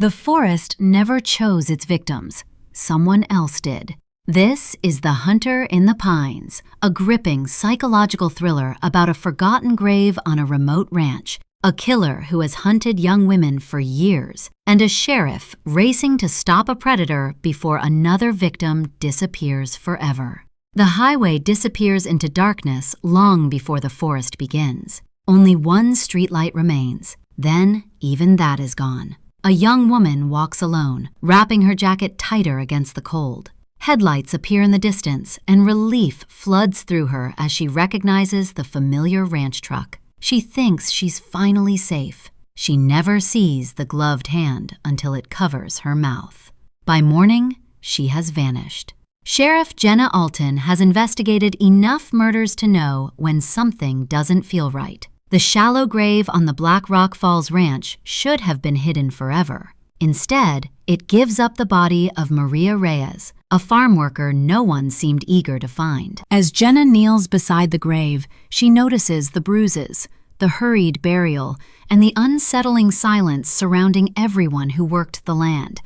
The forest never chose its victims. Someone else did. This is The Hunter in the Pines, a gripping psychological thriller about a forgotten grave on a remote ranch, a killer who has hunted young women for years, and a sheriff racing to stop a predator before another victim disappears forever. The highway disappears into darkness long before the forest begins. Only one streetlight remains. Then, even that is gone. A young woman walks alone, wrapping her jacket tighter against the cold. Headlights appear in the distance, and relief floods through her as she recognizes the familiar ranch truck. She thinks she's finally safe. She never sees the gloved hand until it covers her mouth. By morning, she has vanished. Sheriff Jenna Alton has investigated enough murders to know when something doesn't feel right. The shallow grave on the Black Rock Falls Ranch should have been hidden forever. Instead, it gives up the body of Maria Reyes, a farm worker no one seemed eager to find. As Jenna kneels beside the grave, she notices the bruises, the hurried burial, and the unsettling silence surrounding everyone who worked the land.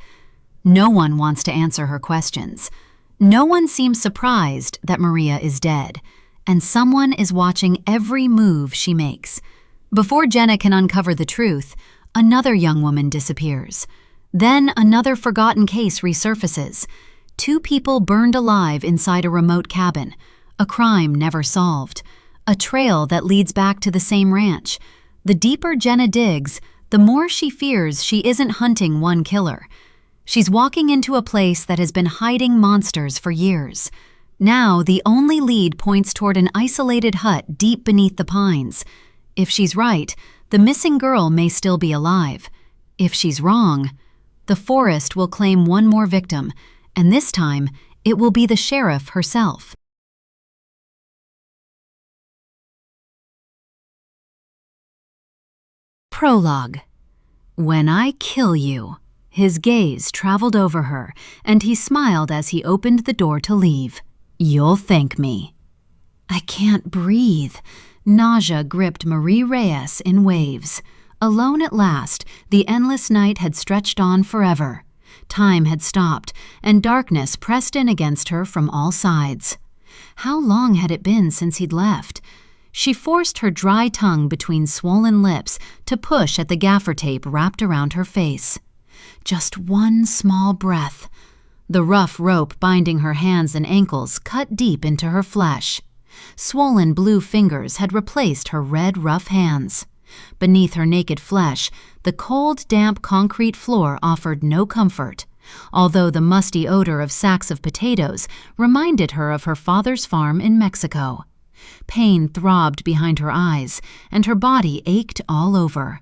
No one wants to answer her questions. No one seems surprised that Maria is dead, and someone is watching every move she makes. Before Jenna can uncover the truth, another young woman disappears. Then another forgotten case resurfaces. 2 people burned alive inside a remote cabin, a crime never solved, a trail that leads back to the same ranch. The deeper Jenna digs, the more she fears she isn't hunting one killer. She's walking into a place that has been hiding monsters for years. Now, the only lead points toward an isolated hut deep beneath the pines. If she's right, the missing girl may still be alive. If she's wrong, the forest will claim one more victim, and this time, it will be the sheriff herself. Prologue. When I kill you. His gaze traveled over her, and he smiled as he opened the door to leave. You'll thank me. I can't breathe. Nausea gripped Marie Reyes in waves. Alone at last, the endless night had stretched on forever. Time had stopped, and darkness pressed in against her from all sides. How long had it been since he'd left? She forced her dry tongue between swollen lips to push at the gaffer tape wrapped around her face. Just one small breath. The rough rope binding her hands and ankles cut deep into her flesh. Swollen blue fingers had replaced her red, rough hands. Beneath her naked flesh, the cold, damp concrete floor offered no comfort, although the musty odor of sacks of potatoes reminded her of her father's farm in Mexico. Pain throbbed behind her eyes, and her body ached all over.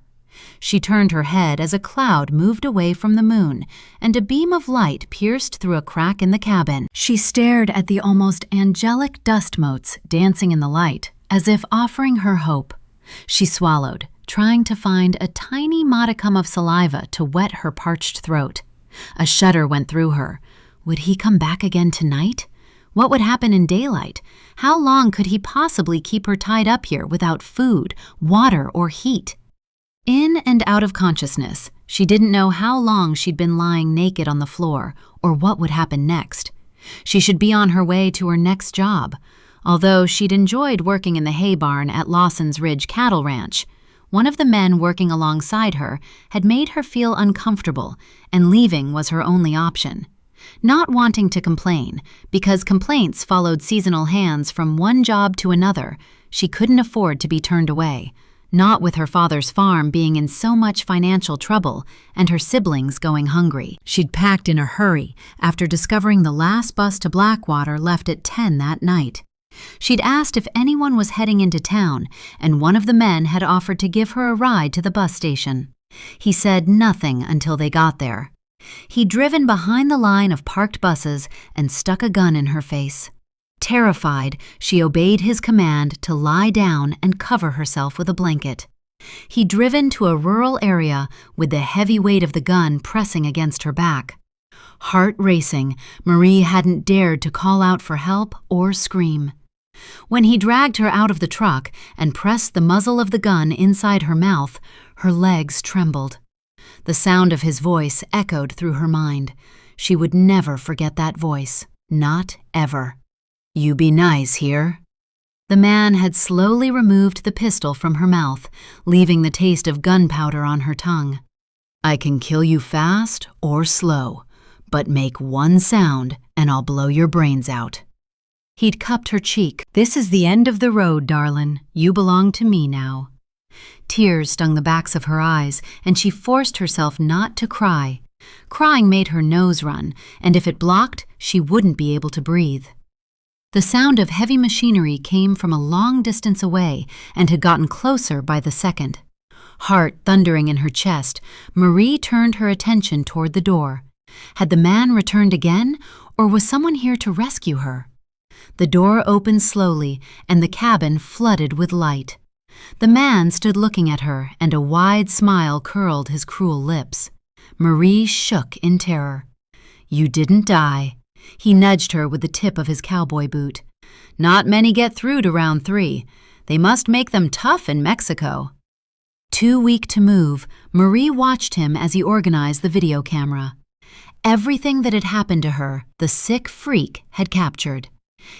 She turned her head as a cloud moved away from the moon, and a beam of light pierced through a crack in the cabin. She stared at the almost angelic dust motes dancing in the light, as if offering her hope. She swallowed, trying to find a tiny modicum of saliva to wet her parched throat. A shudder went through her. Would he come back again tonight? What would happen in daylight? How long could he possibly keep her tied up here without food, water, or heat? In and out of consciousness, she didn't know how long she'd been lying naked on the floor or what would happen next. She should be on her way to her next job. Although she'd enjoyed working in the hay barn at Lawson's Ridge Cattle Ranch, one of the men working alongside her had made her feel uncomfortable, and leaving was her only option. Not wanting to complain, because complaints followed seasonal hands from one job to another, she couldn't afford to be turned away. Not with her father's farm being in so much financial trouble and her siblings going hungry. She'd packed in a hurry after discovering the last bus to Blackwater left at 10 that night. She'd asked if anyone was heading into town, and one of the men had offered to give her a ride to the bus station. He said nothing until they got there. He'd driven behind the line of parked buses and stuck a gun in her face. Terrified, she obeyed his command to lie down and cover herself with a blanket. He'd driven to a rural area with the heavy weight of the gun pressing against her back. Heart racing, Marie hadn't dared to call out for help or scream. When he dragged her out of the truck and pressed the muzzle of the gun inside her mouth, her legs trembled. The sound of his voice echoed through her mind. She would never forget that voice. Not ever. "You be nice here." The man had slowly removed the pistol from her mouth, leaving the taste of gunpowder on her tongue. "I can kill you fast or slow, but make one sound and I'll blow your brains out." He'd cupped her cheek. "This is the end of the road, darlin'. You belong to me now." Tears stung the backs of her eyes, and she forced herself not to cry. Crying made her nose run, and if it blocked, she wouldn't be able to breathe. The sound of heavy machinery came from a long distance away and had gotten closer by the second. Heart thundering in her chest, Marie turned her attention toward the door. Had the man returned again, or was someone here to rescue her? The door opened slowly, and the cabin flooded with light. The man stood looking at her, and a wide smile curled his cruel lips. Marie shook in terror. "You didn't die." He nudged her with the tip of his cowboy boot. "Not many get through to round 3. They must make them tough in Mexico." Too weak to move, Marie watched him as he organized the video camera. Everything that had happened to her, the sick freak had captured.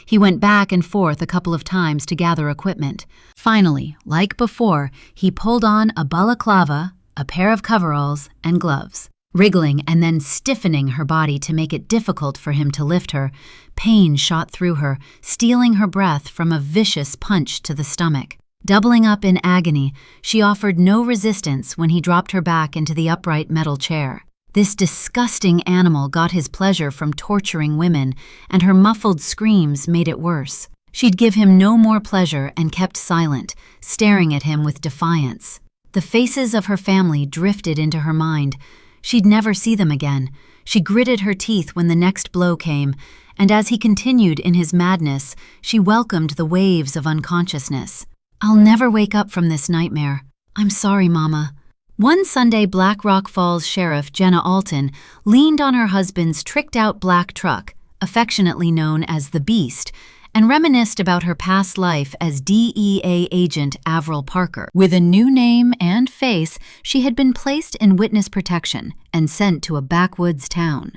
He went back and forth a couple of times to gather equipment. Finally, like before, he pulled on a balaclava, a pair of coveralls, and gloves. Wriggling and then stiffening her body to make it difficult for him to lift her, pain shot through her, stealing her breath from a vicious punch to the stomach. Doubling up in agony, she offered no resistance when he dropped her back into the upright metal chair. This disgusting animal got his pleasure from torturing women, and her muffled screams made it worse. She'd give him no more pleasure and kept silent, staring at him with defiance. The faces of her family drifted into her mind. She'd never see them again. She gritted her teeth when the next blow came, and as he continued in his madness, she welcomed the waves of unconsciousness. "I'll never wake up from this nightmare. I'm sorry, Mama." One Sunday, Black Rock Falls Sheriff Jenna Alton leaned on her husband's tricked-out black truck, affectionately known as the Beast, and reminisced about her past life as DEA agent Avril Parker. With a new name and face, she had been placed in witness protection and sent to a backwoods town.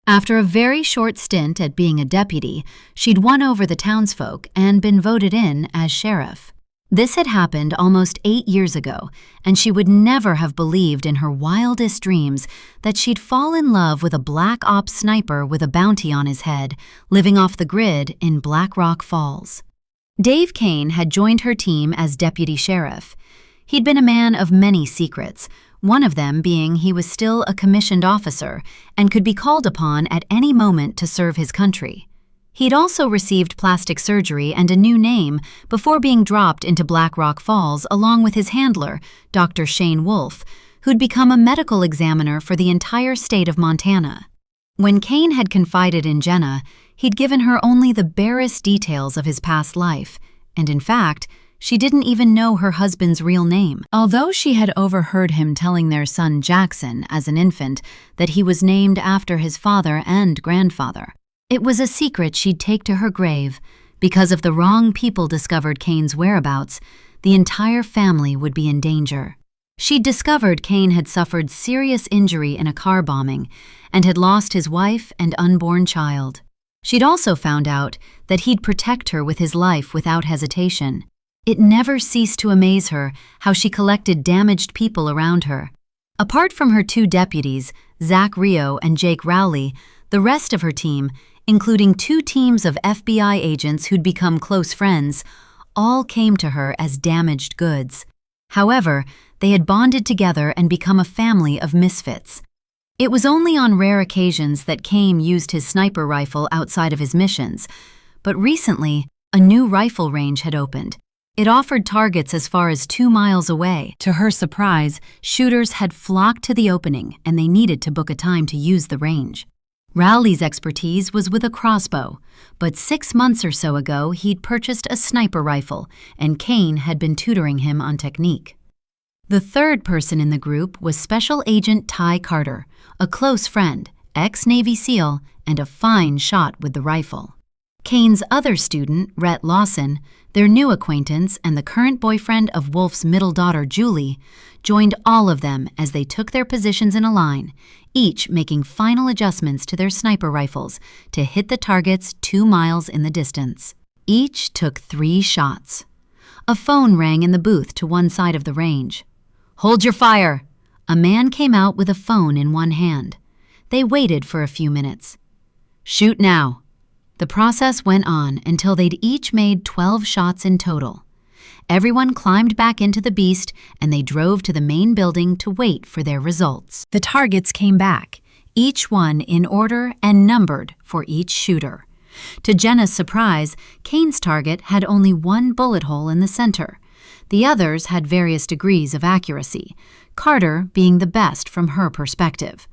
After a very short stint at being a deputy, she'd won over the townsfolk and been voted in as sheriff. This had happened almost 8 years ago, and she would never have believed in her wildest dreams that she'd fall in love with a black ops sniper with a bounty on his head, living off the grid in Black Rock Falls. Dave Kane had joined her team as deputy sheriff. He'd been a man of many secrets, one of them being he was still a commissioned officer and could be called upon at any moment to serve his country. He'd also received plastic surgery and a new name before being dropped into Black Rock Falls along with his handler, Dr. Shane Wolfe, who'd become a medical examiner for the entire state of Montana. When Kane had confided in Jenna, he'd given her only the barest details of his past life, and in fact, she didn't even know her husband's real name, although she had overheard him telling their son Jackson as an infant that he was named after his father and grandfather. It was a secret she'd take to her grave. Because if the wrong people discovered Kane's whereabouts, the entire family would be in danger. She'd discovered Kane had suffered serious injury in a car bombing and had lost his wife and unborn child. She'd also found out that he'd protect her with his life without hesitation. It never ceased to amaze her how she collected damaged people around her. Apart from her 2 deputies, Zach Rio and Jake Rowley, the rest of her team, including 2 teams of FBI agents who'd become close friends, all came to her as damaged goods. However, they had bonded together and become a family of misfits. It was only on rare occasions that Kane used his sniper rifle outside of his missions, but recently, a new rifle range had opened. It offered targets as far as 2 miles away. To her surprise, shooters had flocked to the opening, and they needed to book a time to use the range. Rowley's expertise was with a crossbow, but 6 months or so ago he'd purchased a sniper rifle, and Kane had been tutoring him on technique. The third person in the group was Special Agent Ty Carter, a close friend, ex-Navy SEAL, and a fine shot with the rifle. Kane's other student, Rhett Lawson, their new acquaintance and the current boyfriend of Wolf's middle daughter, Julie, joined all of them as they took their positions in a line, each making final adjustments to their sniper rifles to hit the targets 2 miles in the distance. Each took 3 shots. A phone rang in the booth to one side of the range. "Hold your fire!" A man came out with a phone in one hand. They waited for a few minutes. "Shoot now." The process went on until they'd each made 12 shots in total. Everyone climbed back into the beast and they drove to the main building to wait for their results. The targets came back, each one in order and numbered for each shooter. To Jenna's surprise, Kane's target had only 1 bullet hole in the center. The others had various degrees of accuracy, Carter being the best from her perspective.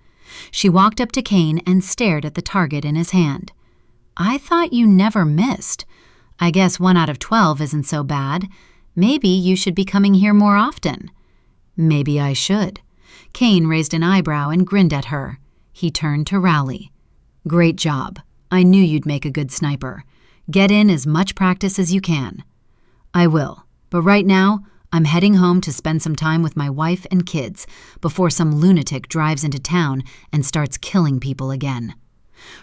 She walked up to Kane and stared at the target in his hand. "I thought you never missed. I guess 1 out of 12 isn't so bad. Maybe you should be coming here more often." "Maybe I should." Kane raised an eyebrow and grinned at her. He turned to Rowley. "Great job. I knew you'd make a good sniper. Get in as much practice as you can." "I will, but right now, I'm heading home to spend some time with my wife and kids before some lunatic drives into town and starts killing people again."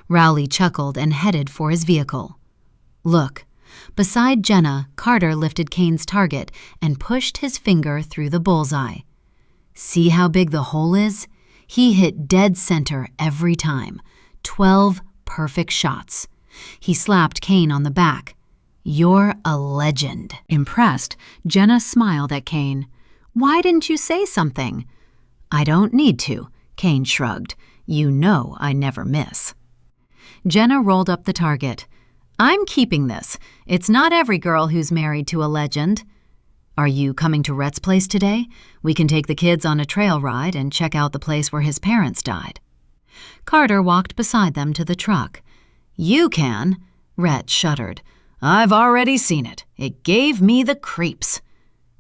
Rowley chuckled and headed for his vehicle. "Look." Beside Jenna, Carter lifted Kane's target and pushed his finger through the bullseye. "See how big the hole is? He hit dead center every time. 12 perfect shots." He slapped Kane on the back. "You're a legend." Impressed, Jenna smiled at Kane. "Why didn't you say something?" "I don't need to," Kane shrugged. "You know I never miss." Jenna rolled up the target. "I'm keeping this. It's not every girl who's married to a legend." "Are you coming to Rhett's place today? We can take the kids on a trail ride and check out the place where his parents died." Carter walked beside them to the truck. "You can?" Rhett shuddered. "I've already seen it. It gave me the creeps."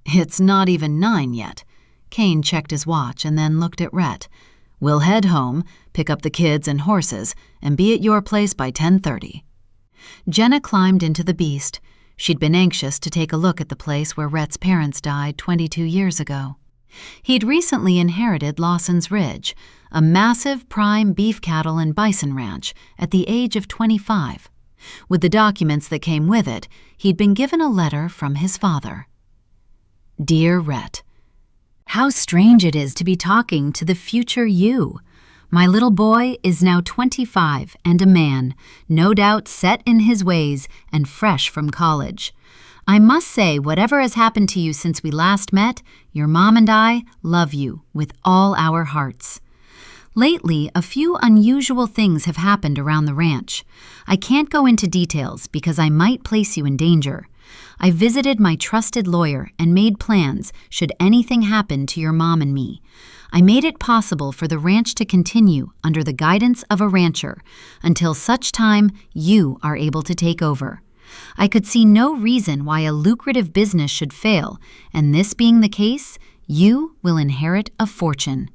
"It's not even 9 yet." Kane checked his watch and then looked at Rhett. "We'll head home, pick up the kids and horses, and be at your place by 10:30. Jenna climbed into the beast. She'd been anxious to take a look at the place where Rhett's parents died 22 years ago. He'd recently inherited Lawson's Ridge, a massive prime beef cattle and bison ranch, at the age of 25. With the documents that came with it, he'd been given a letter from his father. "Dear Rhett, how strange it is to be talking to the future you. My little boy is now 25 and a man, no doubt set in his ways and fresh from college. I must say, whatever has happened to you since we last met, your mom and I love you with all our hearts. Lately, a few unusual things have happened around the ranch. I can't go into details because I might place you in danger. I visited my trusted lawyer and made plans should anything happen to your mom and me. I made it possible for the ranch to continue under the guidance of a rancher until such time you are able to take over. I could see no reason why a lucrative business should fail, and this being the case, you will inherit a fortune.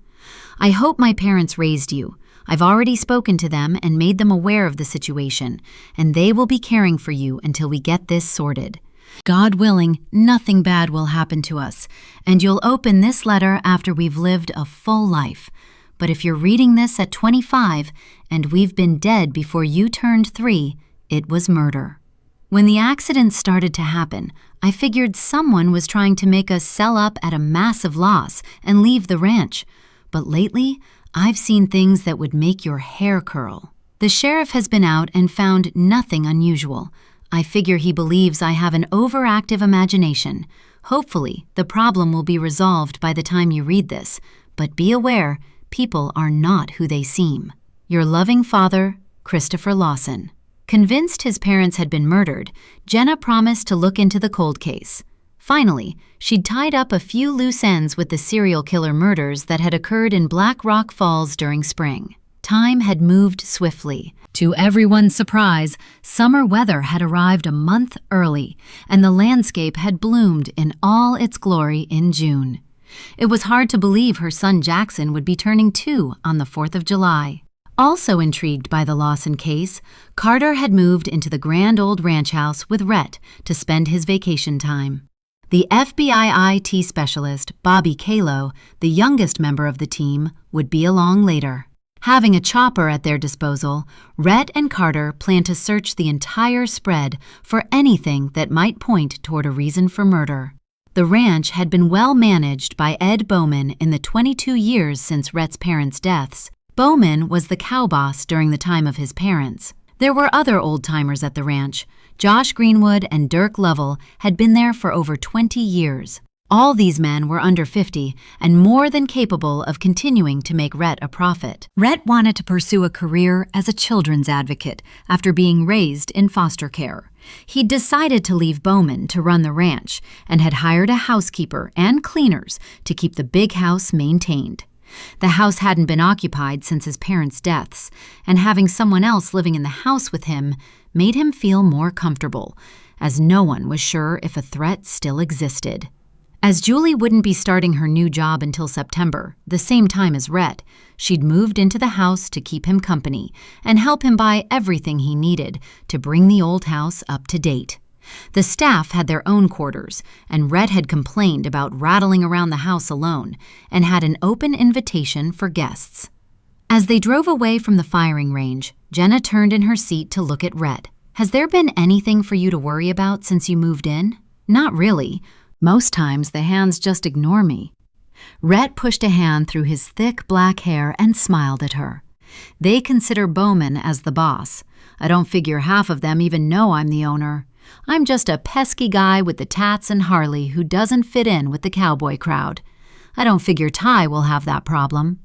I hope my parents raised you. I've already spoken to them and made them aware of the situation, and they will be caring for you until we get this sorted. God willing, nothing bad will happen to us, and you'll open this letter after we've lived a full life. But if you're reading this at 25, and we've been dead before you turned 3, it was murder. When the accident started to happen, I figured someone was trying to make us sell up at a massive loss and leave the ranch. But lately, I've seen things that would make your hair curl. The sheriff has been out and found nothing unusual. I figure he believes I have an overactive imagination. Hopefully, the problem will be resolved by the time you read this, but be aware, people are not who they seem. Your loving father, Christopher Lawson. Convinced his parents had been murdered, Jenna promised to look into the cold case. Finally, she'd tied up a few loose ends with the serial killer murders that had occurred in Black Rock Falls during spring. Time had moved swiftly. To everyone's surprise, summer weather had arrived a month early, and the landscape had bloomed in all its glory in June. It was hard to believe her son Jackson would be turning 2 on the 4th of July. Also intrigued by the Lawson case, Carter had moved into the grand old ranch house with Rhett to spend his vacation time. The FBI IT specialist, Bobby Kalo, the youngest member of the team, would be along later. Having a chopper at their disposal, Rhett and Carter planned to search the entire spread for anything that might point toward a reason for murder. The ranch had been well managed by Ed Bowman in the 22 years since Rhett's parents' deaths. Bowman was the cow boss during the time of his parents. There were other old-timers at the ranch. Josh Greenwood and Dirk Lovell had been there for over 20 years. All these men were under 50 and more than capable of continuing to make Rhett a profit. Rhett wanted to pursue a career as a children's advocate after being raised in foster care. He'd decided to leave Bowman to run the ranch and had hired a housekeeper and cleaners to keep the big house maintained. The house hadn't been occupied since his parents' deaths, and having someone else living in the house with him made him feel more comfortable, as no one was sure if a threat still existed. As Julie wouldn't be starting her new job until September, the same time as Rhett, she'd moved into the house to keep him company and help him buy everything he needed to bring the old house up to date. The staff had their own quarters, and Rhett had complained about rattling around the house alone and had an open invitation for guests. As they drove away from the firing range, Jenna turned in her seat to look at Rhett. "Has there been anything for you to worry about since you moved in?" "Not really. Most times the hands just ignore me." Rhett pushed a hand through his thick black hair and smiled at her. "They consider Bowman as the boss. I don't figure half of them even know I'm the owner. I'm just a pesky guy with the tats and Harley who doesn't fit in with the cowboy crowd. I don't figure Ty will have that problem."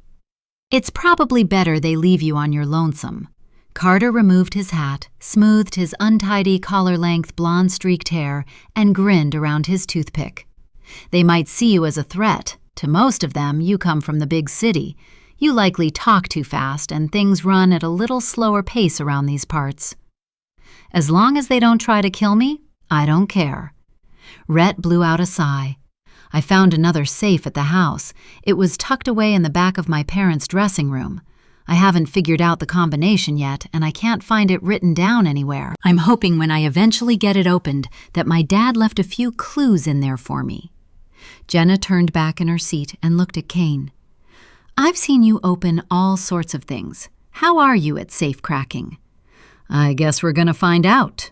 "It's probably better they leave you on your lonesome." Carter removed his hat, smoothed his untidy collar-length blonde-streaked hair, and grinned around his toothpick. "They might see you as a threat. To most of them, you come from the big city. You likely talk too fast, and things run at a little slower pace around these parts. As long as they don't try to kill me, I don't care." Rhett blew out a sigh. "I found another safe at the house. It was tucked away in the back of my parents' dressing room. I haven't figured out the combination yet, and I can't find it written down anywhere. I'm hoping when I eventually get it opened that my dad left a few clues in there for me." Jenna turned back in her seat and looked at Kane. "I've seen you open all sorts of things. How are you at safe cracking?" "I guess we're going to find out."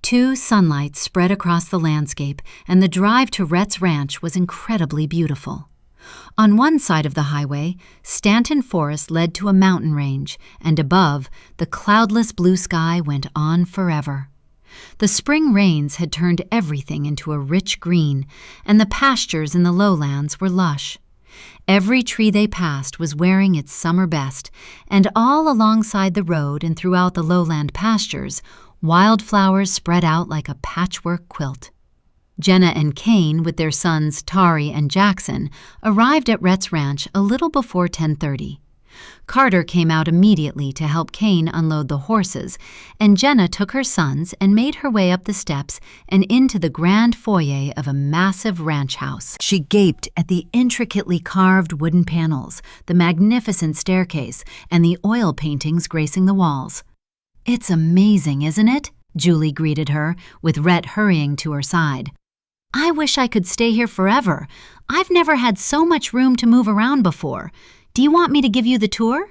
Two sunlights spread across the landscape, and the drive to Rhett's ranch was incredibly beautiful. On one side of the highway, Stanton Forest led to a mountain range, and above, the cloudless blue sky went on forever. The spring rains had turned everything into a rich green, and the pastures in the lowlands were lush. Every tree they passed was wearing its summer best, and all alongside the road and throughout the lowland pastures, wildflowers spread out like a patchwork quilt. Jenna and Kane, with their sons Tari and Jackson, arrived at Rhett's ranch a little before 10:30. Carter came out immediately to help Kane unload the horses, and Jenna took her sons and made her way up the steps and into the grand foyer of a massive ranch house. She gaped at the intricately carved wooden panels, the magnificent staircase, and the oil paintings gracing the walls. "It's amazing, isn't it?" Julie greeted her, with Rhett hurrying to her side. "I wish I could stay here forever. I've never had so much room to move around before. Do you want me to give you the tour?"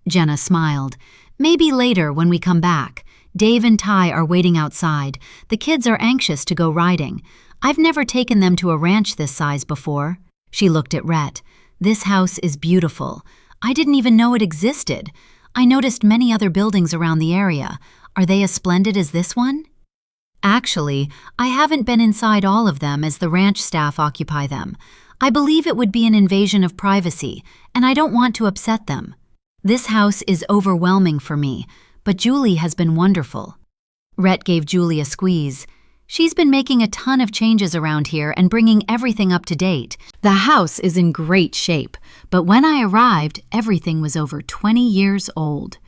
Jenna smiled. "Maybe later when we come back. Dave and Ty are waiting outside. The kids are anxious to go riding. I've never taken them to a ranch this size before." She looked at Rhett. "This house is beautiful. I didn't even know it existed. I noticed many other buildings around the area. Are they as splendid as this one?" "Actually, I haven't been inside all of them as the ranch staff occupy them. I believe it would be an invasion of privacy, and I don't want to upset them. This house is overwhelming for me, but Julie has been wonderful." Rhett gave Julie a squeeze. "She's been making a ton of changes around here and bringing everything up to date. The house is in great shape, but when I arrived, everything was over 20 years old.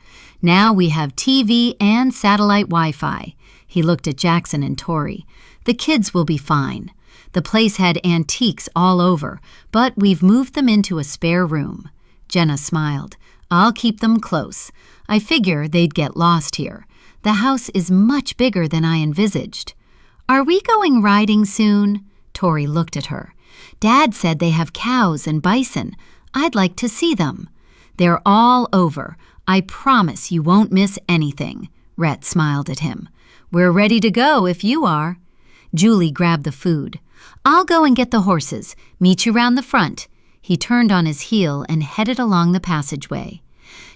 Now we have TV and satellite Wi-Fi." He looked at Jackson and Tori. "The kids will be fine. The place had antiques all over, but we've moved them into a spare room." Jenna smiled. I'll keep them close. I figure they'd get lost here. The house is much bigger than I envisaged. Are we going riding soon? Tori looked at her. Dad said they have cows and bison. I'd like to see them. They're all over. I promise you won't miss anything. Rhett smiled at him. We're ready to go if you are. Julie grabbed the food. I'll go and get the horses. Meet you round the front. He turned on his heel and headed along the passageway.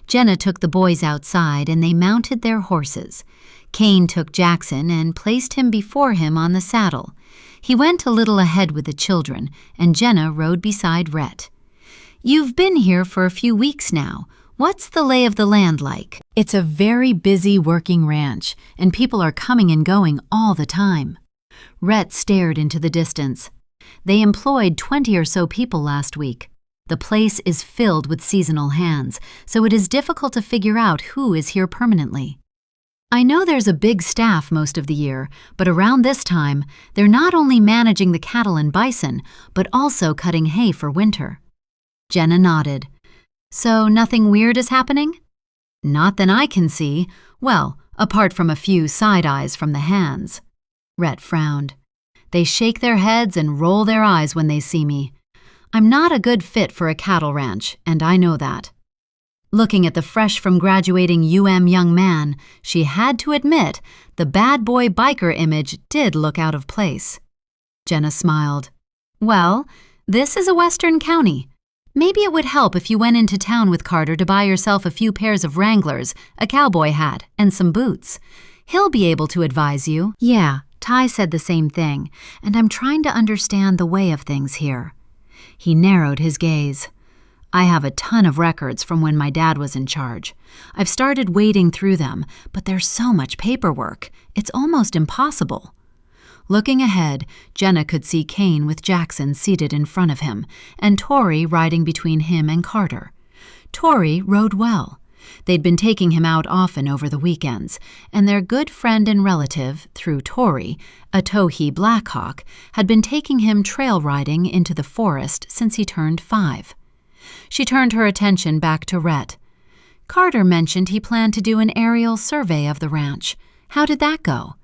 Jenna took the boys outside and they mounted their horses. Kane took Jackson and placed him before him on the saddle. He went a little ahead with the children, and Jenna rode beside Rhett. You've been here for a few weeks now. What's the lay of the land like? It's a very busy working ranch, and people are coming and going all the time. Rhett stared into the distance. They employed 20 or so people last week. The place is filled with seasonal hands, so it is difficult to figure out who is here permanently. I know there's a big staff most of the year, but around this time, they're not only managing the cattle and bison, but also cutting hay for winter. Jenna nodded. So nothing weird is happening? Not that I can see. Well, apart from a few side eyes from the hands. Rhett frowned. They shake their heads and roll their eyes when they see me. I'm not a good fit for a cattle ranch, and I know that. Looking at the fresh from graduating young man, she had to admit the bad boy biker image did look out of place. Jenna smiled. Well, this is a western county. Maybe it would help if you went into town with Carter to buy yourself a few pairs of Wranglers, a cowboy hat, and some boots. He'll be able to advise you. Yeah, Ty said the same thing, and I'm trying to understand the way of things here. He narrowed his gaze. I have a ton of records from when my dad was in charge. I've started wading through them, but there's so much paperwork. It's almost impossible. Looking ahead, Jenna could see Kane with Jackson seated in front of him, and Tori riding between him and Carter. Tori rode well. They'd been taking him out often over the weekends, and their good friend and relative, through Tori, a Towhee Blackhawk, had been taking him trail riding into the forest since he turned 5. She turned her attention back to Rhett. Carter mentioned he planned to do an aerial survey of the ranch. How did that go?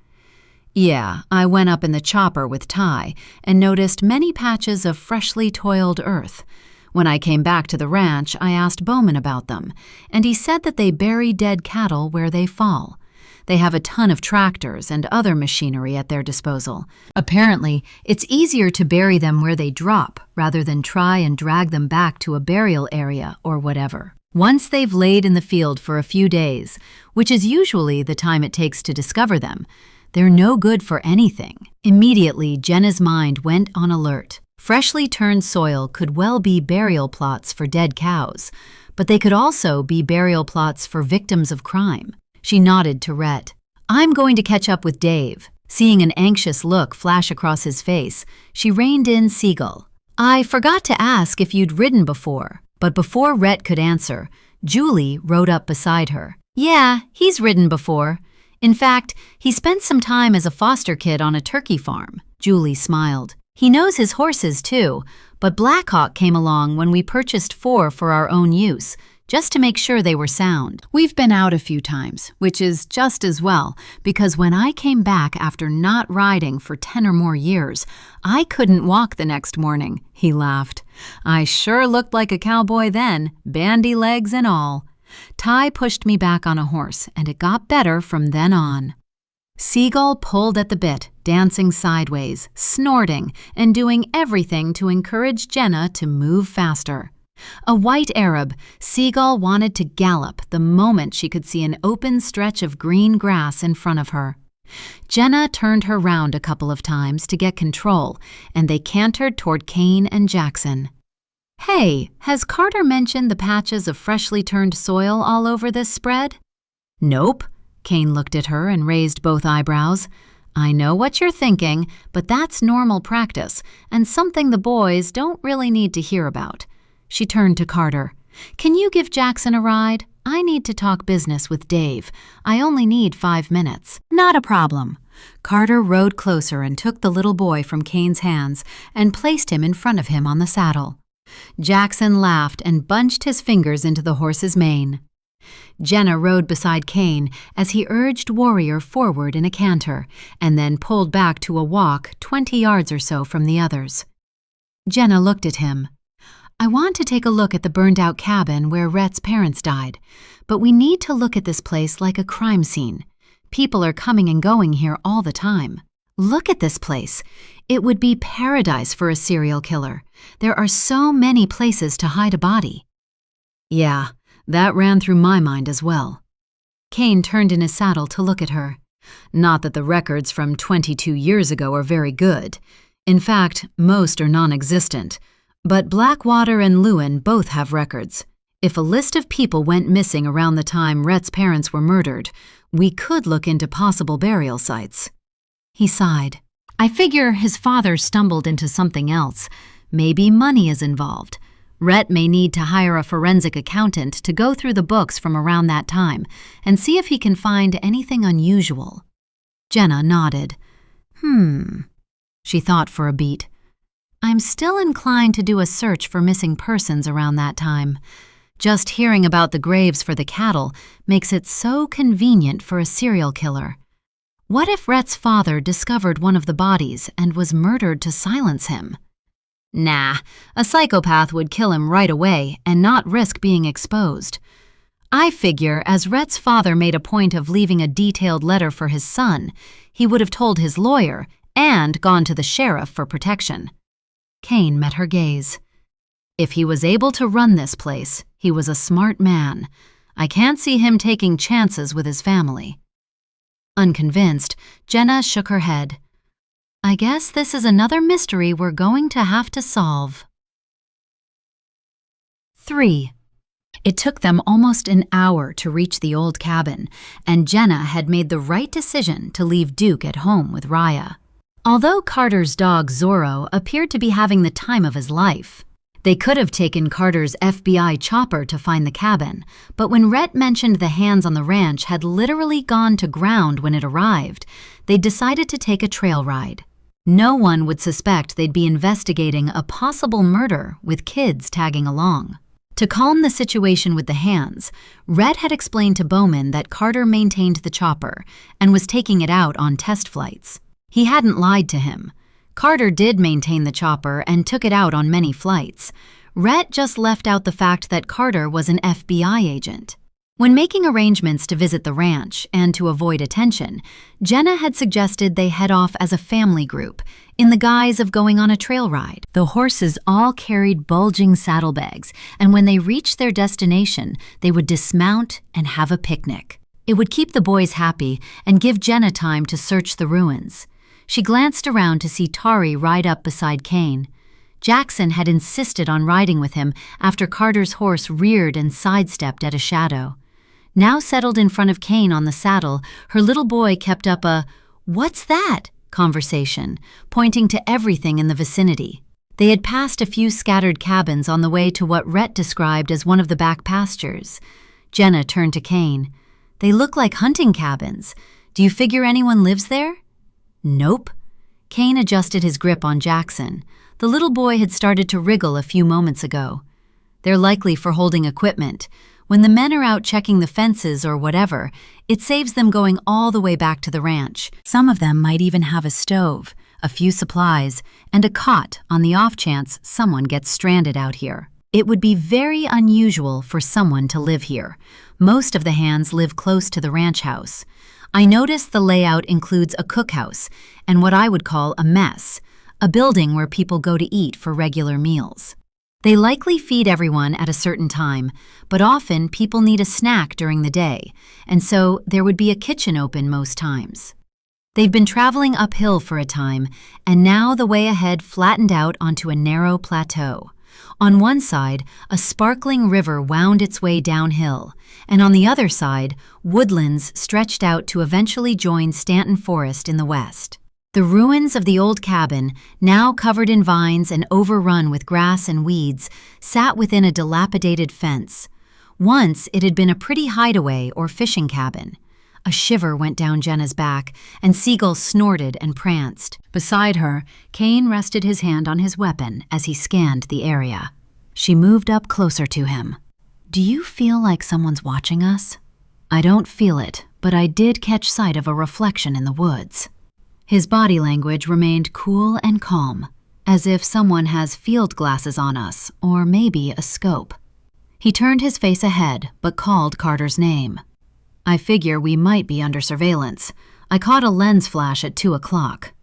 Yeah, I went up in the chopper with Ty and noticed many patches of freshly toiled earth. When I came back to the ranch, I asked Bowman about them, and he said that they bury dead cattle where they fall. They have a ton of tractors and other machinery at their disposal. Apparently, it's easier to bury them where they drop rather than try and drag them back to a burial area or whatever. Once they've laid in the field for a few days, which is usually the time it takes to discover them, they're no good for anything. Immediately, Jenna's mind went on alert. Freshly turned soil could well be burial plots for dead cows, but they could also be burial plots for victims of crime. She nodded to Rhett. I'm going to catch up with Dave. Seeing an anxious look flash across his face, she reined in Seagull. I forgot to ask if you'd ridden before. But before Rhett could answer, Julie rode up beside her. Yeah, he's ridden before. In fact, he spent some time as a foster kid on a turkey farm. Julie smiled. He knows his horses, too, but Blackhawk came along when we purchased 4 for our own use, just to make sure they were sound. We've been out a few times, which is just as well, because when I came back after not riding for 10 or more years, I couldn't walk the next morning, he laughed. I sure looked like a cowboy then, bandy legs and all. Ty pushed me back on a horse, and it got better from then on. Seagull pulled at the bit, dancing sideways, snorting, and doing everything to encourage Jenna to move faster. A white Arab, Seagull wanted to gallop the moment she could see an open stretch of green grass in front of her. Jenna turned her round a couple of times to get control, and they cantered toward Kane and Jackson. Hey, has Carter mentioned the patches of freshly turned soil all over this spread? Nope. Kane looked at her and raised both eyebrows. I know what you're thinking, but that's normal practice, and something the boys don't really need to hear about. She turned to Carter. Can you give Jackson a ride? I need to talk business with Dave. I only need 5 minutes. Not a problem. Carter rode closer and took the little boy from Kane's hands and placed him in front of him on the saddle. Jackson laughed and bunched his fingers into the horse's mane. Jenna rode beside Kane as he urged Warrior forward in a canter and then pulled back to a walk 20 yards or so from the others. Jenna looked at him. "I want to take a look at the burned-out cabin where Rhett's parents died, but we need to look at this place like a crime scene. People are coming and going here all the time. Look at this place. It would be paradise for a serial killer. There are so many places to hide a body." "Yeah, that ran through my mind as well." Kane turned in his saddle to look at her. "Not that the records from 22 years ago are very good. In fact, most are non-existent. But Blackwater and Lewin both have records. If a list of people went missing around the time Rhett's parents were murdered, we could look into possible burial sites." He sighed. "I figure his father stumbled into something else. Maybe money is involved. Rhett may need to hire a forensic accountant to go through the books from around that time and see if he can find anything unusual." Jenna nodded. She thought for a beat. "I'm still inclined to do a search for missing persons around that time. Just hearing about the graves for the cattle makes it so convenient for a serial killer. What if Rhett's father discovered one of the bodies and was murdered to silence him? Nah, a psychopath would kill him right away and not risk being exposed. I figure as Rhett's father made a point of leaving a detailed letter for his son, he would have told his lawyer and gone to the sheriff for protection." Kane met her gaze. "If he was able to run this place, he was a smart man. I can't see him taking chances with his family." Unconvinced, Jenna shook her head. "I guess this is another mystery we're going to have to solve." 3. It took them almost an hour to reach the old cabin, and Jenna had made the right decision to leave Duke at home with Raya. Although Carter's dog Zorro appeared to be having the time of his life, they could have taken Carter's FBI chopper to find the cabin, but when Rhett mentioned the hands on the ranch had literally gone to ground when it arrived, they decided to take a trail ride. No one would suspect they'd be investigating a possible murder with kids tagging along. To calm the situation with the hands, Rhett had explained to Bowman that Carter maintained the chopper and was taking it out on test flights. He hadn't lied to him. Carter did maintain the chopper and took it out on many flights. Rhett just left out the fact that Carter was an FBI agent. When making arrangements to visit the ranch and to avoid attention, Jenna had suggested they head off as a family group, in the guise of going on a trail ride. The horses all carried bulging saddlebags, and when they reached their destination, they would dismount and have a picnic. It would keep the boys happy and give Jenna time to search the ruins. She glanced around to see Tari ride up beside Kane. Jackson had insisted on riding with him after Carter's horse reared and sidestepped at a shadow. Now settled in front of Kane on the saddle, her little boy kept up a "What's that?" conversation, pointing to everything in the vicinity. They had passed a few scattered cabins on the way to what Rhett described as one of the back pastures. Jenna turned to Kane. "They look like hunting cabins. Do you figure anyone lives there?" "Nope." Kane adjusted his grip on Jackson. The little boy had started to wriggle a few moments ago. "They're likely for holding equipment. When the men are out checking the fences or whatever, it saves them going all the way back to the ranch. Some of them might even have a stove, a few supplies, and a cot on the off chance someone gets stranded out here. It would be very unusual for someone to live here. Most of the hands live close to the ranch house. I noticed the layout includes a cookhouse and what I would call a mess, a building where people go to eat for regular meals. They likely feed everyone at a certain time, but often people need a snack during the day, and so there would be a kitchen open most times. They've been traveling uphill for a time, and now the way ahead flattened out onto a narrow plateau. On one side, a sparkling river wound its way downhill, and on the other side, woodlands stretched out to eventually join Stanton Forest in the west. The ruins of the old cabin, now covered in vines and overrun with grass and weeds, sat within a dilapidated fence. Once it had been a pretty hideaway or fishing cabin. A shiver went down Jenna's back, and Siegel snorted and pranced. Beside her, Kane rested his hand on his weapon as he scanned the area. She moved up closer to him. Do you feel like someone's watching us? I don't feel it, but I did catch sight of a reflection in the woods. His body language remained cool and calm, as if someone has field glasses on us, or maybe a scope. He turned his face ahead, but called Carter's name. I figure we might be under surveillance. I caught a lens flash at 2 o'clock.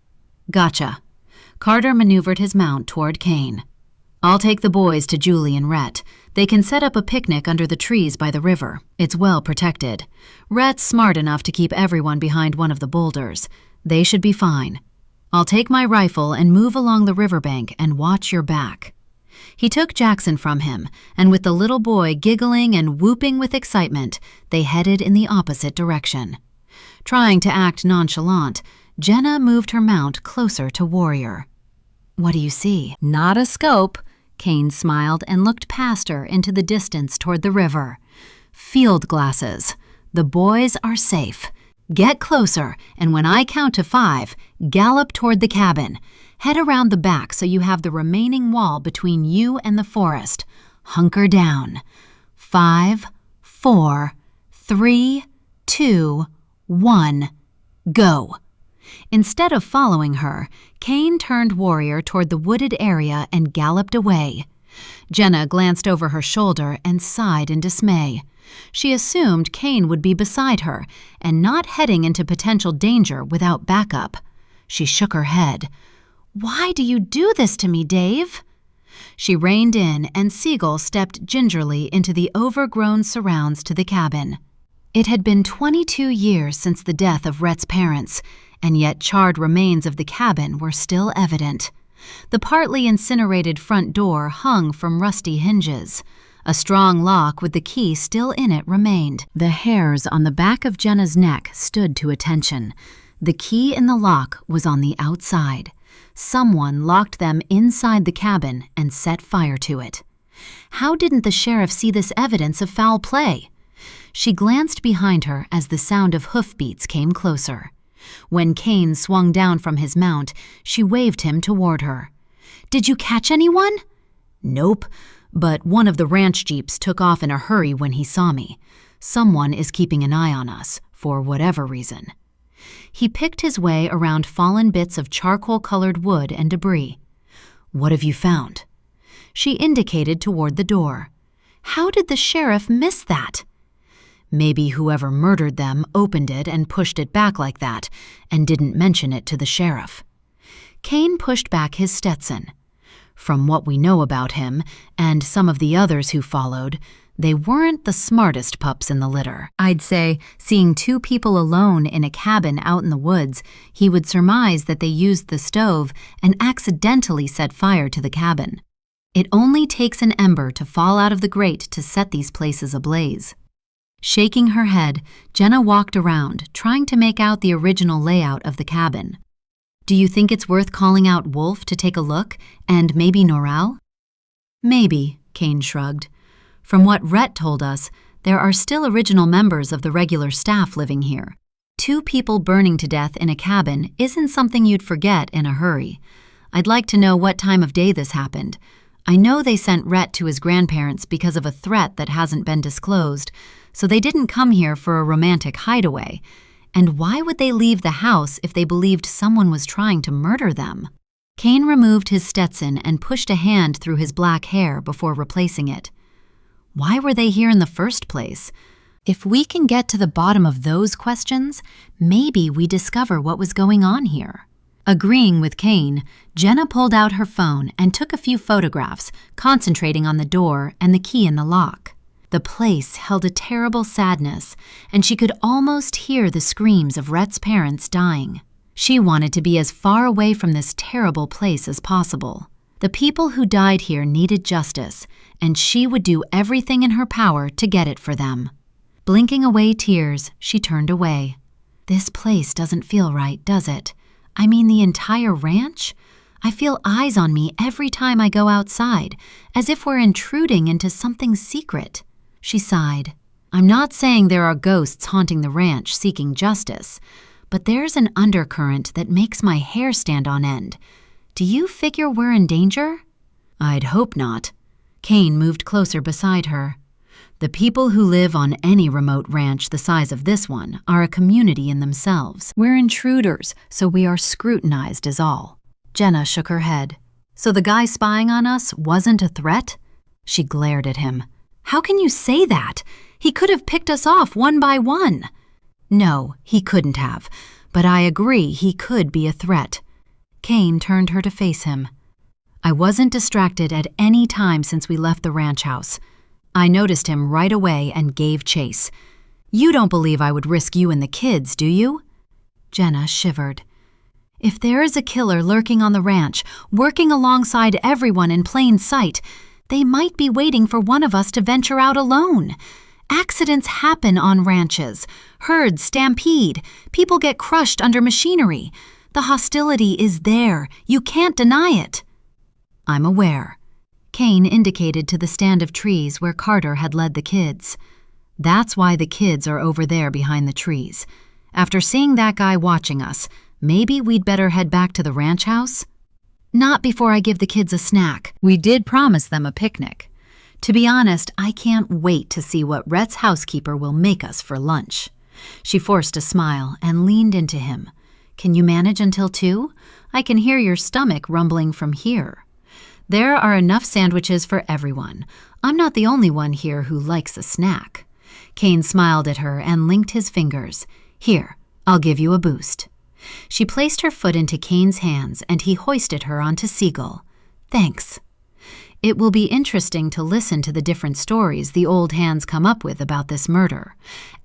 Gotcha. Carter maneuvered his mount toward Kane. I'll take the boys to Julie and Rhett. They can set up a picnic under the trees by the river. It's well protected. Rhett's smart enough to keep everyone behind one of the boulders. They should be fine. I'll take my rifle and move along the riverbank and watch your back. He took Jackson from him, and with the little boy giggling and whooping with excitement, they headed in the opposite direction. Trying to act nonchalant, Jenna moved her mount closer to Warrior. What do you see? Not a scope. Kane smiled and looked past her into the distance toward the river. Field glasses. The boys are safe. Get closer, and when I count to 5, gallop toward the cabin. Head around the back so you have the remaining wall between you and the forest. Hunker down. 5, 4, 3, 2, 1, go. Instead of following her, Kane turned Warrior toward the wooded area and galloped away. Jenna glanced over her shoulder and sighed in dismay. She assumed Kane would be beside her and not heading into potential danger without backup. She shook her head. Why do you do this to me, Dave? She reined in, and Siegel stepped gingerly into the overgrown surrounds to the cabin. It had been 22 years since the death of Rhett's parents, and yet charred remains of the cabin were still evident. The partly incinerated front door hung from rusty hinges. A strong lock with the key still in it remained. The hairs on the back of Jenna's neck stood to attention. The key in the lock was on the outside. Someone locked them inside the cabin and set fire to it. How didn't the sheriff see this evidence of foul play? She glanced behind her as the sound of hoofbeats came closer. When Kane swung down from his mount, she waved him toward her. Did you catch anyone? Nope, but one of the ranch jeeps took off in a hurry when he saw me. Someone is keeping an eye on us, for whatever reason. He picked his way around fallen bits of charcoal-colored wood and debris. What have you found? She indicated toward the door. How did the sheriff miss that? Maybe whoever murdered them opened it and pushed it back like that, and didn't mention it to the sheriff. Kane pushed back his Stetson. From what we know about him, and some of the others who followed, they weren't the smartest pups in the litter. I'd say, seeing 2 people alone in a cabin out in the woods, he would surmise that they used the stove and accidentally set fire to the cabin. It only takes an ember to fall out of the grate to set these places ablaze. Shaking her head, Jenna walked around, trying to make out the original layout of the cabin. Do you think it's worth calling out Wolf to take a look, and maybe Norel? Maybe, Kane shrugged. From what Rhett told us, there are still original members of the regular staff living here. 2 people burning to death in a cabin isn't something you'd forget in a hurry. I'd like to know what time of day this happened. I know they sent Rhett to his grandparents because of a threat that hasn't been disclosed, so they didn't come here for a romantic hideaway. And why would they leave the house if they believed someone was trying to murder them? Kane removed his Stetson and pushed a hand through his black hair before replacing it. Why were they here in the first place? If we can get to the bottom of those questions, maybe we discover what was going on here. Agreeing with Kane, Jenna pulled out her phone and took a few photographs, concentrating on the door and the key in the lock. The place held a terrible sadness, and she could almost hear the screams of Rhett's parents dying. She wanted to be as far away from this terrible place as possible. The people who died here needed justice, and she would do everything in her power to get it for them. Blinking away tears, she turned away. This place doesn't feel right, does it? I mean the entire ranch? I feel eyes on me every time I go outside, as if we're intruding into something secret. She sighed. I'm not saying there are ghosts haunting the ranch seeking justice, but there's an undercurrent that makes my hair stand on end. Do you figure we're in danger? I'd hope not. Kane moved closer beside her. The people who live on any remote ranch the size of this one are a community in themselves. We're intruders, so we are scrutinized is all. Jenna shook her head. So the guy spying on us wasn't a threat? She glared at him. How can you say that? He could have picked us off one by one. No, he couldn't have, but I agree he could be a threat. Kane turned her to face him. I wasn't distracted at any time since we left the ranch house. I noticed him right away and gave chase. You don't believe I would risk you and the kids, do you? Jenna shivered. If there is a killer lurking on the ranch, working alongside everyone in plain sight, they might be waiting for one of us to venture out alone. Accidents happen on ranches. Herds stampede. People get crushed under machinery. The hostility is there. You can't deny it. I'm aware. Kane indicated to the stand of trees where Carter had led the kids. That's why the kids are over there behind the trees. After seeing that guy watching us, maybe we'd better head back to the ranch house? Not before I give the kids a snack. We did promise them a picnic. To be honest, I can't wait to see what Rhett's housekeeper will make us for lunch. She forced a smile and leaned into him. Can you manage until 2? I can hear your stomach rumbling from here. There are enough sandwiches for everyone. I'm not the only one here who likes a snack. Kane smiled at her and linked his fingers. Here, I'll give you a boost. She placed her foot into Kane's hands and he hoisted her onto Seagull. Thanks. It will be interesting to listen to the different stories the old hands come up with about this murder.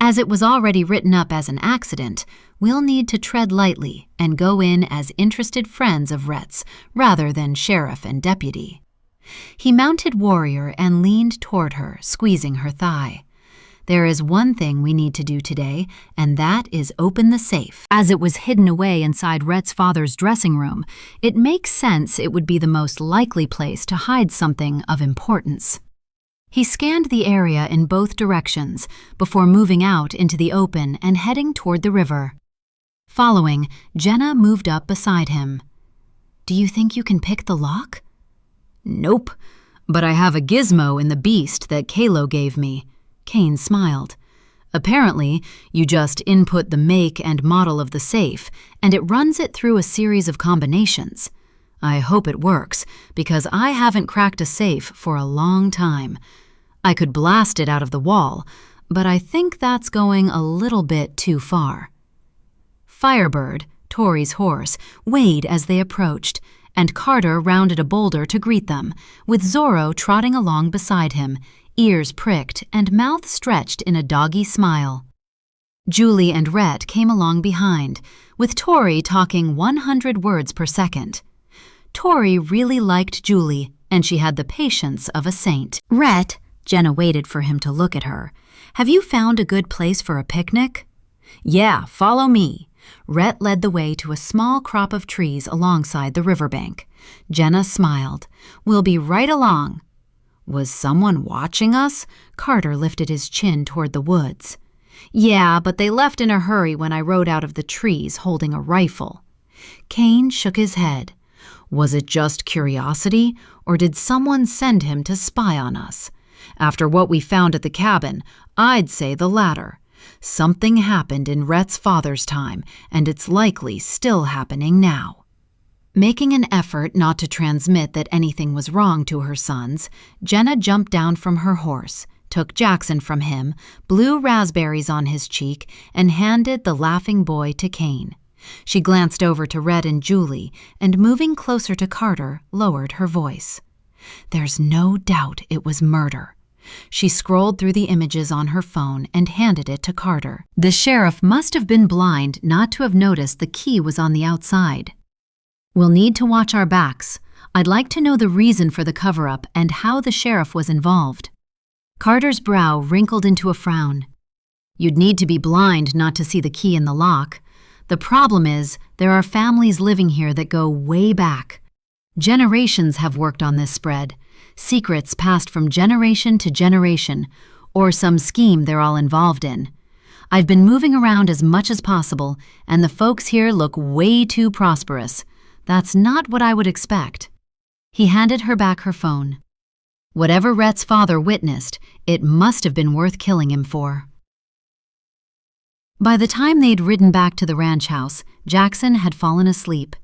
As it was already written up as an accident, we'll need to tread lightly and go in as interested friends of Rhett's rather than sheriff and deputy. He mounted Warrior and leaned toward her, squeezing her thigh. There is one thing we need to do today, and that is open the safe. As it was hidden away inside Rhett's father's dressing room, it makes sense it would be the most likely place to hide something of importance. He scanned the area in both directions before moving out into the open and heading toward the river. Following, Jenna moved up beside him. Do you think you can pick the lock? Nope, but I have a gizmo in the beast that Kalo gave me. Kane smiled. Apparently, you just input the make and model of the safe, and it runs it through a series of combinations. I hope it works, because I haven't cracked a safe for a long time. I could blast it out of the wall, but I think that's going a little bit too far. Firebird, Tori's horse, weighed as they approached, and Carter rounded a boulder to greet them, with Zorro trotting along beside him, ears pricked and mouth stretched in a doggy smile. Julie and Rhett came along behind, with Tori talking 100 words per second. Tori really liked Julie, and she had the patience of a saint. Rhett, Jenna waited for him to look at her. Have you found a good place for a picnic? Yeah, follow me. Rhett led the way to a small crop of trees alongside the riverbank. Jenna smiled. We'll be right along. Was someone watching us? Carter lifted his chin toward the woods. Yeah, but they left in a hurry when I rode out of the trees holding a rifle. Kane shook his head. Was it just curiosity, or did someone send him to spy on us? After what we found at the cabin, I'd say the latter. Something happened in Rhett's father's time, and it's likely still happening now. Making an effort not to transmit that anything was wrong to her sons, Jenna jumped down from her horse, took Jackson from him, blew raspberries on his cheek, and handed the laughing boy to Kane. She glanced over to Rhett and Julie, and moving closer to Carter, lowered her voice. There's no doubt it was murder. She scrolled through the images on her phone and handed it to Carter. The sheriff must have been blind not to have noticed the key was on the outside. We'll need to watch our backs. I'd like to know the reason for the cover-up and how the sheriff was involved. Carter's brow wrinkled into a frown. You'd need to be blind not to see the key in the lock. The problem is, there are families living here that go way back. Generations have worked on this spread. Secrets passed from generation to generation, or some scheme they're all involved in. I've been moving around as much as possible, and the folks here look way too prosperous. That's not what I would expect. He handed her back her phone. Whatever Rhett's father witnessed, it must have been worth killing him for. By the time they'd ridden back to the ranch house, Jackson had fallen asleep.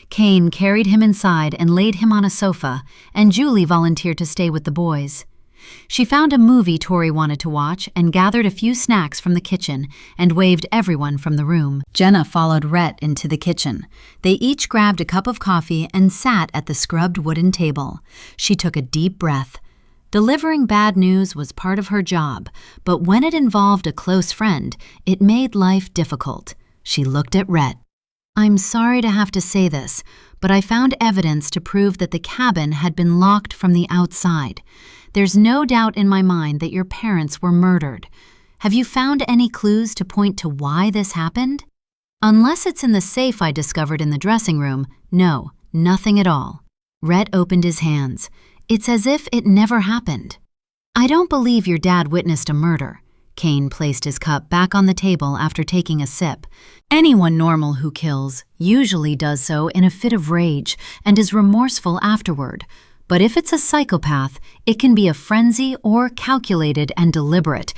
Kane carried him inside and laid him on a sofa, and Julie volunteered to stay with the boys. She found a movie Tori wanted to watch and gathered a few snacks from the kitchen and waved everyone from the room. Jenna followed Rhett into the kitchen. They each grabbed a cup of coffee and sat at the scrubbed wooden table. She took a deep breath. Delivering bad news was part of her job, but when it involved a close friend, it made life difficult. She looked at Rhett. "I'm sorry to have to say this, but I found evidence to prove that the cabin had been locked from the outside. There's no doubt in my mind that your parents were murdered. Have you found any clues to point to why this happened?" "Unless it's in the safe I discovered in the dressing room, no, nothing at all." Rhett opened his hands. "It's as if it never happened." "I don't believe your dad witnessed a murder." Kane placed his cup back on the table after taking a sip. "Anyone normal who kills usually does so in a fit of rage and is remorseful afterward. But if it's a psychopath, it can be a frenzy or calculated and deliberate.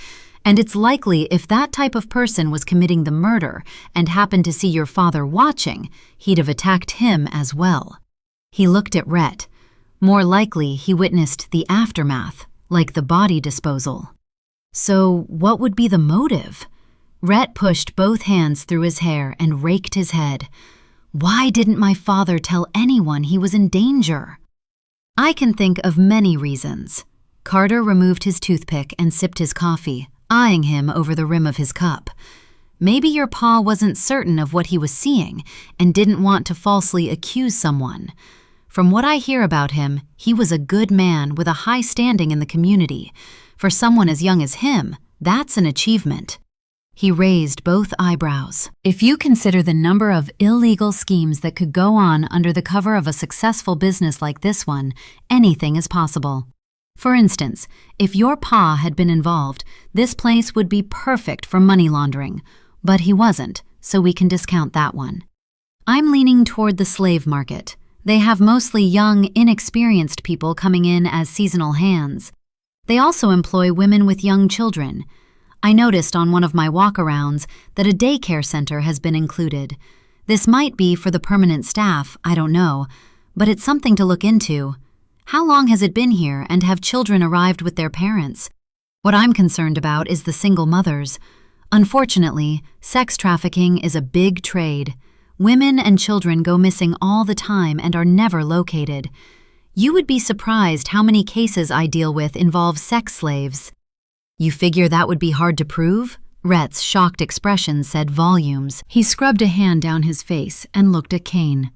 And it's likely if that type of person was committing the murder and happened to see your father watching, he'd have attacked him as well." He looked at Rhett. "More likely he witnessed the aftermath, like the body disposal." "So what would be the motive?" Rhett pushed both hands through his hair and raked his head. "Why didn't my father tell anyone he was in danger?" "I can think of many reasons." Carter removed his toothpick and sipped his coffee, eyeing him over the rim of his cup. "Maybe your pa wasn't certain of what he was seeing and didn't want to falsely accuse someone. From what I hear about him, he was a good man with a high standing in the community. For someone as young as him, that's an achievement." He raised both eyebrows. "If you consider the number of illegal schemes that could go on under the cover of a successful business like this one, anything is possible. For instance, if your pa had been involved, this place would be perfect for money laundering. But he wasn't, so we can discount that one. I'm leaning toward the slave market. They have mostly young, inexperienced people coming in as seasonal hands. They also employ women with young children. I noticed on one of my walkarounds that a daycare center has been included. This might be for the permanent staff, I don't know, but it's something to look into. How long has it been here, and have children arrived with their parents? What I'm concerned about is the single mothers. Unfortunately, sex trafficking is a big trade. Women and children go missing all the time and are never located. You would be surprised how many cases I deal with involve sex slaves." "You figure that would be hard to prove?" Rhett's shocked expression said volumes. He scrubbed a hand down his face and looked at Kane.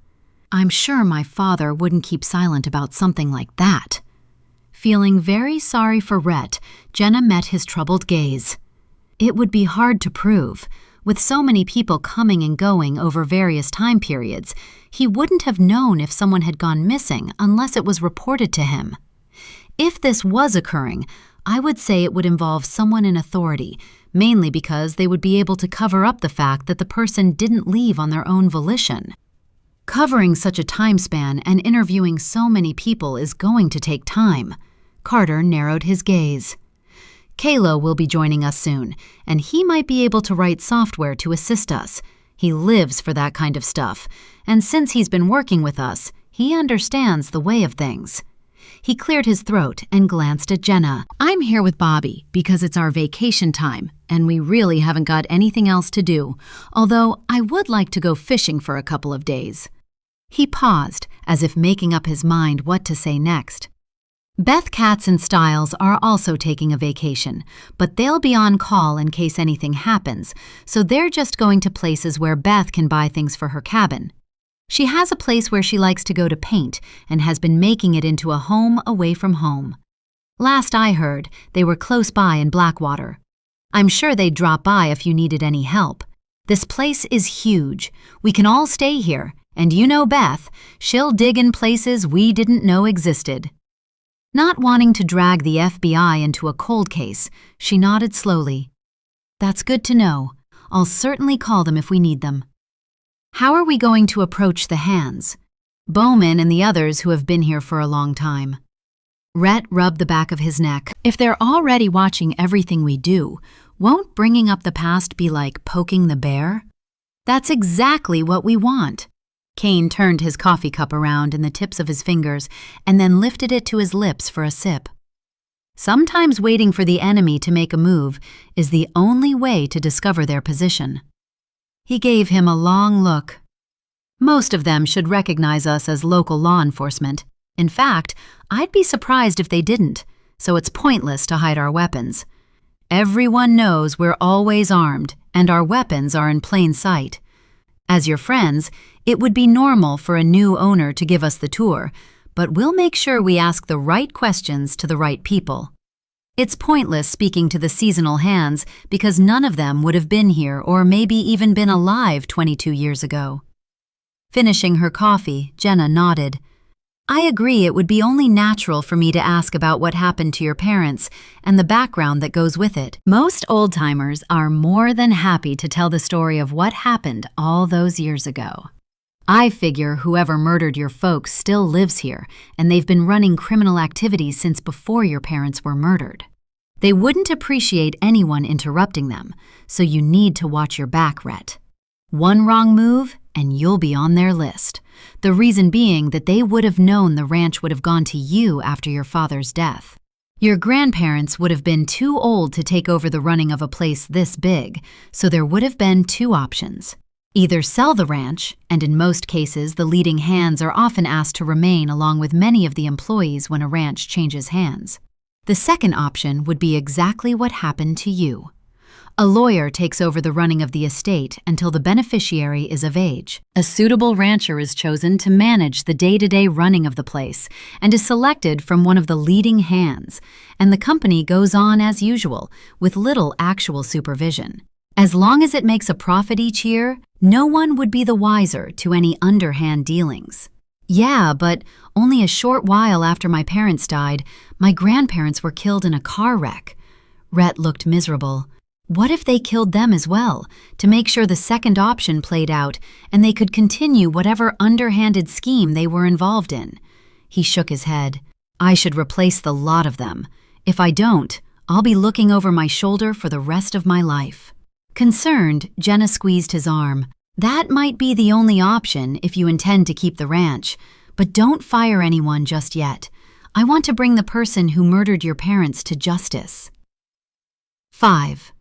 "I'm sure my father wouldn't keep silent about something like that." Feeling very sorry for Rhett, Jenna met his troubled gaze. "It would be hard to prove. With so many people coming and going over various time periods, he wouldn't have known if someone had gone missing unless it was reported to him. If this was occurring, I would say it would involve someone in authority, mainly because they would be able to cover up the fact that the person didn't leave on their own volition. Covering such a time span and interviewing so many people is going to take time." Carter narrowed his gaze. "Kalo will be joining us soon, and he might be able to write software to assist us. He lives for that kind of stuff, and since he's been working with us, he understands the way of things." He cleared his throat and glanced at Jenna. "I'm here with Bobby because it's our vacation time, and we really haven't got anything else to do, although I would like to go fishing for a couple of days." He paused, as if making up his mind what to say next. "Beth, Katz, and Stiles are also taking a vacation, but they'll be on call in case anything happens, so they're just going to places where Beth can buy things for her cabin. She has a place where she likes to go to paint and has been making it into a home away from home. Last I heard, they were close by in Blackwater. I'm sure they'd drop by if you needed any help. This place is huge. We can all stay here, and you know Beth, she'll dig in places we didn't know existed." Not wanting to drag the FBI into a cold case, she nodded slowly. "That's good to know. I'll certainly call them if we need them." "How are we going to approach the hands? Bowman and the others who have been here for a long time?" Rhett rubbed the back of his neck. If they're already watching everything we do, won't bringing up the past be like poking the bear? That's exactly what we want. Kane turned his coffee cup around in the tips of his fingers and then lifted it to his lips for a sip. Sometimes waiting for the enemy to make a move is the only way to discover their position. He gave him a long look. Most of them should recognize us as local law enforcement. In fact, I'd be surprised if they didn't, so it's pointless to hide our weapons. Everyone knows we're always armed, and our weapons are in plain sight. As your friends, it would be normal for a new owner to give us the tour, but we'll make sure we ask the right questions to the right people. It's pointless speaking to the seasonal hands because none of them would have been here or maybe even been alive 22 years ago. Finishing her coffee, Jenna nodded. I agree it would be only natural for me to ask about what happened to your parents and the background that goes with it. Most old-timers are more than happy to tell the story of what happened all those years ago. I figure whoever murdered your folks still lives here, and they've been running criminal activities since before your parents were murdered. They wouldn't appreciate anyone interrupting them, so you need to watch your back, Rhett. One wrong move, and you'll be on their list. The reason being that they would have known the ranch would have gone to you after your father's death. Your grandparents would have been too old to take over the running of a place this big, so there would have been two options. Either sell the ranch, and in most cases the leading hands are often asked to remain along with many of the employees when a ranch changes hands. The second option would be exactly what happened to you. A lawyer takes over the running of the estate until the beneficiary is of age. A suitable rancher is chosen to manage the day-to-day running of the place and is selected from one of the leading hands, and the company goes on as usual, with little actual supervision. As long as it makes a profit each year, no one would be the wiser to any underhand dealings. Yeah, but only a short while after my parents died, my grandparents were killed in a car wreck. Rhett looked miserable. What if they killed them as well, to make sure the second option played out and they could continue whatever underhanded scheme they were involved in? He shook his head. I should replace the lot of them. If I don't, I'll be looking over my shoulder for the rest of my life. Concerned, Jenna squeezed his arm. That might be the only option if you intend to keep the ranch, but don't fire anyone just yet. I want to bring the person who murdered your parents to justice. 5.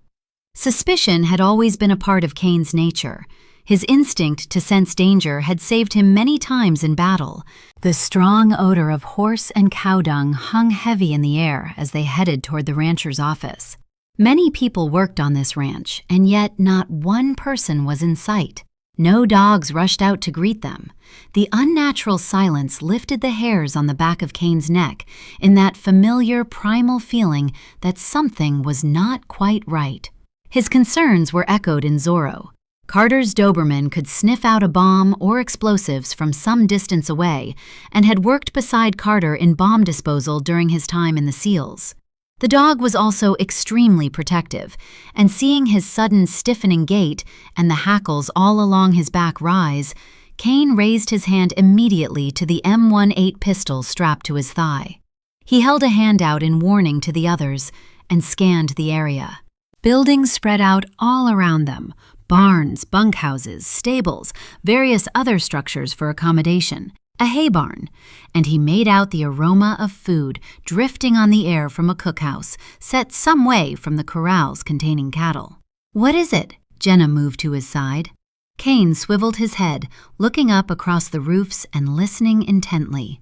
Suspicion had always been a part of Kane's nature. His instinct to sense danger had saved him many times in battle. The strong odor of horse and cow dung hung heavy in the air as they headed toward the rancher's office. Many people worked on this ranch, and yet not one person was in sight. No dogs rushed out to greet them. The unnatural silence lifted the hairs on the back of Kane's neck in that familiar primal feeling that something was not quite right. His concerns were echoed in Zorro. Carter's Doberman could sniff out a bomb or explosives from some distance away and had worked beside Carter in bomb disposal during his time in the SEALs. The dog was also extremely protective, and seeing his sudden stiffening gait and the hackles all along his back rise, Kane raised his hand immediately to the M18 pistol strapped to his thigh. He held a hand out in warning to the others and scanned the area. Buildings spread out all around them, barns, bunkhouses, stables, various other structures for accommodation, a hay barn, and he made out the aroma of food drifting on the air from a cookhouse set some way from the corrals containing cattle. What is it? Jenna moved to his side. Kane swiveled his head, looking up across the roofs and listening intently.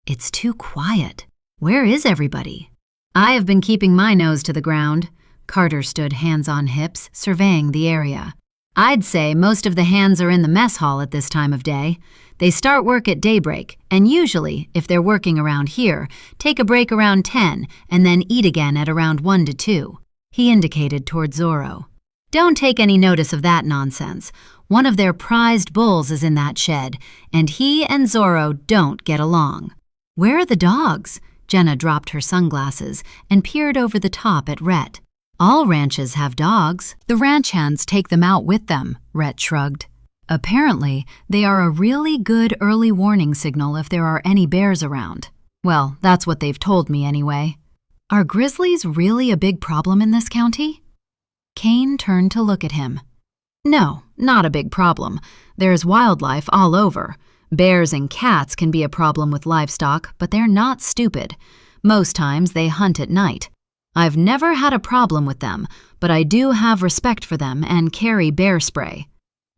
It's too quiet. Where is everybody? I have been keeping my nose to the ground. Carter stood hands on hips, surveying the area. I'd say most of the hands are in the mess hall at this time of day. They start work at daybreak, and usually, if they're working around here, take a break around 10 and then eat again at around 1 to 2. He indicated toward Zorro. Don't take any notice of that nonsense. One of their prized bulls is in that shed, and he and Zorro don't get along. Where are the dogs? Jenna dropped her sunglasses and peered over the top at Rhett. All ranches have dogs. The ranch hands take them out with them, Rhett shrugged. Apparently, they are a really good early warning signal if there are any bears around. Well, that's what they've told me anyway. Are grizzlies really a big problem in this county? Kane turned to look at him. No, not a big problem. There's wildlife all over. Bears and cats can be a problem with livestock, but they're not stupid. Most times they hunt at night. I've never had a problem with them, but I do have respect for them and carry bear spray.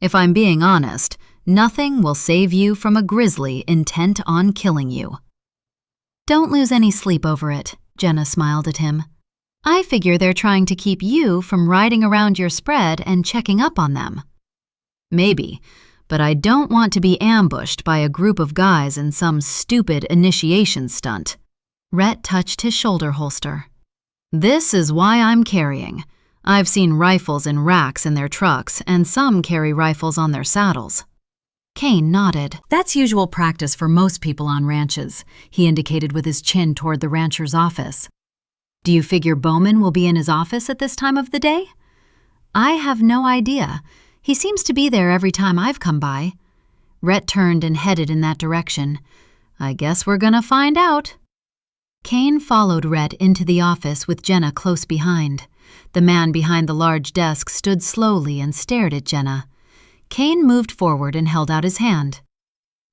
If I'm being honest, nothing will save you from a grizzly intent on killing you. Don't lose any sleep over it, Jenna smiled at him. I figure they're trying to keep you from riding around your spread and checking up on them. Maybe, but I don't want to be ambushed by a group of guys in some stupid initiation stunt. Rhett touched his shoulder holster. This is why I'm carrying. I've seen rifles in racks in their trucks, and some carry rifles on their saddles. Kane nodded. That's usual practice for most people on ranches, he indicated with his chin toward the rancher's office. Do you figure Bowman will be in his office at this time of the day? I have no idea. He seems to be there every time I've come by. Rhett turned and headed in that direction. I guess we're gonna find out. Kane followed Rhett into the office with Jenna close behind. The man behind the large desk stood slowly and stared at Jenna. Kane moved forward and held out his hand.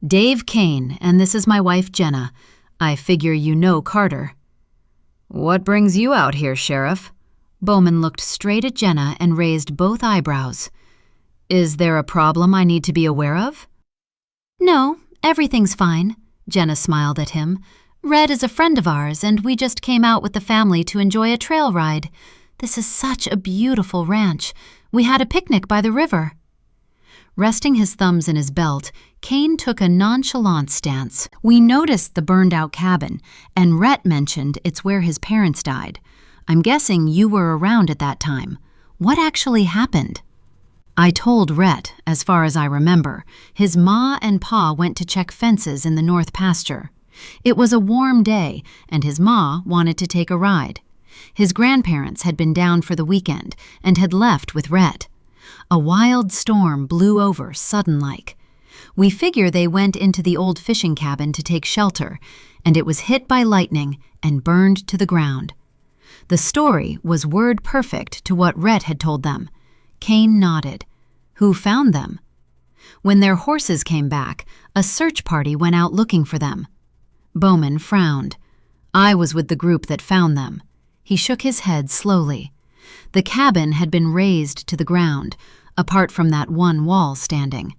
Dave Kane, and this is my wife Jenna. I figure you know Carter. What brings you out here, Sheriff? Bowman looked straight at Jenna and raised both eyebrows. Is there a problem I need to be aware of? No, everything's fine, Jenna smiled at him. Red is a friend of ours, and we just came out with the family to enjoy a trail ride. This is such a beautiful ranch. We had a picnic by the river. Resting his thumbs in his belt, Kane took a nonchalant stance. We noticed the burned-out cabin, and Rhett mentioned it's where his parents died. I'm guessing you were around at that time. What actually happened? I told Rhett, as far as I remember, his ma and pa went to check fences in the north pasture. It was a warm day, and his ma wanted to take a ride. His grandparents had been down for the weekend and had left with Rhett. A wild storm blew over sudden-like. We figure they went into the old fishing cabin to take shelter, and it was hit by lightning and burned to the ground. The story was word perfect to what Rhett had told them. Kane nodded. Who found them? When their horses came back, a search party went out looking for them. Bowman frowned. I was with the group that found them. He shook his head slowly. The cabin had been razed to the ground, apart from that one wall standing.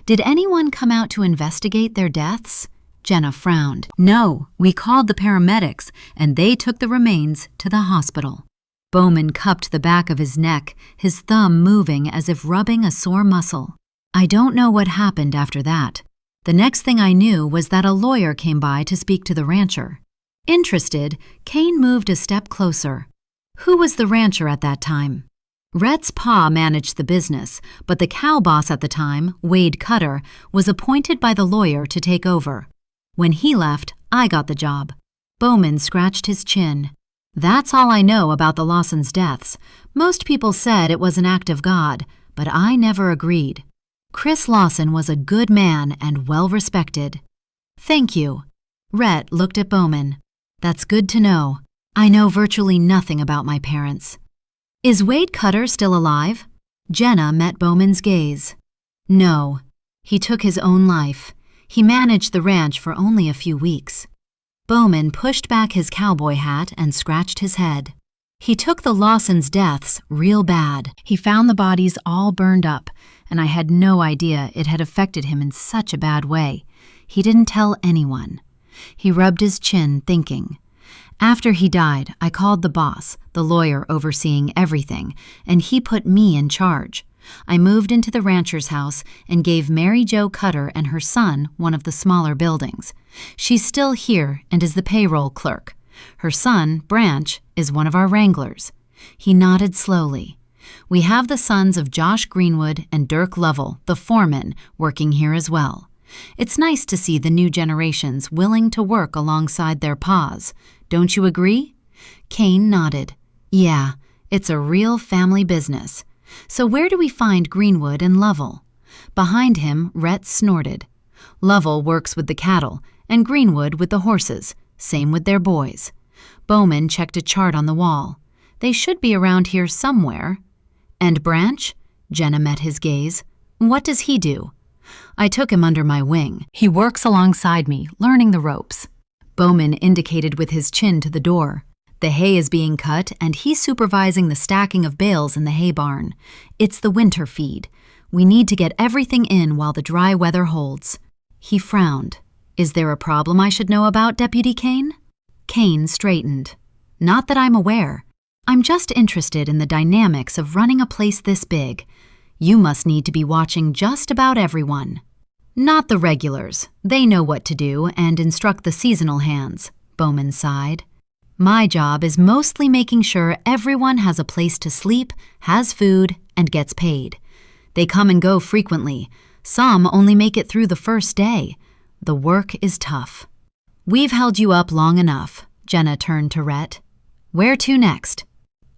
Did anyone come out to investigate their deaths? Jenna frowned. No, we called the paramedics, and they took the remains to the hospital. Bowman cupped the back of his neck, his thumb moving as if rubbing a sore muscle. I don't know what happened after that. The next thing I knew was that a lawyer came by to speak to the rancher. Interested, Kane moved a step closer. Who was the rancher at that time? Rhett's pa managed the business, but the cow boss at the time, Wade Cutter, was appointed by the lawyer to take over. When he left, I got the job. Bowman scratched his chin. That's all I know about the Lawsons' deaths. Most people said it was an act of God, but I never agreed. Chris Lawson was a good man and well-respected. Thank you. Rhett looked at Bowman. That's good to know. I know virtually nothing about my parents. Is Wade Cutter still alive? Jenna met Bowman's gaze. No. He took his own life. He managed the ranch for only a few weeks. Bowman pushed back his cowboy hat and scratched his head. He took the Lawsons' deaths real bad. He found the bodies all burned up, and I had no idea it had affected him in such a bad way. He didn't tell anyone. He rubbed his chin, thinking. After he died, I called the boss, the lawyer overseeing everything, and he put me in charge. I moved into the rancher's house and gave Mary Jo Cutter and her son one of the smaller buildings. She's still here and is the payroll clerk. Her son, Branch, is one of our wranglers. He nodded slowly. We have the sons of Josh Greenwood and Dirk Lovell, the foreman, working here as well. It's nice to see the new generations willing to work alongside their pa's. Don't you agree? Kane nodded. Yeah, it's a real family business. So where do we find Greenwood and Lovell? Behind him, Rhett snorted. Lovell works with the cattle, and Greenwood with the horses, same with their boys. Bowman checked a chart on the wall. They should be around here somewhere. And Branch? Jenna met his gaze. What does he do? I took him under my wing. He works alongside me, learning the ropes. Bowman indicated with his chin to the door. The hay is being cut, and he's supervising the stacking of bales in the hay barn. It's the winter feed. We need to get everything in while the dry weather holds. He frowned. Is there a problem I should know about, Deputy Kane? Kane straightened. Not that I'm aware. I'm just interested in the dynamics of running a place this big. You must need to be watching just about everyone. Not the regulars. They know what to do and instruct the seasonal hands, Bowman sighed. My job is mostly making sure everyone has a place to sleep, has food, and gets paid. They come and go frequently. Some only make it through the first day. The work is tough. We've held you up long enough, Jenna turned to Rhett. Where to next?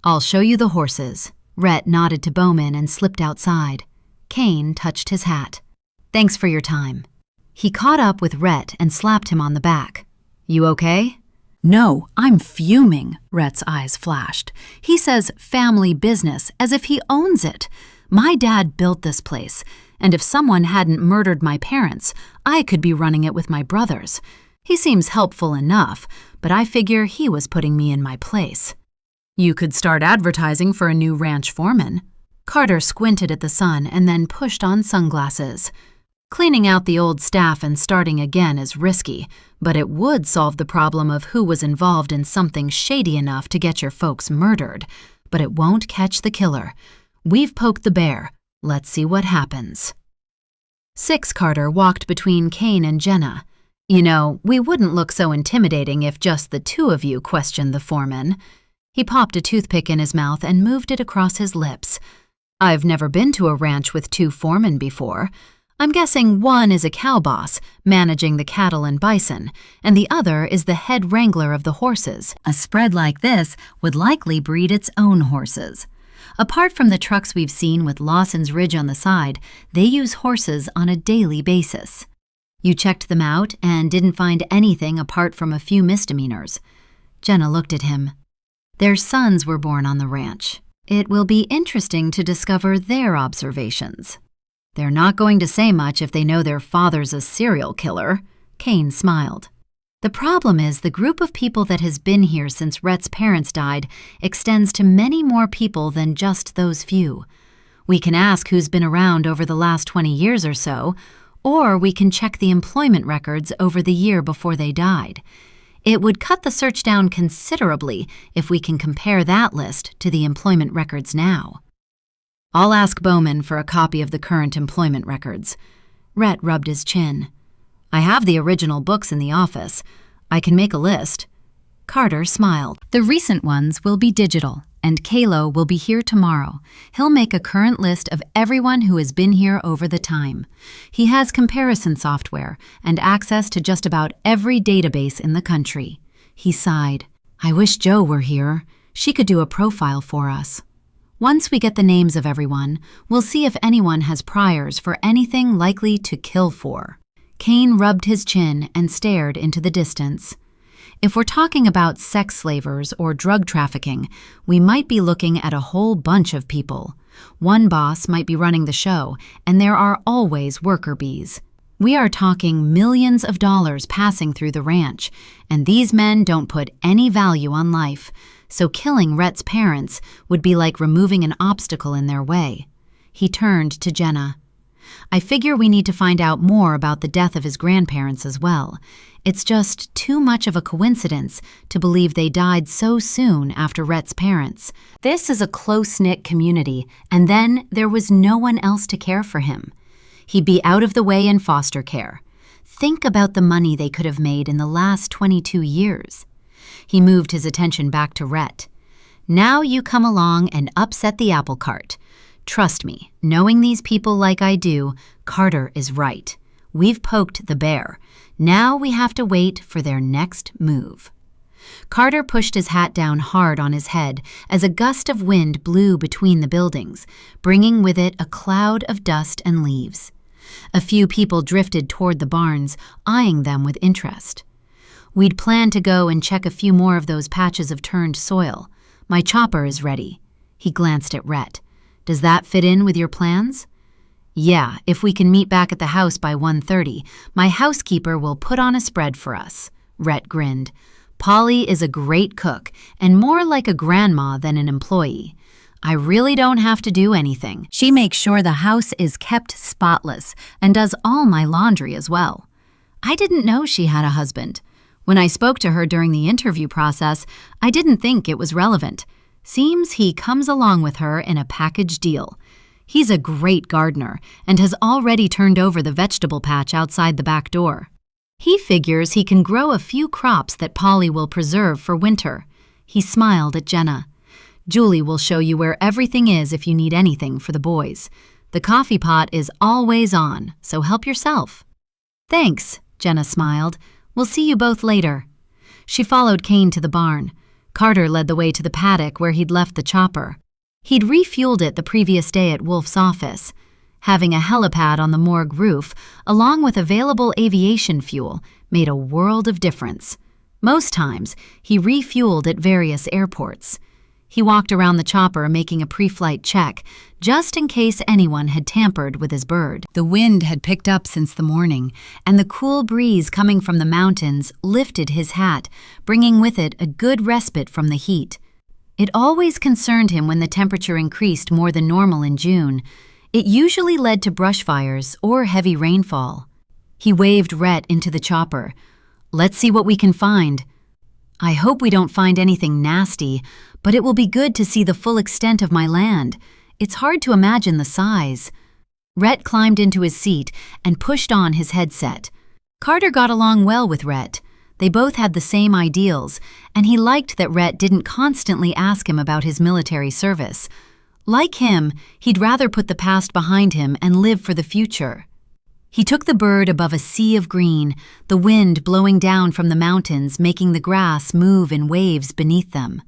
I'll show you the horses. Rhett nodded to Bowman and slipped outside. Kane touched his hat. Thanks for your time. He caught up with Rhett and slapped him on the back. You okay? No, I'm fuming, Rhett's eyes flashed. He says family business as if he owns it. My dad built this place, and if someone hadn't murdered my parents, I could be running it with my brothers. He seems helpful enough, but I figure he was putting me in my place. You could start advertising for a new ranch foreman. Carter squinted at the sun and then pushed on sunglasses. Cleaning out the old staff and starting again is risky, but it would solve the problem of who was involved in something shady enough to get your folks murdered. But it won't catch the killer. We've poked the bear. Let's see what happens. Six Carter walked between Kane and Jenna. You know, we wouldn't look so intimidating if just the two of you questioned the foreman. He popped a toothpick in his mouth and moved it across his lips. I've never been to a ranch with two foremen before. I'm guessing one is a cow boss, managing the cattle and bison, and the other is the head wrangler of the horses. A spread like this would likely breed its own horses. Apart from the trucks we've seen with Lawson's Ridge on the side, they use horses on a daily basis. You checked them out and didn't find anything apart from a few misdemeanors. Jenna looked at him. Their sons were born on the ranch. It will be interesting to discover their observations. They're not going to say much if they know their father's a serial killer. Kane smiled. The problem is the group of people that has been here since Rhett's parents died extends to many more people than just those few. We can ask who's been around over the last 20 years or so, or we can check the employment records over the year before they died. It would cut the search down considerably if we can compare that list to the employment records now. I'll ask Bowman for a copy of the current employment records. Rhett rubbed his chin. I have the original books in the office. I can make a list. Carter smiled. The recent ones will be digital, and Kalo will be here tomorrow. He'll make a current list of everyone who has been here over the time. He has comparison software and access to just about every database in the country. He sighed. I wish Jo were here. She could do a profile for us. Once we get the names of everyone, we'll see if anyone has priors for anything likely to kill for. Kane rubbed his chin and stared into the distance. If we're talking about sex slavers or drug trafficking, we might be looking at a whole bunch of people. One boss might be running the show, and there are always worker bees. We are talking millions of dollars passing through the ranch, and these men don't put any value on life. So killing Rhett's parents would be like removing an obstacle in their way. He turned to Jenna. I figure we need to find out more about the death of his grandparents as well. It's just too much of a coincidence to believe they died so soon after Rhett's parents. This is a close-knit community, and then there was no one else to care for him. He'd be out of the way in foster care. Think about the money they could have made in the last 22 years. He moved his attention back to Rhett. Now you come along and upset the apple cart. Trust me, knowing these people like I do, Carter is right. We've poked the bear. Now we have to wait for their next move. Carter pushed his hat down hard on his head as a gust of wind blew between the buildings, bringing with it a cloud of dust and leaves. A few people drifted toward the barns, eyeing them with interest. We'd planned to go and check a few more of those patches of turned soil. My chopper is ready. He glanced at Rhett. Does that fit in with your plans? Yeah, if we can meet back at the house by 1:30, my housekeeper will put on a spread for us. Rhett grinned. Polly is a great cook and more like a grandma than an employee. I really don't have to do anything. She makes sure the house is kept spotless and does all my laundry as well. I didn't know she had a husband. When I spoke to her during the interview process, I didn't think it was relevant. Seems he comes along with her in a package deal. He's a great gardener and has already turned over the vegetable patch outside the back door. He figures he can grow a few crops that Polly will preserve for winter. He smiled at Jenna. Julie will show you where everything is if you need anything for the boys. The coffee pot is always on, so help yourself. Thanks, Jenna smiled. We'll see you both later. She followed Kane to the barn. Carter led the way to the paddock where he'd left the chopper. He'd refueled it the previous day at Wolf's office. Having a helipad on the morgue roof, along with available aviation fuel, made a world of difference. Most times, he refueled at various airports. He walked around the chopper making a pre-flight check, just in case anyone had tampered with his bird. The wind had picked up since the morning, and the cool breeze coming from the mountains lifted his hat, bringing with it a good respite from the heat. It always concerned him when the temperature increased more than normal in June. It usually led to brush fires or heavy rainfall. He waved Rhett into the chopper. Let's see what we can find. I hope we don't find anything nasty, but it will be good to see the full extent of my land. It's hard to imagine the size. Rhett climbed into his seat and pushed on his headset. Carter got along well with Rhett. They both had the same ideals, and he liked that Rhett didn't constantly ask him about his military service. Like him, he'd rather put the past behind him and live for the future. He took the bird above a sea of green, the wind blowing down from the mountains, making the grass move in waves beneath them.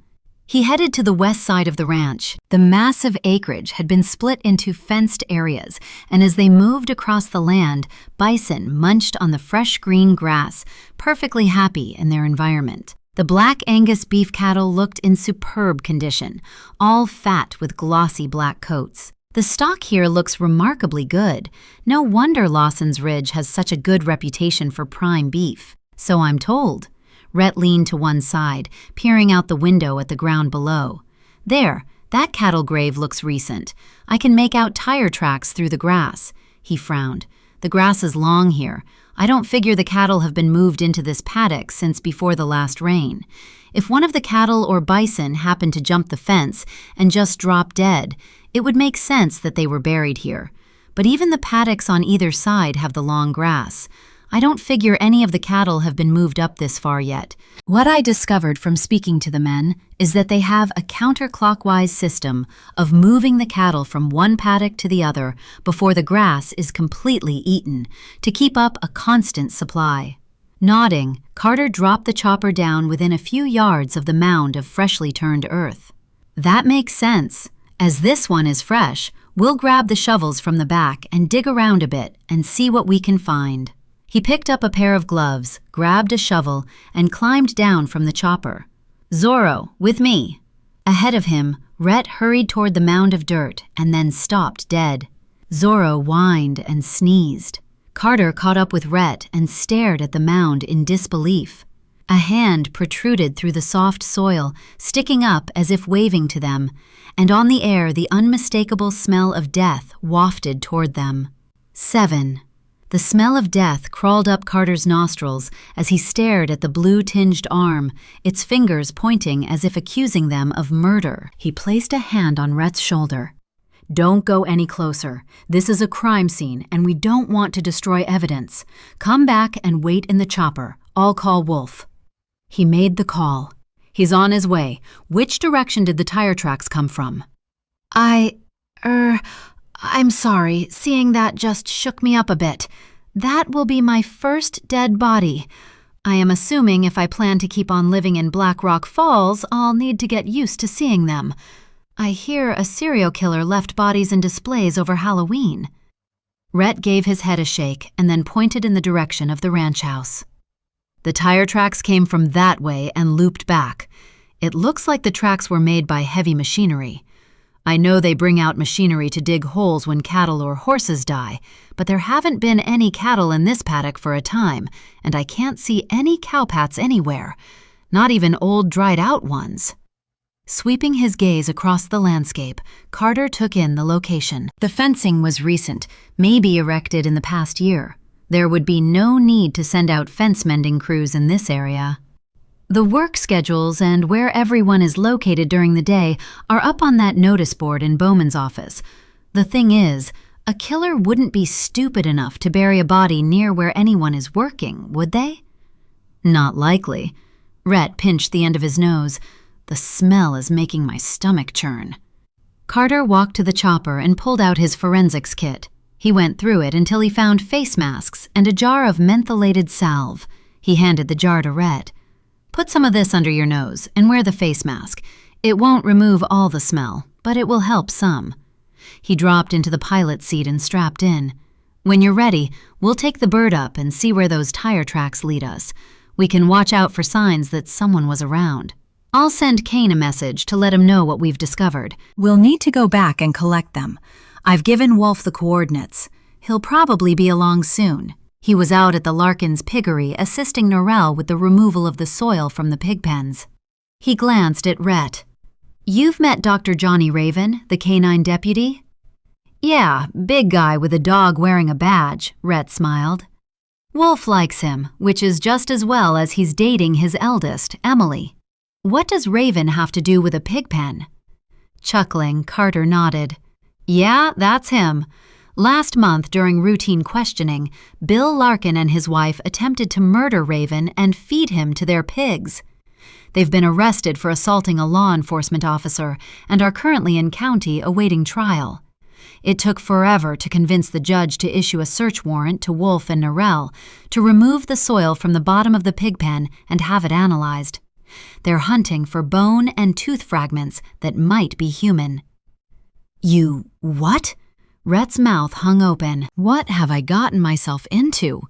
He headed to the west side of the ranch. The massive acreage had been split into fenced areas, and as they moved across the land, bison munched on the fresh green grass, perfectly happy in their environment. The black Angus beef cattle looked in superb condition, all fat with glossy black coats. The stock here looks remarkably good. No wonder Lawson's Ridge has such a good reputation for prime beef. So I'm told. Rhett leaned to one side, peering out the window at the ground below. There, that cattle grave looks recent. I can make out tire tracks through the grass. He frowned. The grass is long here. I don't figure the cattle have been moved into this paddock since before the last rain. If one of the cattle or bison happened to jump the fence and just drop dead, it would make sense that they were buried here. But even the paddocks on either side have the long grass. I don't figure any of the cattle have been moved up this far yet. What I discovered from speaking to the men is that they have a counterclockwise system of moving the cattle from one paddock to the other before the grass is completely eaten, to keep up a constant supply. Nodding, Carter dropped the chopper down within a few yards of the mound of freshly turned earth. That makes sense. As this one is fresh, we'll grab the shovels from the back and dig around a bit and see what we can find. He picked up a pair of gloves, grabbed a shovel, and climbed down from the chopper. Zorro, with me. Ahead of him, Rhett hurried toward the mound of dirt and then stopped dead. Zorro whined and sneezed. Carter caught up with Rhett and stared at the mound in disbelief. A hand protruded through the soft soil, sticking up as if waving to them, and on the air the unmistakable smell of death wafted toward them. 7. The smell of death crawled up Carter's nostrils as he stared at the blue-tinged arm, its fingers pointing as if accusing them of murder. He placed a hand on Rhett's shoulder. Don't go any closer. This is a crime scene, and we don't want to destroy evidence. Come back and wait in the chopper. I'll call Wolf. He made the call. He's on his way. Which direction did the tire tracks come from? I'm sorry, seeing that just shook me up a bit. That will be my first dead body. I am assuming if I plan to keep on living in Black Rock Falls, I'll need to get used to seeing them. I hear a serial killer left bodies in displays over Halloween. Rhett gave his head a shake and then pointed in the direction of the ranch house. The tire tracks came from that way and looped back. It looks like the tracks were made by heavy machinery. I know they bring out machinery to dig holes when cattle or horses die, but there haven't been any cattle in this paddock for a time, and I can't see any cowpats anywhere, not even old dried-out ones. Sweeping his gaze across the landscape, Carter took in the location. The fencing was recent, maybe erected in the past year. There would be no need to send out fence-mending crews in this area. The work schedules and where everyone is located during the day are up on that notice board in Bowman's office. The thing is, a killer wouldn't be stupid enough to bury a body near where anyone is working, would they? Not likely. Rhett pinched the end of his nose. The smell is making my stomach churn. Carter walked to the chopper and pulled out his forensics kit. He went through it until he found face masks and a jar of mentholated salve. He handed the jar to Rhett. Put some of this under your nose and wear the face mask. It won't remove all the smell, but it will help some. He dropped into the pilot's seat and strapped in. When you're ready, we'll take the bird up and see where those tire tracks lead us. We can watch out for signs that someone was around. I'll send Kane a message to let him know what we've discovered. We'll need to go back and collect them. I've given Wolf the coordinates. He'll probably be along soon. He was out at the Larkins' piggery assisting Norrell with the removal of the soil from the pig pens. He glanced at Rhett. You've met Dr. Johnny Raven, the canine deputy? Yeah, big guy with a dog wearing a badge, Rhett smiled. Wolf likes him, which is just as well as he's dating his eldest, Emily. What does Raven have to do with a pig pen? Chuckling, Carter nodded. Yeah, that's him. Last month, during routine questioning, Bill Larkin and his wife attempted to murder Raven and feed him to their pigs. They've been arrested for assaulting a law enforcement officer and are currently in county awaiting trial. It took forever to convince the judge to issue a search warrant to Wolf and Norrell to remove the soil from the bottom of the pig pen and have it analyzed. They're hunting for bone and tooth fragments that might be human. You what? Rhett's mouth hung open. What have I gotten myself into?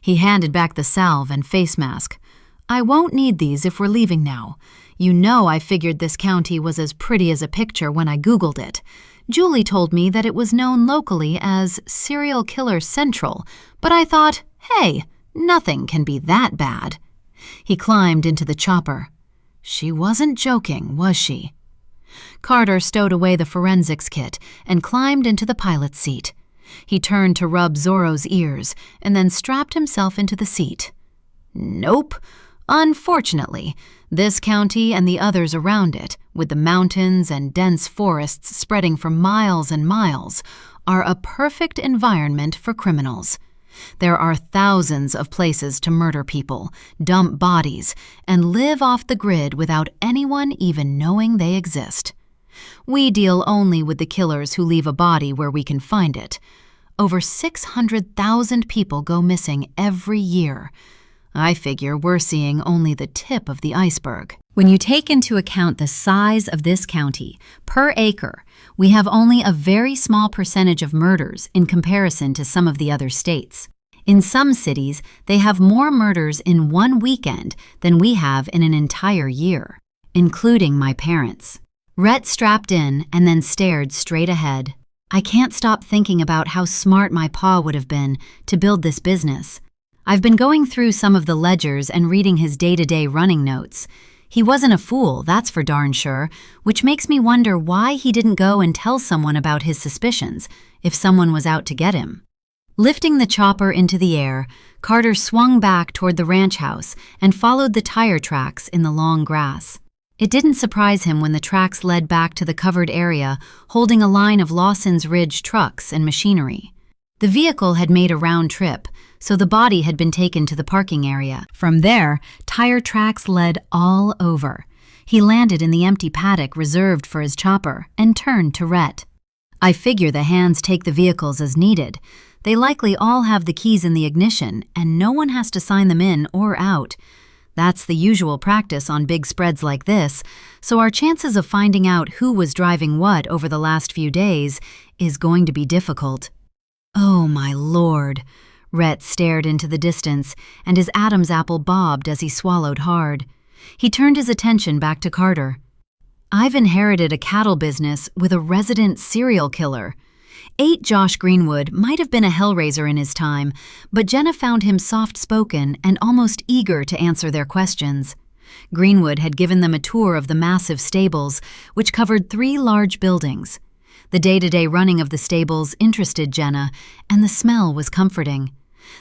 He handed back the salve and face mask. I won't need these if we're leaving now. You know I figured this county was as pretty as a picture when I Googled it. Julie told me that it was known locally as Serial Killer Central, but I thought, hey, nothing can be that bad. He climbed into the chopper. She wasn't joking, was she? Carter stowed away the forensics kit and climbed into the pilot's seat. He turned to rub Zorro's ears and then strapped himself into the seat. Nope. Unfortunately, this county and the others around it, with the mountains and dense forests spreading for miles and miles, are a perfect environment for criminals. There are thousands of places to murder people, dump bodies, and live off the grid without anyone even knowing they exist. We deal only with the killers who leave a body where we can find it. Over 600,000 people go missing every year. I figure we're seeing only the tip of the iceberg. When you take into account the size of this county, per acre, we have only a very small percentage of murders in comparison to some of the other states. In some cities, they have more murders in one weekend than we have in an entire year, including my parents. Rhett strapped in and then stared straight ahead. I can't stop thinking about how smart my pa would have been to build this business. I've been going through some of the ledgers and reading his day-to-day running notes. He wasn't a fool, that's for darn sure, which makes me wonder why he didn't go and tell someone about his suspicions if someone was out to get him. Lifting the chopper into the air, Carter swung back toward the ranch house and followed the tire tracks in the long grass. It didn't surprise him when the tracks led back to the covered area, holding a line of Lawson's Ridge trucks and machinery. The vehicle had made a round trip, so the body had been taken to the parking area. From there, tire tracks led all over. He landed in the empty paddock reserved for his chopper and turned to Rhett. I figure the hands take the vehicles as needed. They likely all have the keys in the ignition, and no one has to sign them in or out. That's the usual practice on big spreads like this, so our chances of finding out who was driving what over the last few days is going to be difficult. Oh, my lord. Rhett stared into the distance, and his Adam's apple bobbed as he swallowed hard. He turned his attention back to Carter. I've inherited a cattle business with a resident serial killer. 8 Josh Greenwood might have been a hellraiser in his time, but Jenna found him soft-spoken and almost eager to answer their questions. Greenwood had given them a tour of the massive stables, which covered 3 large buildings. The day-to-day running of the stables interested Jenna, and the smell was comforting.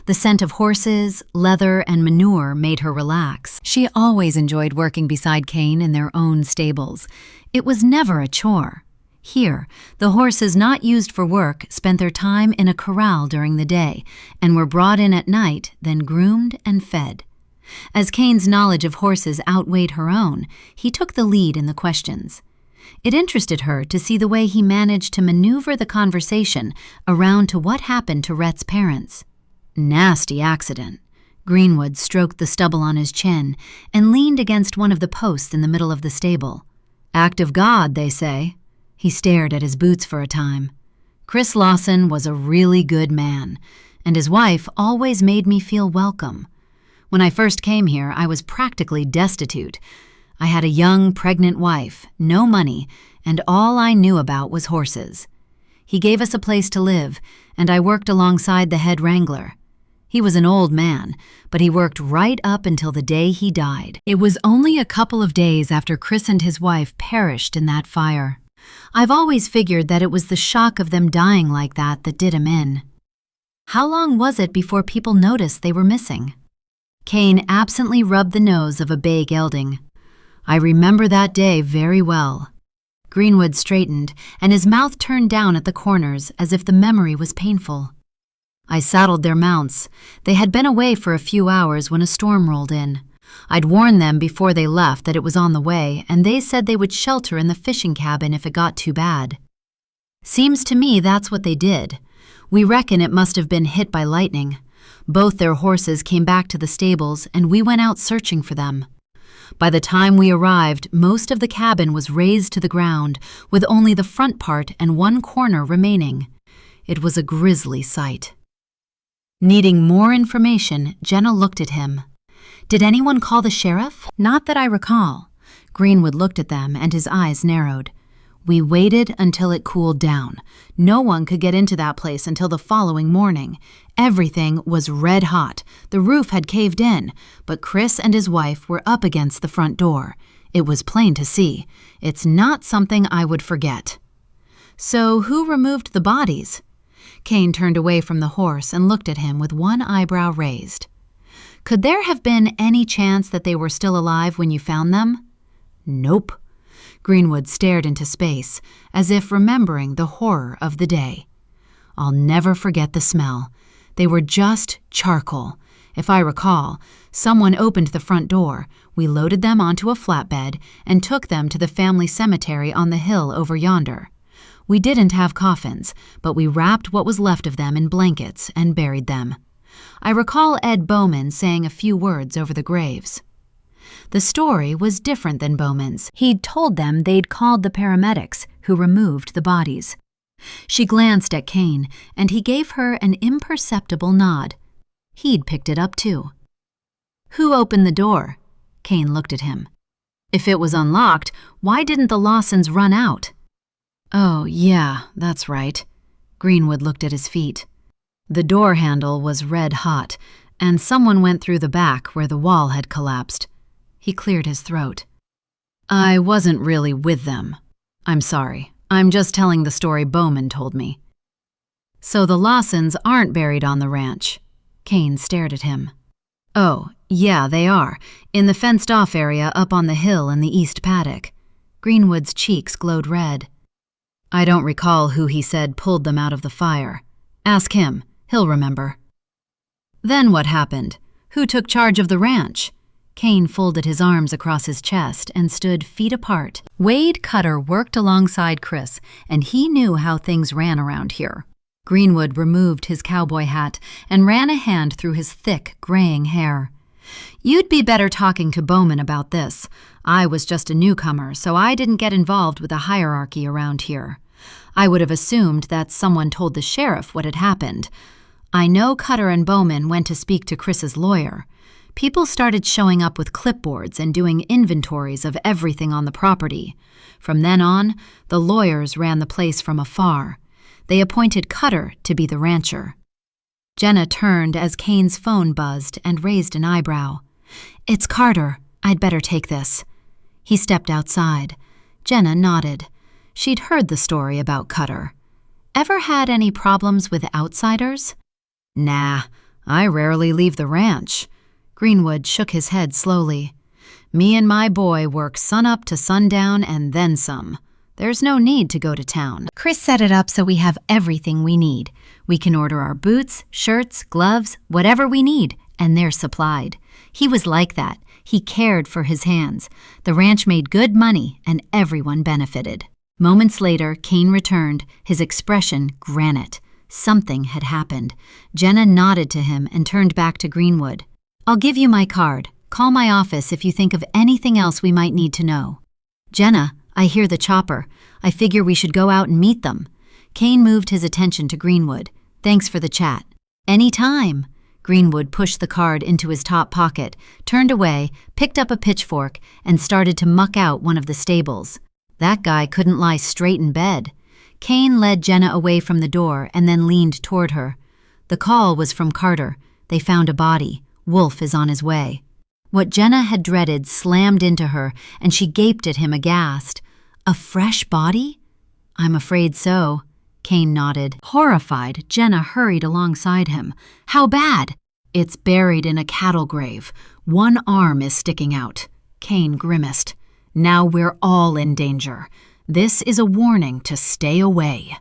The scent of horses, leather, and manure made her relax. She always enjoyed working beside Kane in their own stables. It was never a chore. Here, the horses not used for work spent their time in a corral during the day and were brought in at night, then groomed and fed. As Kane's knowledge of horses outweighed her own, he took the lead in the questions. It interested her to see the way he managed to maneuver the conversation around to what happened to Rhett's parents. Nasty accident. Greenwood stroked the stubble on his chin and leaned against one of the posts in the middle of the stable. Act of God, they say. He stared at his boots for a time. Chris Lawson was a really good man, and his wife always made me feel welcome. When I first came here, I was practically destitute. I had a young, pregnant wife, no money, and all I knew about was horses. He gave us a place to live, and I worked alongside the head wrangler. He was an old man, but he worked right up until the day he died. It was only a couple of days after Chris and his wife perished in that fire. I've always figured that it was the shock of them dying like that did him in. How long was it before people noticed they were missing? Kane absently rubbed the nose of a bay gelding. I remember that day very well. Greenwood straightened, and his mouth turned down at the corners as if the memory was painful. I saddled their mounts. They had been away for a few hours when a storm rolled in. I'd warned them before they left that it was on the way, and they said they would shelter in the fishing cabin if it got too bad. Seems to me that's what they did. We reckon it must have been hit by lightning. Both their horses came back to the stables, and we went out searching for them. By the time we arrived, most of the cabin was razed to the ground, with only the front part and one corner remaining. It was a grisly sight. Needing more information, Jenna looked at him. Did anyone call the sheriff? Not that I recall. Greenwood looked at them, and his eyes narrowed. We waited until it cooled down. No one could get into that place until the following morning. Everything was red hot. The roof had caved in, but Chris and his wife were up against the front door. It was plain to see. It's not something I would forget. So who removed the bodies? Kane turned away from the horse and looked at him with one eyebrow raised. Could there have been any chance that they were still alive when you found them? Nope. Greenwood stared into space, as if remembering the horror of the day. I'll never forget the smell. They were just charcoal. If I recall, someone opened the front door. We loaded them onto a flatbed and took them to the family cemetery on the hill over yonder. We didn't have coffins, but we wrapped what was left of them in blankets and buried them. I recall Ed Bowman saying a few words over the graves. The story was different than Bowman's. He'd told them they'd called the paramedics, who removed the bodies. She glanced at Kane, and he gave her an imperceptible nod. He'd picked it up too. Who opened the door? Kane looked at him. If it was unlocked, why didn't the Lawsons run out? Oh, yeah, that's right. Greenwood looked at his feet. The door handle was red hot, and someone went through the back where the wall had collapsed. He cleared his throat. I wasn't really with them. I'm sorry. I'm just telling the story Bowman told me. So the Lawsons aren't buried on the ranch. Kane stared at him. Oh, yeah, they are, in the fenced-off area up on the hill in the east paddock. Greenwood's cheeks glowed red. I don't recall who he said pulled them out of the fire. Ask him. He'll remember. Then what happened? Who took charge of the ranch? Kane folded his arms across his chest and stood feet apart. Wade Cutter worked alongside Chris, and he knew how things ran around here. Greenwood removed his cowboy hat and ran a hand through his thick, graying hair. You'd be better talking to Bowman about this. I was just a newcomer, so I didn't get involved with the hierarchy around here. I would have assumed that someone told the sheriff what had happened. I know Cutter and Bowman went to speak to Chris's lawyer. People started showing up with clipboards and doing inventories of everything on the property. From then on, the lawyers ran the place from afar. They appointed Cutter to be the rancher. Jenna turned as Kane's phone buzzed and raised an eyebrow. "It's Carter. I'd better take this." He stepped outside. Jenna nodded. She'd heard the story about Cutter. Ever had any problems with outsiders? "Nah, I rarely leave the ranch." Greenwood shook his head slowly. "Me and my boy work sunup to sundown and then some. There's no need to go to town. Chris set it up so we have everything we need. We can order our boots, shirts, gloves, whatever we need, and they're supplied. He was like that. He cared for his hands. The ranch made good money, and everyone benefited." Moments later, Kane returned, his expression granite. Something had happened. Jenna nodded to him and turned back to Greenwood. "I'll give you my card. Call my office if you think of anything else we might need to know." "Jenna, I hear the chopper. I figure we should go out and meet them." Kane moved his attention to Greenwood. "Thanks for the chat." "Any time." Greenwood pushed the card into his top pocket, turned away, picked up a pitchfork, and started to muck out one of the stables. That guy couldn't lie straight in bed. Kane led Jenna away from the door and then leaned toward her. The call was from Carter. They found a body. Wolf is on his way. What Jenna had dreaded slammed into her, and she gaped at him aghast. "A fresh body?" "I'm afraid so." Kane nodded. Horrified, Jenna hurried alongside him. "How bad?" "It's buried in a cattle grave. One arm is sticking out." Kane grimaced. "Now we're all in danger. This is a warning to stay away."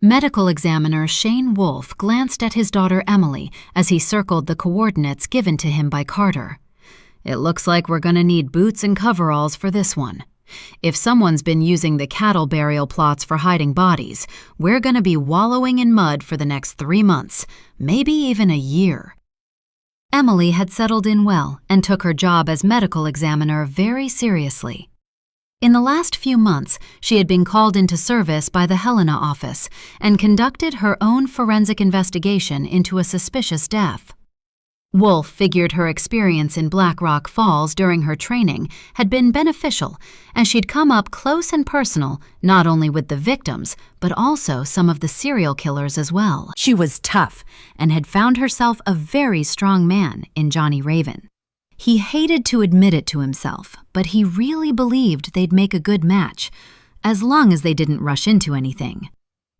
Medical examiner Shane Wolf glanced at his daughter Emily as he circled the coordinates given to him by Carter. "It looks like we're going to need boots and coveralls for this one. If someone's been using the cattle burial plots for hiding bodies, we're going to be wallowing in mud for the next 3 months, maybe even a year." Emily had settled in well and took her job as medical examiner very seriously. In the last few months, she had been called into service by the Helena office and conducted her own forensic investigation into a suspicious death. Wolf figured her experience in Black Rock Falls during her training had been beneficial, as she'd come up close and personal not only with the victims, but also some of the serial killers as well. She was tough and had found herself a very strong man in Johnny Raven. He hated to admit it to himself, but he really believed they'd make a good match, as long as they didn't rush into anything.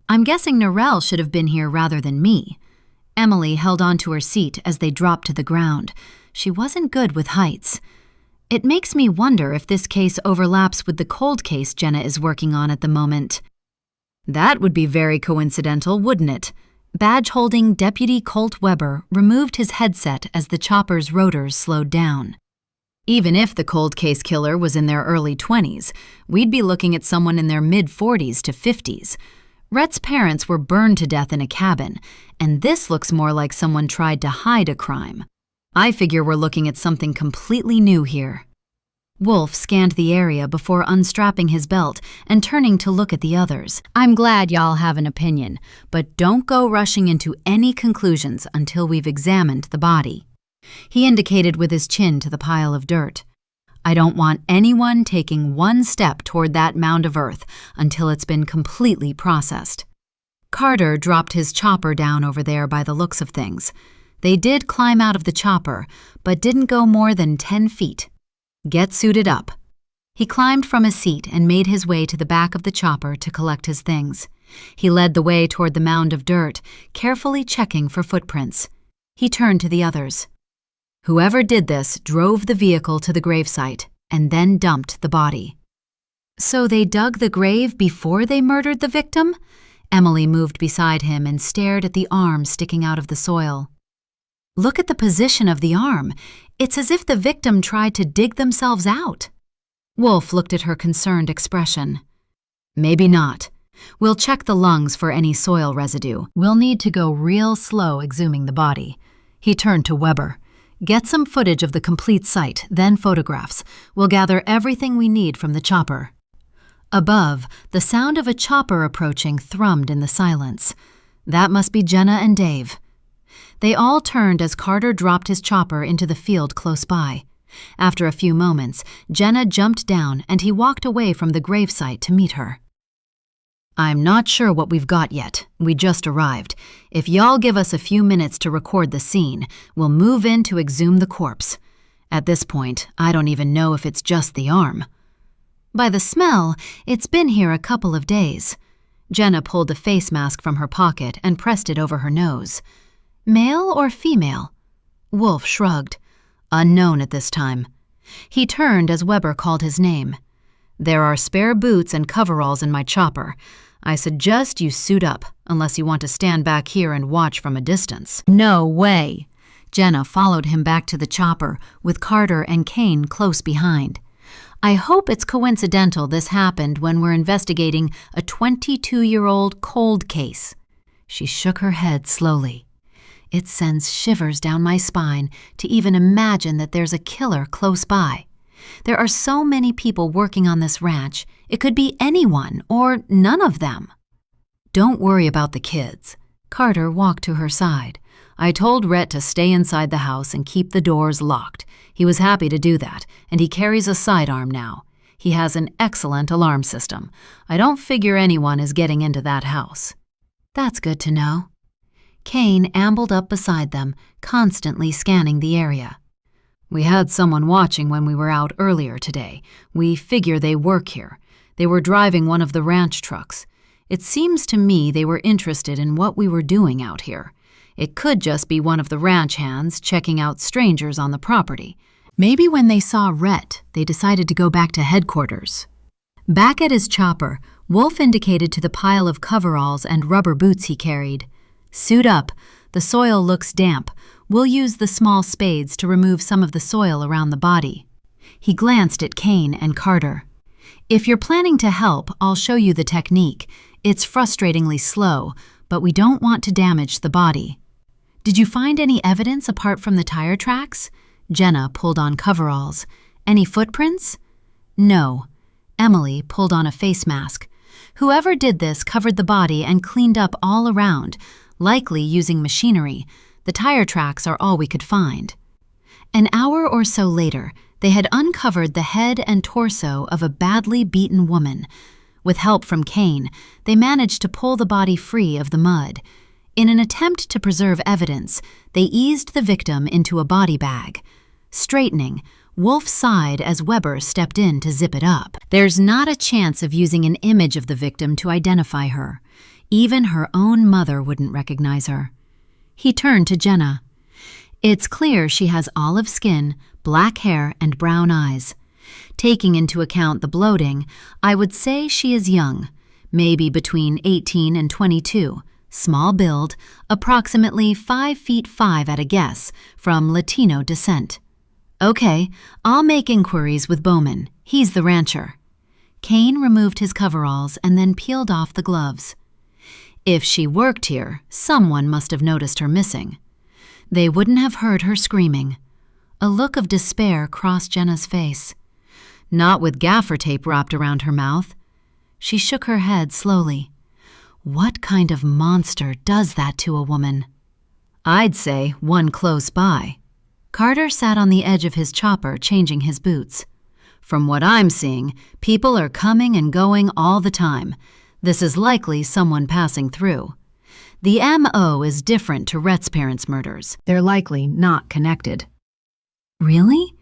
"I'm guessing Narelle should have been here rather than me." Emily held on to her seat as they dropped to the ground. She wasn't good with heights. "It makes me wonder if this case overlaps with the cold case Jenna is working on at the moment." "That would be very coincidental, wouldn't it?" Badge-holding Deputy Colt Weber removed his headset as the chopper's rotors slowed down. "Even if the cold case killer was in their early 20s, we'd be looking at someone in their mid-40s to 50s. Rhett's parents were burned to death in a cabin, and this looks more like someone tried to hide a crime. I figure we're looking at something completely new here." Wolf scanned the area before unstrapping his belt and turning to look at the others. "I'm glad y'all have an opinion, but don't go rushing into any conclusions until we've examined the body." He indicated with his chin to the pile of dirt. "I don't want anyone taking one step toward that mound of earth until it's been completely processed." Carter dropped his chopper down over there by the looks of things. They did climb out of the chopper, but didn't go more than 10 feet. "Get suited up." He climbed from his seat and made his way to the back of the chopper to collect his things. He led the way toward the mound of dirt, carefully checking for footprints. He turned to the others. "Whoever did this drove the vehicle to the gravesite and then dumped the body." "So they dug the grave before they murdered the victim?" Emily moved beside him and stared at the arm sticking out of the soil. "Look at the position of the arm. It's as if the victim tried to dig themselves out." Wolf looked at her concerned expression. "Maybe not. We'll check the lungs for any soil residue. We'll need to go real slow exhuming the body." He turned to Weber. "Get some footage of the complete site, then photographs. We'll gather everything we need from the chopper." Above, the sound of a chopper approaching thrummed in the silence. That must be Jenna and Dave. They all turned as Carter dropped his chopper into the field close by. After a few moments, Jenna jumped down and he walked away from the gravesite to meet her. "I'm not sure what we've got yet. We just arrived. If y'all give us a few minutes to record the scene, we'll move in to exhume the corpse. At this point, I don't even know if it's just the arm." "By the smell, it's been here a couple of days." Jenna pulled a face mask from her pocket and pressed it over her nose. "Male or female?" Wolf shrugged. "Unknown at this time." He turned as Weber called his name. "There are spare boots and coveralls in my chopper. I suggest you suit up, unless you want to stand back here and watch from a distance." "No way." Jenna followed him back to the chopper, with Carter and Kane close behind. "I hope it's coincidental this happened when we're investigating a 22-year-old cold case." She shook her head slowly. "It sends shivers down my spine to even imagine that there's a killer close by. There are so many people working on this ranch, it could be anyone or none of them." "Don't worry about the kids." Carter walked to her side. "I told Rhett to stay inside the house and keep the doors locked. He was happy to do that, and he carries a sidearm now. He has an excellent alarm system. I don't figure anyone is getting into that house." "That's good to know." Kane ambled up beside them, constantly scanning the area. "We had someone watching when we were out earlier today. We figure they work here. They were driving one of the ranch trucks. It seems to me they were interested in what we were doing out here. It could just be one of the ranch hands checking out strangers on the property. Maybe when they saw Rhett, they decided to go back to headquarters." Back at his chopper, Wolf indicated to the pile of coveralls and rubber boots he carried. "Suit up. The soil looks damp. We'll use the small spades to remove some of the soil around the body." He glanced at Kane and Carter. "If you're planning to help, I'll show you the technique. It's frustratingly slow, but we don't want to damage the body." "Did you find any evidence apart from the tire tracks?" Jenna pulled on coveralls. "Any footprints?" "No." Emily pulled on a face mask. "Whoever did this covered the body and cleaned up all around, likely using machinery. The tire tracks are all we could find." An hour or so later, they had uncovered the head and torso of a badly beaten woman. With help from Kane, they managed to pull the body free of the mud. In an attempt to preserve evidence, they eased the victim into a body bag. Straightening, Wolf sighed as Weber stepped in to zip it up. "There's not a chance of using an image of the victim to identify her. Even her own mother wouldn't recognize her." He turned to Jenna. "It's clear she has olive skin, black hair, and brown eyes. Taking into account the bloating, I would say she is young, maybe between 18 and 22, small build, approximately 5 feet 5 at a guess, from Latino descent." "Okay, I'll make inquiries with Bowman. He's the rancher." Kane removed his coveralls and then peeled off the gloves. "If she worked here, someone must have noticed her missing. They wouldn't have heard her screaming." A look of despair crossed Jenna's face. "Not with gaffer tape wrapped around her mouth." She shook her head slowly. "What kind of monster does that to a woman?" "I'd say one close by." Carter sat on the edge of his chopper, changing his boots. "From what I'm seeing, people are coming and going all the time. This is likely someone passing through. The M.O. is different to Rhett's parents' murders. They're likely not connected." "Really?"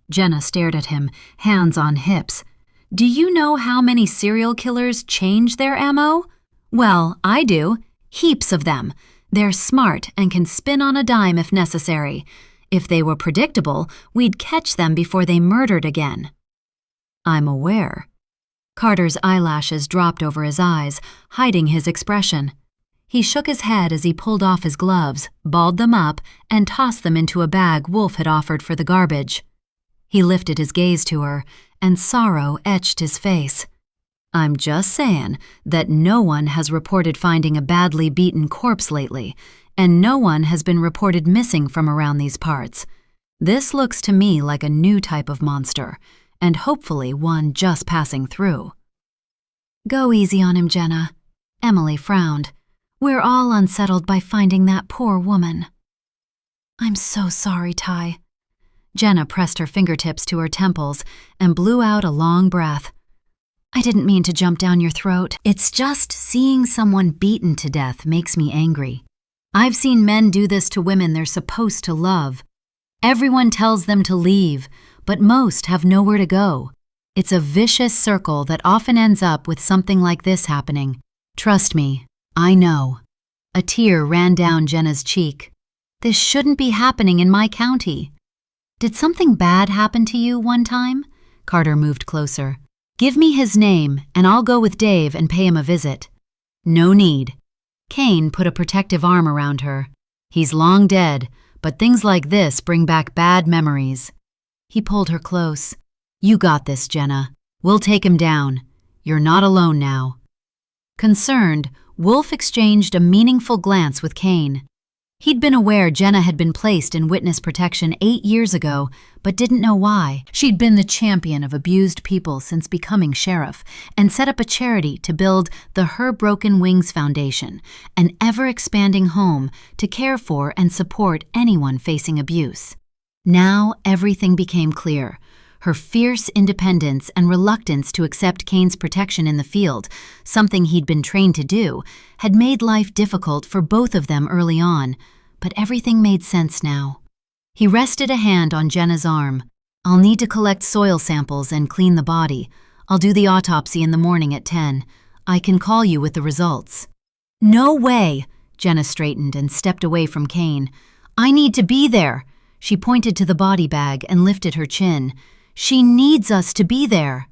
Jenna stared at him, hands on hips. "Do you know how many serial killers change their M.O.? Well, I do. Heaps of them. They're smart and can spin on a dime if necessary. If they were predictable, we'd catch them before they murdered again." "I'm aware." Carter's eyelashes dropped over his eyes, hiding his expression. He shook his head as he pulled off his gloves, balled them up, and tossed them into a bag Wolf had offered for the garbage. He lifted his gaze to her, and sorrow etched his face. "I'm just saying that no one has reported finding a badly beaten corpse lately, and no one has been reported missing from around these parts. This looks to me like a new type of monster, and hopefully one just passing through." Go easy on him, Jenna. Emily frowned. We're all unsettled by finding that poor woman. I'm so sorry, Ty. Jenna pressed her fingertips to her temples and blew out a long breath. I didn't mean to jump down your throat. It's just seeing someone beaten to death makes me angry. I've seen men do this to women they're supposed to love. Everyone tells them to leave, but most have nowhere to go. It's a vicious circle that often ends up with something like this happening. Trust me, I know. A tear ran down Jenna's cheek. This shouldn't be happening in my county. Did something bad happen to you one time? Carter moved closer. Give me his name, and I'll go with Dave and pay him a visit. No need. Kane put a protective arm around her. He's long dead, but things like this bring back bad memories. He pulled her close. You got this, Jenna. We'll take him down. You're not alone now. Concerned, Wolf exchanged a meaningful glance with Kane. He'd been aware Jenna had been placed in witness protection 8 years ago, but didn't know why. She'd been the champion of abused people since becoming sheriff, and set up a charity to build the Her Broken Wings Foundation, an ever-expanding home to care for and support anyone facing abuse. Now everything became clear. Her fierce independence and reluctance to accept Kane's protection in the field, something he'd been trained to do, had made life difficult for both of them early on, but everything made sense now. He rested a hand on Jenna's arm. I'll need to collect soil samples and clean the body. I'll do the autopsy in the morning at 10. I can call you with the results. No way! Jenna straightened and stepped away from Kane. I need to be there! She pointed to the body bag and lifted her chin. She needs us to be there.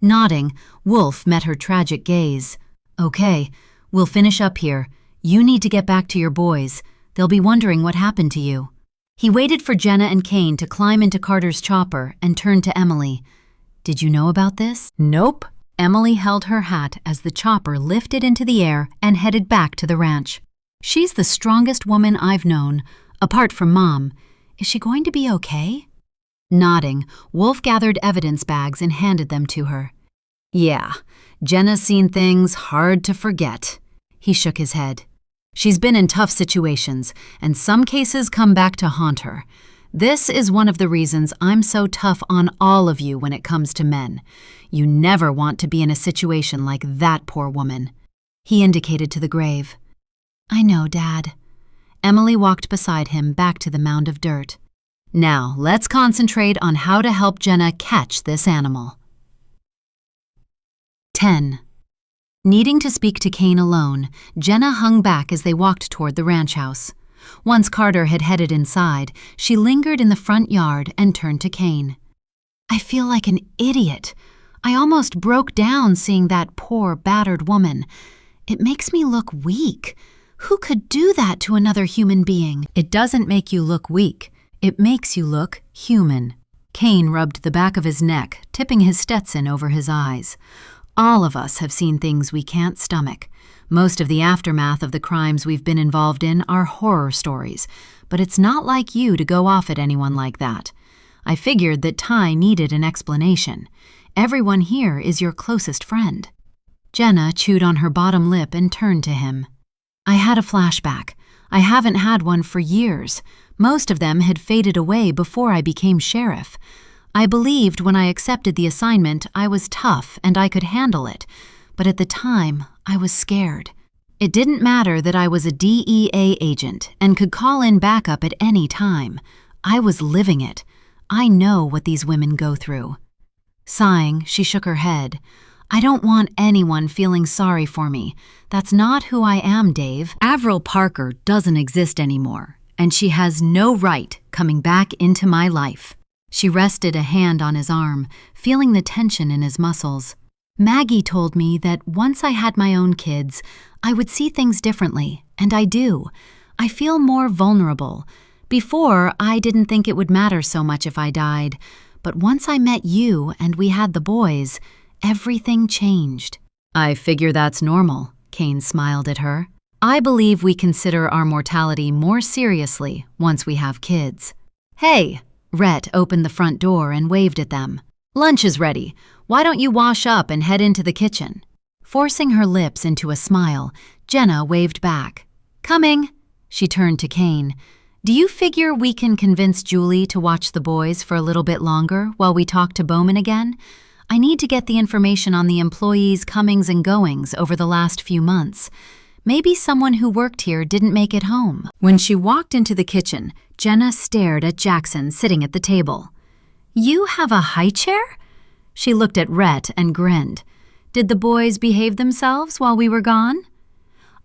Nodding, Wolf met her tragic gaze. Okay, we'll finish up here. You need to get back to your boys. They'll be wondering what happened to you. He waited for Jenna and Kane to climb into Carter's chopper and turned to Emily. Did you know about this? Nope. Emily held her hat as the chopper lifted into the air and headed back to the ranch. She's the strongest woman I've known, apart from Mom. Is she going to be okay? Nodding, Wolf gathered evidence bags and handed them to her. Yeah, Jenna's seen things hard to forget. He shook his head. She's been in tough situations, and some cases come back to haunt her. This is one of the reasons I'm so tough on all of you when it comes to men. You never want to be in a situation like that poor woman. He indicated to the grave. I know, Dad. Emily walked beside him back to the mound of dirt. Now, let's concentrate on how to help Jenna catch this animal. 10. Needing to speak to Kane alone, Jenna hung back as they walked toward the ranch house. Once Carter had headed inside, she lingered in the front yard and turned to Kane. I feel like an idiot. I almost broke down seeing that poor, battered woman. It makes me look weak. Who could do that to another human being? It doesn't make you look weak. It makes you look human. Kane rubbed the back of his neck, tipping his Stetson over his eyes. All of us have seen things we can't stomach. Most of the aftermath of the crimes we've been involved in are horror stories, but it's not like you to go off at anyone like that. I figured that Ty needed an explanation. Everyone here is your closest friend. Jenna chewed on her bottom lip and turned to him. I had a flashback. I haven't had one for years. Most of them had faded away before I became sheriff. I believed when I accepted the assignment I was tough and I could handle it, but at the time I was scared. It didn't matter that I was a DEA agent and could call in backup at any time. I was living it. I know what these women go through. Sighing, she shook her head. I don't want anyone feeling sorry for me. That's not who I am, Dave. Avril Parker doesn't exist anymore, and she has no right coming back into my life. She rested a hand on his arm, feeling the tension in his muscles. Maggie told me that once I had my own kids, I would see things differently, and I do. I feel more vulnerable. Before, I didn't think it would matter so much if I died, but once I met you and we had the boys, everything changed. I figure that's normal, Kane smiled at her. I believe we consider our mortality more seriously once we have kids. Hey! Rhett opened the front door and waved at them. Lunch is ready. Why don't you wash up and head into the kitchen? Forcing her lips into a smile, Jenna waved back. "Coming." She turned to Kane. "Do you figure we can convince Julie to watch the boys for a little bit longer while we talk to Bowman again? I need to get the information on the employees' comings and goings over the last few months. Maybe someone who worked here didn't make it home." When she walked into the kitchen, Jenna stared at Jackson sitting at the table. "You have a high chair?" She looked at Rhett and grinned. "Did the boys behave themselves while we were gone?"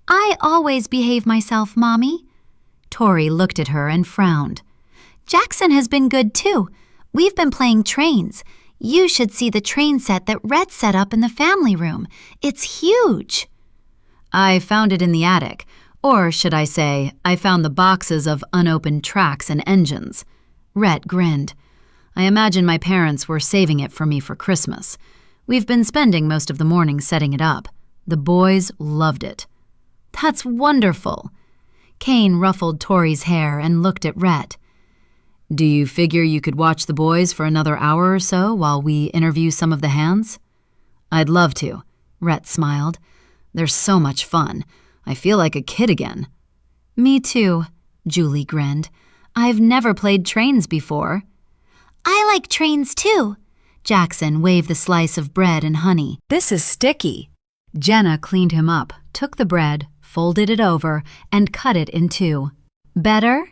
"I always behave myself, Mommy." Tori looked at her and frowned. "Jackson has been good too. We've been playing trains. You should see the train set that Rhett set up in the family room. It's huge." "I found it in the attic. Or should I say, I found the boxes of unopened tracks and engines." Rhett grinned. "I imagine my parents were saving it for me for Christmas. We've been spending most of the morning setting it up. The boys loved it." "That's wonderful." Kane ruffled Tori's hair and looked at Rhett. "Do you figure you could watch the boys for another hour or so while we interview some of the hands?" "I'd love to," Rhett smiled. "They're so much fun. I feel like a kid again." "Me too," Julie grinned. "I've never played trains before." "I like trains too." Jackson waved the slice of bread and honey. "This is sticky." Jenna cleaned him up, took the bread, folded it over, and cut it in two. "Better?"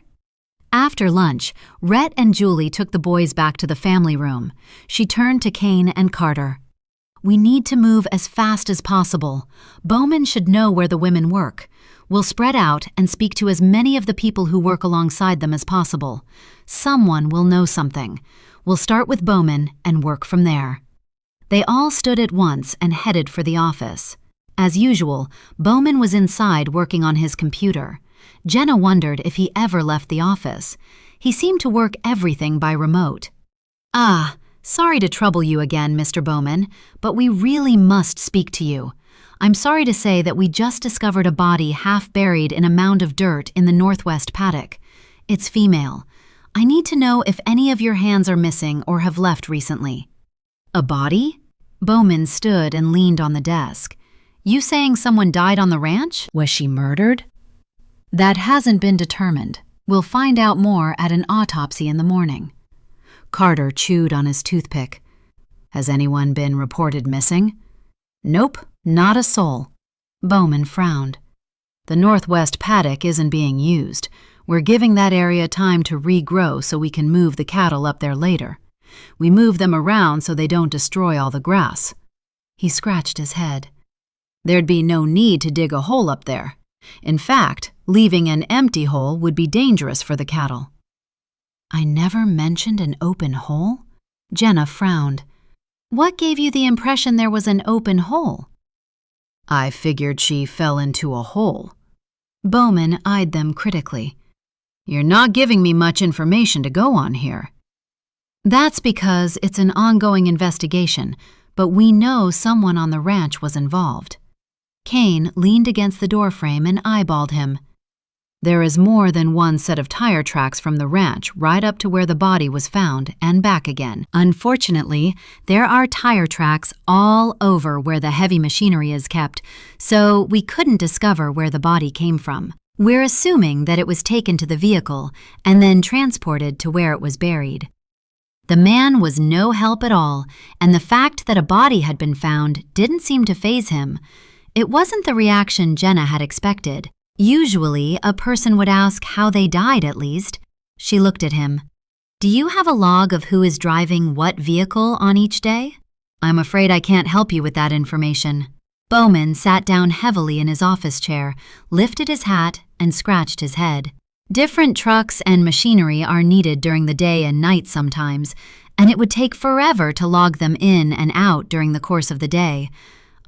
After lunch, Rhett and Julie took the boys back to the family room. She turned to Kane and Carter. "We need to move as fast as possible. Bowman should know where the women work. We'll spread out and speak to as many of the people who work alongside them as possible. Someone will know something. We'll start with Bowman and work from there." They all stood at once and headed for the office. As usual, Bowman was inside working on his computer. Jenna wondered if he ever left the office. He seemed to work everything by remote. "Ah, sorry to trouble you again, Mr. Bowman, but we really must speak to you. I'm sorry to say that we just discovered a body half buried in a mound of dirt in the northwest paddock. It's female. I need to know if any of your hands are missing or have left recently." "A body?" Bowman stood and leaned on the desk. "You saying someone died on the ranch? Was she murdered?" "That hasn't been determined. We'll find out more at an autopsy in the morning." Carter chewed on his toothpick. "Has anyone been reported missing?" "Nope, not a soul." Bowman frowned. "The northwest paddock isn't being used. We're giving that area time to regrow so we can move the cattle up there later. We move them around so they don't destroy all the grass." He scratched his head. "There'd be no need to dig a hole up there. In fact, leaving an empty hole would be dangerous for the cattle." "I never mentioned an open hole?" Jenna frowned. "What gave you the impression there was an open hole?" "I figured she fell into a hole." Bowman eyed them critically. "You're not giving me much information to go on here." "That's because it's an ongoing investigation, but we know someone on the ranch was involved." Kane leaned against the doorframe and eyeballed him. "There is more than one set of tire tracks from the ranch right up to where the body was found and back again. Unfortunately, there are tire tracks all over where the heavy machinery is kept, so we couldn't discover where the body came from. We're assuming that it was taken to the vehicle and then transported to where it was buried." The man was no help at all, and the fact that a body had been found didn't seem to faze him. It wasn't the reaction Jenna had expected. Usually, a person would ask how they died at least. She looked at him. "Do you have a log of who is driving what vehicle on each day?" "I'm afraid I can't help you with that information." Bowman sat down heavily in his office chair, lifted his hat, and scratched his head. "Different trucks and machinery are needed during the day and night sometimes, and it would take forever to log them in and out during the course of the day.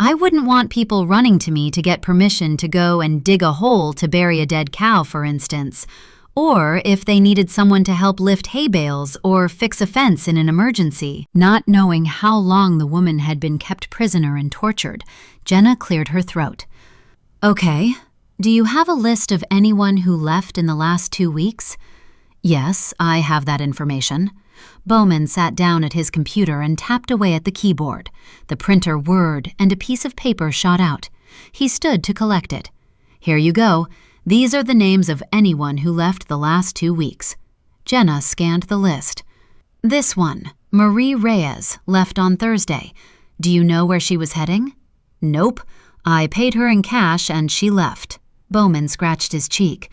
I wouldn't want people running to me to get permission to go and dig a hole to bury a dead cow, for instance, or if they needed someone to help lift hay bales or fix a fence in an emergency." Not knowing how long the woman had been kept prisoner and tortured, Jenna cleared her throat. "Okay. Do you have a list of anyone who left in the last 2 weeks?" "Yes, I have that information." Bowman sat down at his computer and tapped away at the keyboard. The printer whirred and a piece of paper shot out. He stood to collect it. "Here you go. These are the names of anyone who left the last 2 weeks." Jenna scanned the list. "This one, Marie Reyes, left on Thursday. Do you know where she was heading?" "Nope. I paid her in cash and she left." Bowman scratched his cheek.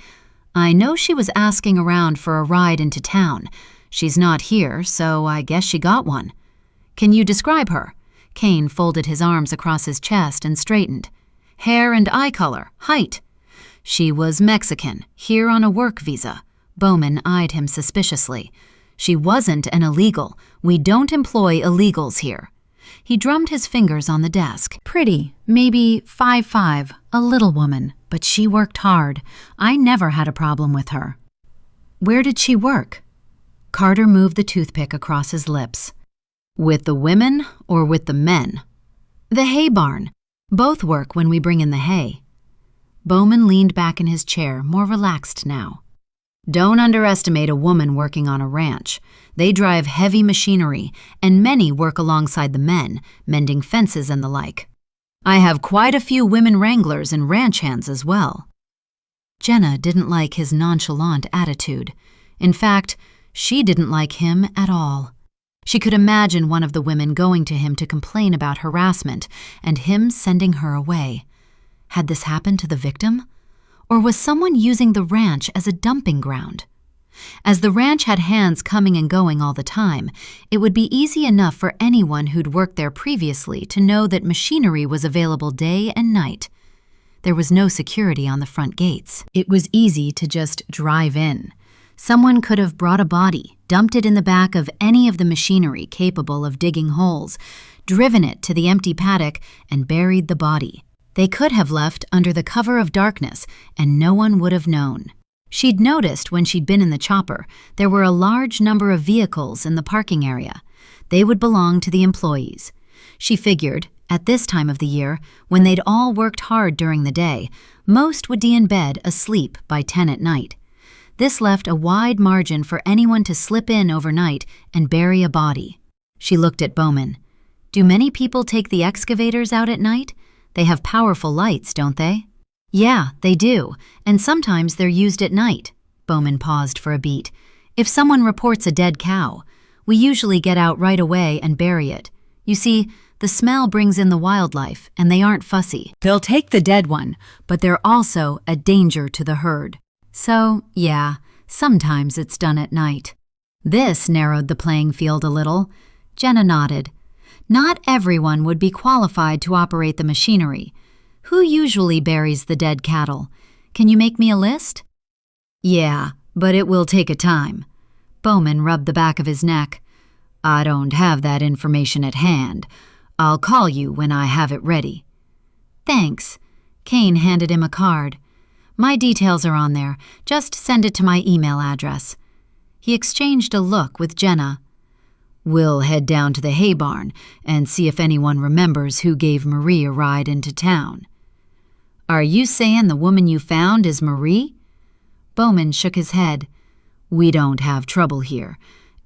"I know she was asking around for a ride into town. She's not here, so I guess she got one." "Can you describe her?" Kane folded his arms across his chest and straightened. "Hair and eye color, height." "She was Mexican, here on a work visa." Bowman eyed him suspiciously. "She wasn't an illegal. We don't employ illegals here." He drummed his fingers on the desk. "Pretty, maybe 5'5", a little woman, but she worked hard. I never had a problem with her." "Where did she work?" Carter moved the toothpick across his lips. "With the women or with the men?" "The hay barn. Both work when we bring in the hay." Bowman leaned back in his chair, more relaxed now. "Don't underestimate a woman working on a ranch. They drive heavy machinery, and many work alongside the men, mending fences and the like. I have quite a few women wranglers and ranch hands as well." Jenna didn't like his nonchalant attitude. In fact, she didn't like him at all. She could imagine one of the women going to him to complain about harassment and him sending her away. Had this happened to the victim? Or was someone using the ranch as a dumping ground? As the ranch had hands coming and going all the time, it would be easy enough for anyone who'd worked there previously to know that machinery was available day and night. There was no security on the front gates. It was easy to just drive in. Someone could have brought a body, dumped it in the back of any of the machinery capable of digging holes, driven it to the empty paddock, and buried the body. They could have left under the cover of darkness, and no one would have known. She'd noticed when she'd been in the chopper, there were a large number of vehicles in the parking area. They would belong to the employees. She figured, at this time of the year, when they'd all worked hard during the day, most would be in bed asleep by 10 at night. This left a wide margin for anyone to slip in overnight and bury a body. She looked at Bowman. "Do many people take the excavators out at night? They have powerful lights, don't they?" "Yeah, they do, and sometimes they're used at night." Bowman paused for a beat. "If someone reports a dead cow, we usually get out right away and bury it. You see, the smell brings in the wildlife, and they aren't fussy. They'll take the dead one, but they're also a danger to the herd. So, yeah, sometimes it's done at night." This narrowed the playing field a little. Jenna nodded. "Not everyone would be qualified to operate the machinery. Who usually buries the dead cattle? Can you make me a list?" "Yeah, but it will take a time." Bowman rubbed the back of his neck. "I don't have that information at hand. I'll call you when I have it ready." "Thanks." Kane handed him a card. "My details are on there. Just send it to my email address." He exchanged a look with Jenna. "We'll head down to the hay barn and see if anyone remembers who gave Marie a ride into town." "Are you saying the woman you found is Marie?" Bowman shook his head. "We don't have trouble here.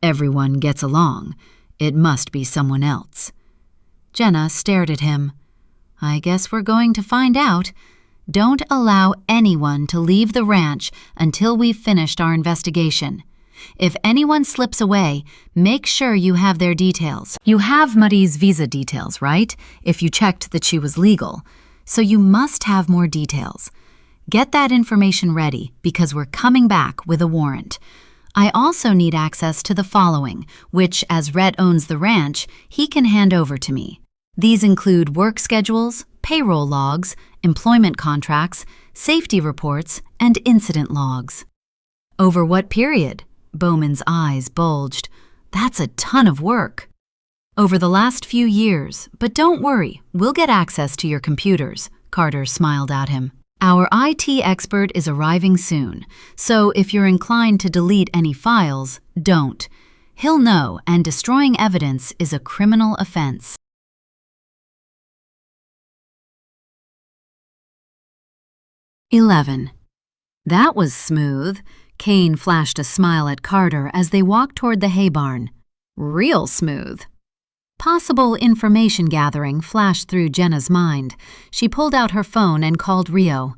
Everyone gets along. It must be someone else." Jenna stared at him. "I guess we're going to find out. Don't allow anyone to leave the ranch until we've finished our investigation. If anyone slips away, make sure you have their details. You have Marie's visa details, right? If you checked that she was legal. So you must have more details. Get that information ready because we're coming back with a warrant. I also need access to the following, which, as Rhett owns the ranch, he can hand over to me. These include work schedules, payroll logs, employment contracts, safety reports, and incident logs." "Over what period?" Bowman's eyes bulged. "That's a ton of work." "Over the last few years, but don't worry, we'll get access to your computers," Carter smiled at him. "Our IT expert is arriving soon, so if you're inclined to delete any files, don't. He'll know, and destroying evidence is a criminal offense." 11. That was smooth. Kane flashed a smile at Carter as they walked toward the hay barn. Real smooth. Possible information gathering flashed through Jenna's mind. She pulled out her phone and called Rio.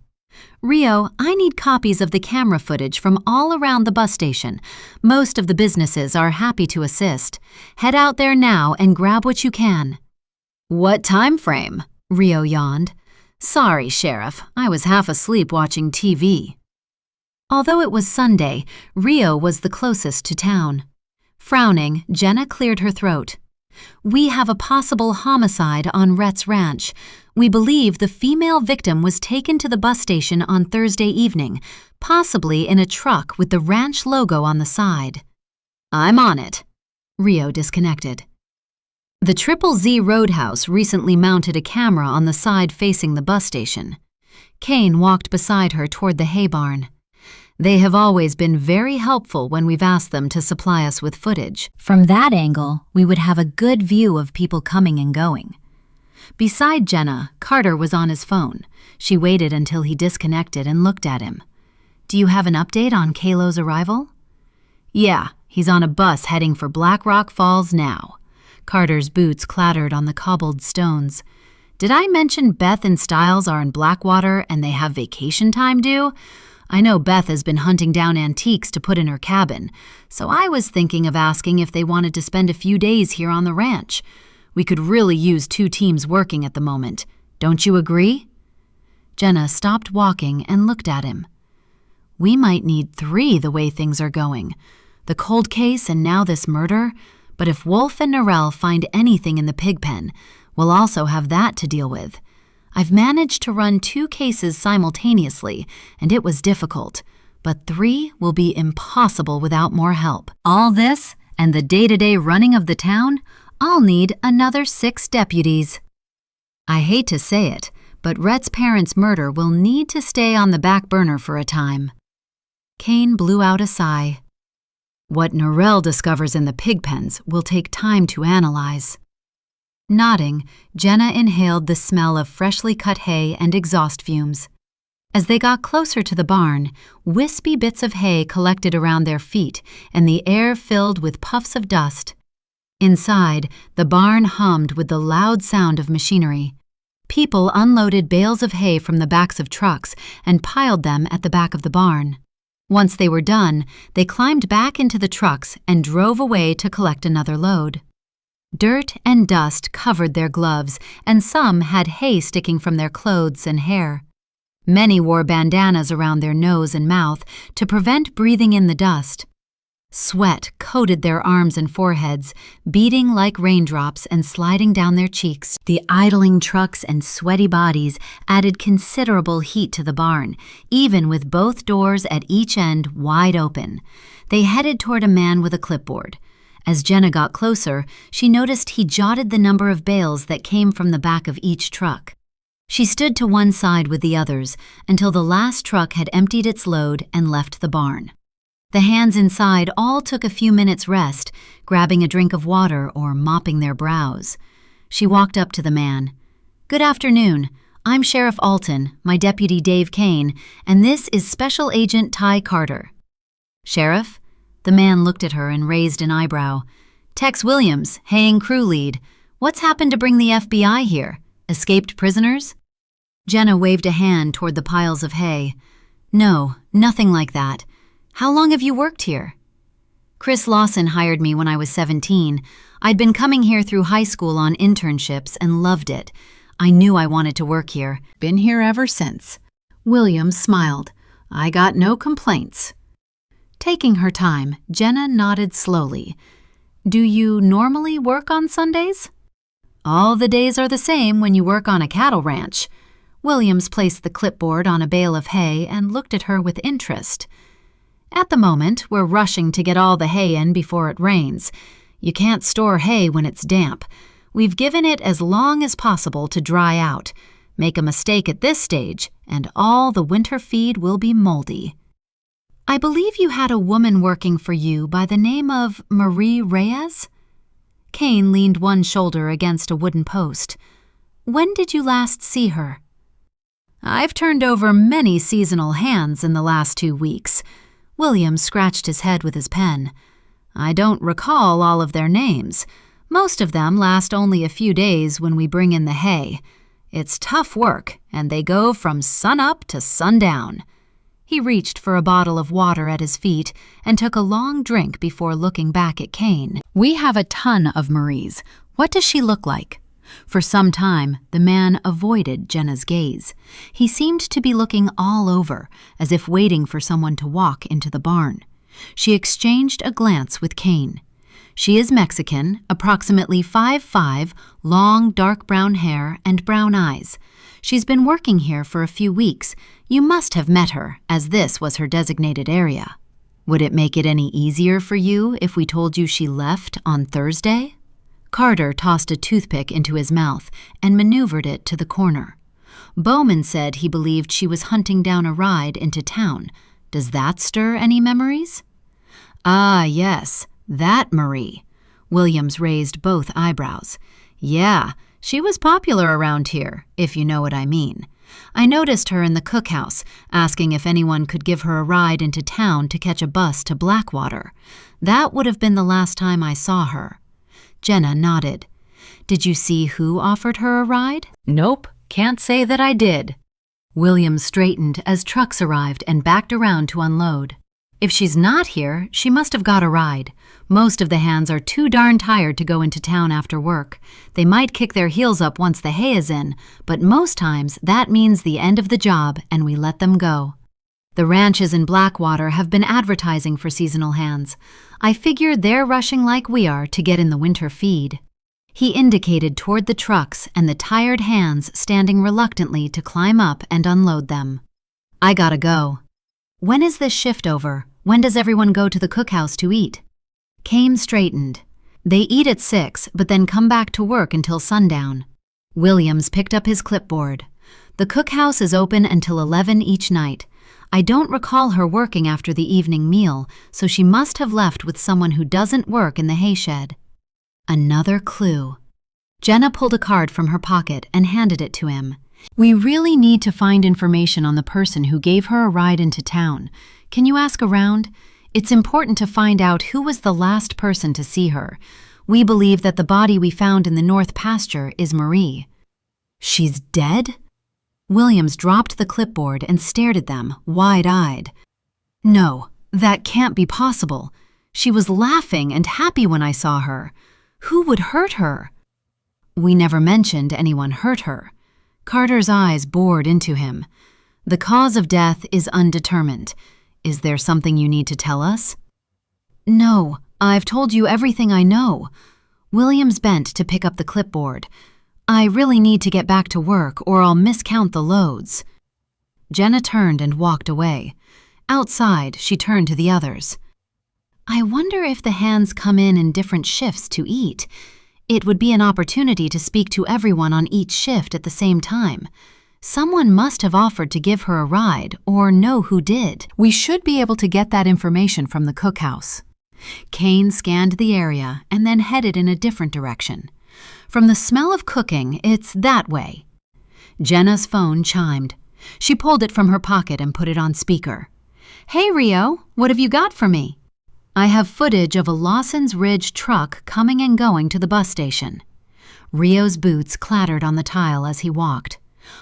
Rio, I need copies of the camera footage from all around the bus station. Most of the businesses are happy to assist. Head out there now and grab what you can. What time frame? Rio yawned. Sorry, Sheriff. I was half asleep watching TV. Although it was Sunday, Rio was the closest to town. Frowning, Jenna cleared her throat. We have a possible homicide on Rhett's ranch. We believe the female victim was taken to the bus station on Thursday evening, possibly in a truck with the ranch logo on the side. I'm on it. Rio disconnected. The Triple Z Roadhouse recently mounted a camera on the side facing the bus station. Kane walked beside her toward the hay barn. They have always been very helpful when we've asked them to supply us with footage. From that angle, we would have a good view of people coming and going. Beside Jenna, Carter was on his phone. She waited until he disconnected and looked at him. Do you have an update on Kalo's arrival? Yeah, he's on a bus heading for Black Rock Falls now. Carter's boots clattered on the cobbled stones. Did I mention Beth and Stiles are in Blackwater and they have vacation time due? I know Beth has been hunting down antiques to put in her cabin, so I was thinking of asking if they wanted to spend a few days here on the ranch. We could really use 2 teams working at the moment. Don't you agree? Jenna stopped walking and looked at him. We might need 3 the way things are going. The cold case and now this murder. But if Wolf and Norell find anything in the pig pen, we'll also have that to deal with. I've managed to run 2 cases simultaneously, and it was difficult, but 3 will be impossible without more help. All this, and the day-to-day running of the town, I'll need another 6 deputies. I hate to say it, but Rhett's parents' murder will need to stay on the back burner for a time. Kane blew out a sigh. What Norell discovers in the pig pens will take time to analyze. Nodding, Jenna inhaled the smell of freshly cut hay and exhaust fumes. As they got closer to the barn, wispy bits of hay collected around their feet and the air filled with puffs of dust. Inside, the barn hummed with the loud sound of machinery. People unloaded bales of hay from the backs of trucks and piled them at the back of the barn. Once they were done, they climbed back into the trucks and drove away to collect another load. Dirt and dust covered their gloves, and some had hay sticking from their clothes and hair. Many wore bandanas around their nose and mouth to prevent breathing in the dust. Sweat coated their arms and foreheads, beating like raindrops and sliding down their cheeks. The idling trucks and sweaty bodies added considerable heat to the barn, even with both doors at each end wide open. They headed toward a man with a clipboard. As Jenna got closer, she noticed he jotted the number of bales that came from the back of each truck. She stood to one side with the others until the last truck had emptied its load and left the barn. The hands inside all took a few minutes' rest, grabbing a drink of water or mopping their brows. She walked up to the man. Good afternoon. I'm Sheriff Alton, my deputy Dave Kane, and this is Special Agent Ty Carter. Sheriff? The man looked at her and raised an eyebrow. Tex Williams, haying crew lead. What's happened to bring the FBI here? Escaped prisoners? Jenna waved a hand toward the piles of hay. No, nothing like that. How long have you worked here? Chris Lawson hired me when I was 17. I'd been coming here through high school on internships and loved it. I knew I wanted to work here. Been here ever since. Williams smiled. I got no complaints. Taking her time, Jenna nodded slowly. Do you normally work on Sundays? All the days are the same when you work on a cattle ranch. Williams placed the clipboard on a bale of hay and looked at her with interest. At the moment, we're rushing to get all the hay in before it rains. You can't store hay when it's damp. We've given it as long as possible to dry out. Make a mistake at this stage, and all the winter feed will be moldy. I believe you had a woman working for you by the name of Marie Reyes? Kane leaned one shoulder against a wooden post. When did you last see her? I've turned over many seasonal hands in the last 2 weeks. William scratched his head with his pen. I don't recall all of their names. Most of them last only a few days when we bring in the hay. It's tough work, and they go from sunup to sundown. He reached for a bottle of water at his feet and took a long drink before looking back at Kane. We have a ton of Maries. What does she look like? For some time, the man avoided Jenna's gaze. He seemed to be looking all over, as if waiting for someone to walk into the barn. She exchanged a glance with Kane. She is Mexican, approximately 5'5", long dark brown hair and brown eyes. She's been working here for a few weeks. You must have met her, as this was her designated area. Would it make it any easier for you if we told you she left on Thursday? Carter tossed a toothpick into his mouth and maneuvered it to the corner. Bowman said he believed she was hunting down a ride into town. Does that stir any memories? Ah, yes, that Marie. Williams raised both eyebrows. Yeah, she was popular around here, if you know what I mean. I noticed her in the cookhouse, asking if anyone could give her a ride into town to catch a bus to Blackwater. That would have been the last time I saw her. Jenna nodded. Did you see who offered her a ride? Nope, can't say that I did. William straightened as trucks arrived and backed around to unload. If she's not here, she must have got a ride. Most of the hands are too darn tired to go into town after work. They might kick their heels up once the hay is in, but most times that means the end of the job and we let them go. The ranches in Blackwater have been advertising for seasonal hands. I figure they're rushing like we are to get in the winter feed. He indicated toward the trucks and the tired hands standing reluctantly to climb up and unload them. I gotta go. When is this shift over? When does everyone go to the cookhouse to eat? Kane straightened. They eat at 6, but then come back to work until sundown. Williams picked up his clipboard. The cookhouse is open until 11 each night. I don't recall her working after the evening meal, so she must have left with someone who doesn't work in the hay shed. Another clue. Jenna pulled a card from her pocket and handed it to him. We really need to find information on the person who gave her a ride into town. Can you ask around? It's important to find out who was the last person to see her. We believe that the body we found in the north pasture is Marie. She's dead? Williams dropped the clipboard and stared at them, wide-eyed. No, that can't be possible. She was laughing and happy when I saw her. Who would hurt her? We never mentioned anyone hurt her. Carter's eyes bored into him. The cause of death is undetermined. Is there something you need to tell us? No, I've told you everything I know. Williams bent to pick up the clipboard. I really need to get back to work or I'll miscount the loads. Jenna turned and walked away. Outside, she turned to the others. I wonder if the hands come in different shifts to eat. It would be an opportunity to speak to everyone on each shift at the same time. Someone must have offered to give her a ride or know who did. We should be able to get that information from the cookhouse. Kane scanned the area and then headed in a different direction. From the smell of cooking, it's that way. Jenna's phone chimed. She pulled it from her pocket and put it on speaker. Hey, Rio, what have you got for me? I have footage of a Lawson's Ridge truck coming and going to the bus station. Rio's boots clattered on the tile as he walked.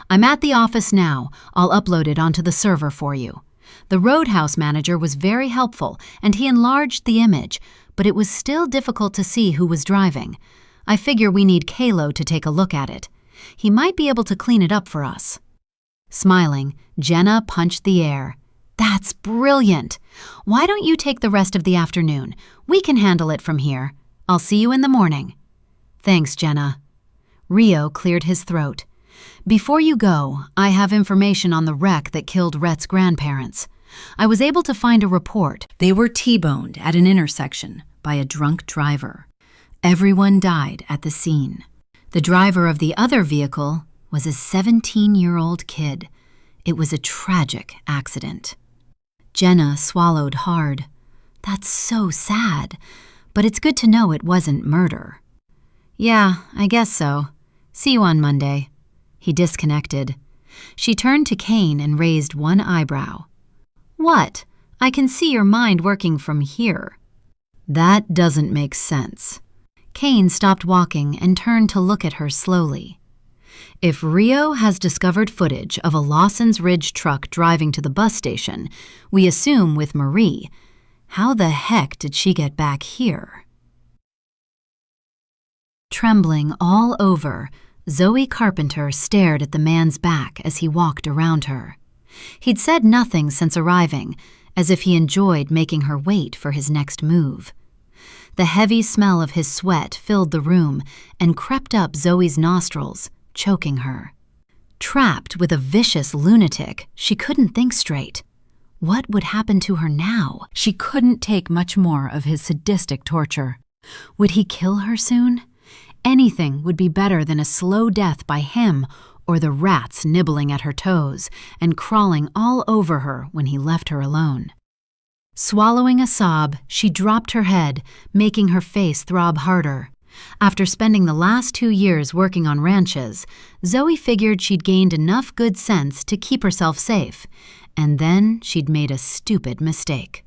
I'm at the office now. I'll upload it onto the server for you. The Roadhouse manager was very helpful, and he enlarged the image, but it was still difficult to see who was driving. I figure we need Kalo to take a look at it. He might be able to clean it up for us. Smiling, Jenna punched the air. That's brilliant! Why don't you take the rest of the afternoon? We can handle it from here. I'll see you in the morning. Thanks, Jenna. Rio cleared his throat. Before you go, I have information on the wreck that killed Rhett's grandparents. I was able to find a report. They were T-boned at an intersection by a drunk driver. Everyone died at the scene. The driver of the other vehicle was a 17-year-old kid. It was a tragic accident. Jenna swallowed hard. That's so sad, but it's good to know it wasn't murder. Yeah, I guess so. See you on Monday. He disconnected. She turned to Kane and raised one eyebrow. What? I can see your mind working from here." "That doesn't make sense." Kane stopped walking and turned to look at her slowly. "If Rio has discovered footage of a Lawson's Ridge truck driving to the bus station, we assume with Marie, how the heck did she get back here?" Trembling all over, Zoe Carpenter stared at the man's back as he walked around her. He'd said nothing since arriving, as if he enjoyed making her wait for his next move. The heavy smell of his sweat filled the room and crept up Zoe's nostrils, choking her. Trapped with a vicious lunatic, she couldn't think straight. What would happen to her now? She couldn't take much more of his sadistic torture. Would he kill her soon? Anything would be better than a slow death by him or the rats nibbling at her toes and crawling all over her when he left her alone. Swallowing a sob, she dropped her head, making her face throb harder. After spending the last 2 years working on ranches, Zoe figured she'd gained enough good sense to keep herself safe, and then she'd made a stupid mistake.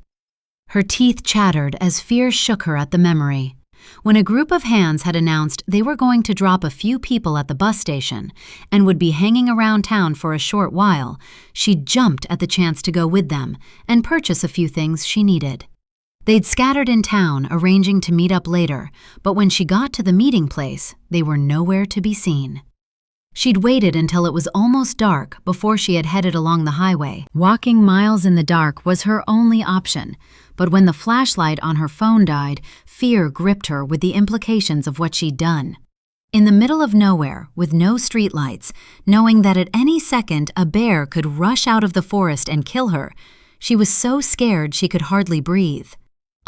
Her teeth chattered as fear shook her at the memory. When a group of hands had announced they were going to drop a few people at the bus station and would be hanging around town for a short while, she jumped at the chance to go with them and purchase a few things she needed. They'd scattered in town, arranging to meet up later, but when she got to the meeting place, they were nowhere to be seen. She'd waited until it was almost dark before she had headed along the highway. Walking miles in the dark was her only option, but when the flashlight on her phone died, fear gripped her with the implications of what she'd done. In the middle of nowhere, with no streetlights, knowing that at any second a bear could rush out of the forest and kill her, she was so scared she could hardly breathe.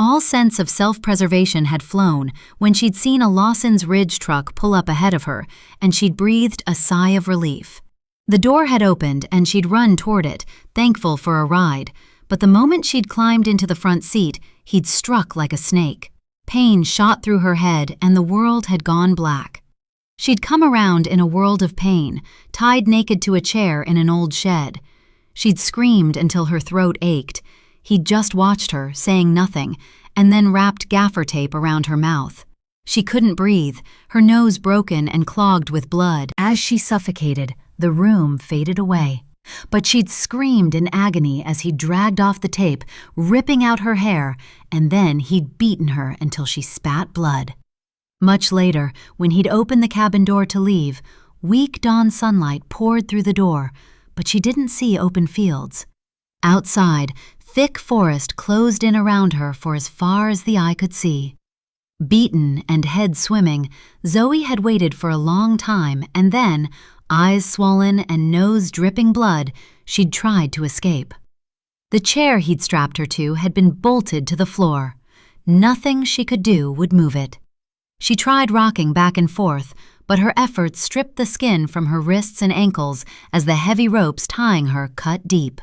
All sense of self-preservation had flown when she'd seen a Lawson's Ridge truck pull up ahead of her, and she'd breathed a sigh of relief. The door had opened and she'd run toward it, thankful for a ride, but the moment she'd climbed into the front seat, he'd struck like a snake. Pain shot through her head and the world had gone black. She'd come around in a world of pain, tied naked to a chair in an old shed. She'd screamed until her throat ached. He'd just watched her, saying nothing, and then wrapped gaffer tape around her mouth. She couldn't breathe, her nose broken and clogged with blood. As she suffocated, the room faded away. But she'd screamed in agony as he dragged off the tape, ripping out her hair, and then he'd beaten her until she spat blood. Much later, when he'd opened the cabin door to leave, weak dawn sunlight poured through the door, but she didn't see open fields. Outside, thick forest closed in around her for as far as the eye could see. Beaten and head swimming, Zoe had waited for a long time, and then, eyes swollen and nose dripping blood, she'd tried to escape. The chair he'd strapped her to had been bolted to the floor. Nothing she could do would move it. She tried rocking back and forth, but her efforts stripped the skin from her wrists and ankles as the heavy ropes tying her cut deep.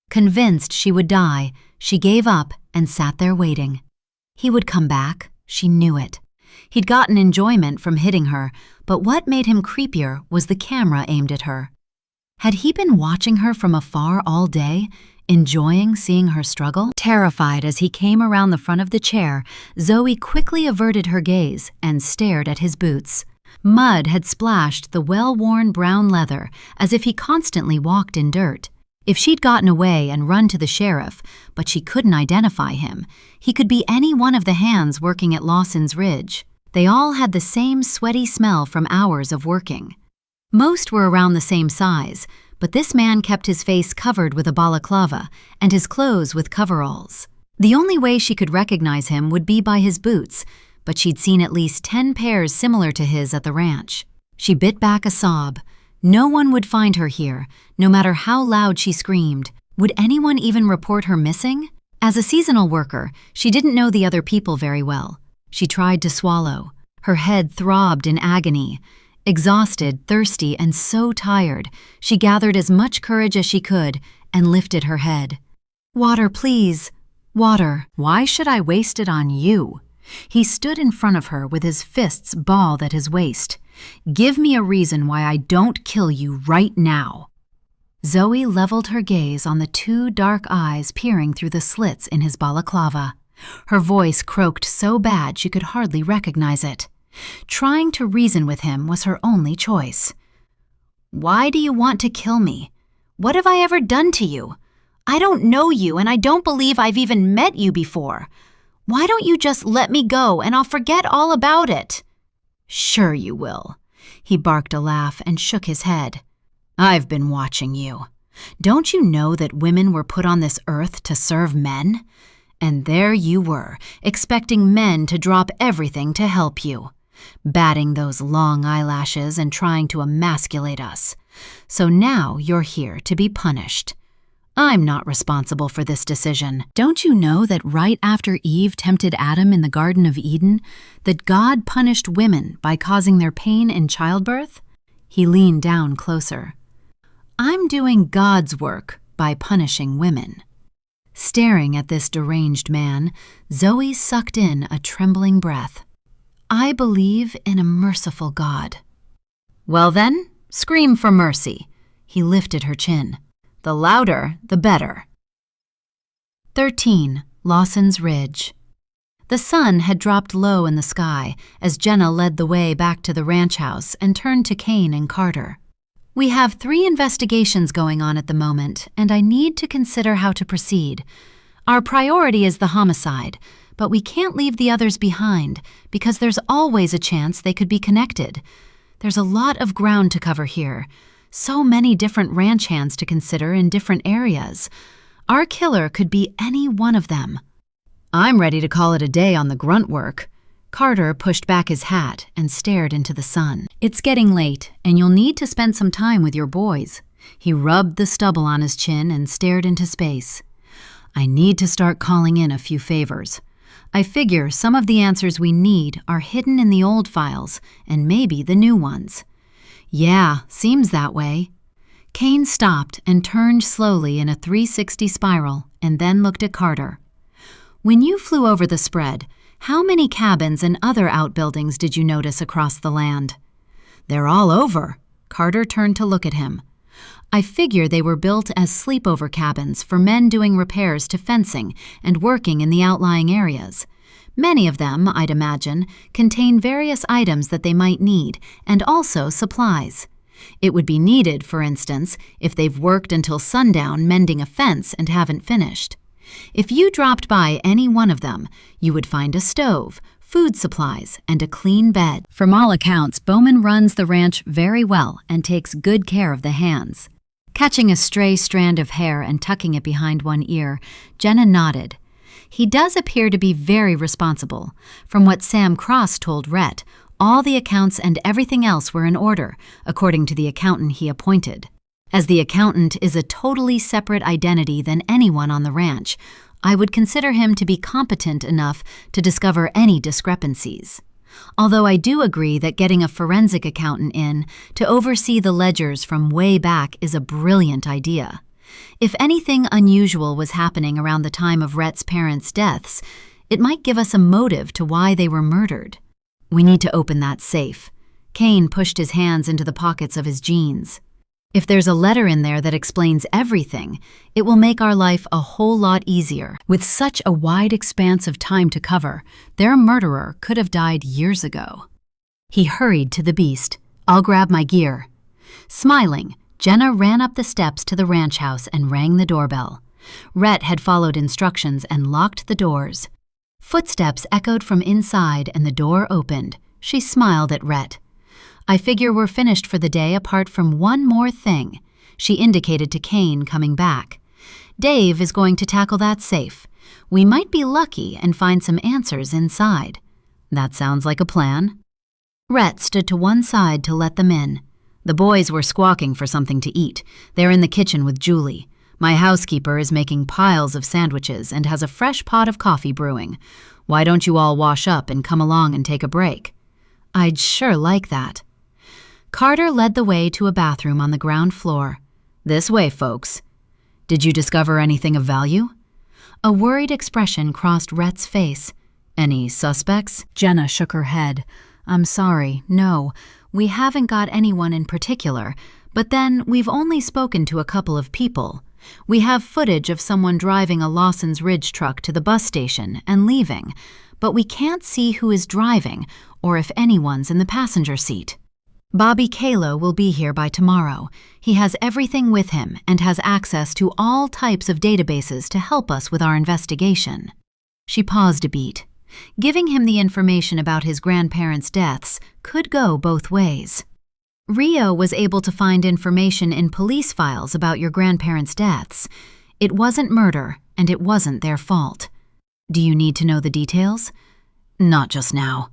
Convinced she would die, she gave up and sat there waiting. He would come back, she knew it. He'd gotten enjoyment from hitting her, but what made him creepier was the camera aimed at her. Had he been watching her from afar all day, enjoying seeing her struggle? Terrified as he came around the front of the chair, Zoe quickly averted her gaze and stared at his boots. Mud had splashed the well-worn brown leather as if he constantly walked in dirt. If she'd gotten away and run to the sheriff, but she couldn't identify him, he could be any one of the hands working at Lawson's Ridge. They all had the same sweaty smell from hours of working. Most were around the same size, but this man kept his face covered with a balaclava and his clothes with coveralls. The only way she could recognize him would be by his boots, but she'd seen at least 10 pairs similar to his at the ranch. She bit back a sob. No one would find her here, no matter how loud she screamed. Would anyone even report her missing? As a seasonal worker, she didn't know the other people very well. She tried to swallow. Her head throbbed in agony. Exhausted, thirsty, and so tired, she gathered as much courage as she could and lifted her head. "Water, please. Water. Why should I waste it on you?" He stood in front of her with his fists balled at his waist. "Give me a reason why I don't kill you right now." Zoe leveled her gaze on the two dark eyes peering through the slits in his balaclava. Her voice croaked so bad she could hardly recognize it. Trying to reason with him was her only choice. "Why do you want to kill me? What have I ever done to you? I don't know you, and I don't believe I've even met you before. Why don't you just let me go and I'll forget all about it?" "Sure you will." He barked a laugh and shook his head. "I've been watching you. Don't you know that women were put on this earth to serve men? And there you were, expecting men to drop everything to help you, batting those long eyelashes and trying to emasculate us. So now you're here to be punished. I'm not responsible for this decision. Don't you know that right after Eve tempted Adam in the Garden of Eden, that God punished women by causing their pain in childbirth?" He leaned down closer. "I'm doing God's work by punishing women." Staring at this deranged man, Zoe sucked in a trembling breath. "I believe in a merciful God." "Well then, scream for mercy." He lifted her chin. "The louder, the better." 13. Lawson's Ridge. The sun had dropped low in the sky as Jenna led the way back to the ranch house and turned to Kane and Carter. "We have 3 investigations going on at the moment, and I need to consider how to proceed. Our priority is the homicide, but we can't leave the others behind because there's always a chance they could be connected. There's a lot of ground to cover here. So many different ranch hands to consider in different areas. Our killer could be any one of them." "I'm ready to call it a day on the grunt work." Carter pushed back his hat and stared into the sun. "It's getting late, and you'll need to spend some time with your boys." He rubbed the stubble on his chin and stared into space. "I need to start calling in a few favors. I figure some of the answers we need are hidden in the old files, and maybe the new ones." "Yeah, seems that way." Kane stopped and turned slowly in a 360 spiral and then looked at Carter. "When you flew over the spread, how many cabins and other outbuildings did you notice across the land?" "They're all over." Carter turned to look at him. "I figure they were built as sleepover cabins for men doing repairs to fencing and working in the outlying areas. Many of them, I'd imagine, contain various items that they might need, and also supplies. It would be needed, for instance, if they've worked until sundown mending a fence and haven't finished. If you dropped by any one of them, you would find a stove, food supplies, and a clean bed." From all accounts, Bowman runs the ranch very well and takes good care of the hands. Catching a stray strand of hair and tucking it behind one ear, Jenna nodded. "He does appear to be very responsible. From what Sam Cross told Rhett, all the accounts and everything else were in order, according to the accountant he appointed. As the accountant is a totally separate identity than anyone on the ranch, I would consider him to be competent enough to discover any discrepancies. Although I do agree that getting a forensic accountant in to oversee the ledgers from way back is a brilliant idea. If anything unusual was happening around the time of Rhett's parents' deaths, it might give us a motive to why they were murdered. We need to open that safe." Kane pushed his hands into the pockets of his jeans. "If there's a letter in there that explains everything, it will make our life a whole lot easier. With such a wide expanse of time to cover, their murderer could have died years ago." He hurried to the beast. "I'll grab my gear." Smiling, Jenna ran up the steps to the ranch house and rang the doorbell. Rhett had followed instructions and locked the doors. Footsteps echoed from inside and the door opened. She smiled at Rhett. "I figure we're finished for the day apart from one more thing." She indicated to Kane coming back. "Dave is going to tackle that safe. We might be lucky and find some answers inside." "That sounds like a plan." Rhett stood to one side to let them in. "The boys were squawking for something to eat. They're in the kitchen with Julie. My housekeeper is making piles of sandwiches and has a fresh pot of coffee brewing. Why don't you all wash up and come along and take a break?" "I'd sure like that." Carter led the way to a bathroom on the ground floor. "This way, folks." "Did you discover anything of value?" A worried expression crossed Rhett's face. "Any suspects?" Jenna shook her head. "I'm sorry, no. We haven't got anyone in particular, But then we've only spoken to a couple of people. We have footage of someone driving a Lawson's Ridge truck to the bus station and leaving, but we can't see who is driving or if anyone's in the passenger seat. Bobby Kalo will be here by tomorrow. He has everything with him and has access to all types of databases to help us with our investigation. She paused a beat. Giving him the information about his grandparents' deaths could go both ways. Rio was able to find information in police files about your grandparents' deaths. It wasn't murder, and it wasn't their fault. Do you need to know the details? Not just now.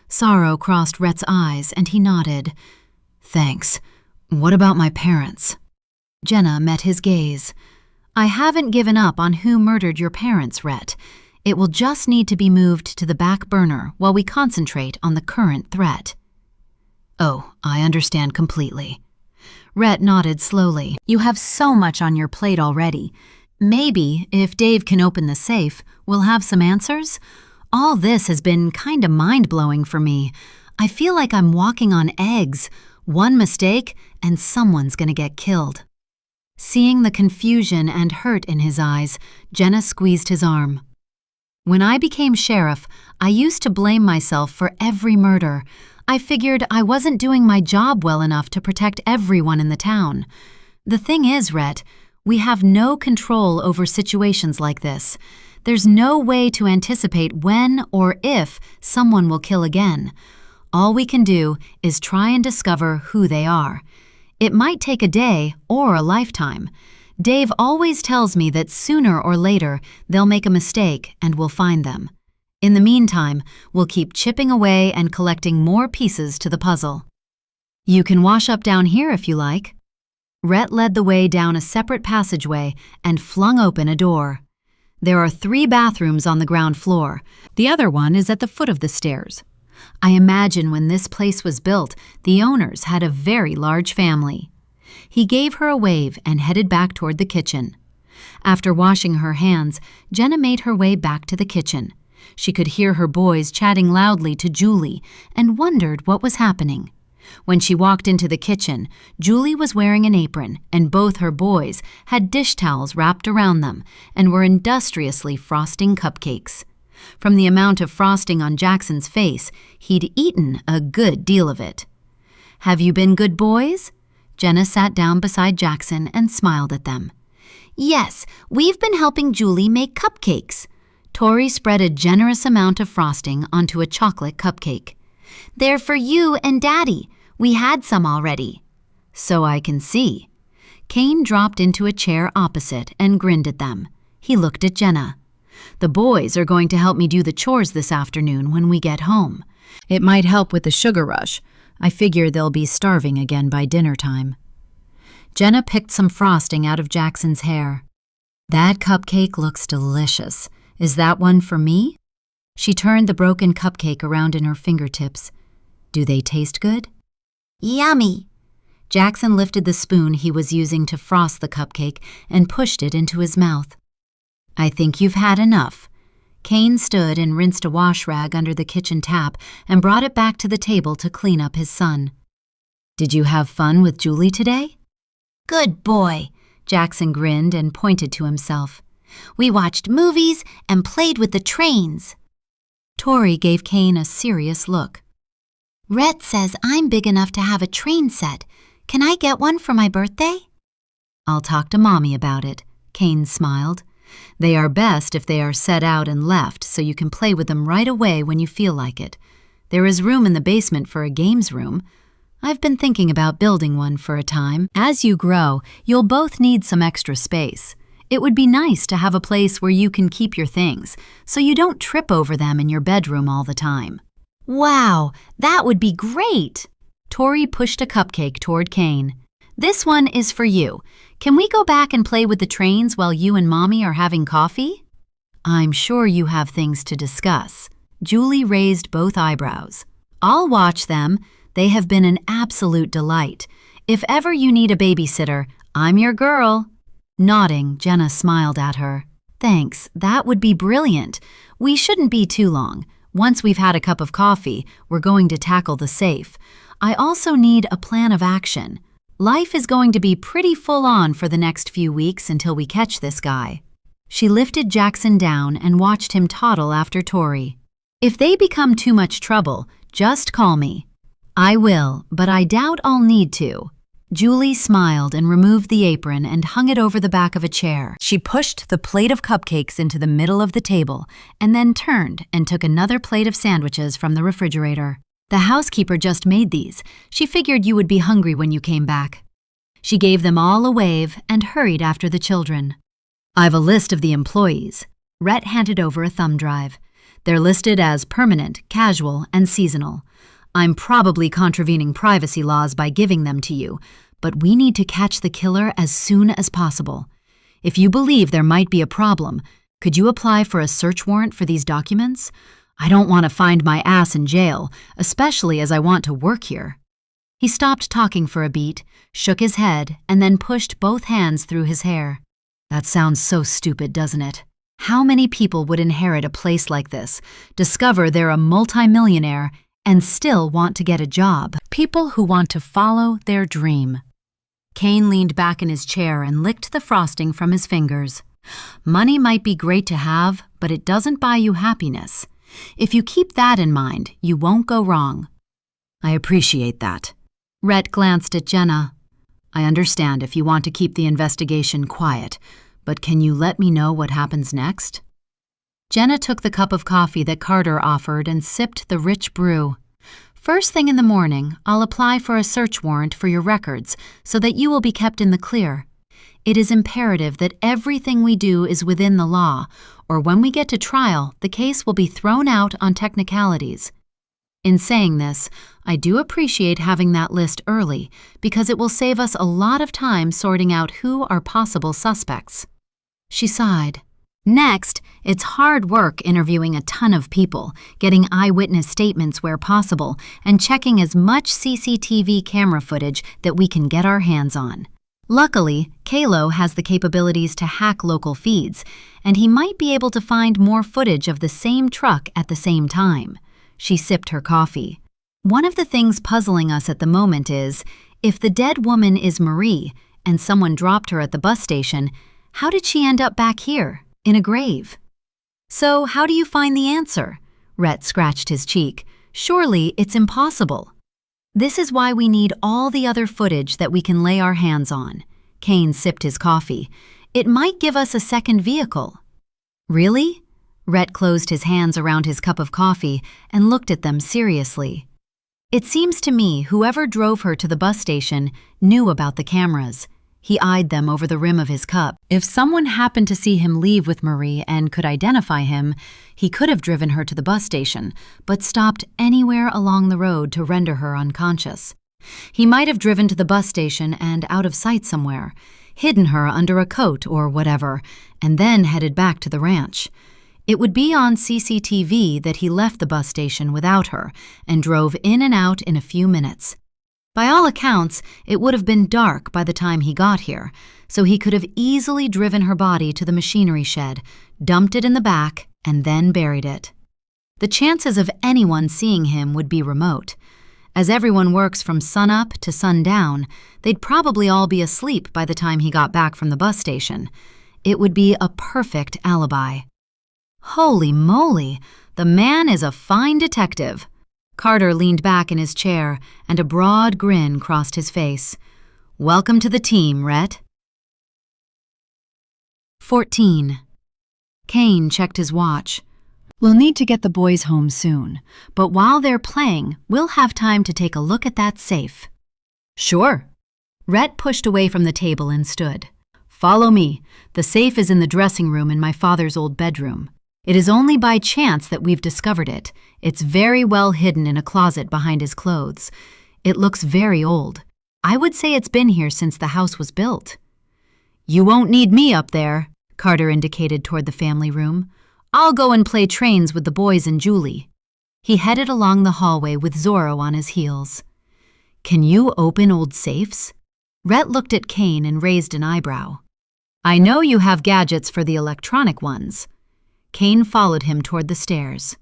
Sorrow crossed Rhett's eyes, and he nodded. Thanks. What about my parents? Jenna met his gaze. I haven't given up on who murdered your parents, Rhett. It will just need to be moved to the back burner while we concentrate on the current threat. Oh, I understand completely. Rhett nodded slowly. You have so much on your plate already. Maybe, if Dave can open the safe, we'll have some answers? All this has been kinda mind-blowing for me. I feel like I'm walking on eggs. One mistake, and someone's gonna get killed. Seeing the confusion and hurt in his eyes, Jenna squeezed his arm. When I became sheriff, I used to blame myself for every murder. I figured I wasn't doing my job well enough to protect everyone in the town. The thing is, Rhett, we have no control over situations like this. There's no way to anticipate when or if someone will kill again. All we can do is try and discover who they are. It might take a day or a lifetime. Dave always tells me that sooner or later they'll make a mistake and we'll find them. In the meantime, we'll keep chipping away and collecting more pieces to the puzzle. You can wash up down here if you like. Rhett led the way down a separate passageway and flung open a door. There are 3 bathrooms on the ground floor. The other one is at the foot of the stairs. I imagine when this place was built, the owners had a very large family. He gave her a wave and headed back toward the kitchen. After washing her hands, Jenna made her way back to the kitchen. She could hear her boys chatting loudly to Julie and wondered what was happening. When she walked into the kitchen, Julie was wearing an apron and both her boys had dish towels wrapped around them and were industriously frosting cupcakes. From the amount of frosting on Jackson's face, he'd eaten a good deal of it. Have you been good boys? Jenna sat down beside Jackson and smiled at them. Yes, we've been helping Julie make cupcakes. Tori spread a generous amount of frosting onto a chocolate cupcake. They're for you and Daddy. We had some already. So I can see. Kane dropped into a chair opposite and grinned at them. He looked at Jenna. The boys are going to help me do the chores this afternoon when we get home. It might help with the sugar rush. I figure they'll be starving again by dinner time. Jenna picked some frosting out of Jackson's hair. That cupcake looks delicious. Is that one for me? She turned the broken cupcake around in her fingertips. Do they taste good? Yummy! Jackson lifted the spoon he was using to frost the cupcake and pushed it into his mouth. I think you've had enough. Kane stood and rinsed a wash rag under the kitchen tap and brought it back to the table to clean up his son. Did you have fun with Julie today? Good boy, Jackson grinned and pointed to himself. We watched movies and played with the trains. Tori gave Kane a serious look. Rhett says I'm big enough to have a train set. Can I get one for my birthday? I'll talk to Mommy about it, Kane smiled. They are best if they are set out and left so you can play with them right away when you feel like it. There is room in the basement for a games room. I've been thinking about building one for a time. As you grow, you'll both need some extra space. It would be nice to have a place where you can keep your things, so you don't trip over them in your bedroom all the time. Wow, that would be great! Tori pushed a cupcake toward Kane. This one is for you. Can we go back and play with the trains while you and Mommy are having coffee? I'm sure you have things to discuss. Julie raised both eyebrows. I'll watch them. They have been an absolute delight. If ever you need a babysitter, I'm your girl. Nodding, Jenna smiled at her. Thanks, that would be brilliant. We shouldn't be too long. Once we've had a cup of coffee, we're going to tackle the safe. I also need a plan of action. Life is going to be pretty full on for the next few weeks until we catch this guy. She lifted Jackson down and watched him toddle after Tori. If they become too much trouble, just call me. I will, but I doubt I'll need to. Julie smiled and removed the apron and hung it over the back of a chair. She pushed the plate of cupcakes into the middle of the table and then turned and took another plate of sandwiches from the refrigerator. The housekeeper just made these. She figured you would be hungry when you came back. She gave them all a wave and hurried after the children. I've a list of the employees. Rhett handed over a thumb drive. They're listed as permanent, casual, and seasonal. I'm probably contravening privacy laws by giving them to you, but we need to catch the killer as soon as possible. If you believe there might be a problem, could you apply for a search warrant for these documents? I don't want to find my ass in jail, especially as I want to work here. He stopped talking for a beat, shook his head, and then pushed both hands through his hair. That sounds so stupid, doesn't it? How many people would inherit a place like this, discover they're a multimillionaire, and still want to get a job? People who want to follow their dream. Kane leaned back in his chair and licked the frosting from his fingers. Money might be great to have, but it doesn't buy you happiness. If you keep that in mind, you won't go wrong. I appreciate that. Rhett glanced at Jenna. I understand if you want to keep the investigation quiet, but can you let me know what happens next? Jenna took the cup of coffee that Carter offered and sipped the rich brew. First thing in the morning, I'll apply for a search warrant for your records so that you will be kept in the clear. It is imperative that everything we do is within the law, or when we get to trial, the case will be thrown out on technicalities. In saying this, I do appreciate having that list early because it will save us a lot of time sorting out who are possible suspects. She sighed. Next, it's hard work interviewing a ton of people, getting eyewitness statements where possible, and checking as much CCTV camera footage that we can get our hands on. Luckily, Kalo has the capabilities to hack local feeds, and he might be able to find more footage of the same truck at the same time. She sipped her coffee. One of the things puzzling us at the moment is, if the dead woman is Marie and someone dropped her at the bus station, how did she end up back here, in a grave? So how do you find the answer? Rhett scratched his cheek. Surely it's impossible. This is why we need all the other footage that we can lay our hands on. Kane sipped his coffee. It might give us a second vehicle. Really? Rhett closed his hands around his cup of coffee and looked at them seriously. It seems to me whoever drove her to the bus station knew about the cameras. He eyed them over the rim of his cup. If someone happened to see him leave with Marie and could identify him, he could have driven her to the bus station, but stopped anywhere along the road to render her unconscious. He might have driven to the bus station and out of sight somewhere, hidden her under a coat or whatever, and then headed back to the ranch. It would be on CCTV that he left the bus station without her and drove in and out in a few minutes. By all accounts, it would have been dark by the time he got here, so he could have easily driven her body to the machinery shed, dumped it in the back, and then buried it. The chances of anyone seeing him would be remote. As everyone works from sunup to sundown, they'd probably all be asleep by the time he got back from the bus station. It would be a perfect alibi. Holy moly, the man is a fine detective. Carter leaned back in his chair, and a broad grin crossed his face. Welcome to the team, Rhett. 14. Kane checked his watch. We'll need to get the boys home soon, but while they're playing, we'll have time to take a look at that safe. Sure. Rhett pushed away from the table and stood. Follow me. The safe is in the dressing room in my father's old bedroom. It is only by chance that we've discovered it. It's very well hidden in a closet behind his clothes. It looks very old. I would say it's been here since the house was built. You won't need me up there, Carter indicated toward the family room. I'll go and play trains with the boys and Julie. He headed along the hallway with Zorro on his heels. Can you open old safes? Rhett looked at Kane and raised an eyebrow. I know you have gadgets for the electronic ones. Kane followed him toward the stairs.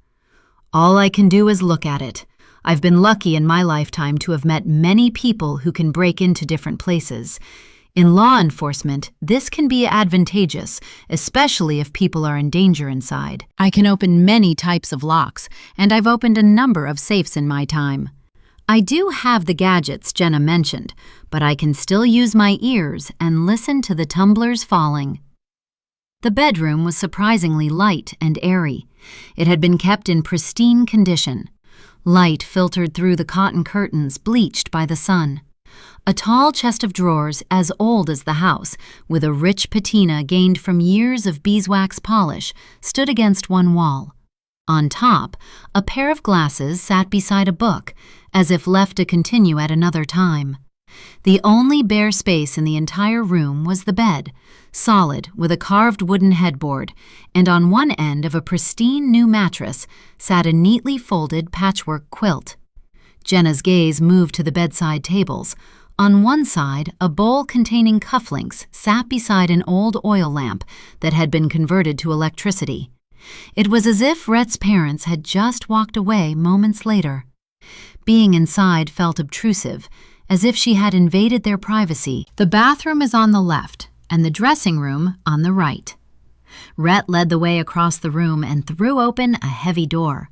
All I can do is look at it. I've been lucky in my lifetime to have met many people who can break into different places. In law enforcement, this can be advantageous, especially if people are in danger inside. I can open many types of locks, and I've opened a number of safes in my time. I do have the gadgets Jenna mentioned, but I can still use my ears and listen to the tumblers falling. The bedroom was surprisingly light and airy. It had been kept in pristine condition. Light filtered through the cotton curtains bleached by the sun. A tall chest of drawers as old as the house, with a rich patina gained from years of beeswax polish, stood against one wall. On top, a pair of glasses sat beside a book, as if left to continue at another time. The only bare space in the entire room was the bed, solid with a carved wooden headboard, and on one end of a pristine new mattress sat a neatly folded patchwork quilt. Jenna's gaze moved to the bedside tables. On one side, a bowl containing cufflinks sat beside an old oil lamp that had been converted to electricity. It was as if Rhett's parents had just walked away moments later. Being inside felt obtrusive, as if she had invaded their privacy. The bathroom is on the left, and the dressing room on the right. Rhett led the way across the room and threw open a heavy door.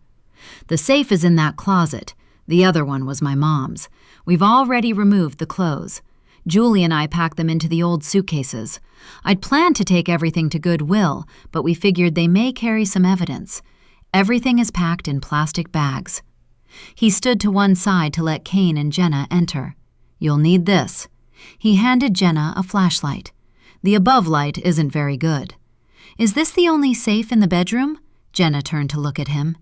The safe is in that closet. The other one was my mom's. We've already removed the clothes. Julie and I packed them into the old suitcases. I'd planned to take everything to Goodwill, but we figured they may carry some evidence. Everything is packed in plastic bags. He stood to one side to let Kane and Jenna enter. You'll need this. He handed Jenna a flashlight. The above light isn't very good. Is this the only safe in the bedroom? Jenna turned to look at him.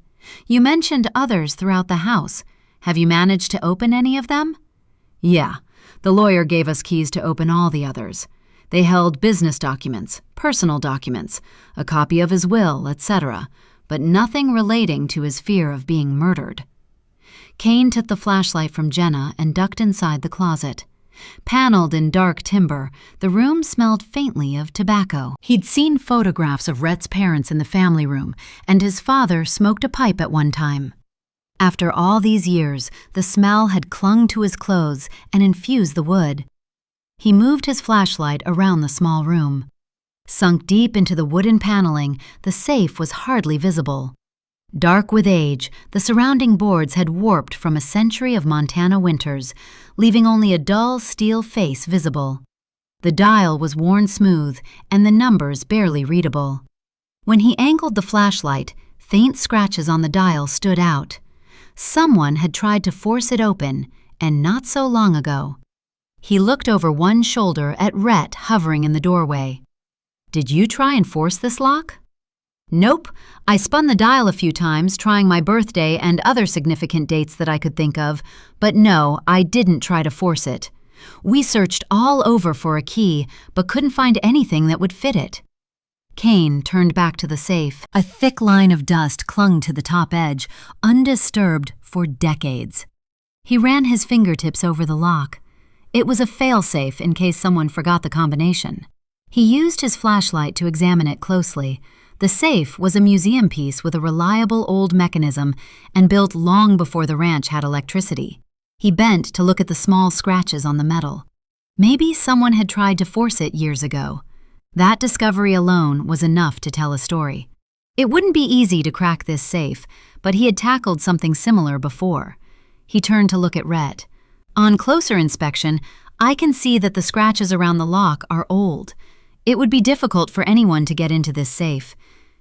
You mentioned others throughout the house. Have you managed to open any of them? Yeah. The lawyer gave us keys to open all the others. They held business documents, personal documents, a copy of his will, etc., but nothing relating to his fear of being murdered. Kane took the flashlight from Jenna and ducked inside the closet. Paneled in dark timber, the room smelled faintly of tobacco. He'd seen photographs of Rhett's parents in the family room, and his father smoked a pipe at one time. After all these years, the smell had clung to his clothes and infused the wood. He moved his flashlight around the small room. Sunk deep into the wooden paneling, the safe was hardly visible. Dark with age, the surrounding boards had warped from a century of Montana winters, leaving only a dull steel face visible. The dial was worn smooth, and the numbers barely readable. When he angled the flashlight, faint scratches on the dial stood out. Someone had tried to force it open, and not so long ago. He looked over one shoulder at Rhett hovering in the doorway. Did you try and force this lock? Nope. I spun the dial a few times, trying my birthday and other significant dates that I could think of, but no, I didn't try to force it. We searched all over for a key, but couldn't find anything that would fit it. Kane turned back to the safe. A thick line of dust clung to the top edge, undisturbed for decades. He ran his fingertips over the lock. It was a fail-safe in case someone forgot the combination. He used his flashlight to examine it closely. The safe was a museum piece with a reliable old mechanism and built long before the ranch had electricity. He bent to look at the small scratches on the metal. Maybe someone had tried to force it years ago. That discovery alone was enough to tell a story. It wouldn't be easy to crack this safe, but he had tackled something similar before. He turned to look at Rhett. On closer inspection, I can see that the scratches around the lock are old. It would be difficult for anyone to get into this safe.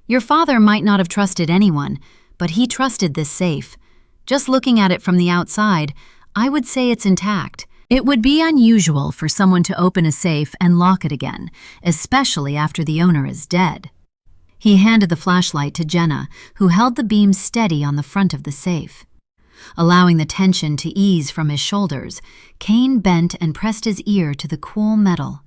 Your father might not have trusted anyone, but he trusted this safe. Just looking at it from the outside, I would say it's intact. It would be unusual for someone to open a safe and lock it again, especially after the owner is dead. He handed the flashlight to Jenna, who held the beam steady on the front of the safe. Allowing the tension to ease from his shoulders, Kane bent and pressed his ear to the cool metal.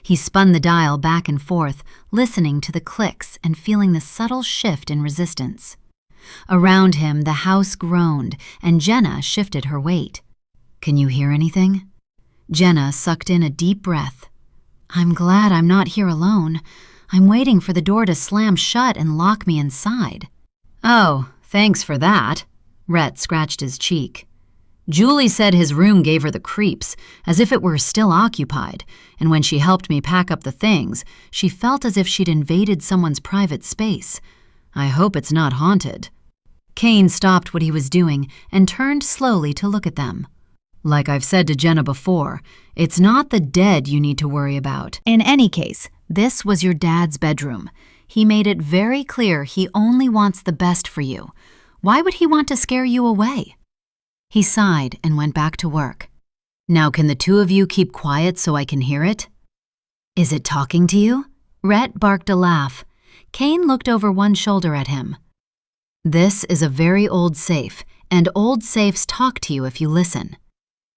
He spun the dial back and forth, listening to the clicks and feeling the subtle shift in resistance. Around him, the house groaned, and Jenna shifted her weight. Can you hear anything? Jenna sucked in a deep breath. I'm glad I'm not here alone. I'm waiting for the door to slam shut and lock me inside. Oh, thanks for that. Rhett scratched his cheek. Julie said his room gave her the creeps, as if it were still occupied, and when she helped me pack up the things, she felt as if she'd invaded someone's private space. I hope it's not haunted. Kane stopped what he was doing and turned slowly to look at them. Like I've said to Jenna before, it's not the dead you need to worry about. In any case, this was your dad's bedroom. He made it very clear he only wants the best for you. Why would he want to scare you away? He sighed and went back to work. Now can the two of you keep quiet so I can hear it? Is it talking to you? Rhett barked a laugh. Kane looked over one shoulder at him. This is a very old safe, and old safes talk to you if you listen.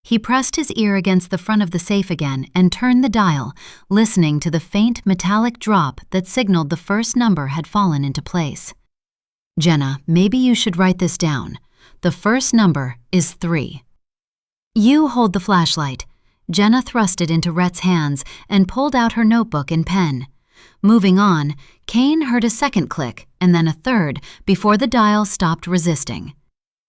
He pressed his ear against the front of the safe again and turned the dial, listening to the faint metallic drop that signaled the first number had fallen into place. Jenna, maybe you should write this down. The first number is 3. You hold the flashlight. Jenna thrust it into Rhett's hands and pulled out her notebook and pen. Moving on, Kane heard a second click and then a third before the dial stopped resisting.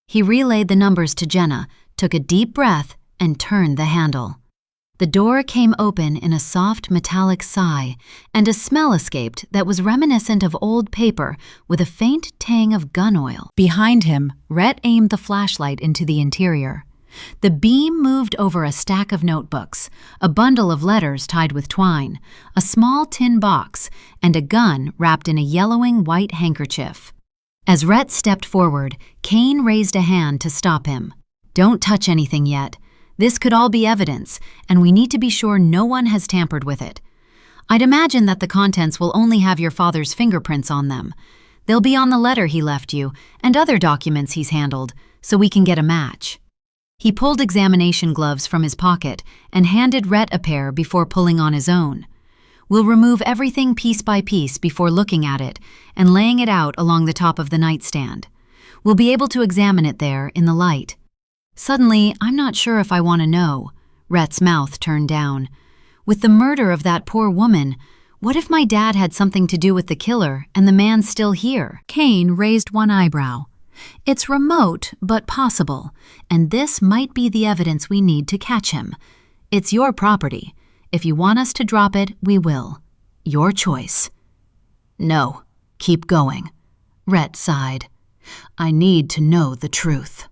He relayed the numbers to Jenna, took a deep breath, and turned the handle. The door came open in a soft metallic sigh, and a smell escaped that was reminiscent of old paper with a faint tang of gun oil. Behind him, Rhett aimed the flashlight into the interior. The beam moved over a stack of notebooks, a bundle of letters tied with twine, a small tin box, and a gun wrapped in a yellowing white handkerchief. As Rhett stepped forward, Kane raised a hand to stop him. Don't touch anything yet. This could all be evidence, and we need to be sure no one has tampered with it. I'd imagine that the contents will only have your father's fingerprints on them. They'll be on the letter he left you and other documents he's handled, so we can get a match. He pulled examination gloves from his pocket and handed Rhett a pair before pulling on his own. We'll remove everything piece by piece before looking at it and laying it out along the top of the nightstand. We'll be able to examine it there in the light. Suddenly, I'm not sure if I want to know. Rhett's mouth turned down. With the murder of that poor woman, what if my dad had something to do with the killer and the man's still here? Kane raised one eyebrow. It's remote, but possible, and this might be the evidence we need to catch him. It's your property. If you want us to drop it, we will. Your choice. No, keep going. Rhett sighed. I need to know the truth.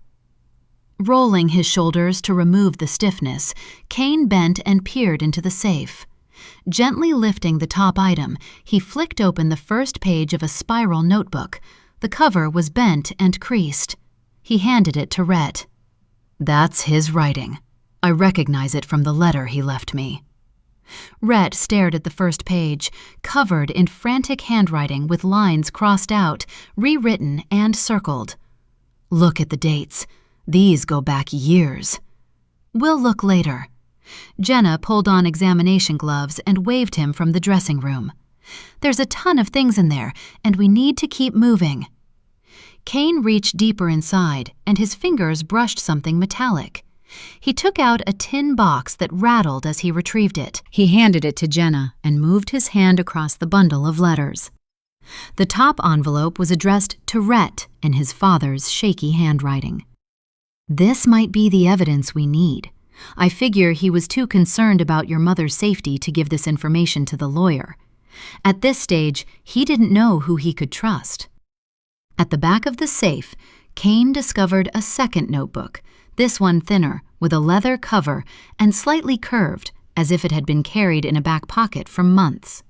Rolling his shoulders to remove the stiffness, Kane bent and peered into the safe. Gently lifting the top item, he flicked open the first page of a spiral notebook. The cover was bent and creased. He handed it to Rhett. That's his writing. I recognize it from the letter he left me. Rhett stared at the first page, covered in frantic handwriting with lines crossed out, rewritten, and circled. Look at the dates. These go back years. We'll look later. Jenna pulled on examination gloves and waved him from the dressing room. There's a ton of things in there, and we need to keep moving. Kane reached deeper inside, and his fingers brushed something metallic. He took out a tin box that rattled as he retrieved it. He handed it to Jenna and moved his hand across the bundle of letters. The top envelope was addressed to Rhett in his father's shaky handwriting. This might be the evidence we need. I figure he was too concerned about your mother's safety to give this information to the lawyer. At this stage, he didn't know who he could trust. At the back of the safe, Kane discovered a second notebook, this one thinner, with a leather cover and slightly curved, as if it had been carried in a back pocket for months.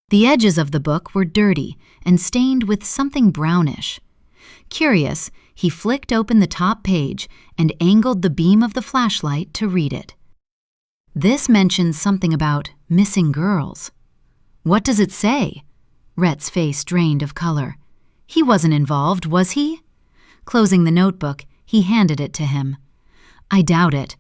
The edges of the book were dirty and stained with something brownish. Curious, he flicked open the top page and angled the beam of the flashlight to read it. This mentions something about missing girls. What does it say? Rhett's face drained of color. He wasn't involved, was he? Closing the notebook, he handed it to him. I doubt it.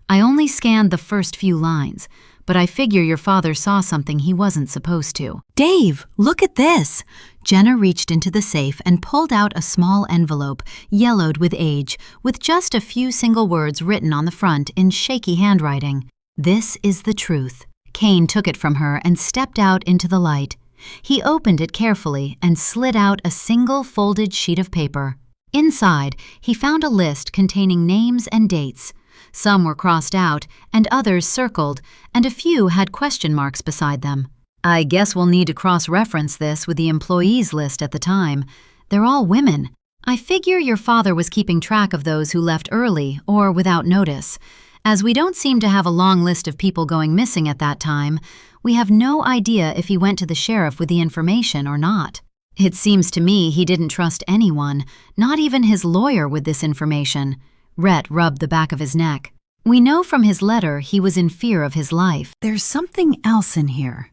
I only scanned the first few lines, but I figure your father saw something he wasn't supposed to. Dave, look at this! Jenna reached into the safe and pulled out a small envelope, yellowed with age, with just a few single words written on the front in shaky handwriting. This is the truth. Kane took it from her and stepped out into the light. He opened it carefully and slid out a single folded sheet of paper. Inside, he found a list containing names and dates. Some were crossed out, and others circled, and a few had question marks beside them. I guess we'll need to cross-reference this with the employees list at the time. They're all women. I figure your father was keeping track of those who left early or without notice. As we don't seem to have a long list of people going missing at that time, we have no idea if he went to the sheriff with the information or not. It seems to me he didn't trust anyone, not even his lawyer, with this information. Rhett rubbed the back of his neck. We know from his letter he was in fear of his life. There's something else in here.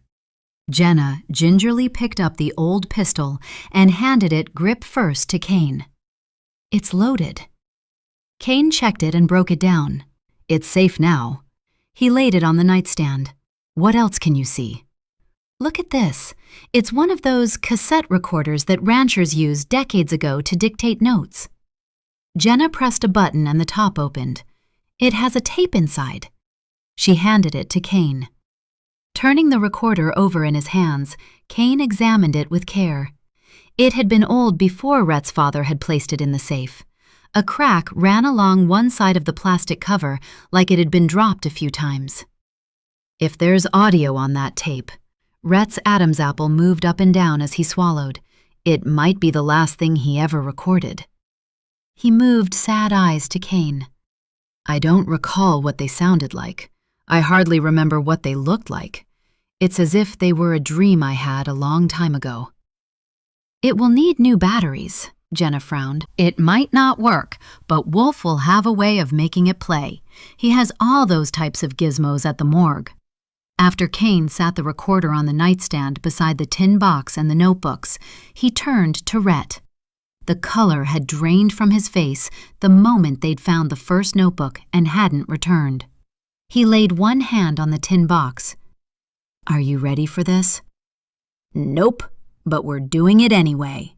Jenna gingerly picked up the old pistol and handed it grip first to Kane. It's loaded. Kane checked it and broke it down. It's safe now. He laid it on the nightstand. What else can you see? Look at this. It's one of those cassette recorders that ranchers used decades ago to dictate notes. Jenna pressed a button and the top opened. It has a tape inside. She handed it to Kane. Turning the recorder over in his hands, Kane examined it with care. It had been old before Rhett's father had placed it in the safe. A crack ran along one side of the plastic cover like it had been dropped a few times. If there's audio on that tape, Rhett's Adam's apple moved up and down as he swallowed. It might be the last thing he ever recorded. He moved sad eyes to Kane. I don't recall what they sounded like. I hardly remember what they looked like. It's as if they were a dream I had a long time ago. It will need new batteries, Jenna frowned. It might not work, but Wolf will have a way of making it play. He has all those types of gizmos at the morgue. After Kane sat the recorder on the nightstand beside the tin box and the notebooks, he turned to Rhett. The color had drained from his face the moment they'd found the first notebook and hadn't returned. He laid one hand on the tin box. Are you ready for this? Nope, but we're doing it anyway.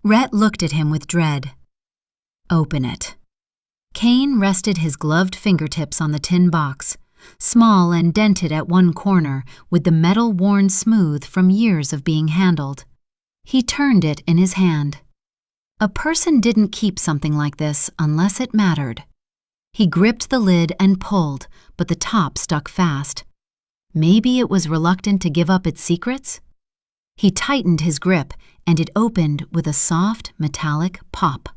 Rhett looked at him with dread. Open it. Kane rested his gloved fingertips on the tin box, small and dented at one corner, with the metal worn smooth from years of being handled. He turned it in his hand. A person didn't keep something like this unless it mattered. He gripped the lid and pulled, but the top stuck fast. Maybe it was reluctant to give up its secrets? He tightened his grip, and it opened with a soft, metallic pop.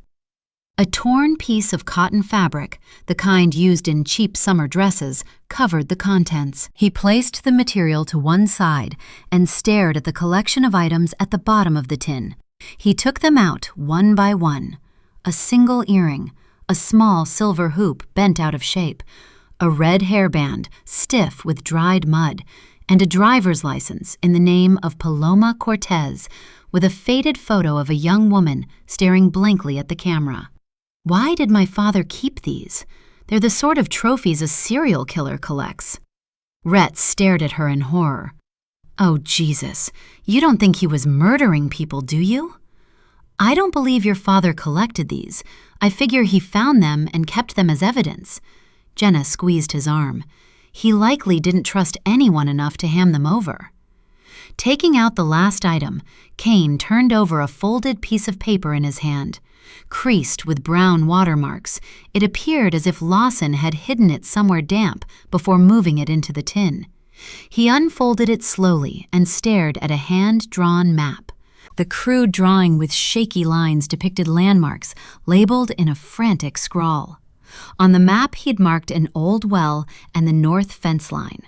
A torn piece of cotton fabric, the kind used in cheap summer dresses, covered the contents. He placed the material to one side and stared at the collection of items at the bottom of the tin. He took them out one by one. A single earring, a small silver hoop bent out of shape, a red hairband stiff with dried mud, and a driver's license in the name of Paloma Cortez, with a faded photo of a young woman staring blankly at the camera. Why did my father keep these? They're the sort of trophies a serial killer collects. Rhett stared at her in horror. Oh, Jesus, you don't think he was murdering people, do you? I don't believe your father collected these. I figure he found them and kept them as evidence. Jenna squeezed his arm. He likely didn't trust anyone enough to hand them over. Taking out the last item, Kane turned over a folded piece of paper in his hand. Creased with brown watermarks, it appeared as if Lawson had hidden it somewhere damp before moving it into the tin. He unfolded it slowly and stared at a hand-drawn map. The crude drawing with shaky lines depicted landmarks labeled in a frantic scrawl. On the map, he'd marked an old well and the north fence line.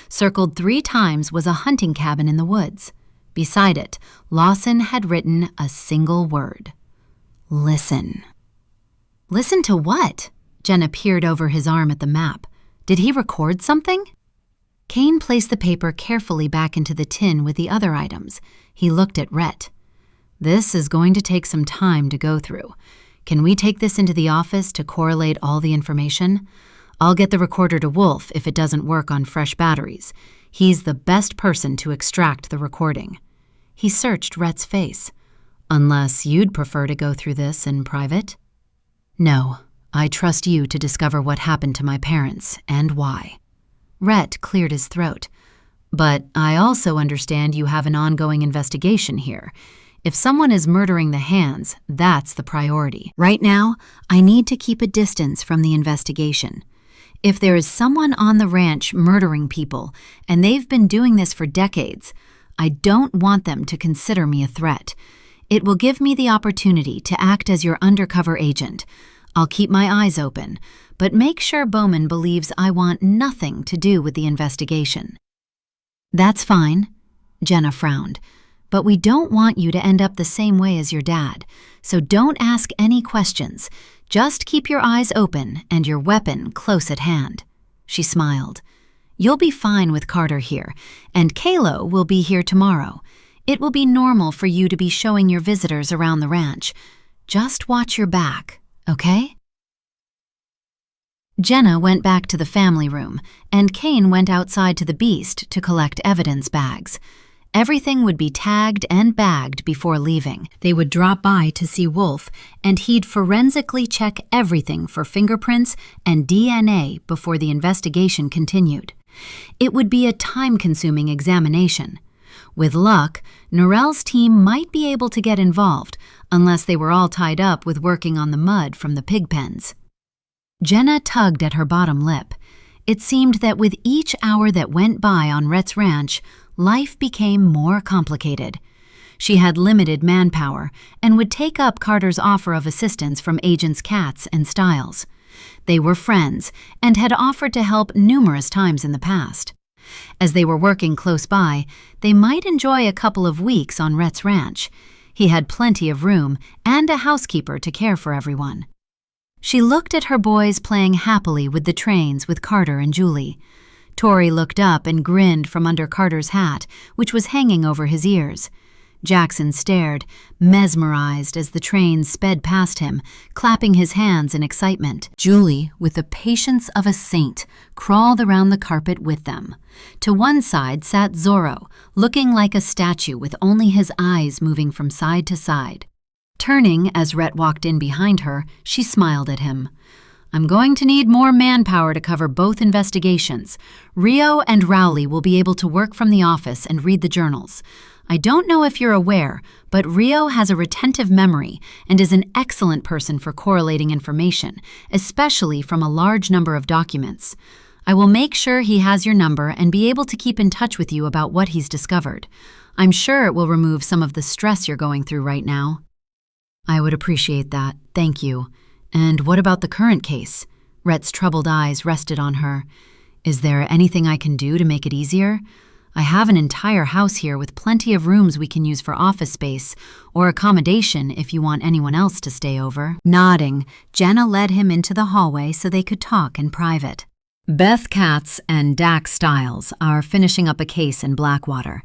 Circled 3 times was a hunting cabin in the woods. Beside it, Lawson had written a single word. Listen. Listen to what? Jenna peered over his arm at the map. Did he record something? Kane placed the paper carefully back into the tin with the other items. He looked at Rhett. This is going to take some time to go through. Can we take this into the office to correlate all the information? I'll get the recorder to Wolf if it doesn't work on fresh batteries. He's the best person to extract the recording. He searched Rhett's face. Unless you'd prefer to go through this in private? No, I trust you to discover what happened to my parents and why. Rhett cleared his throat. But I also understand you have an ongoing investigation here. If someone is murdering the hands, that's the priority. Right now, I need to keep a distance from the investigation. If there is someone on the ranch murdering people, and they've been doing this for decades, I don't want them to consider me a threat. It will give me the opportunity to act as your undercover agent. I'll keep my eyes open, but make sure Bowman believes I want nothing to do with the investigation. That's fine, Jenna frowned, but we don't want you to end up the same way as your dad, so don't ask any questions. Just keep your eyes open and your weapon close at hand. She smiled. You'll be fine with Carter here, and Kalo will be here tomorrow. It will be normal for you to be showing your visitors around the ranch. Just watch your back, okay? Jenna went back to the family room, and Kane went outside to the Beast to collect evidence bags. Everything would be tagged and bagged before leaving. They would drop by to see Wolf, and he'd forensically check everything for fingerprints and DNA before the investigation continued. It would be a time-consuming examination. With luck, Norell's team might be able to get involved, unless they were all tied up with working on the mud from the pig pens. Jenna tugged at her bottom lip. It seemed that with each hour that went by on Rhett's ranch, life became more complicated. She had limited manpower and would take up Carter's offer of assistance from Agents Katz and Stiles. They were friends and had offered to help numerous times in the past. As they were working close by, they might enjoy a couple of weeks on Rhett's ranch. He had plenty of room and a housekeeper to care for everyone. She looked at her boys playing happily with the trains with Carter and Julie. Tori looked up and grinned from under Carter's hat, which was hanging over his ears. Jackson stared, mesmerized as the train sped past him, clapping his hands in excitement. Julie, with the patience of a saint, crawled around the carpet with them. To one side sat Zorro, looking like a statue with only his eyes moving from side to side. Turning as Rhett walked in behind her, she smiled at him. I'm going to need more manpower to cover both investigations. Rio and Rowley will be able to work from the office and read the journals. I don't know if you're aware, but Rio has a retentive memory and is an excellent person for correlating information, especially from a large number of documents. I will make sure he has your number and be able to keep in touch with you about what he's discovered. I'm sure it will remove some of the stress you're going through right now. I would appreciate that, thank you. And what about the current case? Rhett's troubled eyes rested on her. Is there anything I can do to make it easier? I have an entire house here with plenty of rooms we can use for office space or accommodation if you want anyone else to stay over. Nodding, Jenna led him into the hallway so they could talk in private. Beth Katz and Dax Stiles are finishing up a case in Blackwater.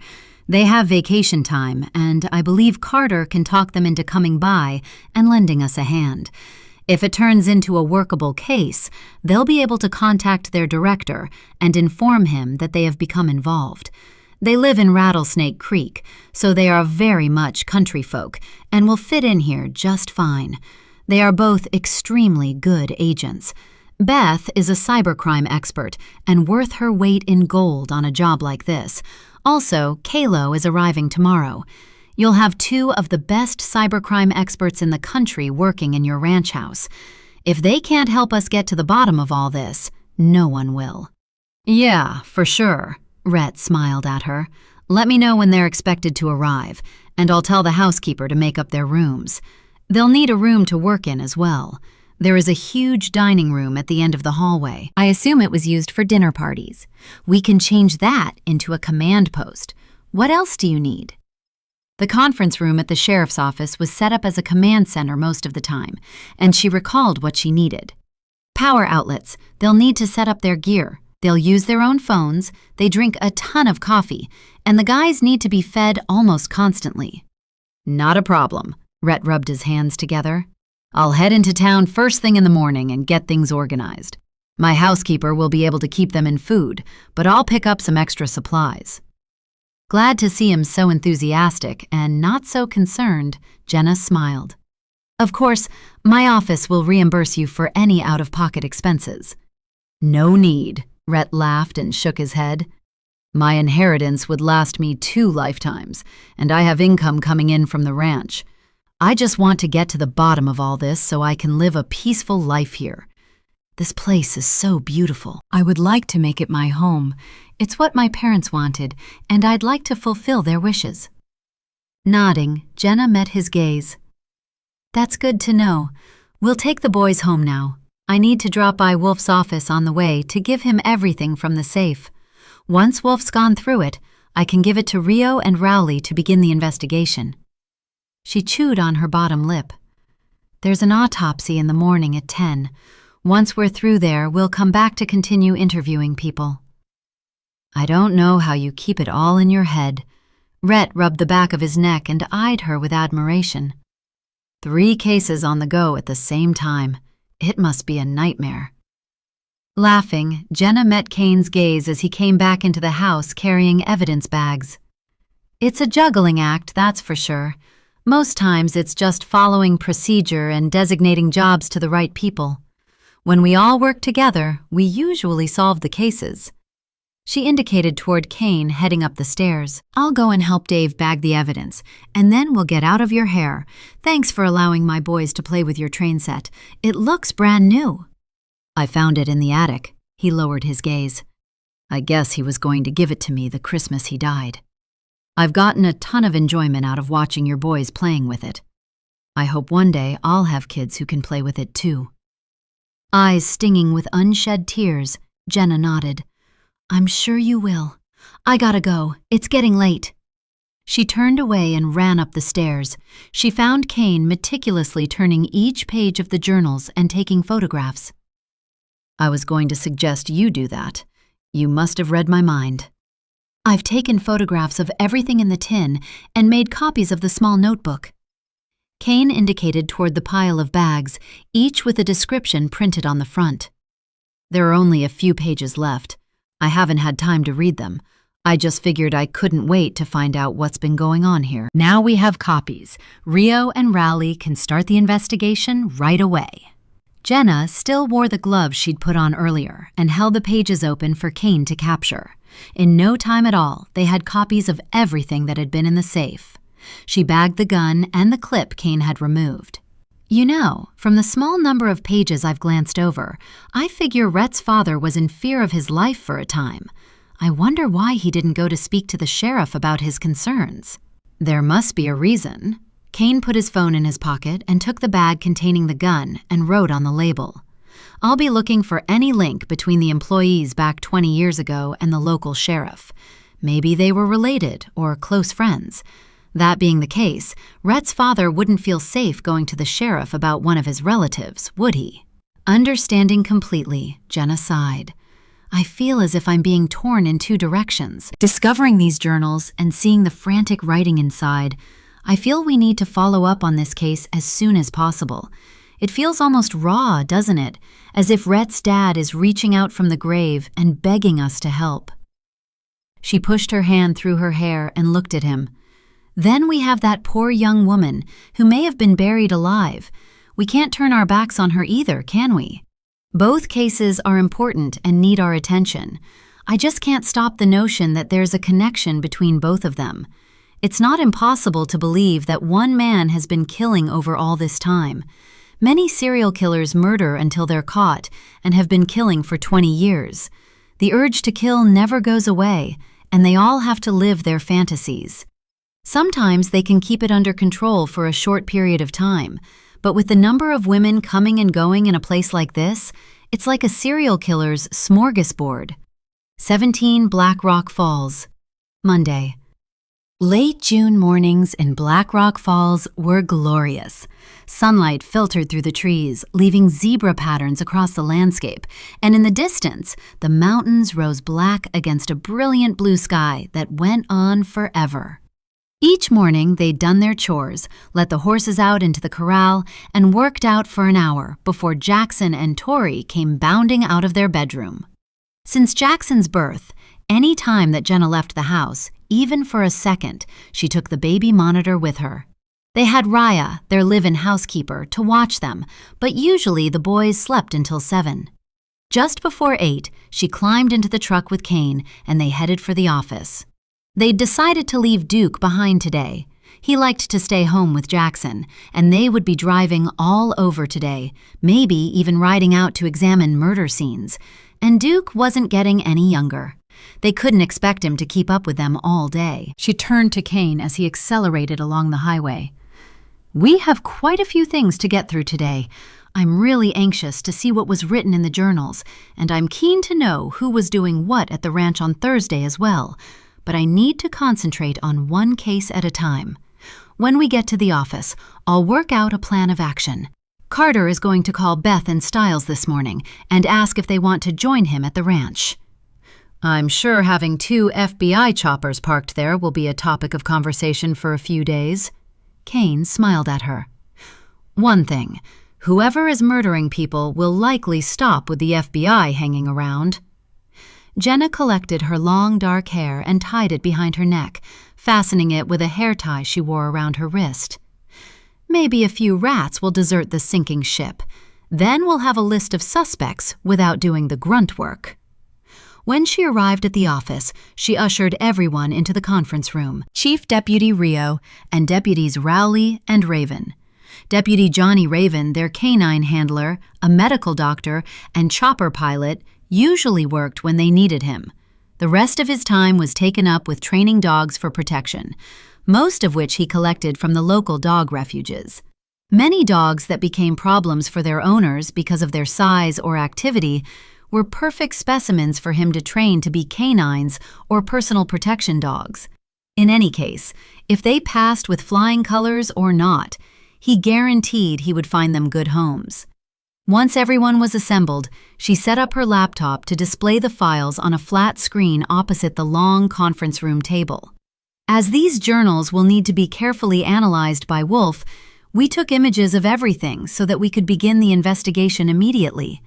They have vacation time, and I believe Carter can talk them into coming by and lending us a hand. If it turns into a workable case, they'll be able to contact their director and inform him that they have become involved. They live in Rattlesnake Creek, so they are very much country folk and will fit in here just fine. They are both extremely good agents. Beth is a cybercrime expert and worth her weight in gold on a job like this. Also, Kalo is arriving tomorrow. You'll have two of the best cybercrime experts in the country working in your ranch house. If they can't help us get to the bottom of all this, no one will. Yeah, for sure, Rhett smiled at her. Let me know when they're expected to arrive, and I'll tell the housekeeper to make up their rooms. They'll need a room to work in as well. There is a huge dining room at the end of the hallway. I assume it was used for dinner parties. We can change that into a command post. What else do you need? The conference room at the sheriff's office was set up as a command center most of the time, and she recalled what she needed. Power outlets. They'll need to set up their gear. They'll use their own phones, they drink a ton of coffee, and the guys need to be fed almost constantly. Not a problem. Rhett rubbed his hands together. I'll head into town first thing in the morning and get things organized. My housekeeper will be able to keep them in food, but I'll pick up some extra supplies. Glad to see him so enthusiastic and not so concerned, Jenna smiled. Of course, my office will reimburse you for any out-of-pocket expenses. No need, Rhett laughed and shook his head. My inheritance would last me 2 lifetimes, and I have income coming in from the ranch. I just want to get to the bottom of all this so I can live a peaceful life here. This place is so beautiful. I would like to make it my home. It's what my parents wanted, and I'd like to fulfill their wishes. Nodding, Jenna met his gaze. That's good to know. We'll take the boys home now. I need to drop by Wolf's office on the way to give him everything from the safe. Once Wolf's gone through it, I can give it to Rio and Rowley to begin the investigation. She chewed on her bottom lip. There's an autopsy in the morning at 10. Once we're through there, we'll come back to continue interviewing people. I don't know how you keep it all in your head. Rhett rubbed the back of his neck and eyed her with admiration. 3 cases on the go at the same time. It must be a nightmare. Laughing, Jenna met Kane's gaze as he came back into the house carrying evidence bags. It's a juggling act, that's for sure. Most times it's just following procedure and designating jobs to the right people. When we all work together, we usually solve the cases. She indicated toward Kane heading up the stairs. I'll go and help Dave bag the evidence, and then we'll get out of your hair. Thanks for allowing my boys to play with your train set. It looks brand new. I found it in the attic. He lowered his gaze. I guess he was going to give it to me the Christmas he died. I've gotten a ton of enjoyment out of watching your boys playing with it. I hope one day I'll have kids who can play with it too. Eyes stinging with unshed tears, Jenna nodded. I'm sure you will. I gotta go. It's getting late. She turned away and ran up the stairs. She found Kane meticulously turning each page of the journals and taking photographs. I was going to suggest you do that. You must have read my mind. I've taken photographs of everything in the tin and made copies of the small notebook. Kane indicated toward the pile of bags, each with a description printed on the front. There are only a few pages left. I haven't had time to read them. I just figured I couldn't wait to find out what's been going on here. Now we have copies. Rio and Rowley can start the investigation right away. Jenna still wore the gloves she'd put on earlier and held the pages open for Kane to capture. In no time at all, they had copies of everything that had been in the safe. She bagged the gun and the clip Kane had removed. You know, from the small number of pages I've glanced over, I figure Rhett's father was in fear of his life for a time. I wonder why he didn't go to speak to the sheriff about his concerns. There must be a reason. Kane put his phone in his pocket and took the bag containing the gun and wrote on the label. I'll be looking for any link between the employees back 20 years ago and the local sheriff. Maybe they were related or close friends. That being the case, Rhett's father wouldn't feel safe going to the sheriff about one of his relatives, would he? Understanding completely, Jenna sighed. I feel as if I'm being torn in 2 directions. Discovering these journals and seeing the frantic writing inside, I feel we need to follow up on this case as soon as possible. It feels almost raw, doesn't it? As if Rhett's dad is reaching out from the grave and begging us to help. She pushed her hand through her hair and looked at him. Then we have that poor young woman who may have been buried alive. We can't turn our backs on her either, can we? Both cases are important and need our attention. I just can't stop the notion that there's a connection between both of them. It's not impossible to believe that one man has been killing over all this time. Many serial killers murder until they're caught and have been killing for 20 years. The urge to kill never goes away, and they all have to live their fantasies. Sometimes they can keep it under control for a short period of time, but with the number of women coming and going in a place like this, it's like a serial killer's smorgasbord. 17 Black Rock Falls, Monday. Late June mornings in Black Rock Falls were glorious. Sunlight filtered through the trees, leaving zebra patterns across the landscape, and in the distance, the mountains rose black against a brilliant blue sky that went on forever. Each morning, they'd done their chores, let the horses out into the corral, and worked out for an hour before Jackson and Tori came bounding out of their bedroom. Since Jackson's birth, any time that Jenna left the house, even for a second, she took the baby monitor with her. They had Raya, their live-in housekeeper, to watch them, but usually the boys slept until 7. Just before 8, she climbed into the truck with Kane and they headed for the office. They'd decided to leave Duke behind today. He liked to stay home with Jackson, and they would be driving all over today, maybe even riding out to examine murder scenes. And Duke wasn't getting any younger. They couldn't expect him to keep up with them all day. She turned to Kane as he accelerated along the highway. "We have quite a few things to get through today. I'm really anxious to see what was written in the journals, and I'm keen to know who was doing what at the ranch on Thursday as well. But I need to concentrate on one case at a time. When we get to the office, I'll work out a plan of action. Carter is going to call Beth and Stiles this morning and ask if they want to join him at the ranch. I'm sure having 2 FBI choppers parked there will be a topic of conversation for a few days." Kane smiled at her. "One thing, whoever is murdering people will likely stop with the FBI hanging around." Jenna collected her long dark hair and tied it behind her neck, fastening it with a hair tie she wore around her wrist. "Maybe a few rats will desert the sinking ship. Then we'll have a list of suspects without doing the grunt work." When she arrived at the office, she ushered everyone into the conference room. Chief Deputy Rio and Deputies Rowley and Raven. Deputy Johnny Raven, their canine handler, a medical doctor, and chopper pilot, usually worked when they needed him. The rest of his time was taken up with training dogs for protection, most of which he collected from the local dog refuges. Many dogs that became problems for their owners because of their size or activity were perfect specimens for him to train to be canines or personal protection dogs. In any case, if they passed with flying colors or not, he guaranteed he would find them good homes. Once everyone was assembled, she set up her laptop to display the files on a flat screen opposite the long conference room table. As these journals will need to be carefully analyzed by Wolf, we took images of everything so that we could begin the investigation immediately.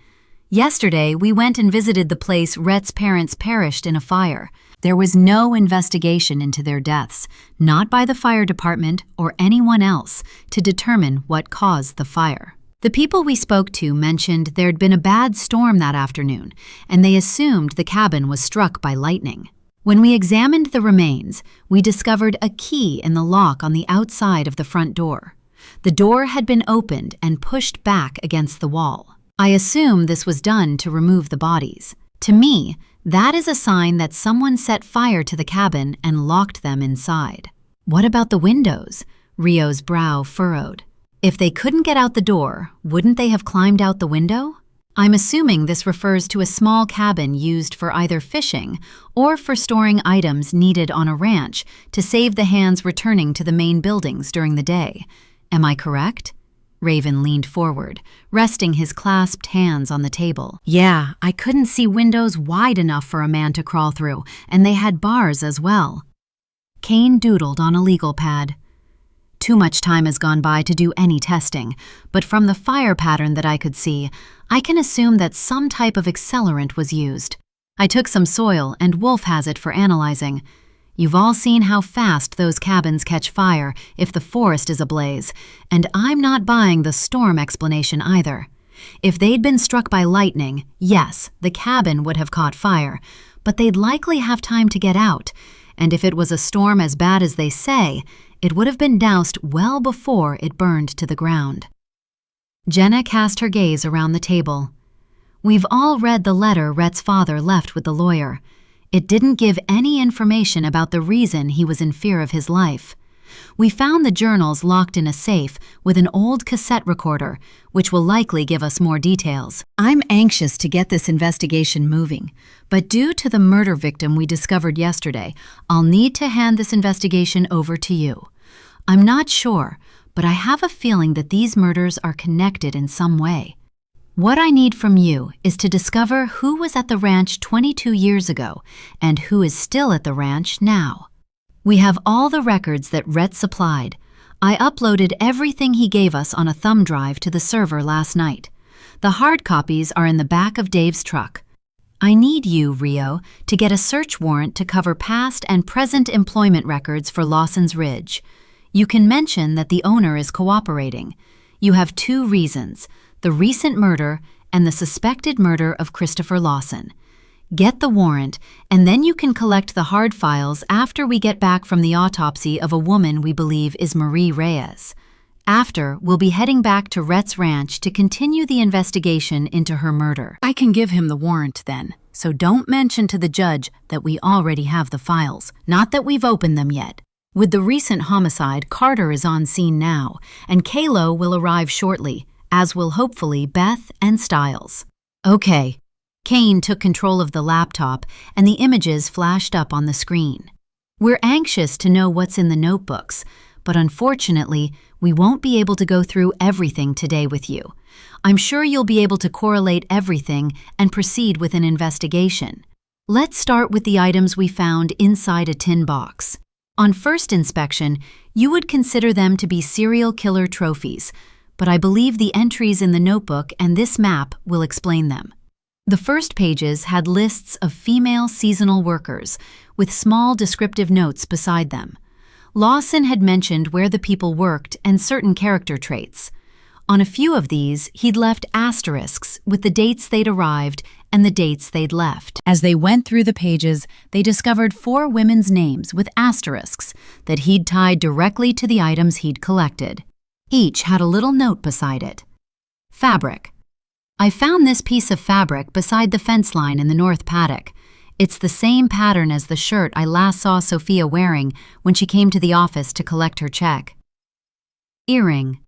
Yesterday, we went and visited the place Rhett's parents perished in a fire. There was no investigation into their deaths, not by the fire department or anyone else, to determine what caused the fire. The people we spoke to mentioned there'd been a bad storm that afternoon, and they assumed the cabin was struck by lightning. When we examined the remains, we discovered a key in the lock on the outside of the front door. The door had been opened and pushed back against the wall. I assume this was done to remove the bodies. To me, that is a sign that someone set fire to the cabin and locked them inside. What about the windows? Rio's brow furrowed. If they couldn't get out the door, wouldn't they have climbed out the window? I'm assuming this refers to a small cabin used for either fishing or for storing items needed on a ranch to save the hands returning to the main buildings during the day. Am I correct? Raven leaned forward, resting his clasped hands on the table. Yeah, I couldn't see windows wide enough for a man to crawl through, and they had bars as well. Kane doodled on a legal pad. Too much time has gone by to do any testing, but from the fire pattern that I could see, I can assume that some type of accelerant was used. I took some soil and Wolf has it for analyzing. You've all seen how fast those cabins catch fire if the forest is ablaze, and I'm not buying the storm explanation either. If they'd been struck by lightning, yes, the cabin would have caught fire, but they'd likely have time to get out, and if it was a storm as bad as they say, it would have been doused well before it burned to the ground. Jenna cast her gaze around the table. We've all read the letter Rhett's father left with the lawyer. It didn't give any information about the reason he was in fear of his life. We found the journals locked in a safe with an old cassette recorder, which will likely give us more details. I'm anxious to get this investigation moving, but due to the murder victim we discovered yesterday, I'll need to hand this investigation over to you. I'm not sure, but I have a feeling that these murders are connected in some way. What I need from you is to discover who was at the ranch 22 years ago and who is still at the ranch now. We have all the records that Rhett supplied. I uploaded everything he gave us on a thumb drive to the server last night. The hard copies are in the back of Dave's truck. I need you, Rio, to get a search warrant to cover past and present employment records for Lawson's Ridge. You can mention that the owner is cooperating. You have 2 reasons: the recent murder and the suspected murder of Christopher Lawson. Get the warrant, and then you can collect the hard files after we get back from the autopsy of a woman we believe is Marie Reyes. After, we'll be heading back to Rhett's ranch to continue the investigation into her murder. I can give him the warrant then, so don't mention to the judge that we already have the files, not that we've opened them yet. With the recent homicide, Carter is on scene now, and Kalo will arrive shortly, as will hopefully Beth and Stiles. Okay. Kane took control of the laptop, and the images flashed up on the screen. We're anxious to know what's in the notebooks, but unfortunately, we won't be able to go through everything today with you. I'm sure you'll be able to correlate everything and proceed with an investigation. Let's start with the items we found inside a tin box. On first inspection, you would consider them to be serial killer trophies, but I believe the entries in the notebook and this map will explain them. The first pages had lists of female seasonal workers, with small descriptive notes beside them. Lawson had mentioned where the people worked and certain character traits. On a few of these, he'd left asterisks with the dates they'd arrived and the dates they'd left. As they went through the pages, they discovered 4 women's names with asterisks that he'd tied directly to the items he'd collected. Each had a little note beside it. Fabric. I found this piece of fabric beside the fence line in the north paddock. It's the same pattern as the shirt I last saw Sophia wearing when she came to the office to collect her check. Earring.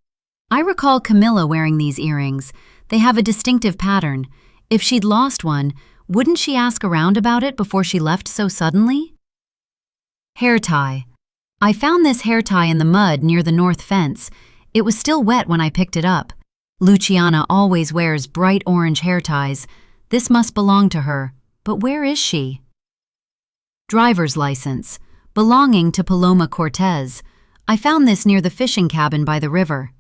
I recall Camilla wearing these earrings. They have a distinctive pattern. If she'd lost one, wouldn't she ask around about it before she left so suddenly? Hair tie. I found this hair tie in the mud near the north fence. It was still wet when I picked it up. Luciana always wears bright orange hair ties. This must belong to her. But where is she? Driver's license. Belonging to Paloma Cortez. I found this near the fishing cabin by the river.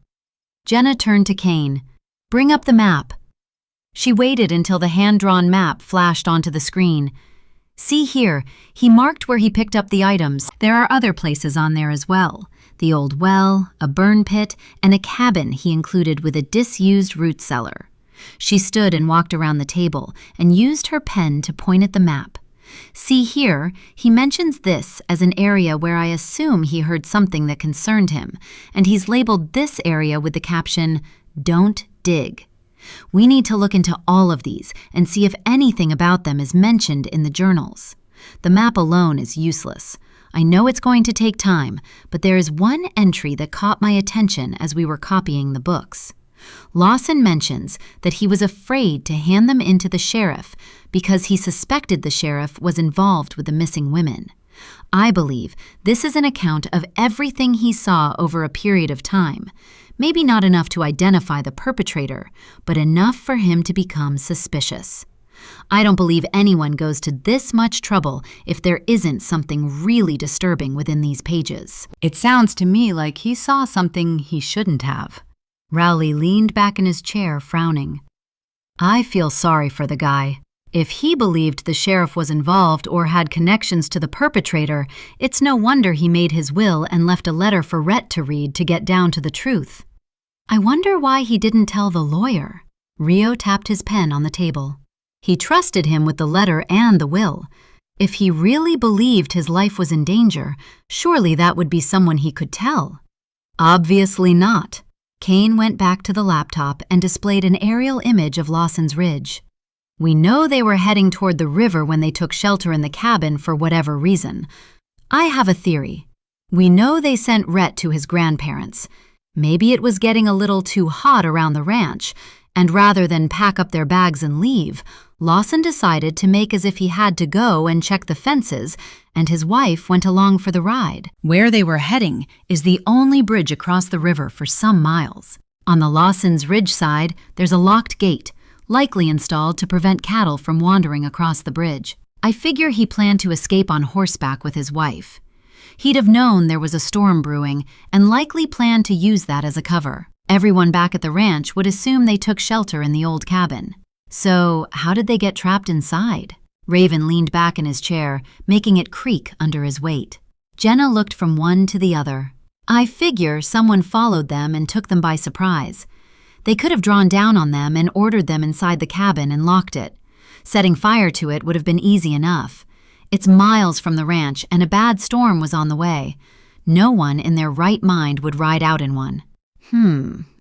Jenna turned to Kane. Bring up the map. She waited until the hand-drawn map flashed onto the screen. See here, he marked where he picked up the items. There are other places on there as well. The old well, a burn pit, and a cabin he included with a disused root cellar. She stood and walked around the table and used her pen to point at the map. See here, he mentions this as an area where I assume he heard something that concerned him, and he's labeled this area with the caption, "Don't dig." We need to look into all of these and see if anything about them is mentioned in the journals. The map alone is useless. I know it's going to take time, but there is one entry that caught my attention as we were copying the books. Lawson mentions that he was afraid to hand them in to the sheriff because he suspected the sheriff was involved with the missing women. I believe this is an account of everything he saw over a period of time. Maybe not enough to identify the perpetrator, but enough for him to become suspicious. I don't believe anyone goes to this much trouble if there isn't something really disturbing within these pages. It sounds to me like he saw something he shouldn't have. Rowley leaned back in his chair, frowning. I feel sorry for the guy. If he believed the sheriff was involved or had connections to the perpetrator, it's no wonder he made his will and left a letter for Rhett to read to get down to the truth. I wonder why he didn't tell the lawyer. Rio tapped his pen on the table. He trusted him with the letter and the will. If he really believed his life was in danger, surely that would be someone he could tell. Obviously not. Kane went back to the laptop and displayed an aerial image of Lawson's Ridge. We know they were heading toward the river when they took shelter in the cabin for whatever reason. I have a theory. We know they sent Rhett to his grandparents. Maybe it was getting a little too hot around the ranch, and rather than pack up their bags and leave, Lawson decided to make as if he had to go and check the fences, and his wife went along for the ride. Where they were heading is the only bridge across the river for some miles. On the Lawson's Ridge side, there's a locked gate, likely installed to prevent cattle from wandering across the bridge. I figure he planned to escape on horseback with his wife. He'd have known there was a storm brewing and likely planned to use that as a cover. Everyone back at the ranch would assume they took shelter in the old cabin. So, how did they get trapped inside? Raven leaned back in his chair, making it creak under his weight. Jenna looked from one to the other. I figure someone followed them and took them by surprise. They could have drawn down on them and ordered them inside the cabin and locked it. Setting fire to it would have been easy enough. It's miles from the ranch, and a bad storm was on the way. No one in their right mind would ride out in one.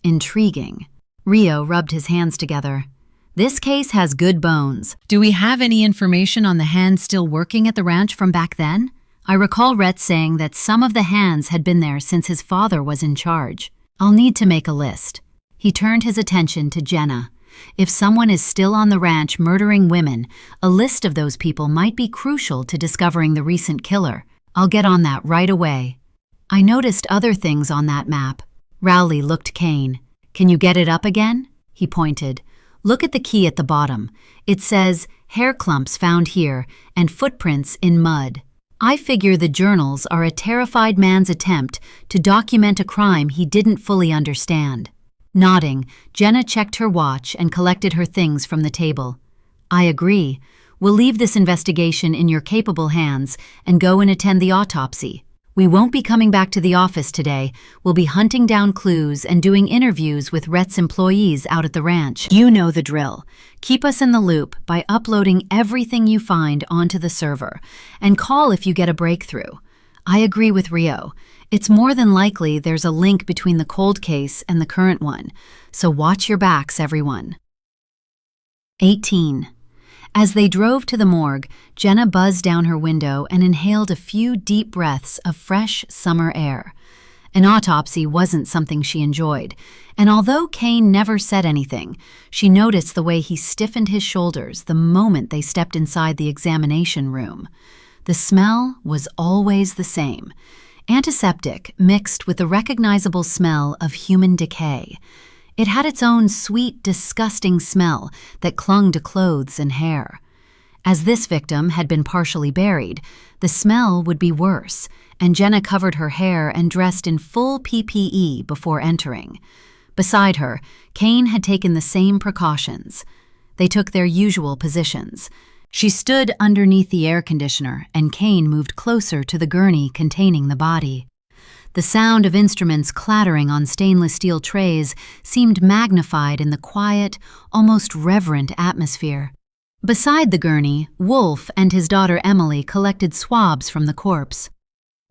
Intriguing. Rio rubbed his hands together. This case has good bones. Do we have any information on the hands still working at the ranch from back then? I recall Rhett saying that some of the hands had been there since his father was in charge. I'll need to make a list. He turned his attention to Jenna. If someone is still on the ranch murdering women, a list of those people might be crucial to discovering the recent killer. I'll get on that right away. I noticed other things on that map. Rowley looked Kane. Can you get it up again? He pointed. Look at the key at the bottom. It says, hair clumps found here and footprints in mud. I figure the journals are a terrified man's attempt to document a crime he didn't fully understand. Nodding, Jenna checked her watch and collected her things from the table. I agree. We'll leave this investigation in your capable hands and go and attend the autopsy. We won't be coming back to the office today. We'll be hunting down clues and doing interviews with Rhett's employees out at the ranch. You know the drill. Keep us in the loop by uploading everything you find onto the server, and call if you get a breakthrough. I agree with Rio. It's more than likely there's a link between the cold case and the current one, so watch your backs, everyone. 18. As they drove to the morgue, Jenna buzzed down her window and inhaled a few deep breaths of fresh summer air. An autopsy wasn't something she enjoyed, and although Kane never said anything, she noticed the way he stiffened his shoulders the moment they stepped inside the examination room. The smell was always the same, antiseptic mixed with the recognizable smell of human decay. It had its own sweet, disgusting smell that clung to clothes and hair. As this victim had been partially buried, the smell would be worse, and Jenna covered her hair and dressed in full PPE before entering. Beside her, Kane had taken the same precautions. They took their usual positions. She stood underneath the air conditioner, and Kane moved closer to the gurney containing the body. The sound of instruments clattering on stainless steel trays seemed magnified in the quiet, almost reverent atmosphere. Beside the gurney, Wolf and his daughter Emily collected swabs from the corpse.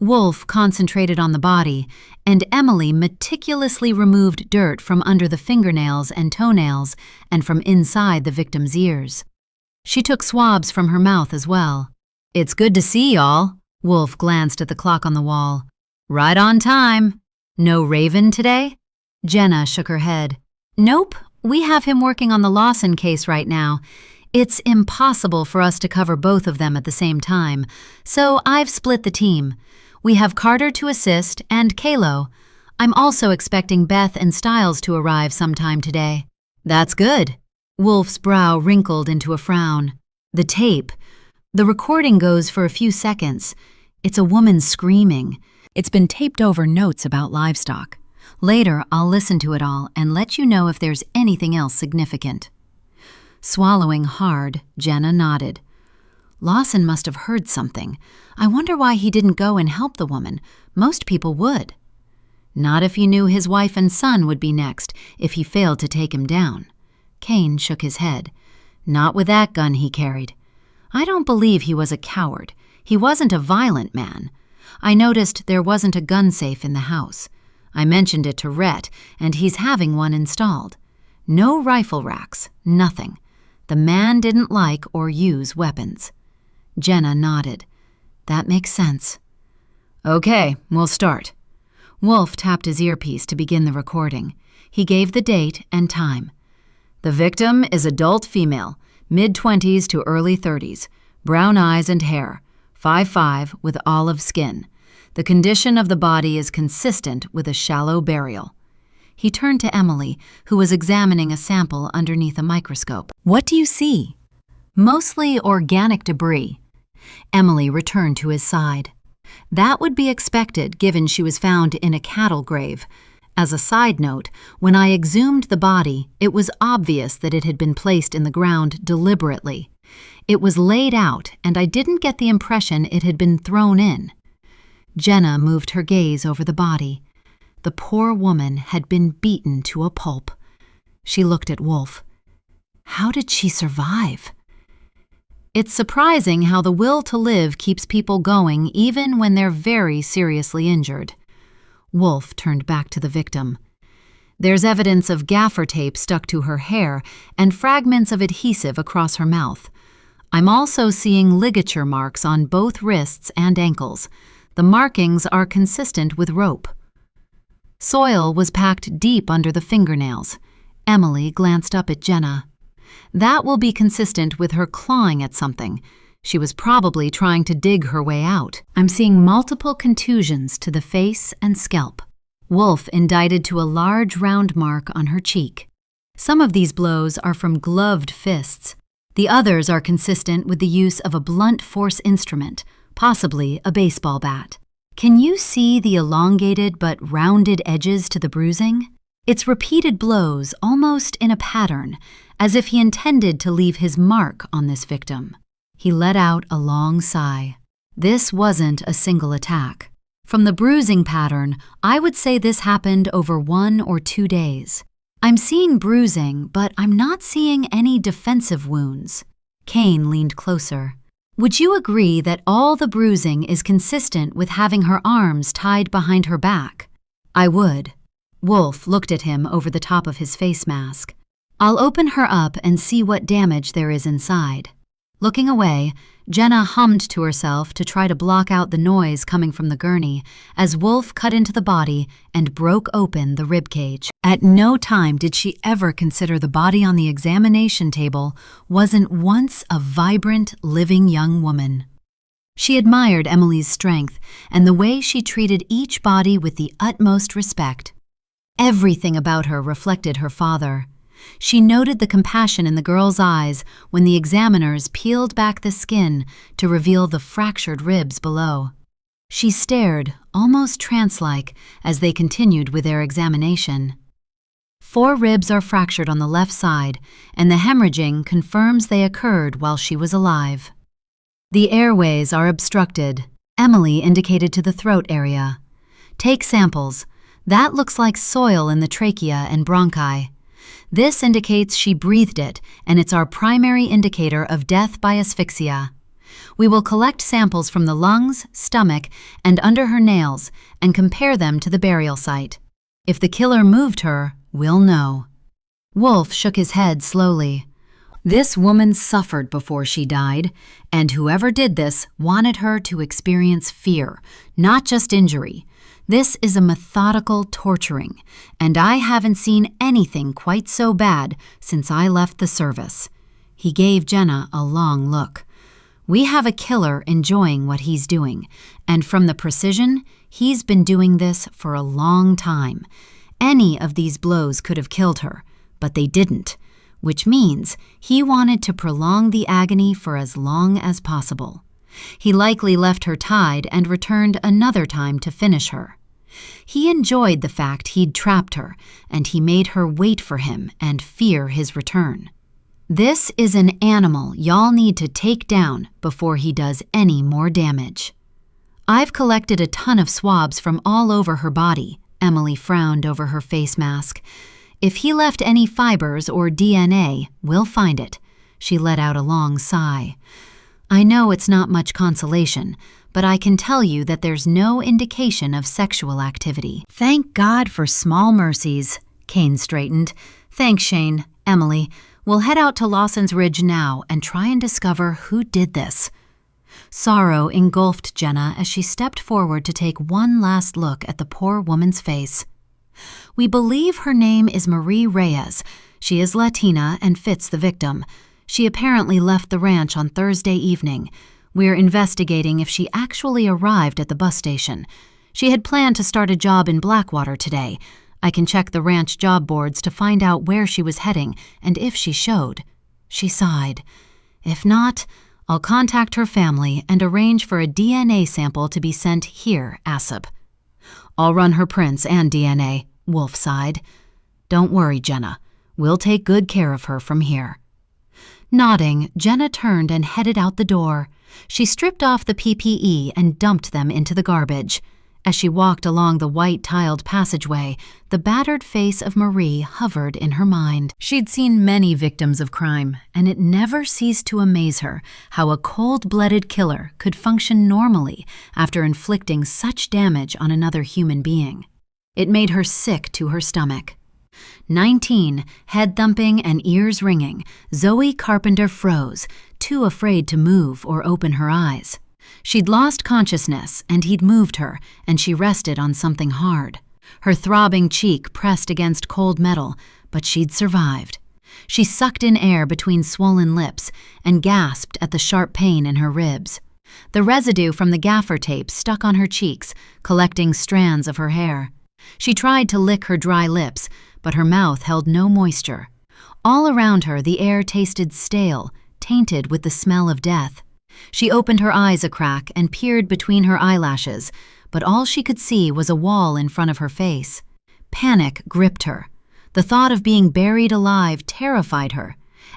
Wolf concentrated on the body, and Emily meticulously removed dirt from under the fingernails and toenails and from inside the victim's ears. She took swabs from her mouth as well. "It's good to see y'all." Wolf glanced at the clock on the wall. "Right on time. No Raven today?" Jenna shook her head. "Nope, we have him working on the Lawson case right now. It's impossible for us to cover both of them at the same time, so I've split the team. We have Carter to assist and Kalo. I'm also expecting Beth and Stiles to arrive sometime today." "That's good." Wolf's brow wrinkled into a frown. "The tape. The recording goes for a few seconds. It's a woman screaming. It's been taped over notes about livestock. Later, I'll listen to it all and let you know if there's anything else significant." Swallowing hard, Jenna nodded. Lawson must have heard something. I wonder why he didn't go and help the woman. Most people would. Not if he knew his wife and son would be next if he failed to take him down. Kane shook his head. Not with that gun he carried. I don't believe he was a coward. He wasn't a violent man. I noticed there wasn't a gun safe in the house. I mentioned it to Rhett, and he's having one installed. No rifle racks, nothing. The man didn't like or use weapons. Jenna nodded. That makes sense. "Okay, we'll start." Wolf tapped his earpiece to begin the recording. He gave the date and time. "The victim is adult female, mid-20s to early 30s, brown eyes and hair, 5'5" with olive skin. The condition of the body is consistent with a shallow burial." He turned to Emily, who was examining a sample underneath a microscope. "What do you see?" "Mostly organic debris." Emily returned to his side. That would be expected given she was found in a cattle grave. As a side note, when I exhumed the body, it was obvious that it had been placed in the ground deliberately. It was laid out, and I didn't get the impression it had been thrown in. Jenna moved her gaze over the body. The poor woman had been beaten to a pulp. She looked at Wolf. How did she survive? It's surprising how the will to live keeps people going even when they're very seriously injured. Wolf turned back to the victim. There's evidence of gaffer tape stuck to her hair and fragments of adhesive across her mouth. I'm also seeing ligature marks on both wrists and ankles. The markings are consistent with rope. Soil was packed deep under the fingernails. Emily glanced up at Jenna. That will be consistent with her clawing at something. She was probably trying to dig her way out. I'm seeing multiple contusions to the face and scalp. Wolf indicted to a large round mark on her cheek. Some of these blows are from gloved fists. The others are consistent with the use of a blunt force instrument, possibly a baseball bat. Can you see the elongated but rounded edges to the bruising? It's repeated blows almost in a pattern, as if he intended to leave his mark on this victim. He let out a long sigh. This wasn't a single attack. From the bruising pattern, I would say this happened over 1 or 2 days. I'm seeing bruising, but I'm not seeing any defensive wounds. Kane leaned closer. Would you agree that all the bruising is consistent with having her arms tied behind her back? I would. Wolf looked at him over the top of his face mask. I'll open her up and see what damage there is inside. Looking away, Jenna hummed to herself to try to block out the noise coming from the gurney as Wolf cut into the body and broke open the ribcage. At no time did she ever consider the body on the examination table wasn't once a vibrant, living young woman. She admired Emily's strength and the way she treated each body with the utmost respect. Everything about her reflected her father. She noted the compassion in the girl's eyes when the examiners peeled back the skin to reveal the fractured ribs below. She stared, almost trance-like, as they continued with their examination. 4 ribs are fractured on the left side, and the hemorrhaging confirms they occurred while she was alive. The airways are obstructed. Emily indicated to the throat area. Take samples. That looks like soil in the trachea and bronchi. This indicates she breathed it, and it's our primary indicator of death by asphyxia. We will collect samples from the lungs, stomach, and under her nails and compare them to the burial site. If the killer moved her, we'll know. Wolf shook his head slowly. This woman suffered before she died, and whoever did this wanted her to experience fear, not just injury. This is a methodical torturing, and I haven't seen anything quite so bad since I left the service. He gave Jenna a long look. We have a killer enjoying what he's doing, and from the precision, he's been doing this for a long time. Any of these blows could have killed her, but they didn't, which means he wanted to prolong the agony for as long as possible. He likely left her tied and returned another time to finish her. He enjoyed the fact he'd trapped her, and he made her wait for him and fear his return. This is an animal y'all need to take down before he does any more damage. I've collected a ton of swabs from all over her body. Emily frowned over her face mask. If he left any fibers or DNA, we'll find it. She let out a long sigh. I know it's not much consolation, but I can tell you that there's no indication of sexual activity. Thank God for small mercies. Kane straightened. Thanks, Shane. Emily, we'll head out to Lawson's Ridge now and try and discover who did this. Sorrow engulfed Jenna as she stepped forward to take one last look at the poor woman's face. We believe her name is Marie Reyes. She is Latina and fits the victim. She apparently left the ranch on Thursday evening. We're investigating if she actually arrived at the bus station. She had planned to start a job in Blackwater today. I can check the ranch job boards to find out where she was heading and if she showed. She sighed. If not, I'll contact her family and arrange for a DNA sample to be sent here ASAP. I'll run her prints and DNA, Wolf sighed. Don't worry, Jenna. We'll take good care of her from here. Nodding, Jenna turned and headed out the door. She stripped off the PPE and dumped them into the garbage. As she walked along the white-tiled passageway, the battered face of Marie hovered in her mind. She'd seen many victims of crime, and it never ceased to amaze her how a cold-blooded killer could function normally after inflicting such damage on another human being. It made her sick to her stomach. 19, head thumping and ears ringing, Zoe Carpenter froze, too afraid to move or open her eyes. She'd lost consciousness, and he'd moved her, and she rested on something hard. Her throbbing cheek pressed against cold metal, but she'd survived. She sucked in air between swollen lips and gasped at the sharp pain in her ribs. The residue from the gaffer tape stuck on her cheeks, collecting strands of her hair. She tried to lick her dry lips, but her mouth held no moisture. All around her, the air tasted stale, tainted with the smell of death. She opened her eyes a crack and peered between her eyelashes, but all she could see was a wall in front of her face. Panic gripped her. The thought of being buried alive terrified her.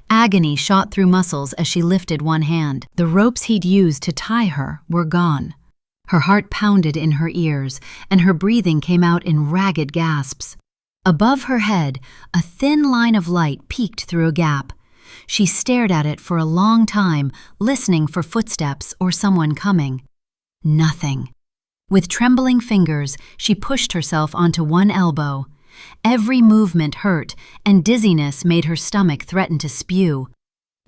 Agony shot through muscles as she lifted one hand. The ropes he'd used to tie her were gone. Her heart pounded in her ears, and her breathing came out in ragged gasps. Above her head, a thin line of light peeked through a gap. She stared at it for a long time, listening for footsteps or someone coming. Nothing. With trembling fingers, she pushed herself onto one elbow. Every movement hurt, and dizziness made her stomach threaten to spew.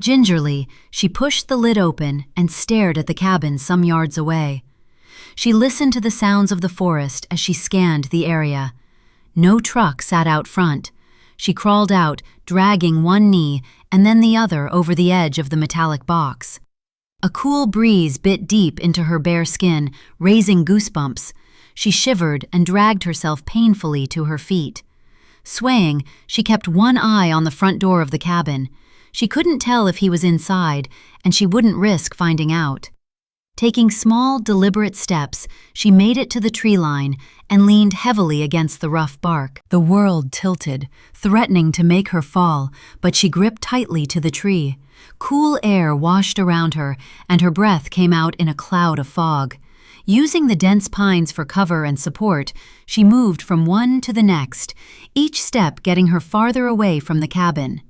Gingerly, she pushed the lid open and stared at the cabin some yards away. She listened to the sounds of the forest as she scanned the area. No truck sat out front. She crawled out, dragging one knee and then the other over the edge of the metallic box. A cool breeze bit deep into her bare skin, raising goosebumps. She shivered and dragged herself painfully to her feet. Swaying, she kept one eye on the front door of the cabin. She couldn't tell if he was inside, and she wouldn't risk finding out. Taking small, deliberate steps, she made it to the tree line and leaned heavily against the rough bark. The world tilted, threatening to make her fall, but she gripped tightly to the tree. Cool air washed around her, and her breath came out in a cloud of fog. Using the dense pines for cover and support, she moved from one to the next, each step getting her farther away from the cabin.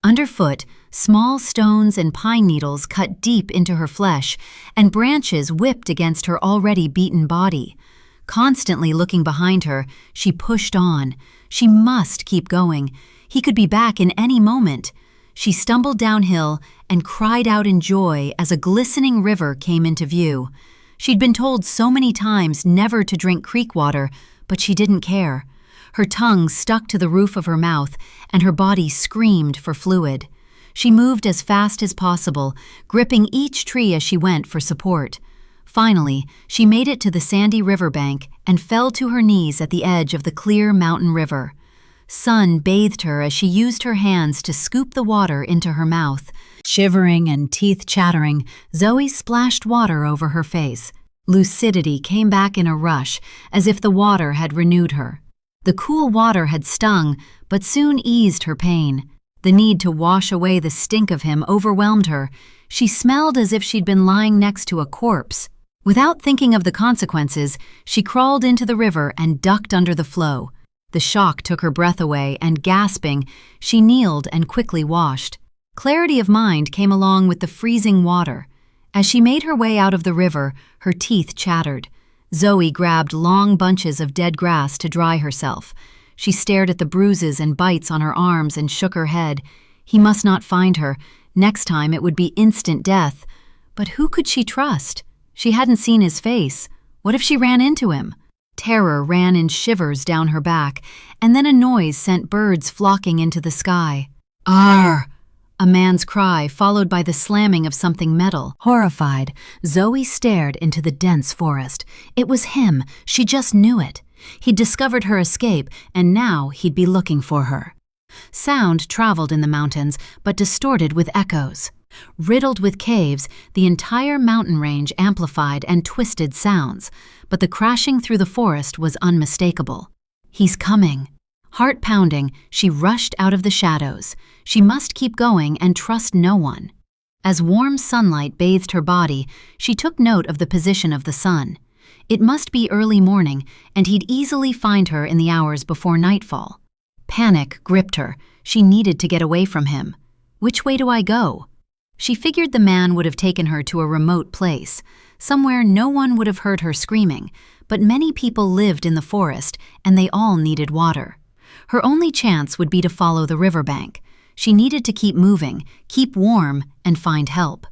Underfoot, small stones and pine needles cut deep into her flesh, and branches whipped against her already beaten body. Constantly looking behind her, she pushed on. She must keep going. He could be back in any moment. She stumbled downhill and cried out in joy as a glistening river came into view. She'd been told so many times never to drink creek water, but she didn't care. Her tongue stuck to the roof of her mouth, and her body screamed for fluid. She moved as fast as possible, gripping each tree as she went for support. Finally, she made it to the sandy riverbank and fell to her knees at the edge of the clear mountain river. Sun bathed her as she used her hands to scoop the water into her mouth. Shivering and teeth chattering, Zoe splashed water over her face. Lucidity came back in a rush, as if the water had renewed her. The cool water had stung, but soon eased her pain. The need to wash away the stink of him overwhelmed her. She smelled as if she'd been lying next to a corpse. Without thinking of the consequences, she crawled into the river and ducked under the flow. The shock took her breath away, and gasping, she kneeled and quickly washed. Clarity of mind came along with the freezing water. As she made her way out of the river, her teeth chattered. Zoe grabbed long bunches of dead grass to dry herself. She stared at the bruises and bites on her arms and shook her head. He must not find her. Next time it would be instant death. But who could she trust? She hadn't seen his face. What if she ran into him? Terror ran in shivers down her back, and then a noise sent birds flocking into the sky. "Arr!" A man's cry, followed by the slamming of something metal. Horrified, Zoe stared into the dense forest. It was him. She just knew it. He'd discovered her escape, and now he'd be looking for her. Sound traveled in the mountains, but distorted with echoes. Riddled with caves, the entire mountain range amplified and twisted sounds, but the crashing through the forest was unmistakable. He's coming. Heart pounding, she rushed out of the shadows. She must keep going and trust no one. As warm sunlight bathed her body, she took note of the position of the sun. It must be early morning, and he'd easily find her in the hours before nightfall. Panic gripped her. She needed to get away from him. Which way do I go? She figured the man would have taken her to a remote place, somewhere no one would have heard her screaming, but many people lived in the forest and they all needed water. Her only chance would be to follow the riverbank. She needed to keep moving, keep warm, and find help.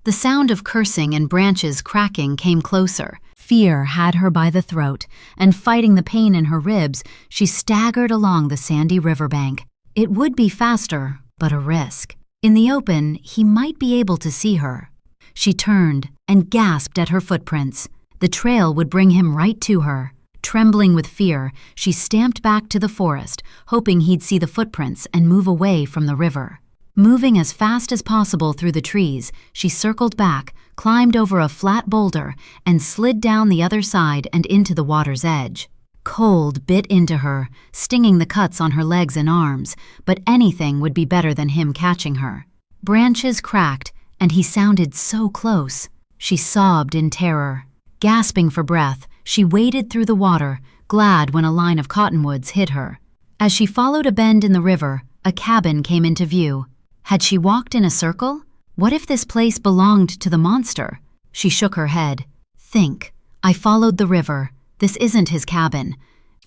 The sound of cursing and branches cracking came closer. Fear had her by the throat, and fighting the pain in her ribs, she staggered along the sandy riverbank. It would be faster, but a risk. In the open, he might be able to see her. She turned and gasped at her footprints. The trail would bring him right to her. Trembling with fear, she stamped back to the forest, hoping he'd see the footprints and move away from the river. Moving as fast as possible through the trees, she circled back, climbed over a flat boulder, and slid down the other side and into the water's edge. Cold bit into her, stinging the cuts on her legs and arms, but anything would be better than him catching her. Branches cracked, and he sounded so close. She sobbed in terror. Gasping for breath, she waded through the water, glad when a line of cottonwoods hid her. As she followed a bend in the river, a cabin came into view. Had she walked in a circle? What if this place belonged to the monster? She shook her head. Think. I followed the river. This isn't his cabin.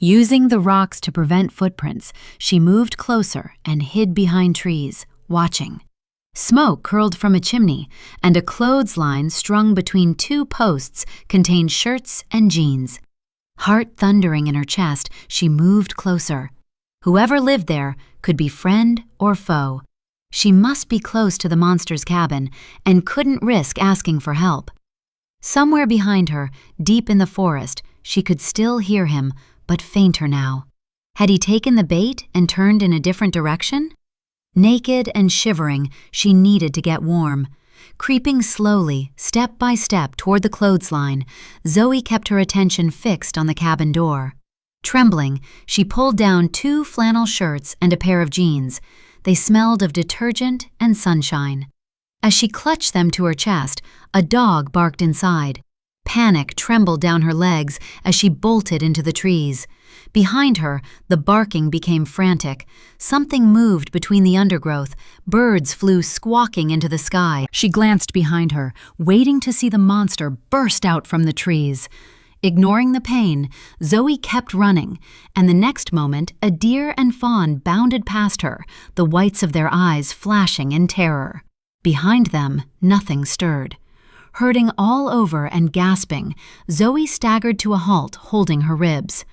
Using the rocks to prevent footprints, she moved closer and hid behind trees, watching. Smoke curled from a chimney, and a clothesline strung between two posts contained shirts and jeans. Heart thundering in her chest, she moved closer. Whoever lived there could be friend or foe. She must be close to the monster's cabin and couldn't risk asking for help. Somewhere behind her, deep in the forest, she could still hear him, but fainter now. Had he taken the bait and turned in a different direction? Naked and shivering, she needed to get warm. Creeping slowly, step by step toward the clothesline, Zoe kept her attention fixed on the cabin door. Trembling, she pulled down 2 flannel shirts and a pair of jeans. They smelled of detergent and sunshine. As she clutched them to her chest, a dog barked inside. Panic trembled down her legs as she bolted into the trees. Behind her, the barking became frantic. Something moved between the undergrowth. Birds flew squawking into the sky. She glanced behind her, waiting to see the monster burst out from the trees. Ignoring the pain, Zoe kept running, and the next moment, a deer and fawn bounded past her, the whites of their eyes flashing in terror. Behind them, nothing stirred. Hurting all over and gasping, Zoe staggered to a halt, holding her ribs.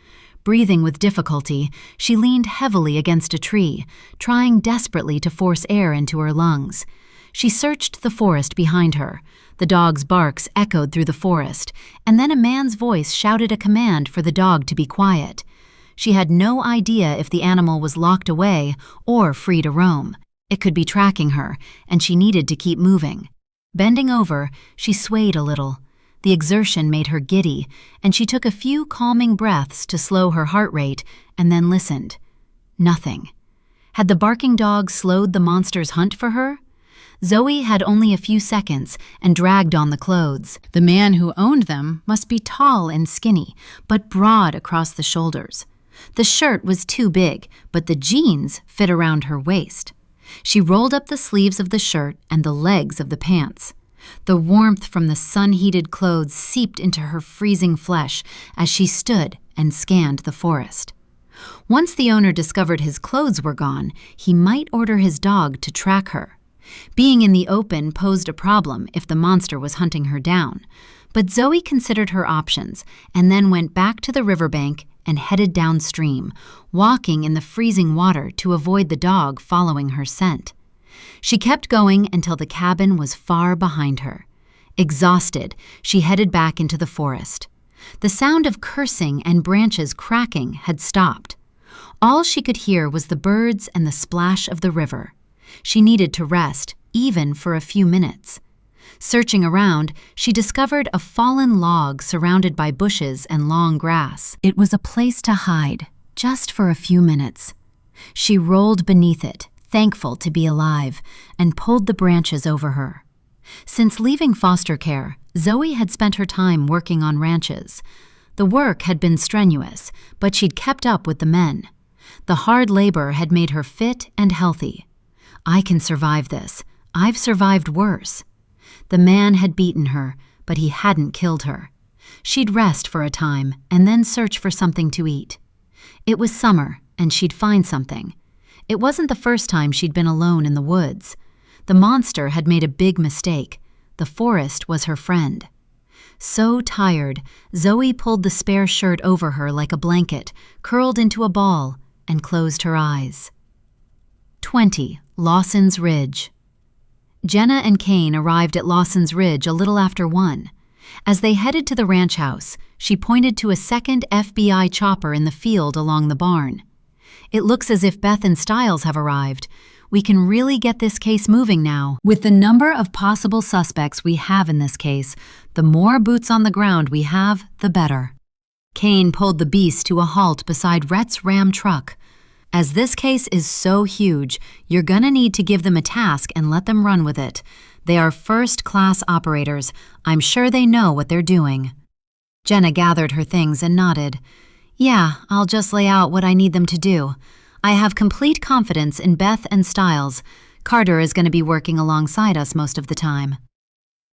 Breathing with difficulty, she leaned heavily against a tree, trying desperately to force air into her lungs. She searched the forest behind her. The dog's barks echoed through the forest, and then a man's voice shouted a command for the dog to be quiet. She had no idea if the animal was locked away or free to roam. It could be tracking her, and she needed to keep moving. Bending over, she swayed a little. The exertion made her giddy, and she took a few calming breaths to slow her heart rate and then listened. Nothing. Had the barking dog slowed the monster's hunt for her? Zoe had only a few seconds and dragged on the clothes. The man who owned them must be tall and skinny, but broad across the shoulders. The shirt was too big, but the jeans fit around her waist. She rolled up the sleeves of the shirt and the legs of the pants. The warmth from the sun-heated clothes seeped into her freezing flesh as she stood and scanned the forest. Once the owner discovered his clothes were gone, he might order his dog to track her. Being in the open posed a problem if the monster was hunting her down, but Zoe considered her options and then went back to the riverbank and headed downstream, walking in the freezing water to avoid the dog following her scent. She kept going until the cabin was far behind her. Exhausted, she headed back into the forest. The sound of cursing and branches cracking had stopped. All she could hear was the birds and the splash of the river. She needed to rest, even for a few minutes. Searching around, she discovered a fallen log surrounded by bushes and long grass. It was a place to hide, just for a few minutes. She rolled beneath it, thankful to be alive, and pulled the branches over her. Since leaving foster care, Zoe had spent her time working on ranches. The work had been strenuous, but she'd kept up with the men. The hard labor had made her fit and healthy. "I can survive this. I've survived worse." The man had beaten her, but he hadn't killed her. She'd rest for a time and then search for something to eat. It was summer, and she'd find something. It wasn't the first time she'd been alone in the woods. The monster had made a big mistake. The forest was her friend. So tired, Zoe pulled the spare shirt over her like a blanket, curled into a ball, and closed her eyes. 20. Lawson's Ridge. Jenna and Kane arrived at Lawson's Ridge a little after 1. As they headed to the ranch house, she pointed to a second FBI chopper in the field along the barn. "It looks as if Beth and Stiles have arrived. We can really get this case moving now. With the number of possible suspects we have in this case, the more boots on the ground we have, the better." Kane pulled the beast to a halt beside Rhett's Ram truck. "As this case is so huge, you're gonna need to give them a task and let them run with it. They are first-class operators. I'm sure they know what they're doing." Jenna gathered her things and nodded. "Yeah, I'll just lay out what I need them to do. I have complete confidence in Beth and Stiles. Carter is going to be working alongside us most of the time."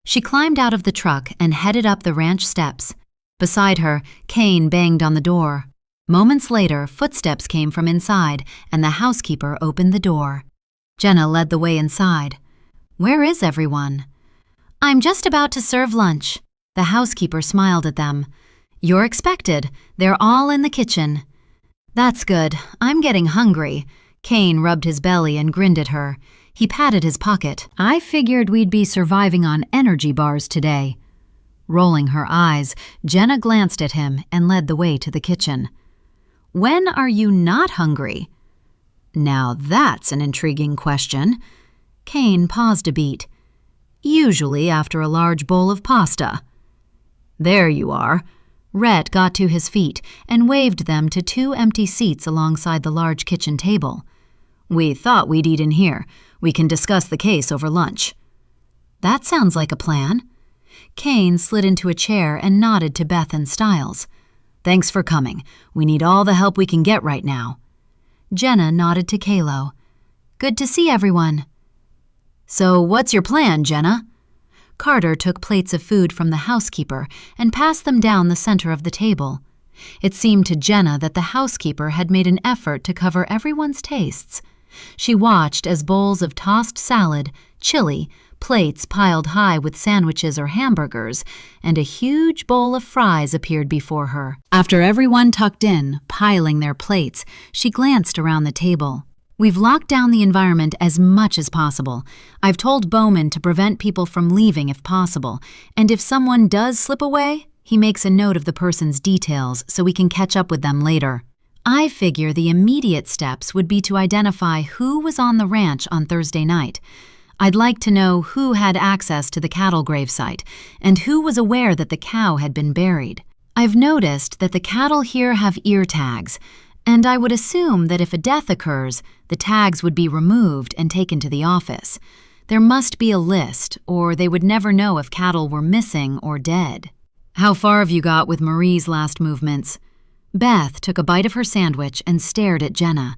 She climbed out of the truck and headed up the ranch steps. Beside her, Kane banged on the door. Moments later, footsteps came from inside, and the housekeeper opened the door. Jenna led the way inside. "Where is everyone?" "I'm just about to serve lunch." The housekeeper smiled at them. "You're expected. They're all in the kitchen." "That's good. I'm getting hungry." Kane rubbed his belly and grinned at her. He patted his pocket. "I figured we'd be surviving on energy bars today." Rolling her eyes, Jenna glanced at him and led the way to the kitchen. "When are you not hungry?" "Now that's an intriguing question." Kane paused a beat. "Usually after a large bowl of pasta." "There you are." Rhett got to his feet and waved them to 2 empty seats alongside the large kitchen table. "We thought we'd eat in here. We can discuss the case over lunch." "That sounds like a plan." Kane slid into a chair and nodded to Beth and Stiles. "Thanks for coming. We need all the help we can get right now." Jenna nodded to Kalo. "Good to see everyone." "So what's your plan, Jenna?" Carter took plates of food from the housekeeper and passed them down the center of the table. It seemed to Jenna that the housekeeper had made an effort to cover everyone's tastes. She watched as bowls of tossed salad, chili, plates piled high with sandwiches or hamburgers, and a huge bowl of fries appeared before her. After everyone tucked in, piling their plates, she glanced around the table. "We've locked down the environment as much as possible. I've told Bowman to prevent people from leaving if possible, and if someone does slip away, he makes a note of the person's details so we can catch up with them later. I figure the immediate steps would be to identify who was on the ranch on Thursday night. I'd like to know who had access to the cattle gravesite and who was aware that the cow had been buried. I've noticed that the cattle here have ear tags, and I would assume that if a death occurs, the tags would be removed and taken to the office. There must be a list, or they would never know if cattle were missing or dead." "How far have you got with Marie's last movements?" Beth took a bite of her sandwich and stared at Jenna.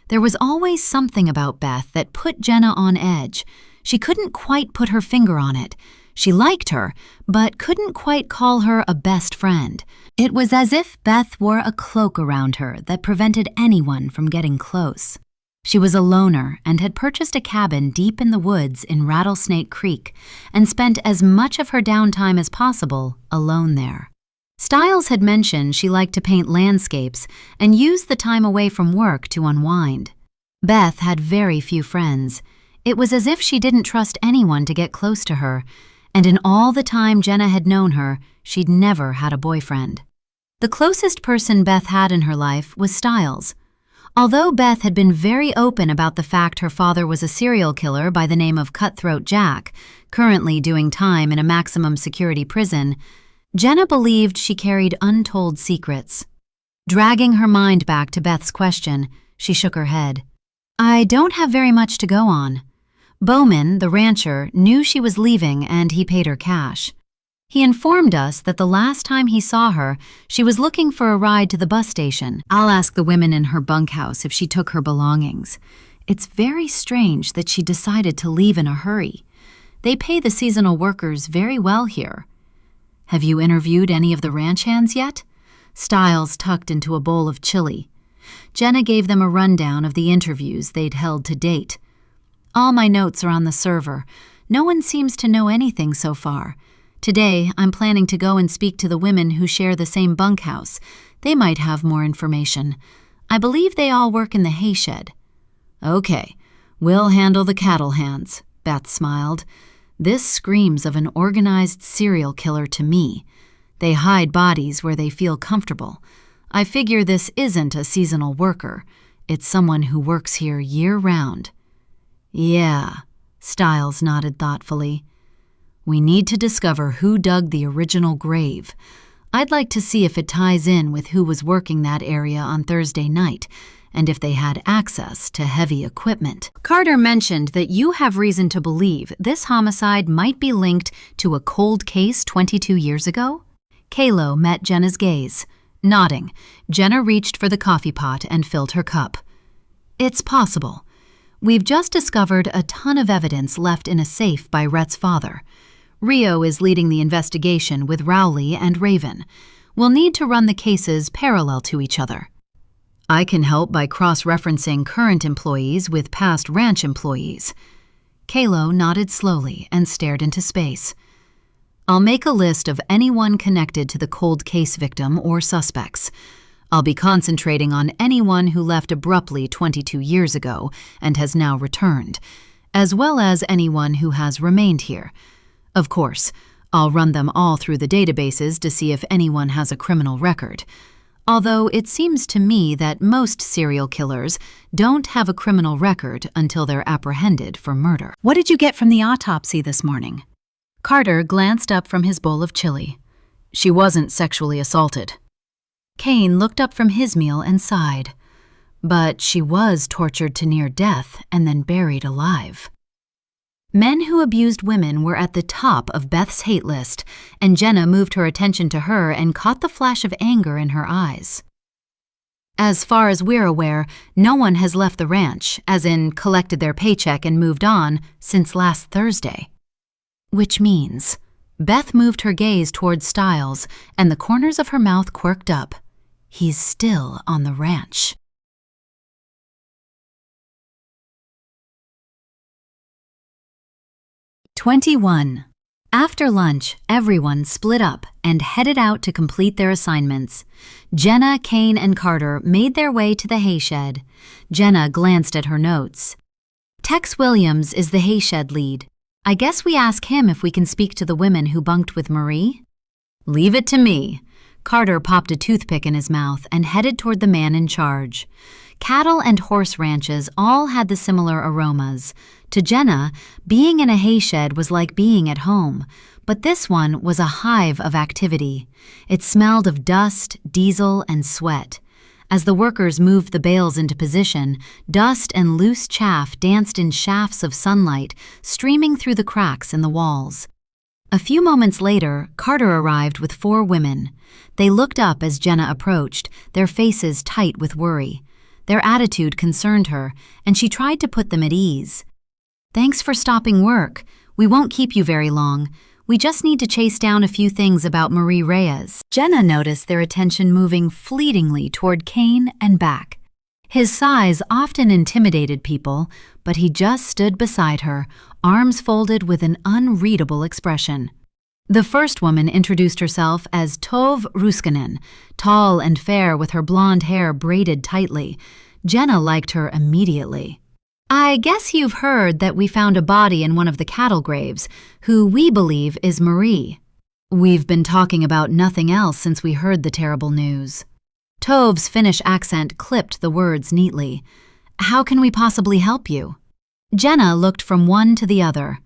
There was always something about Beth that put Jenna on edge. She couldn't quite put her finger on it. She liked her, but couldn't quite call her a best friend. It was as if Beth wore a cloak around her that prevented anyone from getting close. She was a loner and had purchased a cabin deep in the woods in Rattlesnake Creek and spent as much of her downtime as possible alone there. Stiles had mentioned she liked to paint landscapes and use the time away from work to unwind. Beth had very few friends. It was as if she didn't trust anyone to get close to her, and in all the time Jenna had known her, she'd never had a boyfriend. The closest person Beth had in her life was Stiles. Although Beth had been very open about the fact her father was a serial killer by the name of Cutthroat Jack, currently doing time in a maximum security prison, Jenna believed she carried untold secrets. Dragging her mind back to Beth's question, she shook her head. "I don't have very much to go on. Bowman, the rancher, knew she was leaving and he paid her cash. He informed us that the last time he saw her, she was looking for a ride to the bus station. I'll ask the women in her bunkhouse if she took her belongings. It's very strange that she decided to leave in a hurry. They pay the seasonal workers very well here. Have you interviewed any of the ranch hands yet? Stiles tucked into a bowl of chili. Jenna gave them a rundown of the interviews they'd held to date. All my notes are on the server. No one seems to know anything so far. Today, I'm planning to go and speak to the women who share the same bunkhouse. They might have more information. I believe they all work in the hay shed. Okay, we'll handle the cattle hands, Beth smiled. This screams of an organized serial killer to me. They hide bodies where they feel comfortable. I figure this isn't a seasonal worker. It's someone who works here year-round. Yeah, Stiles nodded thoughtfully. We need to discover who dug the original grave. I'd like to see if it ties in with who was working that area on Thursday night, and if they had access to heavy equipment. Carter mentioned that you have reason to believe this homicide might be linked to a cold case 22 years ago? Kalo met Jenna's gaze. Nodding, Jenna reached for the coffee pot and filled her cup. It's possible. We've just discovered a ton of evidence left in a safe by Rhett's father. Rio is leading the investigation with Rowley and Raven. We'll need to run the cases parallel to each other. I can help by cross-referencing current employees with past ranch employees. Kalo nodded slowly and stared into space. I'll make a list of anyone connected to the cold case victim or suspects. I'll be concentrating on anyone who left abruptly 22 years ago and has now returned, as well as anyone who has remained here. Of course, I'll run them all through the databases to see if anyone has a criminal record. Although it seems to me that most serial killers don't have a criminal record until they're apprehended for murder. What did you get from the autopsy this morning? Carter glanced up from his bowl of chili. She wasn't sexually assaulted. Kane looked up from his meal and sighed. But she was tortured to near death and then buried alive. Men who abused women were at the top of Beth's hate list, and Jenna moved her attention to her and caught the flash of anger in her eyes. As far as we're aware, no one has left the ranch, as in collected their paycheck and moved on, since last Thursday. Which means, Beth moved her gaze towards Stiles, and the corners of her mouth quirked up. He's still on the ranch. 21. After lunch, everyone split up and headed out to complete their assignments. Jenna, Kane, and Carter made their way to the hay shed. Jenna glanced at her notes. Tex Williams is the hay shed lead. I guess we ask him if we can speak to the women who bunked with Marie? Leave it to me. Carter popped a toothpick in his mouth and headed toward the man in charge. Cattle and horse ranches all had the similar aromas. To Jenna, being in a hay shed was like being at home, but this one was a hive of activity. It smelled of dust, diesel, and sweat. As the workers moved the bales into position, dust and loose chaff danced in shafts of sunlight, streaming through the cracks in the walls. A few moments later, Carter arrived with 4 women. They looked up as Jenna approached, their faces tight with worry. Their attitude concerned her, and she tried to put them at ease. Thanks for stopping work. We won't keep you very long. We just need to chase down a few things about Marie Reyes. Jenna noticed their attention moving fleetingly toward Kane and back. His size often intimidated people, but he just stood beside her, arms folded with an unreadable expression. The first woman introduced herself as Tove Ruskanen, tall and fair with her blonde hair braided tightly. Jenna liked her immediately. I guess you've heard that we found a body in one of the cattle graves, who we believe is Marie. We've been talking about nothing else since we heard the terrible news. Tove's Finnish accent clipped the words neatly. How can we possibly help you? Jenna looked from one to the other.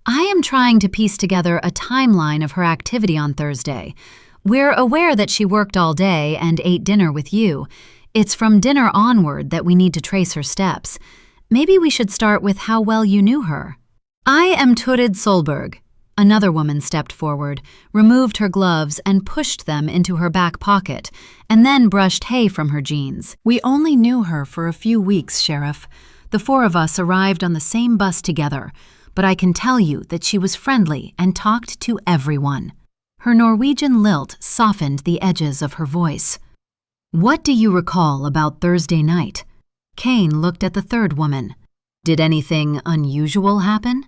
I am trying to piece together a timeline of her activity on Thursday. We're aware that she worked all day and ate dinner with you. It's from dinner onward that we need to trace her steps. Maybe we should start with how well you knew her. I am Turid Solberg. Another woman stepped forward, removed her gloves and pushed them into her back pocket, and then brushed hay from her jeans. We only knew her for a few weeks, Sheriff. The four of us arrived on the same bus together, but I can tell you that she was friendly and talked to everyone. Her Norwegian lilt softened the edges of her voice. What do you recall about Thursday night? Kane looked at the third woman. Did anything unusual happen?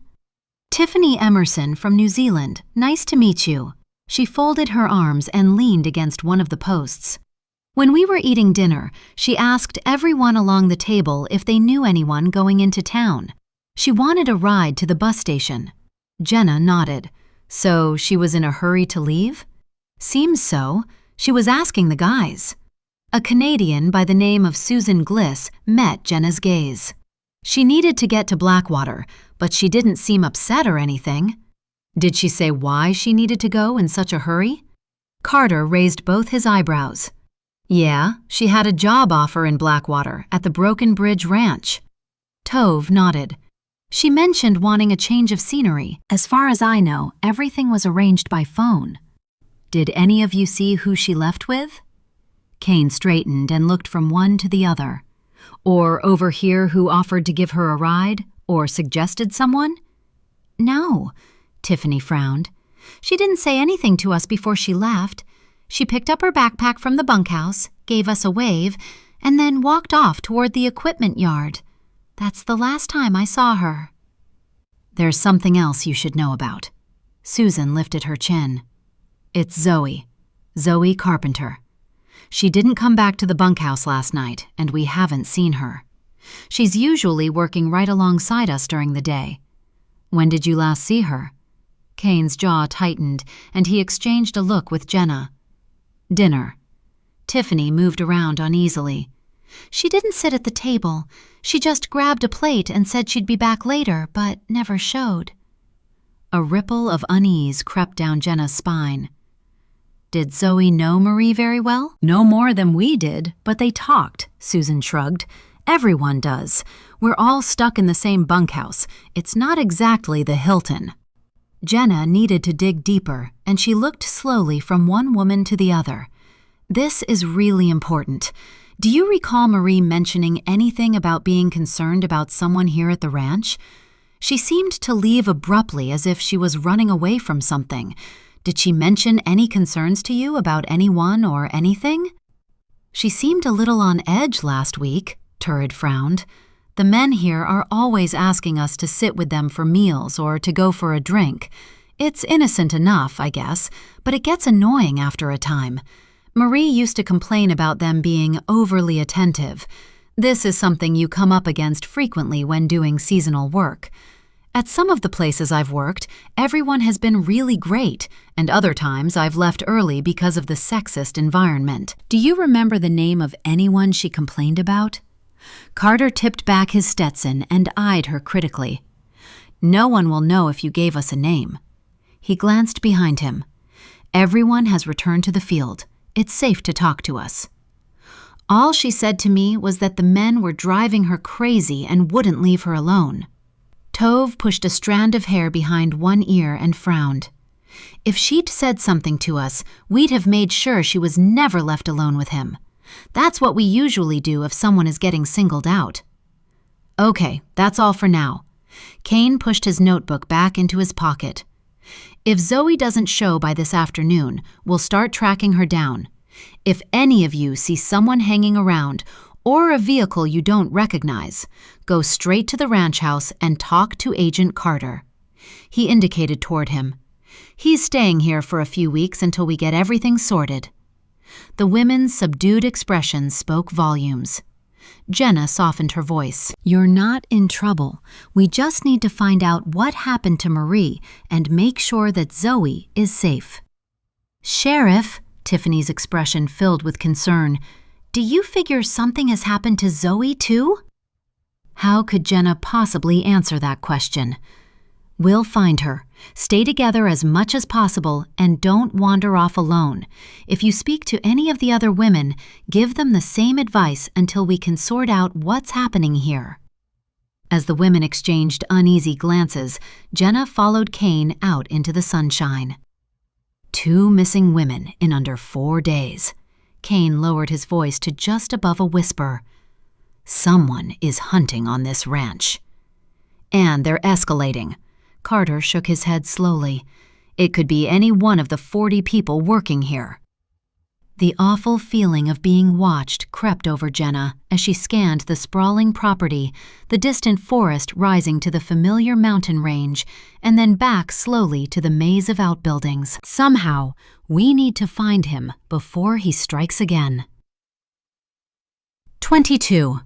Tiffany Emerson from New Zealand. Nice to meet you. She folded her arms and leaned against one of the posts. When we were eating dinner, she asked everyone along the table if they knew anyone going into town. She wanted a ride to the bus station. Jenna nodded. So she was in a hurry to leave? Seems so. She was asking the guys. A Canadian by the name of Susan Gliss met Jenna's gaze. She needed to get to Blackwater, but she didn't seem upset or anything. Did she say why she needed to go in such a hurry? Carter raised both his eyebrows. Yeah, she had a job offer in Blackwater at the Broken Bridge Ranch. Tove nodded. She mentioned wanting a change of scenery. As far as I know, everything was arranged by phone. Did any of you see who she left with? Kane straightened and looked from one to the other. Or overhear who offered to give her a ride, or suggested someone? No, Tiffany frowned. She didn't say anything to us before she left. She picked up her backpack from the bunkhouse, gave us a wave, and then walked off toward the equipment yard. That's the last time I saw her. There's something else you should know about. Susan lifted her chin. It's Zoe Carpenter. She didn't come back to the bunkhouse last night, and we haven't seen her. She's usually working right alongside us during the day. When did you last see her? Kane's jaw tightened, and he exchanged a look with Jenna. Dinner. Tiffany moved around uneasily. She didn't sit at the table. She just grabbed a plate and said she'd be back later, but never showed. A ripple of unease crept down Jenna's spine. Did Zoe know Marie very well? No more than we did, but they talked, Susan shrugged. Everyone does. We're all stuck in the same bunkhouse. It's not exactly the Hilton. Jenna needed to dig deeper, and she looked slowly from one woman to the other. This is really important. Do you recall Marie mentioning anything about being concerned about someone here at the ranch? She seemed to leave abruptly as if she was running away from something. Did she mention any concerns to you about anyone or anything? She seemed a little on edge last week, Turid frowned. The men here are always asking us to sit with them for meals or to go for a drink. It's innocent enough, I guess, but it gets annoying after a time. Marie used to complain about them being overly attentive. This is something you come up against frequently when doing seasonal work. At some of the places I've worked, everyone has been really great, and other times I've left early because of the sexist environment. Do you remember the name of anyone she complained about? Carter tipped back his Stetson and eyed her critically. No one will know if you gave us a name. He glanced behind him. Everyone has returned to the field. It's safe to talk to us. All she said to me was that the men were driving her crazy and wouldn't leave her alone. Tove pushed a strand of hair behind one ear and frowned. If she'd said something to us, we'd have made sure she was never left alone with him. That's what we usually do if someone is getting singled out. Okay, that's all for now. Kane pushed his notebook back into his pocket. If Zoe doesn't show by this afternoon, we'll start tracking her down. If any of you see someone hanging around or a vehicle you don't recognize, go straight to the ranch house and talk to Agent Carter. He indicated toward him. He's staying here for a few weeks until we get everything sorted. The women's subdued expressions spoke volumes. Jenna softened her voice. You're not in trouble. We just need to find out what happened to Marie and make sure that Zoe is safe. Sheriff, Tiffany's expression filled with concern, do you figure something has happened to Zoe too? How could Jenna possibly answer that question? We'll find her. Stay together as much as possible and don't wander off alone. If you speak to any of the other women, give them the same advice until we can sort out what's happening here. As the women exchanged uneasy glances, Jenna followed Kane out into the sunshine. 2 missing women in under 4 days. Kane lowered his voice to just above a whisper. Someone is hunting on this ranch. And they're escalating. Carter shook his head slowly. It could be any one of the 40 people working here. The awful feeling of being watched crept over Jenna as she scanned the sprawling property, the distant forest rising to the familiar mountain range, and then back slowly to the maze of outbuildings. Somehow, we need to find him before he strikes again. 22.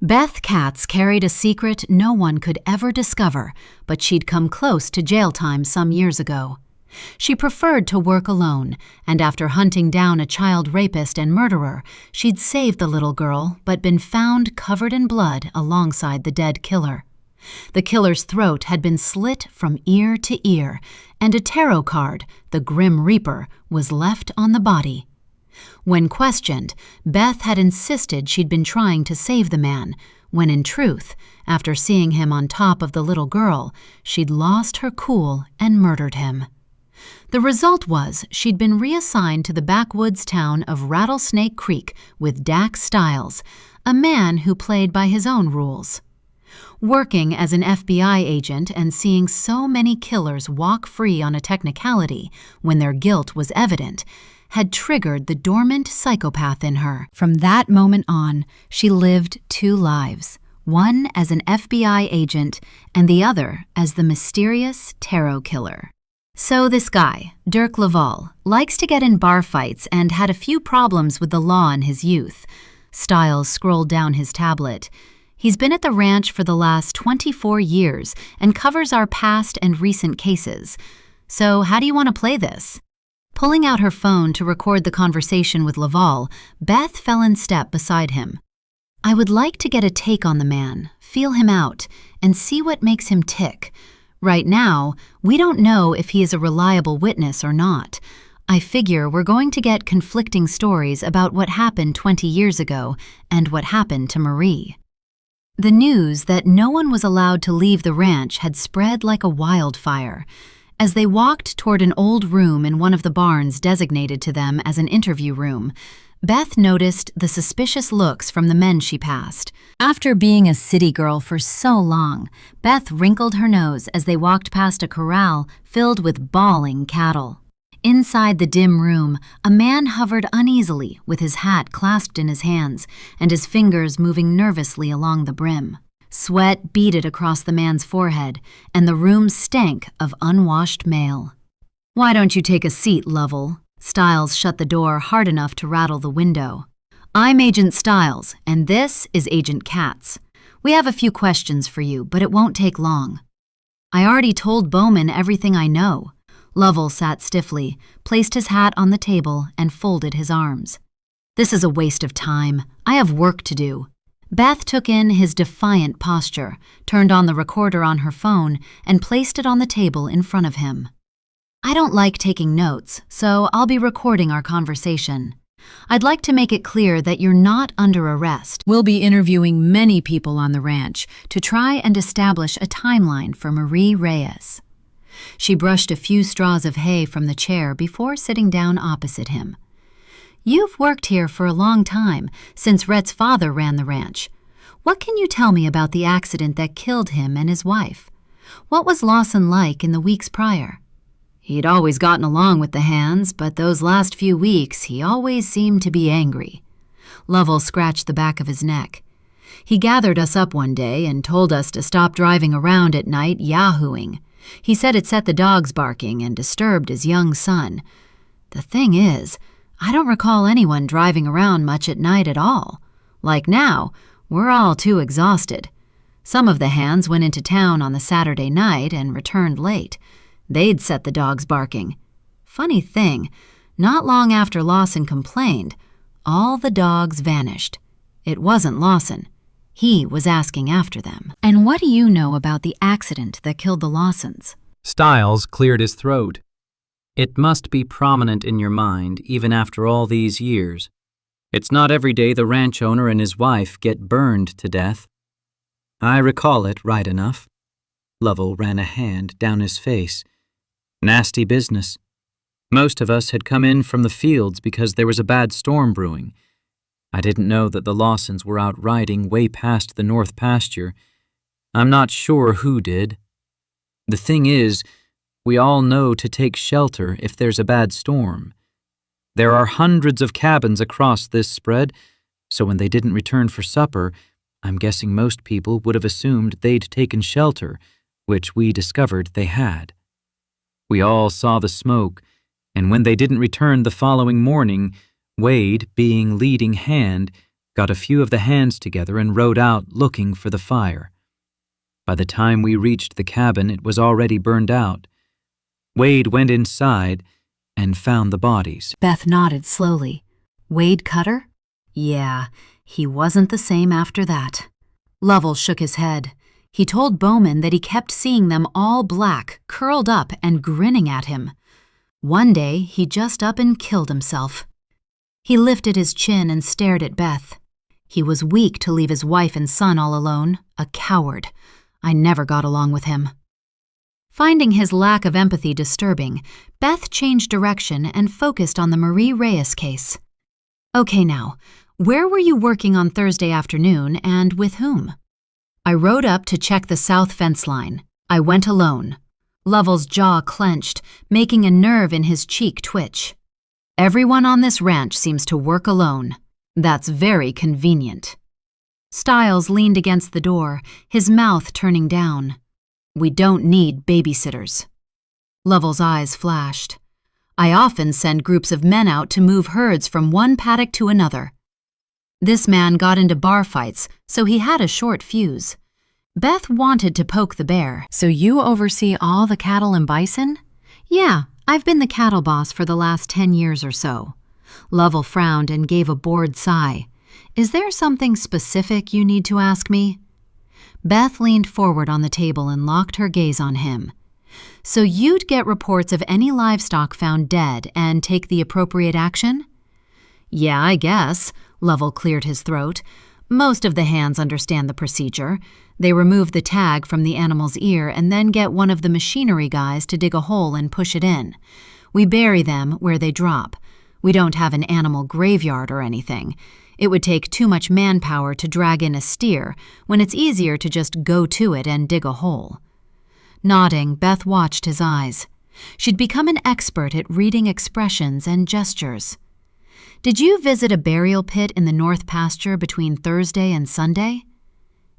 Beth Katz carried a secret no one could ever discover, but she'd come close to jail time some years ago. She preferred to work alone, and after hunting down a child rapist and murderer, she'd saved the little girl but been found covered in blood alongside the dead killer. The killer's throat had been slit from ear to ear, and a tarot card, the Grim Reaper, was left on the body. When questioned, Beth had insisted she'd been trying to save the man, when in truth, after seeing him on top of the little girl, she'd lost her cool and murdered him. The result was she'd been reassigned to the backwoods town of Rattlesnake Creek with Dax Stiles, a man who played by his own rules. Working as an FBI agent and seeing so many killers walk free on a technicality when their guilt was evident had triggered the dormant psychopath in her. From that moment on, she lived 2 lives, one as an FBI agent and the other as the mysterious tarot killer. So this guy, Dirk Laval, likes to get in bar fights and had a few problems with the law in his youth. Stiles scrolled down his tablet. He's been at the ranch for the last 24 years and covers our past and recent cases. So how do you want to play this? Pulling out her phone to record the conversation with Laval, Beth fell in step beside him. I would like to get a take on the man, feel him out, and see what makes him tick. Right now, we don't know if he is a reliable witness or not. I figure we're going to get conflicting stories about what happened 20 years ago and what happened to Marie. The news that no one was allowed to leave the ranch had spread like a wildfire. As they walked toward an old room in one of the barns designated to them as an interview room, Beth noticed the suspicious looks from the men she passed. After being a city girl for so long, Beth wrinkled her nose as they walked past a corral filled with bawling cattle. Inside the dim room, a man hovered uneasily with his hat clasped in his hands and his fingers moving nervously along the brim. Sweat beaded across the man's forehead, and the room stank of unwashed mail. "Why don't you take a seat, Lovell?" Stiles shut the door hard enough to rattle the window. "I'm Agent Stiles, and this is Agent Katz. We have a few questions for you, but it won't take long." "I already told Bowman everything I know." Lovell sat stiffly, placed his hat on the table, and folded his arms. "This is a waste of time. I have work to do." Beth took in his defiant posture, turned on the recorder on her phone, and placed it on the table in front of him. "I don't like taking notes, so I'll be recording our conversation. I'd like to make it clear that you're not under arrest. We'll be interviewing many people on the ranch to try and establish a timeline for Marie Reyes." She brushed a few straws of hay from the chair before sitting down opposite him. "You've worked here for a long time, since Rhett's father ran the ranch. What can you tell me about the accident that killed him and his wife? What was Lawson like in the weeks prior?" "He'd always gotten along with the hands, but those last few weeks he always seemed to be angry." Lovell scratched the back of his neck. "He gathered us up one day and told us to stop driving around at night yahooing. He said it set the dogs barking and disturbed his young son. The thing is, I don't recall anyone driving around much at night at all. Like now, we're all too exhausted. Some of the hands went into town on the Saturday night and returned late. They'd set the dogs barking. Funny thing, not long after Lawson complained, all the dogs vanished. It wasn't Lawson. He was asking after them." "And what do you know about the accident that killed the Lawsons?" Stiles cleared his throat. "It must be prominent in your mind, even after all these years. It's not every day the ranch owner and his wife get burned to death." I recall it right enough. Lovell ran a hand down his face. Nasty business. Most of us had come in from the fields because there was a bad storm brewing. I didn't know that the Lawsons were out riding way past the north pasture. I'm not sure who did. The thing is, we all know to take shelter if there's a bad storm. There are hundreds of cabins across this spread, so when they didn't return for supper, I'm guessing most people would have assumed they'd taken shelter, which we discovered they had. We all saw the smoke, and when they didn't return the following morning, Wade, being leading hand, got a few of the hands together and rode out looking for the fire. By the time we reached the cabin, it was already burned out. Wade went inside and found the bodies. Beth nodded slowly. Wade Cutter? Yeah, he wasn't the same after that. Lovell shook his head. He told Bowman that he kept seeing them all black, curled up and grinning at him. One day, he just up and killed himself. He lifted his chin and stared at Beth. He was weak to leave his wife and son all alone, a coward. I never got along with him. Finding his lack of empathy disturbing, Beth changed direction and focused on the Marie Reyes case. Okay now, where were you working on Thursday afternoon and with whom? I rode up to check the south fence line. I went alone. Lovell's jaw clenched, making a nerve in his cheek twitch. Everyone on this ranch seems to work alone. That's very convenient. Stiles leaned against the door, his mouth turning down. We don't need babysitters. Lovell's eyes flashed. I often send groups of men out to move herds from one paddock to another. This man got into bar fights, so he had a short fuse. Beth wanted to poke the bear. So you oversee all the cattle and bison? Yeah, I've been the cattle boss for the last 10 years or so. Lovell frowned and gave a bored sigh. Is there something specific you need to ask me? Beth leaned forward on the table and locked her gaze on him. So you'd get reports of any livestock found dead and take the appropriate action? Yeah, I guess. Lovell cleared his throat. Most of the hands understand the procedure. They remove the tag from the animal's ear and then get one of the machinery guys to dig a hole and push it in. We bury them where they drop. We don't have an animal graveyard or anything. It would take too much manpower to drag in a steer when it's easier to just go to it and dig a hole. Nodding, Beth watched his eyes. She'd become an expert at reading expressions and gestures. Did you visit a burial pit in the north pasture between Thursday and Sunday?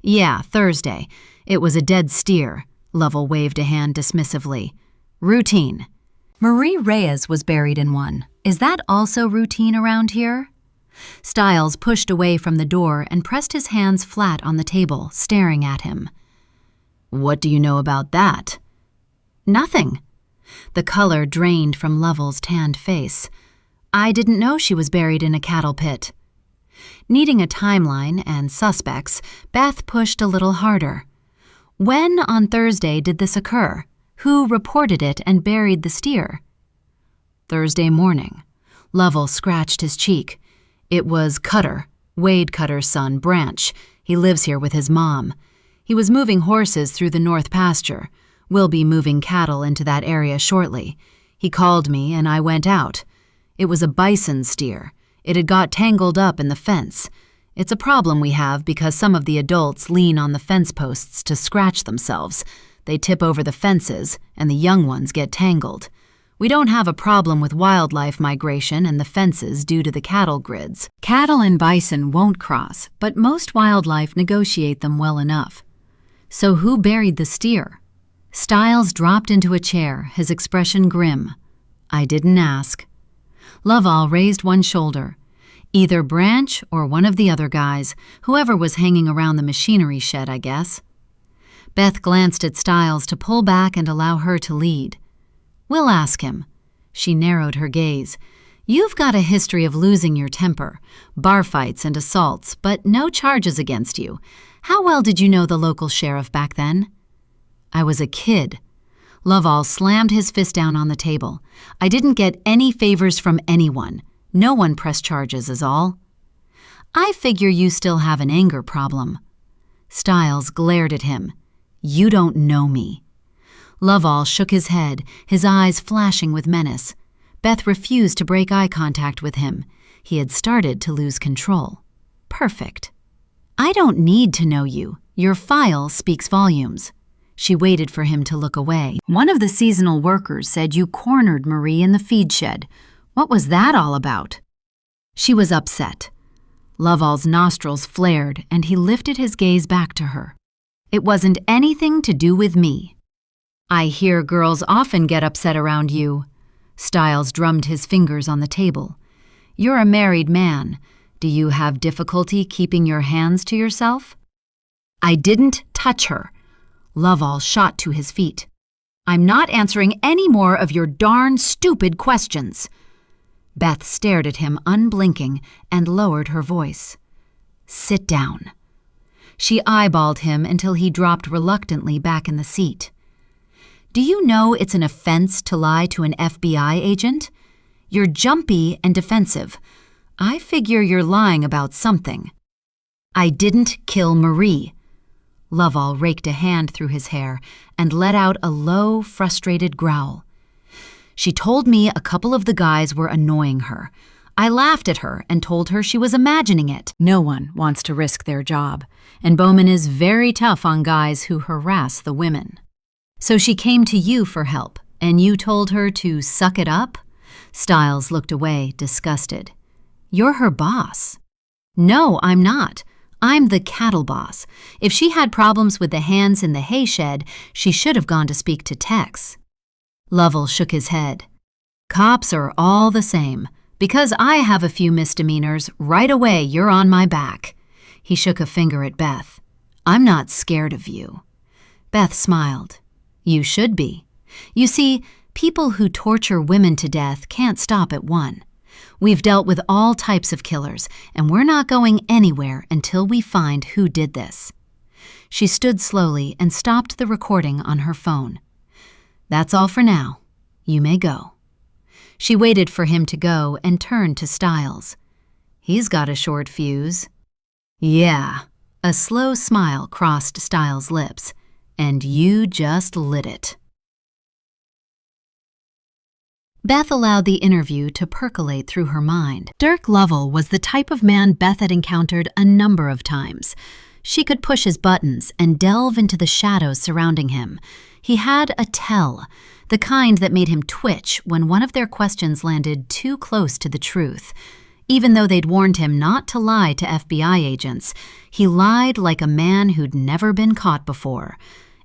Yeah, Thursday. It was a dead steer. Lovell waved a hand dismissively. Routine. Marie Reyes was buried in one. Is that also routine around here? Stiles pushed away from the door and pressed his hands flat on the table, staring at him. What do you know about that? Nothing. The color drained from Lovell's tanned face. I didn't know she was buried in a cattle pit. Needing a timeline and suspects, Beth pushed a little harder. When on Thursday did this occur? Who reported it and buried the steer? Thursday morning. Lovell scratched his cheek. It was Cutter, Wade Cutter's son, Branch. He lives here with his mom. He was moving horses through the north pasture. We'll be moving cattle into that area shortly. He called me and I went out. It was a bison steer. It had got tangled up in the fence. It's a problem we have because some of the adults lean on the fence posts to scratch themselves. They tip over the fences and the young ones get tangled. We don't have a problem with wildlife migration and the fences due to the cattle grids. Cattle and bison won't cross, but most wildlife negotiate them well enough. So who buried the steer? Stiles dropped into a chair, his expression grim. I didn't ask. Lovell raised one shoulder. Either Branch or one of the other guys, whoever was hanging around the machinery shed, I guess. Beth glanced at Stiles to pull back and allow her to lead. We'll ask him. She narrowed her gaze. You've got a history of losing your temper, bar fights and assaults, but no charges against you. How well did you know the local sheriff back then? I was a kid. Lovell slammed his fist down on the table. I didn't get any favors from anyone. No one pressed charges is all. I figure you still have an anger problem. Styles glared at him. "You don't know me." Lovell shook his head, his eyes flashing with menace. Beth refused to break eye contact with him. He had started to lose control. Perfect. "I don't need to know you. Your file speaks volumes." She waited for him to look away. "One of the seasonal workers said you cornered Marie in the feed shed. What was that all about?" She was upset. Lovell's nostrils flared, and he lifted his gaze back to her. "It wasn't anything to do with me." "I hear girls often get upset around you." Styles drummed his fingers on the table. "You're a married man. Do you have difficulty keeping your hands to yourself?" "I didn't touch her." Lovell shot to his feet. "I'm not answering any more of your darn stupid questions." Beth stared at him unblinking and lowered her voice. "Sit down." She eyeballed him until he dropped reluctantly back in the seat. "Do you know it's an offense to lie to an FBI agent? You're jumpy and defensive. I figure you're lying about something." "I didn't kill Marie." Lovell raked a hand through his hair and let out a low, frustrated growl. "She told me a couple of the guys were annoying her. I laughed at her and told her she was imagining it." No one wants to risk their job, and Bowman is very tough on guys who harass the women. "So she came to you for help, and you told her to suck it up?" Styles looked away, disgusted. "You're her boss." "No, I'm not. I'm the cattle boss. If she had problems with the hands in the hay shed, she should have gone to speak to Tex." Lovell shook his head. "Cops are all the same. Because I have a few misdemeanors, right away you're on my back." He shook a finger at Beth. "I'm not scared of you." Beth smiled. "You should be. You see, people who torture women to death can't stop at one. We've dealt with all types of killers, and we're not going anywhere until we find who did this." She stood slowly and stopped the recording on her phone. "That's all for now. You may go." She waited for him to go and turned to Styles. "He's got a short fuse." "Yeah." A slow smile crossed Styles' lips. "And you just lit it." Beth allowed the interview to percolate through her mind. Dirk Lovell was the type of man Beth had encountered a number of times. She could push his buttons and delve into the shadows surrounding him. He had a tell, the kind that made him twitch when one of their questions landed too close to the truth. Even though they'd warned him not to lie to FBI agents, he lied like a man who'd never been caught before.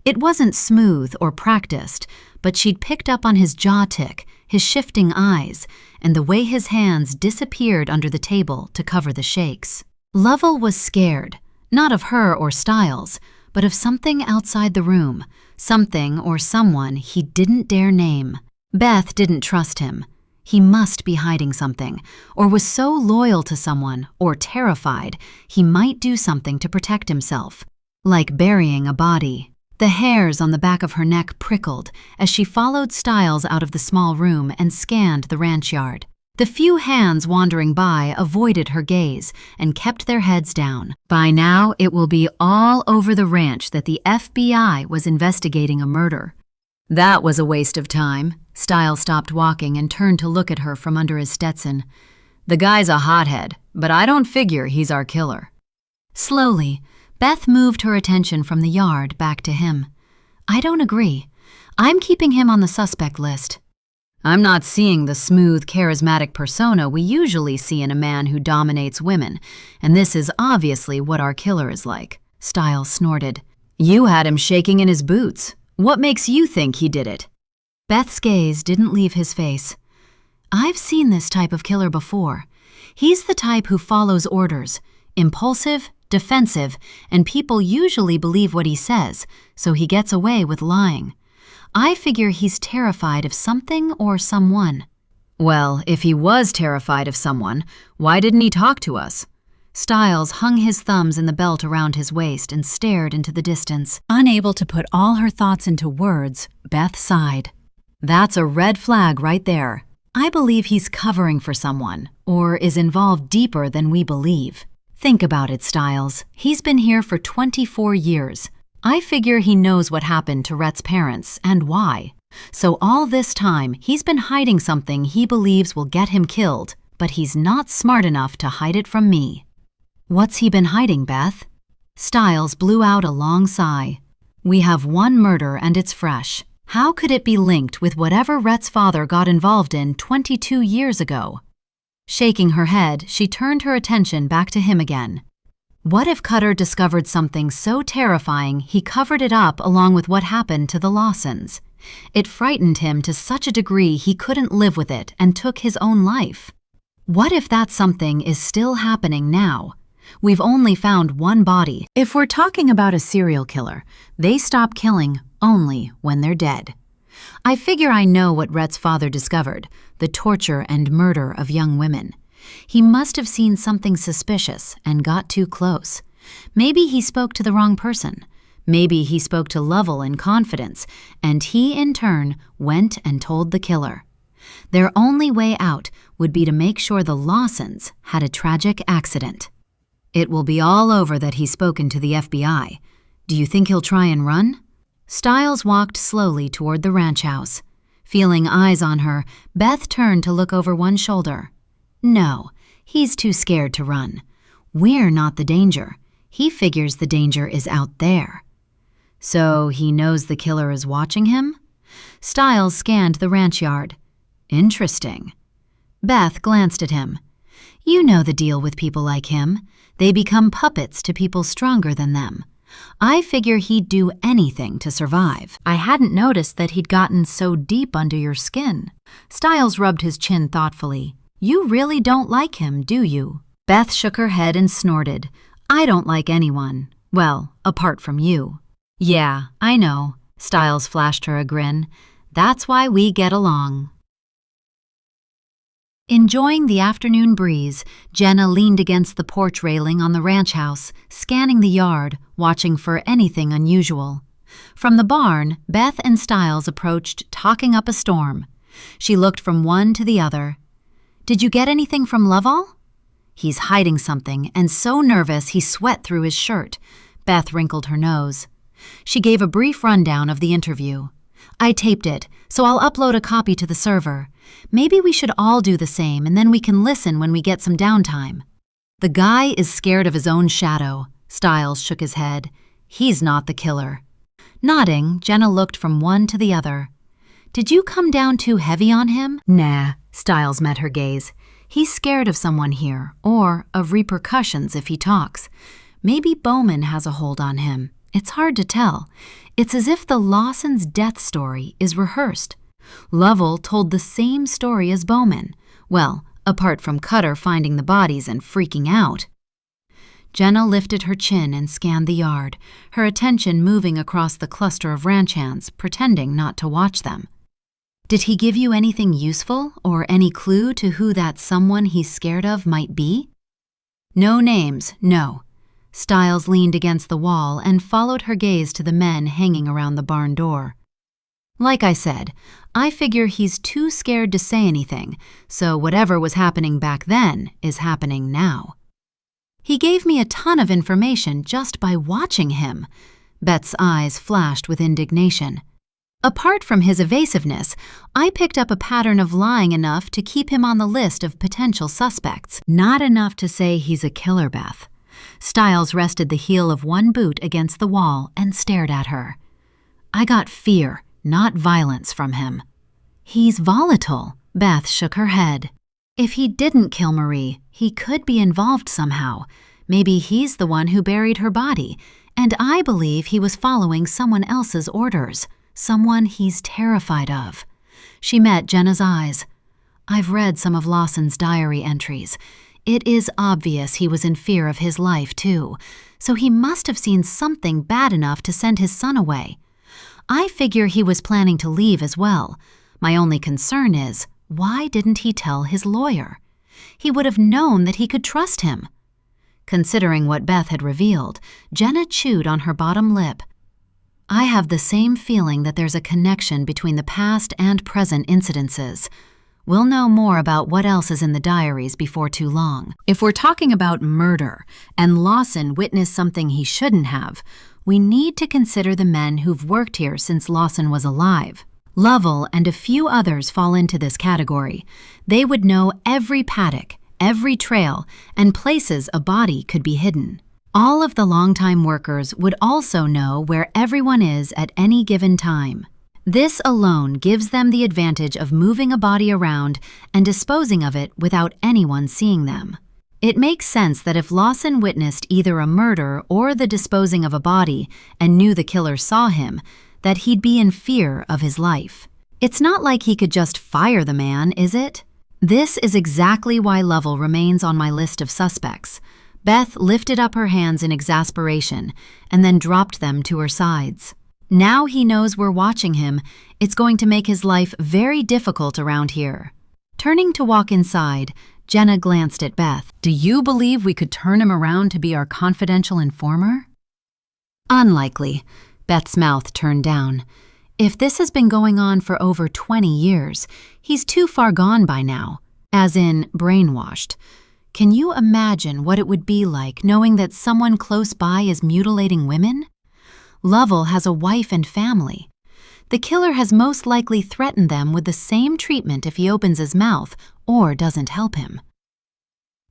It wasn't smooth or practiced, but she'd picked up on his jaw tick, his shifting eyes, and the way his hands disappeared under the table to cover the shakes. Lovell was scared, not of her or Styles, but of something outside the room, something or someone he didn't dare name. Beth didn't trust him. He must be hiding something, or was so loyal to someone, or terrified, he might do something to protect himself, like burying a body. The hairs on the back of her neck prickled as she followed Styles out of the small room and scanned the ranch yard. The few hands wandering by avoided her gaze and kept their heads down. By now, it will be all over the ranch that the FBI was investigating a murder. That was a waste of time. Styles stopped walking and turned to look at her from under his Stetson. "The guy's a hothead, but I don't figure he's our killer." Slowly, Beth moved her attention from the yard back to him. "I don't agree. I'm keeping him on the suspect list." "I'm not seeing the smooth, charismatic persona we usually see in a man who dominates women, and this is obviously what our killer is like," Styles snorted. "You had him shaking in his boots. What makes you think he did it?" Beth's gaze didn't leave his face. "I've seen this type of killer before. He's the type who follows orders, impulsive, defensive, and people usually believe what he says, so he gets away with lying. I figure he's terrified of something or someone." "Well, if he was terrified of someone, why didn't he talk to us?" Styles hung his thumbs in the belt around his waist and stared into the distance. Unable to put all her thoughts into words, Beth sighed. "That's a red flag right there. I believe he's covering for someone, or is involved deeper than we believe." Think about it, Stiles. He's been here for 24 years. I figure he knows what happened to Rhett's parents and why. So all this time, he's been hiding something he believes will get him killed, but he's not smart enough to hide it from me. What's he been hiding, Beth? Stiles blew out a long sigh. We have one murder and it's fresh. How could it be linked with whatever Rhett's father got involved in 22 years ago? Shaking her head, she turned her attention back to him again. What if Cutter discovered something so terrifying he covered it up along with what happened to the Lawsons? It frightened him to such a degree he couldn't live with it and took his own life. What if that something is still happening now? We've only found one body. If we're talking about a serial killer, they stop killing only when they're dead. I figure I know what Rhett's father discovered, the torture and murder of young women. He must have seen something suspicious and got too close. Maybe he spoke to the wrong person. Maybe he spoke to Lovell in confidence, and he, in turn, went and told the killer. Their only way out would be to make sure the Lawsons had a tragic accident. It will be all over that he's spoken to the FBI. Do you think he'll try and run? Stiles walked slowly toward the ranch house. Feeling eyes on her, Beth turned to look over one shoulder. No, he's too scared to run. We're not the danger. He figures the danger is out there. So he knows the killer is watching him? Stiles scanned the ranch yard. Interesting. Beth glanced at him. You know the deal with people like him. They become puppets to people stronger than them. I figure he'd do anything to survive. I hadn't noticed that he'd gotten so deep under your skin. Stiles rubbed his chin thoughtfully. You really don't like him, do you? Beth shook her head and snorted. I don't like anyone. Well, apart from you. Yeah, I know. Stiles flashed her a grin. That's why we get along. Enjoying the afternoon breeze, Jenna leaned against the porch railing on the ranch house, scanning the yard, watching for anything unusual. From the barn, Beth and Stiles approached, talking up a storm. She looked from one to the other. Did you get anything from Lovell? He's hiding something, and so nervous he sweat through his shirt. Beth wrinkled her nose. She gave a brief rundown of the interview. I taped it, so I'll upload a copy to the server. Maybe we should all do the same, and then we can listen when we get some downtime. The guy is scared of his own shadow. Stiles shook his head. He's not the killer. Nodding, Jenna looked from one to the other. Did you come down too heavy on him? Nah, Stiles met her gaze. He's scared of someone here, or of repercussions if he talks. Maybe Bowman has a hold on him. It's hard to tell. It's as if the Lawsons' death story is rehearsed. Lovell told the same story as Bowman. Well, apart from Cutter finding the bodies and freaking out. Jenna lifted her chin and scanned the yard, her attention moving across the cluster of ranch hands, pretending not to watch them. Did he give you anything useful or any clue to who that someone he's scared of might be? No names, no. Stiles leaned against the wall and followed her gaze to the men hanging around the barn door. Like I said, I figure he's too scared to say anything, so whatever was happening back then is happening now. He gave me a ton of information just by watching him. Beth's eyes flashed with indignation. Apart from his evasiveness, I picked up a pattern of lying enough to keep him on the list of potential suspects. Not enough to say he's a killer, Beth. Stiles rested the heel of one boot against the wall and stared at her. I got fear, not violence from him. He's volatile. Beth shook her head. If he didn't kill Marie, he could be involved somehow. Maybe he's the one who buried her body, and I believe he was following someone else's orders. Someone he's terrified of. She met Jenna's eyes. I've read some of Lawson's diary entries. It is obvious he was in fear of his life, too, so he must have seen something bad enough to send his son away. I figure he was planning to leave as well. My only concern is, why didn't he tell his lawyer? He would have known that he could trust him. Considering what Beth had revealed, Jenna chewed on her bottom lip. I have the same feeling that there's a connection between the past and present incidences. We'll know more about what else is in the diaries before too long. If we're talking about murder and Lawson witnessed something he shouldn't have, we need to consider the men who've worked here since Lawson was alive. Lovell and a few others fall into this category. They would know every paddock, every trail, and places a body could be hidden. All of the longtime workers would also know where everyone is at any given time. This alone gives them the advantage of moving a body around and disposing of it without anyone seeing them. It makes sense that if Lawson witnessed either a murder or the disposing of a body and knew the killer saw him, that he'd be in fear of his life. It's not like he could just fire the man, is it? This is exactly why Lovell remains on my list of suspects. Beth lifted up her hands in exasperation and then dropped them to her sides. Now he knows we're watching him, it's going to make his life very difficult around here. Turning to walk inside, Jenna glanced at Beth. Do you believe we could turn him around to be our confidential informer? Unlikely. Beth's mouth turned down. If this has been going on for over 20 years, he's too far gone by now, as in brainwashed. Can you imagine what it would be like knowing that someone close by is mutilating women? Lovell has a wife and family. The killer has most likely threatened them with the same treatment if he opens his mouth or doesn't help him.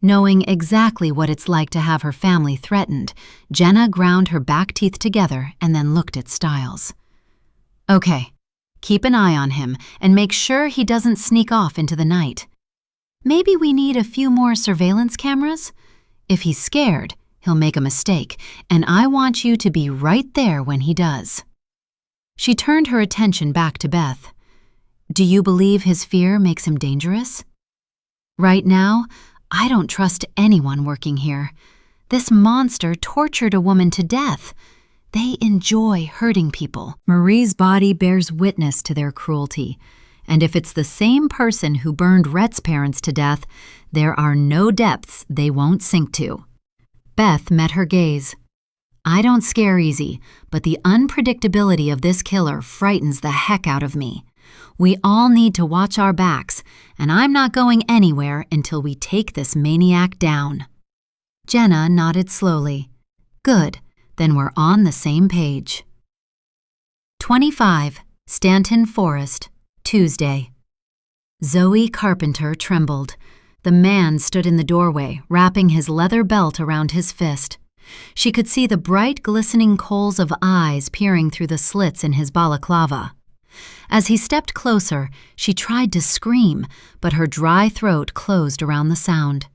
Knowing exactly what it's like to have her family threatened, Jenna ground her back teeth together and then looked at Stiles. Okay, keep an eye on him and make sure he doesn't sneak off into the night. Maybe we need a few more surveillance cameras? If he's scared, he'll make a mistake, and I want you to be right there when he does. She turned her attention back to Beth. Do you believe his fear makes him dangerous? Right now, I don't trust anyone working here. This monster tortured a woman to death. They enjoy hurting people. Marie's body bears witness to their cruelty. And if it's the same person who burned Rhett's parents to death, there are no depths they won't sink to. Beth met her gaze. I don't scare easy, but the unpredictability of this killer frightens the heck out of me. We all need to watch our backs, and I'm not going anywhere until we take this maniac down. Jenna nodded slowly. Good, then we're on the same page. 25, Stanton Forest, Tuesday. Zoe Carpenter trembled. The man stood in the doorway, wrapping his leather belt around his fist. She could see the bright, glistening coals of eyes peering through the slits in his balaclava. As he stepped closer, she tried to scream, but her dry throat closed around the sound.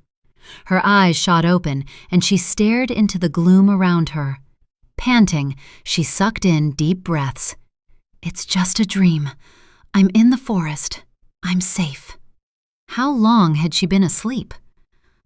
Her eyes shot open, and she stared into the gloom around her. Panting, she sucked in deep breaths. It's just a dream. I'm in the forest. I'm safe. How long had she been asleep?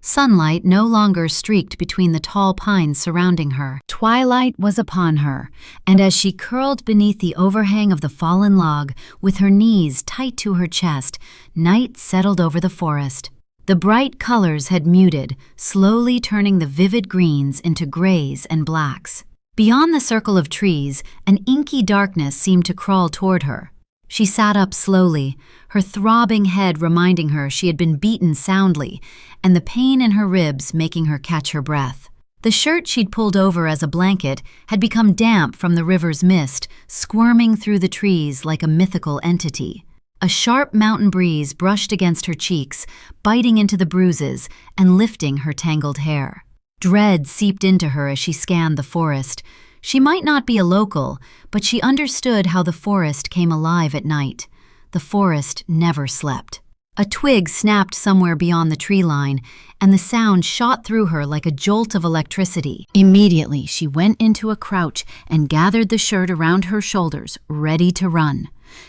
Sunlight no longer streaked between the tall pines surrounding her. Twilight was upon her, and as she curled beneath the overhang of the fallen log, with her knees tight to her chest, night settled over the forest. The bright colors had muted, slowly turning the vivid greens into grays and blacks. Beyond the circle of trees, an inky darkness seemed to crawl toward her. She sat up slowly, her throbbing head reminding her she had been beaten soundly, and the pain in her ribs making her catch her breath. The shirt she'd pulled over as a blanket had become damp from the river's mist, squirming through the trees like a mythical entity. A sharp mountain breeze brushed against her cheeks, biting into the bruises and lifting her tangled hair. Dread seeped into her as she scanned the forest. She might not be a local, but she understood how the forest came alive at night. The forest never slept. A twig snapped somewhere beyond the tree line, and the sound shot through her like a jolt of electricity. Immediately, she went into a crouch and gathered the shirt around her shoulders, ready to run.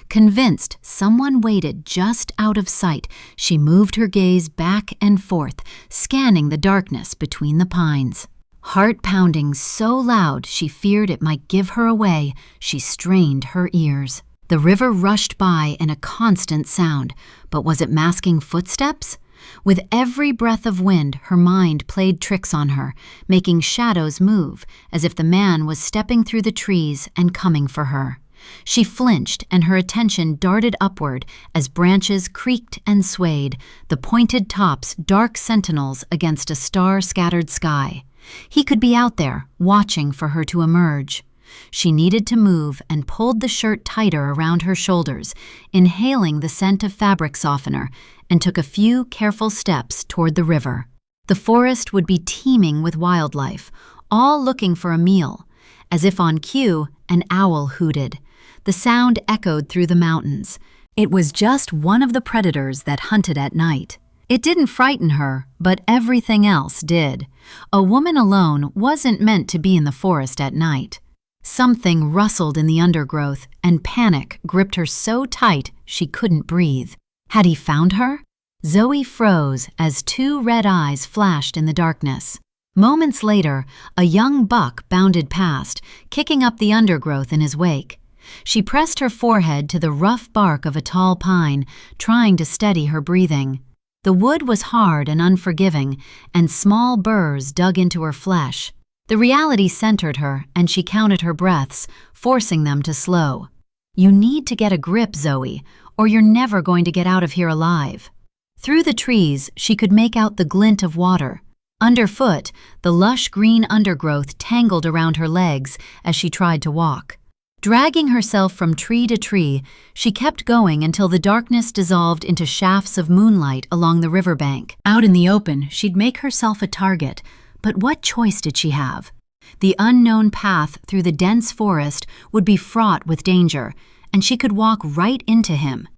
Convinced someone waited just out of sight, she moved her gaze back and forth, scanning the darkness between the pines. Heart pounding so loud she feared it might give her away, she strained her ears. The river rushed by in a constant sound, but was it masking footsteps? With every breath of wind, her mind played tricks on her, making shadows move, as if the man was stepping through the trees and coming for her. She flinched and her attention darted upward as branches creaked and swayed, the pointed tops dark sentinels against a star-scattered sky. He could be out there, watching for her to emerge. She needed to move and pulled the shirt tighter around her shoulders, inhaling the scent of fabric softener, and took a few careful steps toward the river. The forest would be teeming with wildlife, all looking for a meal. As if on cue, an owl hooted. The sound echoed through the mountains. It was just one of the predators that hunted at night. It didn't frighten her, but everything else did. A woman alone wasn't meant to be in the forest at night. Something rustled in the undergrowth, and panic gripped her so tight she couldn't breathe. Had he found her? Zoe froze as two red eyes flashed in the darkness. Moments later, a young buck bounded past, kicking up the undergrowth in his wake. She pressed her forehead to the rough bark of a tall pine, trying to steady her breathing. The wood was hard and unforgiving, and small burrs dug into her flesh. The reality centered her, and she counted her breaths, forcing them to slow. "You need to get a grip, Zoe, or you're never going to get out of here alive." Through the trees, she could make out the glint of water. Underfoot, the lush green undergrowth tangled around her legs as she tried to walk. Dragging herself from tree to tree, she kept going until the darkness dissolved into shafts of moonlight along the riverbank. Out in the open, she'd make herself a target, but what choice did she have? The unknown path through the dense forest would be fraught with danger, and she could walk right into him.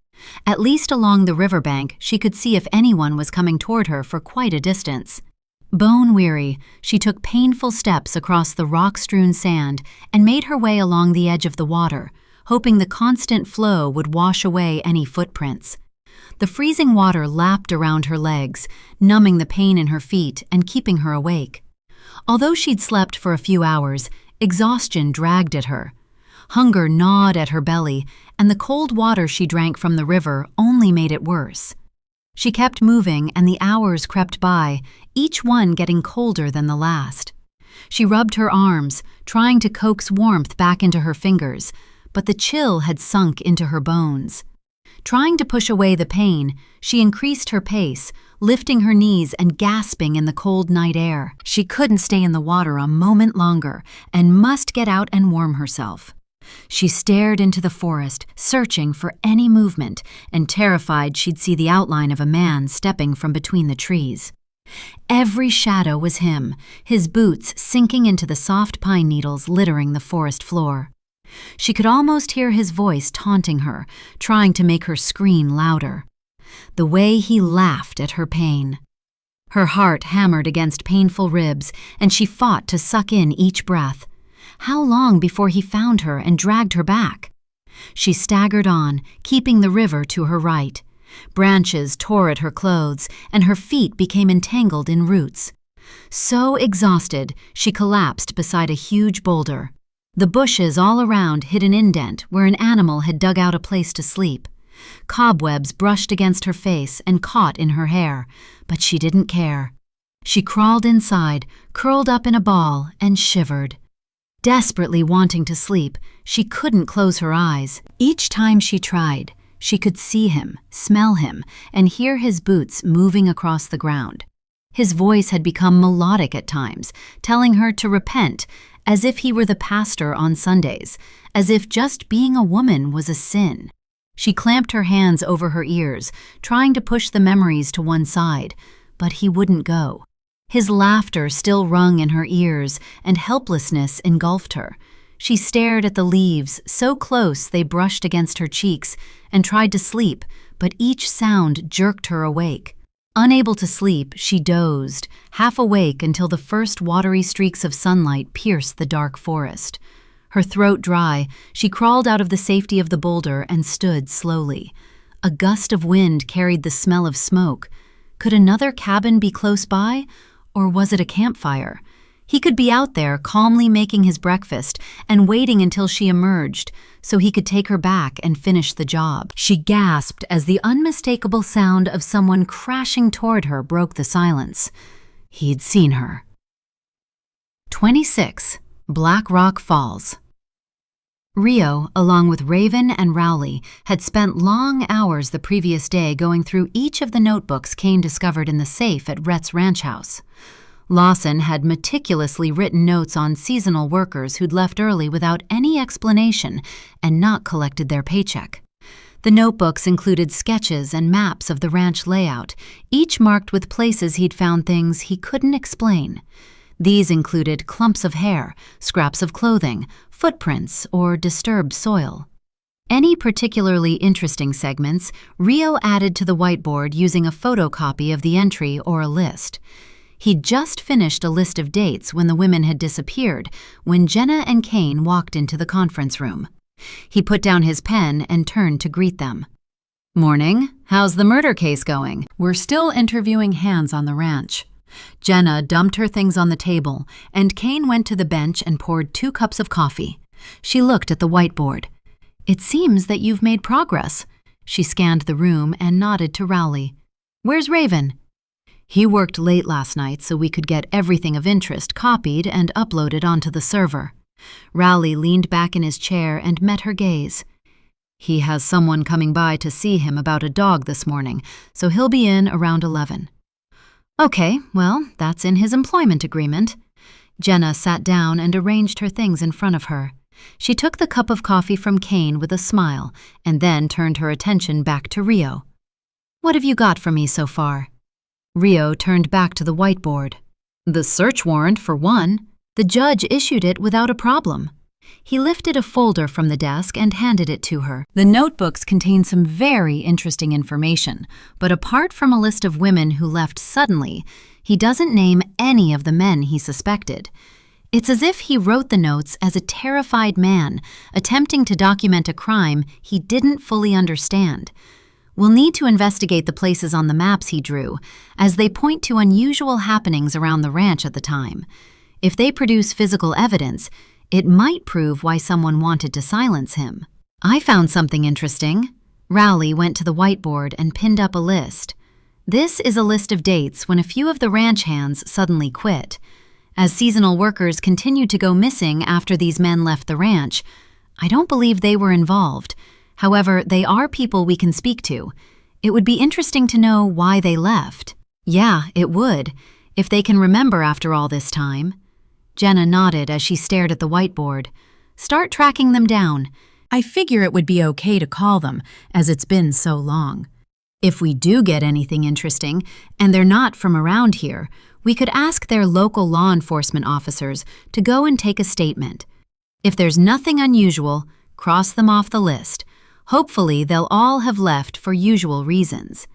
At least along the riverbank, she could see if anyone was coming toward her for quite a distance. Bone-weary, she took painful steps across the rock-strewn sand and made her way along the edge of the water, hoping the constant flow would wash away any footprints. The freezing water lapped around her legs, numbing the pain in her feet and keeping her awake. Although she'd slept for a few hours, exhaustion dragged at her. Hunger gnawed at her belly, and the cold water she drank from the river only made it worse. She kept moving, and the hours crept by, each one getting colder than the last. She rubbed her arms, trying to coax warmth back into her fingers, but the chill had sunk into her bones. Trying to push away the pain, she increased her pace, lifting her knees and gasping in the cold night air. She couldn't stay in the water a moment longer and must get out and warm herself. She stared into the forest, searching for any movement, and terrified she'd see the outline of a man stepping from between the trees. Every shadow was him, his boots sinking into the soft pine needles littering the forest floor. She could almost hear his voice taunting her, trying to make her scream louder. The way he laughed at her pain. Her heart hammered against painful ribs, and she fought to suck in each breath. How long before he found her and dragged her back? She staggered on, keeping the river to her right. Branches tore at her clothes, and her feet became entangled in roots. So exhausted, she collapsed beside a huge boulder. The bushes all around hid an indent where an animal had dug out a place to sleep. Cobwebs brushed against her face and caught in her hair, but she didn't care. She crawled inside, curled up in a ball, and shivered. Desperately wanting to sleep, she couldn't close her eyes. Each time she tried, she could see him, smell him, and hear his boots moving across the ground. His voice had become melodic at times, telling her to repent, as if he were the pastor on Sundays, as if just being a woman was a sin. She clamped her hands over her ears, trying to push the memories to one side, but he wouldn't go. His laughter still rung in her ears, and helplessness engulfed her. She stared at the leaves, so close they brushed against her cheeks, and tried to sleep, but each sound jerked her awake. Unable to sleep, she dozed, half awake until the first watery streaks of sunlight pierced the dark forest. Her throat dry, she crawled out of the safety of the boulder and stood slowly. A gust of wind carried the smell of smoke. Could another cabin be close by? Or was it a campfire? He could be out there calmly making his breakfast and waiting until she emerged so he could take her back and finish the job. She gasped as the unmistakable sound of someone crashing toward her broke the silence. He'd seen her. 26. Black Rock Falls. Rio, along with Raven and Rowley, had spent long hours the previous day going through each of the notebooks Kane discovered in the safe at Rhett's ranch house. Lawson had meticulously written notes on seasonal workers who'd left early without any explanation and not collected their paycheck. The notebooks included sketches and maps of the ranch layout, each marked with places he'd found things he couldn't explain. These included clumps of hair, scraps of clothing, footprints, or disturbed soil. Any particularly interesting segments, Rio added to the whiteboard using a photocopy of the entry or a list. He'd just finished a list of dates when the women had disappeared when Jenna and Kane walked into the conference room. He put down his pen and turned to greet them. "Morning. How's the murder case going?" "We're still interviewing hands on the ranch." Jenna dumped her things on the table, and Kane went to the bench and poured 2 cups of coffee. She looked at the whiteboard. "It seems that you've made progress." She scanned the room and nodded to Rowley. "Where's Raven?" "He worked late last night so we could get everything of interest copied and uploaded onto the server." Rowley leaned back in his chair and met her gaze. "He has someone coming by to see him about a dog this morning, so he'll be in around 11. "Okay, well, that's in his employment agreement." Jenna sat down and arranged her things in front of her. She took the cup of coffee from Kane with a smile and then turned her attention back to Rio. "What have you got for me so far?" Rio turned back to the whiteboard. "The search warrant, for one. The judge issued it without a problem." He lifted a folder from the desk and handed it to her. The notebooks contain some very interesting information, but apart from a list of women who left suddenly, he doesn't name any of the men he suspected. It's as if he wrote the notes as a terrified man, attempting to document a crime he didn't fully understand. We'll need to investigate the places on the maps he drew, as they point to unusual happenings around the ranch at the time. If they produce physical evidence, it might prove why someone wanted to silence him. "I found something interesting." Rowley went to the whiteboard and pinned up a list. This is a list of dates when a few of the ranch hands suddenly quit. As seasonal workers continued to go missing after these men left the ranch, I don't believe they were involved. However, they are people we can speak to. It would be interesting to know why they left. "Yeah, it would, if they can remember after all this time." Jenna nodded as she stared at the whiteboard. "Start tracking them down. I figure it would be okay to call them, as it's been so long. If we do get anything interesting, and they're not from around here, we could ask their local law enforcement officers to go and take a statement. If there's nothing unusual, cross them off the list. Hopefully, they'll all have left for usual reasons.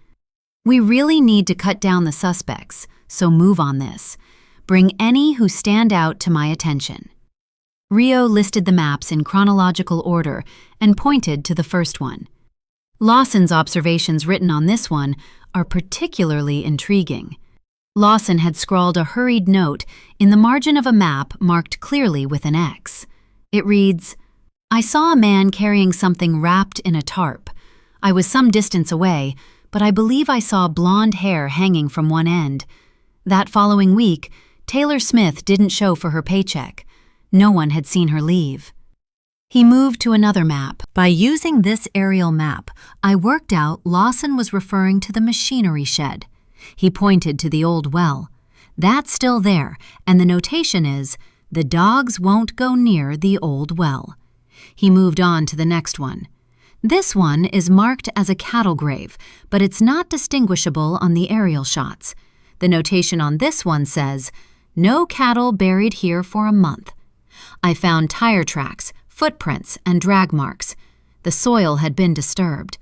We really need to cut down the suspects, so move on this. Bring any who stand out to my attention." Rio listed the maps in chronological order and pointed to the first one. Lawson's observations written on this one are particularly intriguing. Lawson had scrawled a hurried note in the margin of a map marked clearly with an X. It reads, "I saw a man carrying something wrapped in a tarp. I was some distance away, but I believe I saw blonde hair hanging from one end. That following week, Taylor Smith didn't show for her paycheck. No one had seen her leave." He moved to another map. "By using this aerial map, I worked out Lawson was referring to the machinery shed." He pointed to the old well. "That's still there, and the notation is, 'The dogs won't go near the old well.'" He moved on to the next one. "This one is marked as a cattle grave, but it's not distinguishable on the aerial shots. The notation on this one says, 'No cattle buried here for a month.' I found tire tracks, footprints, and drag marks. The soil had been disturbed.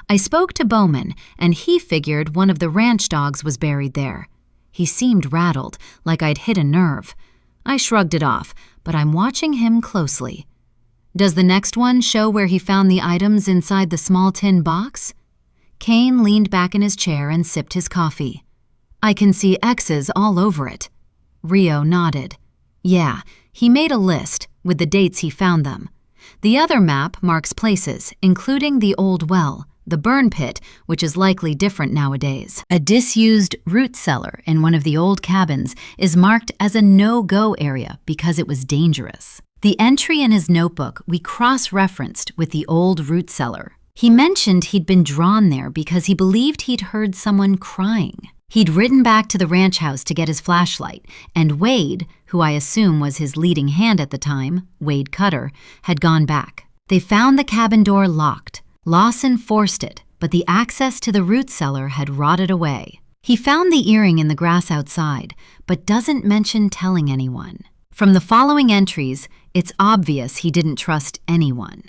I spoke to Bowman, and he figured one of the ranch dogs was buried there. He seemed rattled, like I'd hit a nerve. I shrugged it off, but I'm watching him closely." "Does the next one show where he found the items inside the small tin box?" Kane leaned back in his chair and sipped his coffee. "I can see X's all over it." Rio nodded. "Yeah, he made a list with the dates he found them. The other map marks places, including the old well, the burn pit, which is likely different nowadays. A disused root cellar in one of the old cabins is marked as a no-go area because it was dangerous. The entry in his notebook we cross-referenced with the old root cellar. He mentioned he'd been drawn there because he believed he'd heard someone crying. He'd ridden back to the ranch house to get his flashlight, and Wade, who I assume was his leading hand at the time, Wade Cutter, had gone back. They found the cabin door locked. Lawson forced it, but the access to the root cellar had rotted away. He found the earring in the grass outside, but doesn't mention telling anyone. From the following entries, it's obvious he didn't trust anyone.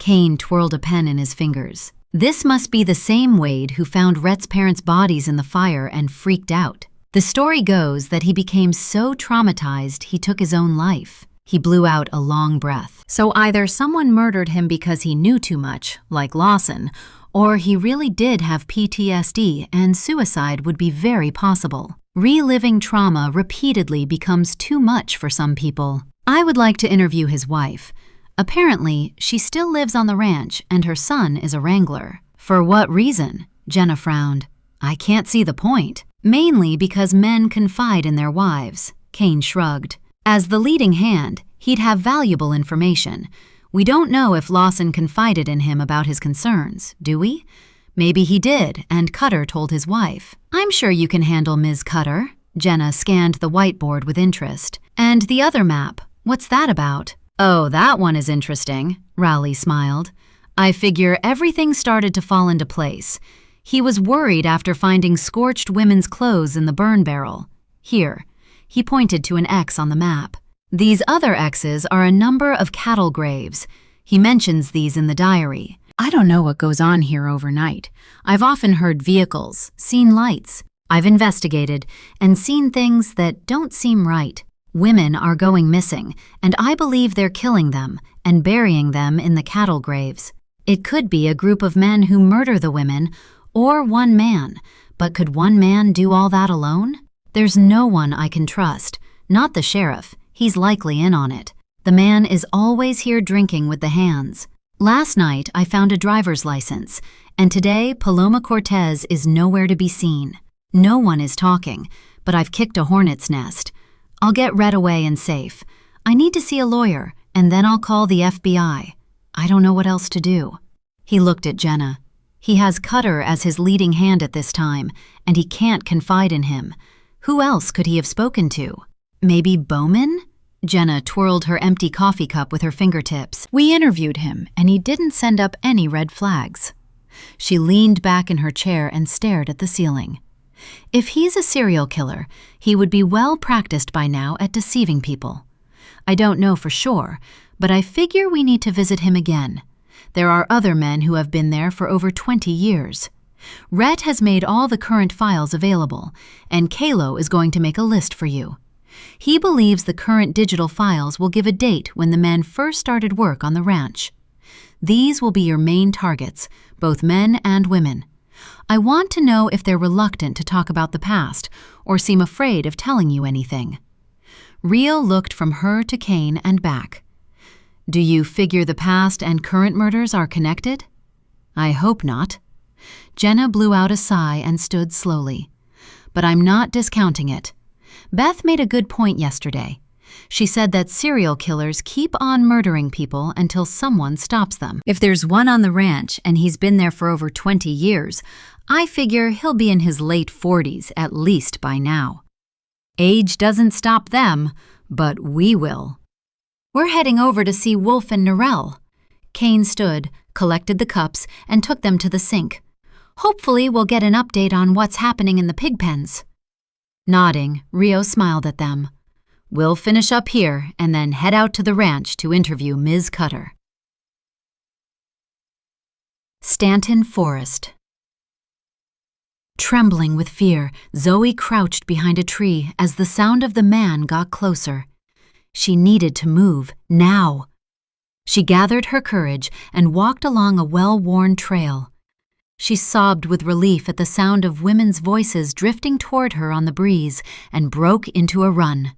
Kane twirled a pen in his fingers. This must be the same Wade who found Rhett's parents' bodies in the fire and freaked out. The story goes that he became so traumatized he took his own life. He blew out a long breath. So either someone murdered him because he knew too much, like Lawson, or he really did have PTSD and suicide would be very possible. Reliving trauma repeatedly becomes too much for some people. I would like to interview his wife. Apparently, she still lives on the ranch and her son is a wrangler. For what reason? Jenna frowned. I can't see the point. Mainly because men confide in their wives. Kane shrugged. As the leading hand, he'd have valuable information. We don't know if Lawson confided in him about his concerns, do we? Maybe he did, and Cutter told his wife. I'm sure you can handle Ms. Cutter. Jenna scanned the whiteboard with interest. And the other map, what's that about? Oh, that one is interesting, Rowley smiled. I figure everything started to fall into place. He was worried after finding scorched women's clothes in the burn barrel. Here, he pointed to an X on the map. These other X's are a number of cattle graves. He mentions these in the diary. I don't know what goes on here overnight. I've often heard vehicles, seen lights. I've investigated and seen things that don't seem right. Women are going missing, and I believe they're killing them and burying them in the cattle graves. It could be a group of men who murder the women, or one man. But could one man do all that alone? There's no one I can trust. Not the sheriff. He's likely in on it. The man is always here drinking with the hands. Last night, I found a driver's license, and today, Paloma Cortez is nowhere to be seen. No one is talking, but I've kicked a hornet's nest. I'll get Rhett away and safe. I need to see a lawyer, and then I'll call the FBI. I don't know what else to do. He looked at Jenna. He has Cutter as his leading hand at this time, and he can't confide in him. Who else could he have spoken to? Maybe Bowman? Jenna twirled her empty coffee cup with her fingertips. We interviewed him, and he didn't send up any red flags. She leaned back in her chair and stared at the ceiling. If he's a serial killer, he would be well practiced by now at deceiving people. I don't know for sure, but I figure we need to visit him again. There are other men who have been there for over 20 years. Rhett has made all the current files available, and Kalo is going to make a list for you. He believes the current digital files will give a date when the men first started work on the ranch. These will be your main targets, both men and women. I want to know if they're reluctant to talk about the past or seem afraid of telling you anything. Rio looked from her to Kane and back. Do you figure the past and current murders are connected? I hope not. Jenna blew out a sigh and stood slowly. But I'm not discounting it. Beth made a good point yesterday. She said that serial killers keep on murdering people until someone stops them. If there's one on the ranch and he's been there for over 20 years, I figure he'll be in his late 40s at least by now. Age doesn't stop them, but we will. We're heading over to see Wolf and Narelle. Kane stood, collected the cups, and took them to the sink. Hopefully we'll get an update on what's happening in the pig pens. Nodding, Rio smiled at them. We'll finish up here and then head out to the ranch to interview Ms. Cutter. Stanton Forest. Trembling with fear, Zoe crouched behind a tree as the sound of the man got closer. She needed to move, now. She gathered her courage and walked along a well-worn trail. She sobbed with relief at the sound of women's voices drifting toward her on the breeze and broke into a run.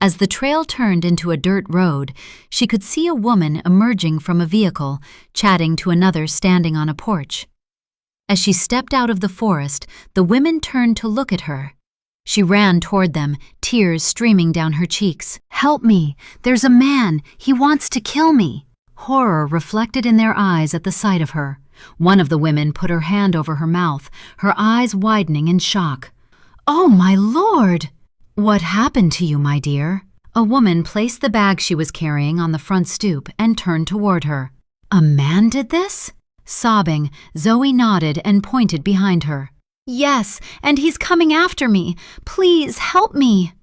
As the trail turned into a dirt road, she could see a woman emerging from a vehicle, chatting to another standing on a porch. As she stepped out of the forest, the women turned to look at her. She ran toward them, tears streaming down her cheeks. Help me! There's a man! He wants to kill me!" Horror reflected in their eyes at the sight of her. One of the women put her hand over her mouth, her eyes widening in shock. "Oh, my Lord! What happened to you, my dear?" A woman placed the bag she was carrying on the front stoop and turned toward her. "A man did this?" Sobbing, Zoe nodded and pointed behind her. "Yes, and he's coming after me. Please help me."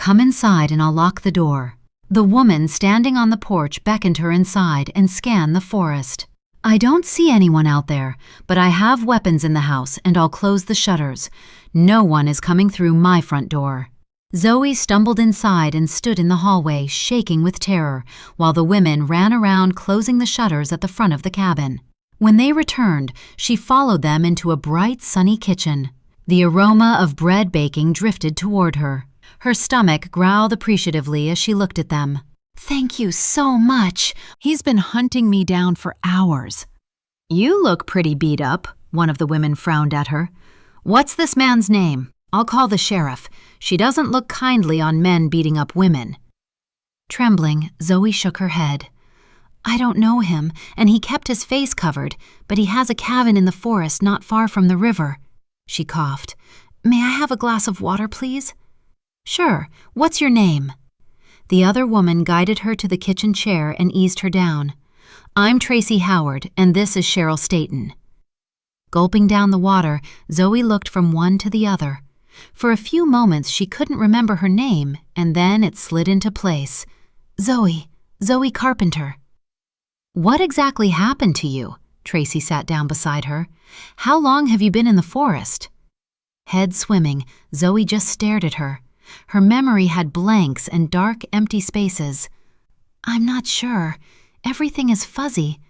"Come inside and I'll lock the door." The woman standing on the porch beckoned her inside and scanned the forest. "I don't see anyone out there, but I have weapons in the house and I'll close the shutters. No one is coming through my front door." Zoe stumbled inside and stood in the hallway, shaking with terror, while the women ran around closing the shutters at the front of the cabin. When they returned, she followed them into a bright, sunny kitchen. The aroma of bread baking drifted toward her. Her stomach growled appreciatively as she looked at them. "Thank you so much. He's been hunting me down for hours." "You look pretty beat up," one of the women frowned at her. "What's this man's name? I'll call the sheriff. She doesn't look kindly on men beating up women." Trembling, Zoe shook her head. "I don't know him, and he kept his face covered, but he has a cabin in the forest not far from the river." She coughed. "May I have a glass of water, please?" "Sure. What's your name?" The other woman guided her to the kitchen chair and eased her down. "I'm Tracy Howard, and this is Cheryl Staten." Gulping down the water, Zoe looked from one to the other. For a few moments she couldn't remember her name, and then it slid into place. Zoe Carpenter." "What exactly happened to you?" Tracy sat down beside her. "How long have you been in the forest?" Head swimming, Zoe just stared at her. Her memory had blanks and dark, empty spaces. "I'm not sure. Everything is fuzzy.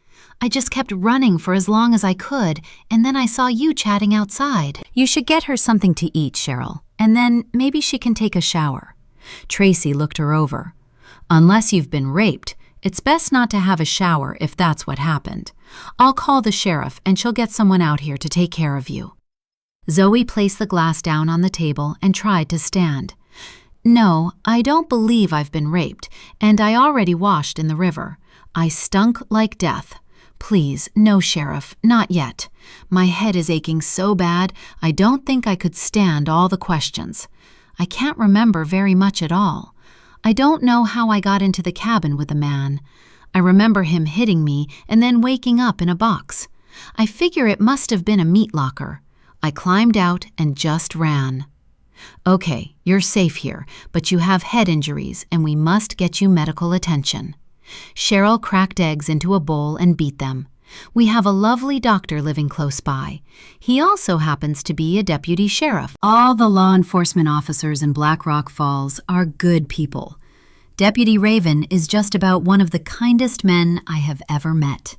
I just kept running for as long as I could, and then I saw you chatting outside." "You should get her something to eat, Cheryl, and then maybe she can take a shower." Tracy looked her over. "Unless you've been raped, it's best not to have a shower if that's what happened. I'll call the sheriff and she'll get someone out here to take care of you." Zoe placed the glass down on the table and tried to stand. "No, I don't believe I've been raped, and I already washed in the river. I stunk like death. Please, no, Sheriff, not yet. My head is aching so bad, I don't think I could stand all the questions. I can't remember very much at all. I don't know how I got into the cabin with the man. I remember him hitting me and then waking up in a box. I figure it must have been a meat locker. I climbed out and just ran." "Okay, you're safe here, but you have head injuries and we must get you medical attention." Cheryl cracked eggs into a bowl and beat them. "We have a lovely doctor living close by. He also happens to be a deputy sheriff. All the law enforcement officers in Black Rock Falls are good people. Deputy Raven is just about one of the kindest men I have ever met."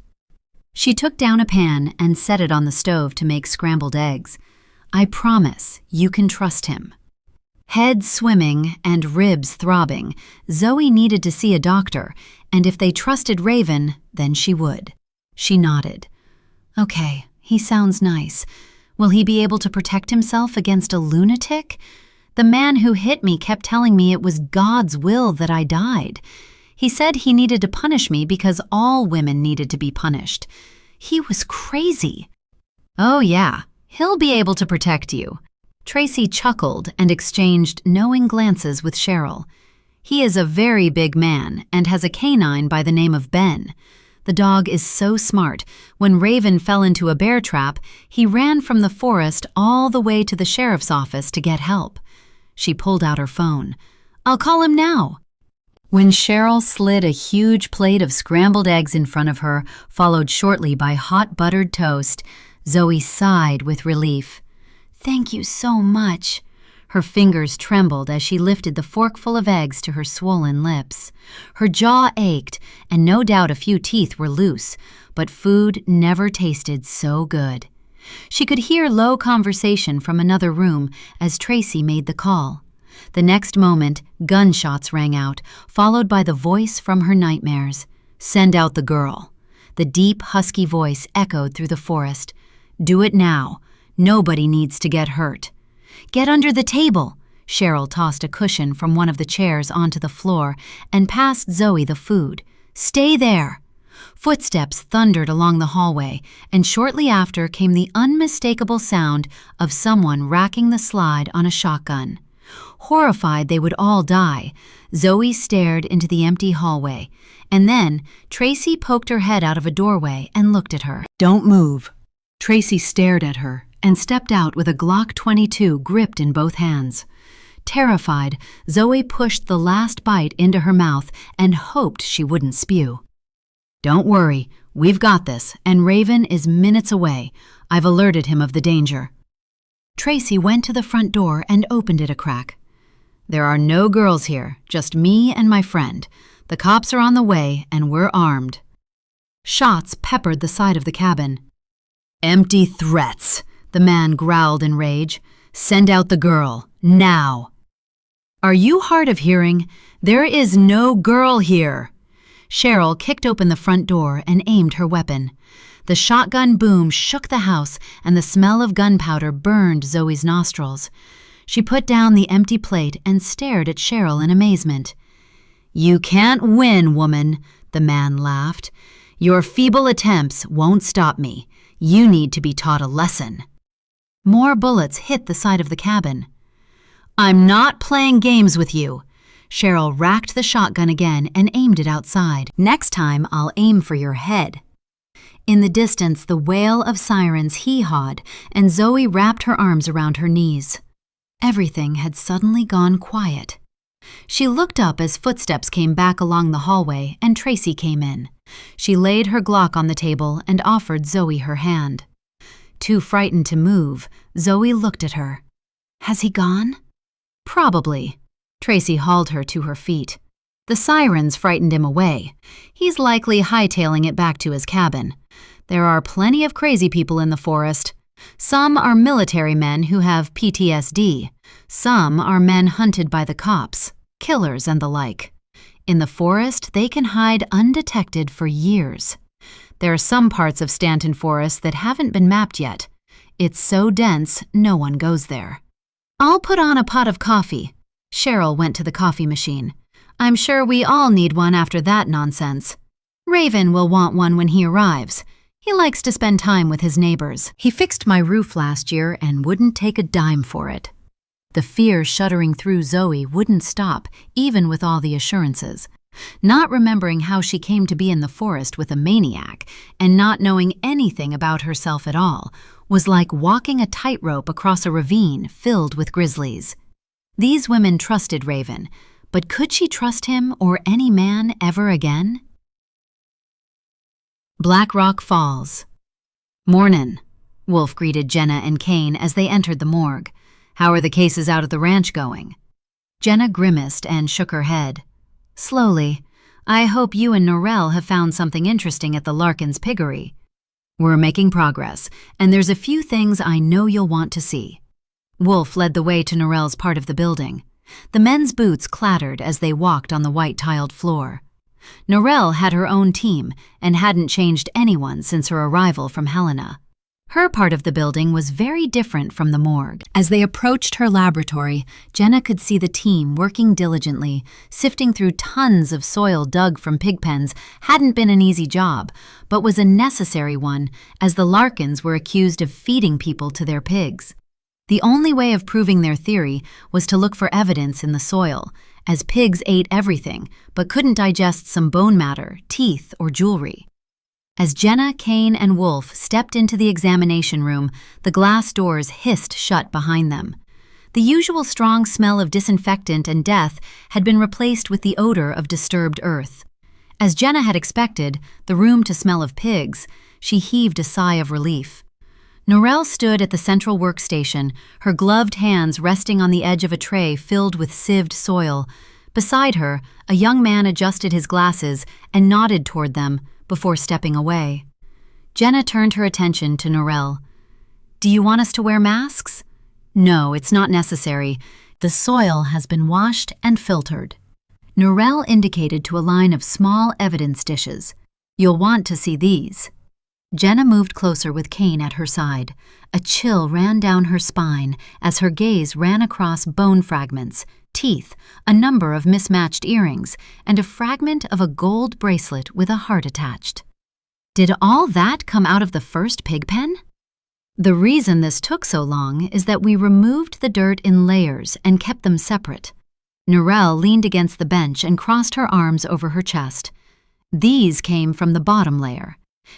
She took down a pan and set it on the stove to make scrambled eggs. "I promise you can trust him." Head swimming and ribs throbbing, Zoe needed to see a doctor, and if they trusted Raven, then she would. She nodded. "Okay, he sounds nice. Will he be able to protect himself against a lunatic? The man who hit me kept telling me it was God's will that I died. He said he needed to punish me because all women needed to be punished. He was crazy." "Oh yeah, he'll be able to protect you." Tracy chuckled and exchanged knowing glances with Cheryl. "He is a very big man and has a canine by the name of Ben. The dog is so smart. When Raven fell into a bear trap, he ran from the forest all the way to the sheriff's office to get help." She pulled out her phone. "I'll call him now." When Cheryl slid a huge plate of scrambled eggs in front of her, followed shortly by hot buttered toast, Zoe sighed with relief. "Thank you so much." Her fingers trembled as she lifted the forkful of eggs to her swollen lips. Her jaw ached, and no doubt a few teeth were loose, but food never tasted so good. She could hear low conversation from another room as Tracy made the call. The next moment, gunshots rang out, followed by the voice from her nightmares. "Send out the girl." The deep, husky voice echoed through the forest. "Do it now. Nobody needs to get hurt." "Get under the table." Cheryl tossed a cushion from one of the chairs onto the floor and passed Zoe the food. "Stay there!" Footsteps thundered along the hallway, and shortly after came the unmistakable sound of someone racking the slide on a shotgun. Horrified they would all die, Zoe stared into the empty hallway, and then Tracy poked her head out of a doorway and looked at her. "Don't move." Tracy stared at her and stepped out with a Glock 22 gripped in both hands. Terrified, Zoe pushed the last bite into her mouth and hoped she wouldn't spew. "Don't worry, we've got this, and Raven is minutes away. I've alerted him of the danger." Tracy went to the front door and opened it a crack. "There are no girls here, just me and my friend. The cops are on the way, and we're armed." Shots peppered the side of the cabin. "Empty threats," the man growled in rage. "Send out the girl, now." "Are you hard of hearing? There is no girl here." Cheryl kicked open the front door and aimed her weapon. The shotgun boom shook the house, and the smell of gunpowder burned Zoe's nostrils. She put down the empty plate and stared at Cheryl in amazement. "You can't win, woman," the man laughed. "Your feeble attempts won't stop me. You need to be taught a lesson." More bullets hit the side of the cabin. "I'm not playing games with you." Cheryl racked the shotgun again and aimed it outside. "Next time, I'll aim for your head." In the distance, the wail of sirens hee-hawed, and Zoe wrapped her arms around her knees. Everything had suddenly gone quiet. She looked up as footsteps came back along the hallway and Tracy came in. She laid her Glock on the table and offered Zoe her hand. Too frightened to move, Zoe looked at her. "Has he gone?" "Probably." Tracy hauled her to her feet. "The sirens frightened him away. He's likely hightailing it back to his cabin. There are plenty of crazy people in the forest. Some are military men who have PTSD. Some are men hunted by the cops, killers and the like. In the forest, they can hide undetected for years. There are some parts of Stanton Forest that haven't been mapped yet. It's so dense, no one goes there." "I'll put on a pot of coffee." Cheryl went to the coffee machine. "I'm sure we all need one after that nonsense. Raven will want one when he arrives. He likes to spend time with his neighbors. He fixed my roof last year and wouldn't take a dime for it." The fear shuddering through Zoe wouldn't stop, even with all the assurances. Not remembering how she came to be in the forest with a maniac and not knowing anything about herself at all was like walking a tightrope across a ravine filled with grizzlies. These women trusted Raven, but could she trust him or any man ever again? Black Rock Falls. "Mornin'," Wolf greeted Jenna and Kane as they entered the morgue. "How are the cases out at the ranch going?" Jenna grimaced and shook her head. "Slowly. I hope you and Norrell have found something interesting at the Larkins' piggery." "We're making progress, and there's a few things I know you'll want to see." Wolf led the way to Norrell's part of the building. The men's boots clattered as they walked on the white-tiled floor. Norrell had her own team and hadn't changed anyone since her arrival from Helena. Her part of the building was very different from the morgue. As they approached her laboratory, Jenna could see the team working diligently. Sifting through tons of soil dug from pig pens hadn't been an easy job, but was a necessary one, as the Larkins were accused of feeding people to their pigs. The only way of proving their theory was to look for evidence in the soil, as pigs ate everything, but couldn't digest some bone matter, teeth, or jewelry. As Jenna, Kane, and Wolf stepped into the examination room, the glass doors hissed shut behind them. The usual strong smell of disinfectant and death had been replaced with the odor of disturbed earth. As Jenna had expected, the room to smell of pigs, she heaved a sigh of relief. Norrell stood at the central workstation, her gloved hands resting on the edge of a tray filled with sieved soil. Beside her, a young man adjusted his glasses and nodded toward them before stepping away. Jenna turned her attention to Norrell. "Do you want us to wear masks?" "No, it's not necessary. The soil has been washed and filtered." Norrell indicated to a line of small evidence dishes. "You'll want to see these." Jenna moved closer with Kane at her side. A chill ran down her spine as her gaze ran across bone fragments, teeth, a number of mismatched earrings, and a fragment of a gold bracelet with a heart attached. Did all that come out of the first pig pen? The reason this took so long is that we removed the dirt in layers and kept them separate. Narelle leaned against the bench and crossed her arms over her chest. These came from the bottom layer.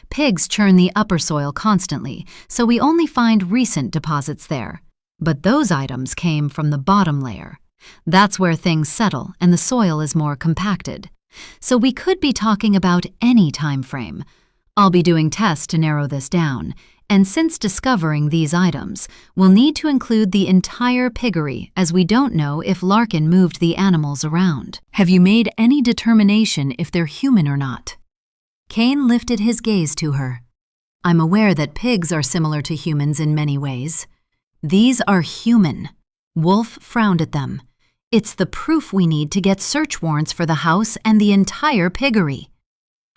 Pigs churn the upper soil constantly, so we only find recent deposits there. But those items came from the bottom layer. That's where things settle and the soil is more compacted. So we could be talking about any time frame. I'll be doing tests to narrow this down, and since discovering these items, we'll need to include the entire piggery as we don't know if Larkin moved the animals around. Have you made any determination if they're human or not? Kane lifted his gaze to her. I'm aware that pigs are similar to humans in many ways. These are human. Wolf frowned at them. It's the proof we need to get search warrants for the house and the entire piggery.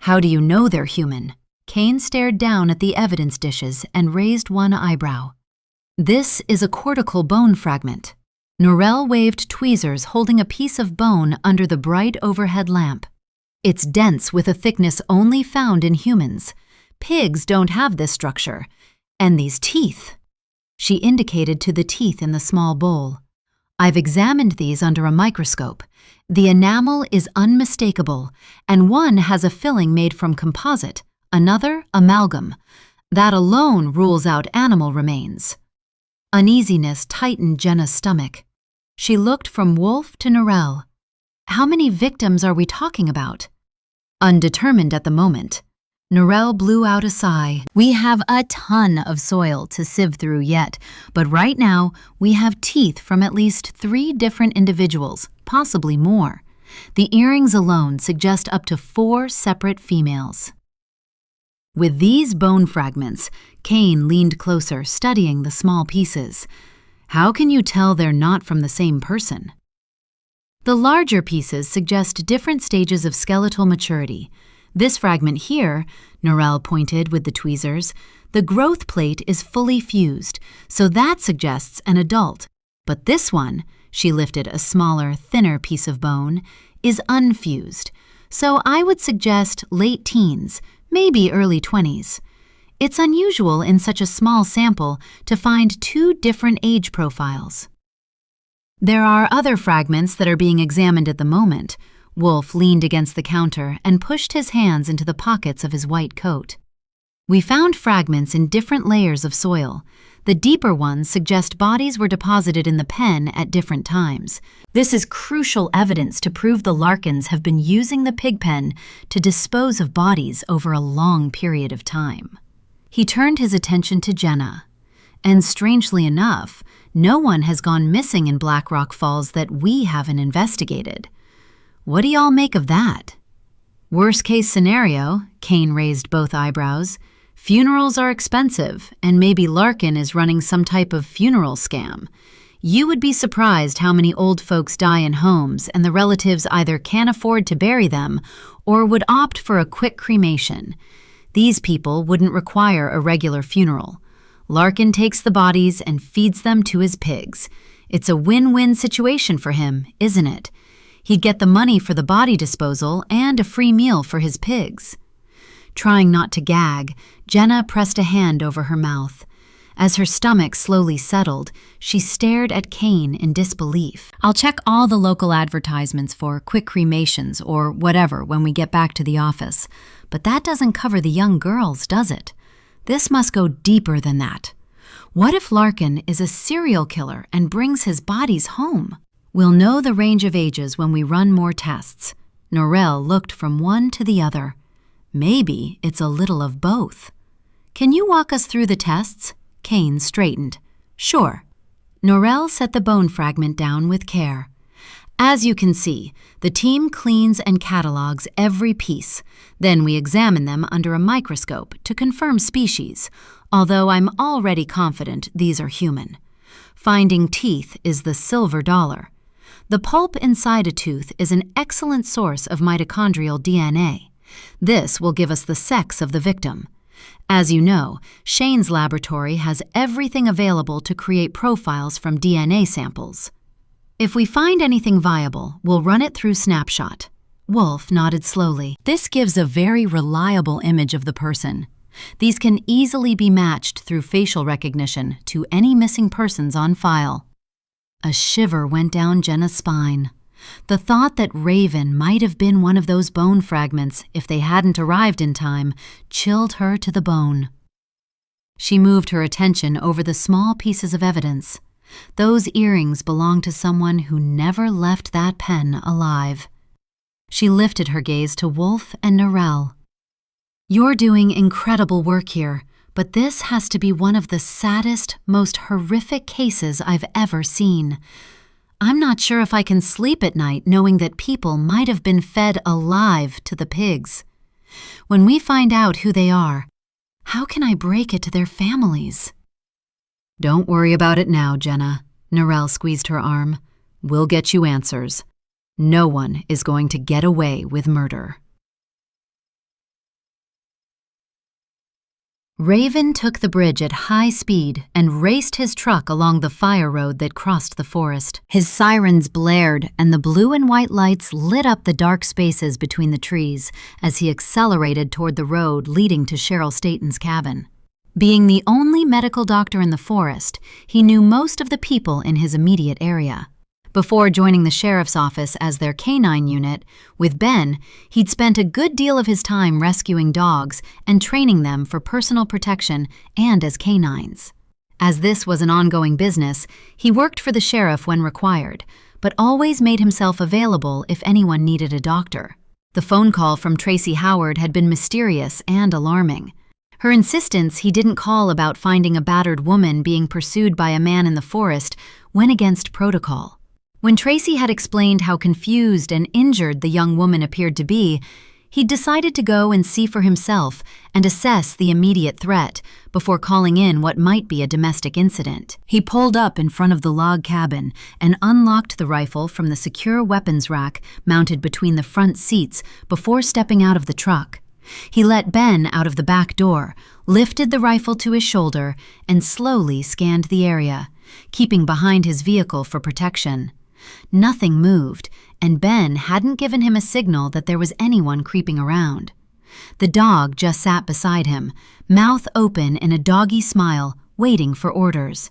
How do you know they're human? Kane stared down at the evidence dishes and raised one eyebrow. This is a cortical bone fragment. Narelle waved tweezers holding a piece of bone under the bright overhead lamp. It's dense with a thickness only found in humans. Pigs don't have this structure. And these teeth. She indicated to the teeth in the small bowl. I've examined these under a microscope. The enamel is unmistakable, and one has a filling made from composite, another amalgam. That alone rules out animal remains. Uneasiness tightened Jenna's stomach. She looked from Wolf to Narelle. How many victims are we talking about? Undetermined at the moment. Narelle blew out a sigh. We have a ton of soil to sieve through yet, but right now we have teeth from at least 3 different individuals, possibly more. The earrings alone suggest up to 4 separate females. With these bone fragments, Kane leaned closer, studying the small pieces. How can you tell they're not from the same person? The larger pieces suggest different stages of skeletal maturity. This fragment here, Narelle pointed with the tweezers, the growth plate is fully fused, so that suggests an adult. But this one, she lifted a smaller, thinner piece of bone, is unfused, so I would suggest late teens, maybe early 20s. It's unusual in such a small sample to find 2 different age profiles. There are other fragments that are being examined at the moment. Wolf leaned against the counter and pushed his hands into the pockets of his white coat. We found fragments in different layers of soil. The deeper ones suggest bodies were deposited in the pen at different times. This is crucial evidence to prove the Larkins have been using the pig pen to dispose of bodies over a long period of time. He turned his attention to Jenna. And strangely enough, no one has gone missing in Black Rock Falls that we haven't investigated. What do y'all make of that? Worst case scenario, Kane raised both eyebrows. Funerals are expensive, and maybe Larkin is running some type of funeral scam. You would be surprised how many old folks die in homes and the relatives either can't afford to bury them or would opt for a quick cremation. These people wouldn't require a regular funeral. Larkin takes the bodies and feeds them to his pigs. It's a win-win situation for him, isn't it? He'd get the money for the body disposal and a free meal for his pigs. Trying not to gag, Jenna pressed a hand over her mouth. As her stomach slowly settled, she stared at Kane in disbelief. I'll check all the local advertisements for quick cremations or whatever when we get back to the office. But that doesn't cover the young girls, does it? This must go deeper than that. What if Larkin is a serial killer and brings his bodies home? We'll know the range of ages when we run more tests. Narelle looked from one to the other. Maybe it's a little of both. Can you walk us through the tests? Kane straightened. Sure. Narelle set the bone fragment down with care. As you can see, the team cleans and catalogs every piece. Then we examine them under a microscope to confirm species, although I'm already confident these are human. Finding teeth is the silver dollar. The pulp inside a tooth is an excellent source of mitochondrial DNA. This will give us the sex of the victim. As you know, Shane's laboratory has everything available to create profiles from DNA samples. If we find anything viable, we'll run it through Snapshot. Wolf nodded slowly. This gives a very reliable image of the person. These can easily be matched through facial recognition to any missing persons on file. A shiver went down Jenna's spine. The thought that Raven might have been one of those bone fragments if they hadn't arrived in time chilled her to the bone. She moved her attention over the small pieces of evidence. Those earrings belonged to someone who never left that pen alive. She lifted her gaze to Wolf and Narelle. You're doing incredible work here, but this has to be one of the saddest, most horrific cases I've ever seen. I'm not sure if I can sleep at night knowing that people might have been fed alive to the pigs. When we find out who they are, how can I break it to their families? Don't worry about it now, Jenna. Narelle squeezed her arm. We'll get you answers. No one is going to get away with murder. Raven took the bridge at high speed and raced his truck along the fire road that crossed the forest. His sirens blared and the blue and white lights lit up the dark spaces between the trees as he accelerated toward the road leading to Cheryl Staten's cabin. Being the only medical doctor in the forest, he knew most of the people in his immediate area. Before joining the sheriff's office as their canine unit, with Ben, he'd spent a good deal of his time rescuing dogs and training them for personal protection and as canines. As this was an ongoing business, he worked for the sheriff when required, but always made himself available if anyone needed a doctor. The phone call from Tracy Howard had been mysterious and alarming. Her insistence he didn't call about finding a battered woman being pursued by a man in the forest went against protocol. When Tracy had explained how confused and injured the young woman appeared to be, he'd decided to go and see for himself and assess the immediate threat before calling in what might be a domestic incident. He pulled up in front of the log cabin and unlocked the rifle from the secure weapons rack mounted between the front seats before stepping out of the truck. He let Ben out of the back door, lifted the rifle to his shoulder, and slowly scanned the area, keeping behind his vehicle for protection. Nothing moved, and Ben hadn't given him a signal that there was anyone creeping around. The dog just sat beside him, mouth open in a doggy smile, waiting for orders.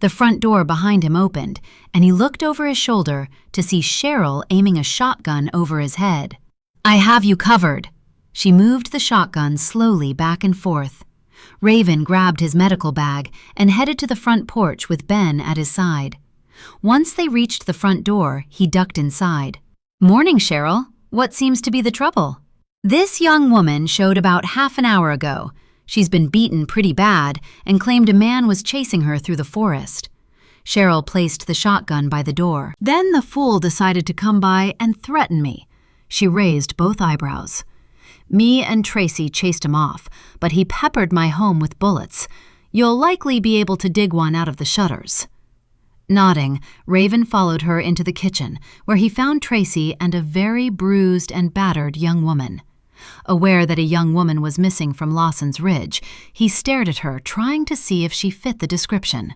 The front door behind him opened, and he looked over his shoulder to see Cheryl aiming a shotgun over his head. "I have you covered." She moved the shotgun slowly back and forth. Raven grabbed his medical bag and headed to the front porch with Ben at his side. Once they reached the front door, he ducked inside. "Morning, Cheryl. What seems to be the trouble?" "This young woman showed about half an hour ago. She's been beaten pretty bad and claimed a man was chasing her through the forest." Cheryl placed the shotgun by the door. "Then the fool decided to come by and threaten me." She raised both eyebrows. "Me and Tracy chased him off, but he peppered my home with bullets. You'll likely be able to dig one out of the shutters." Nodding, Raven followed her into the kitchen, where he found Tracy and a very bruised and battered young woman. Aware that a young woman was missing from Lawson's Ridge, he stared at her, trying to see if she fit the description.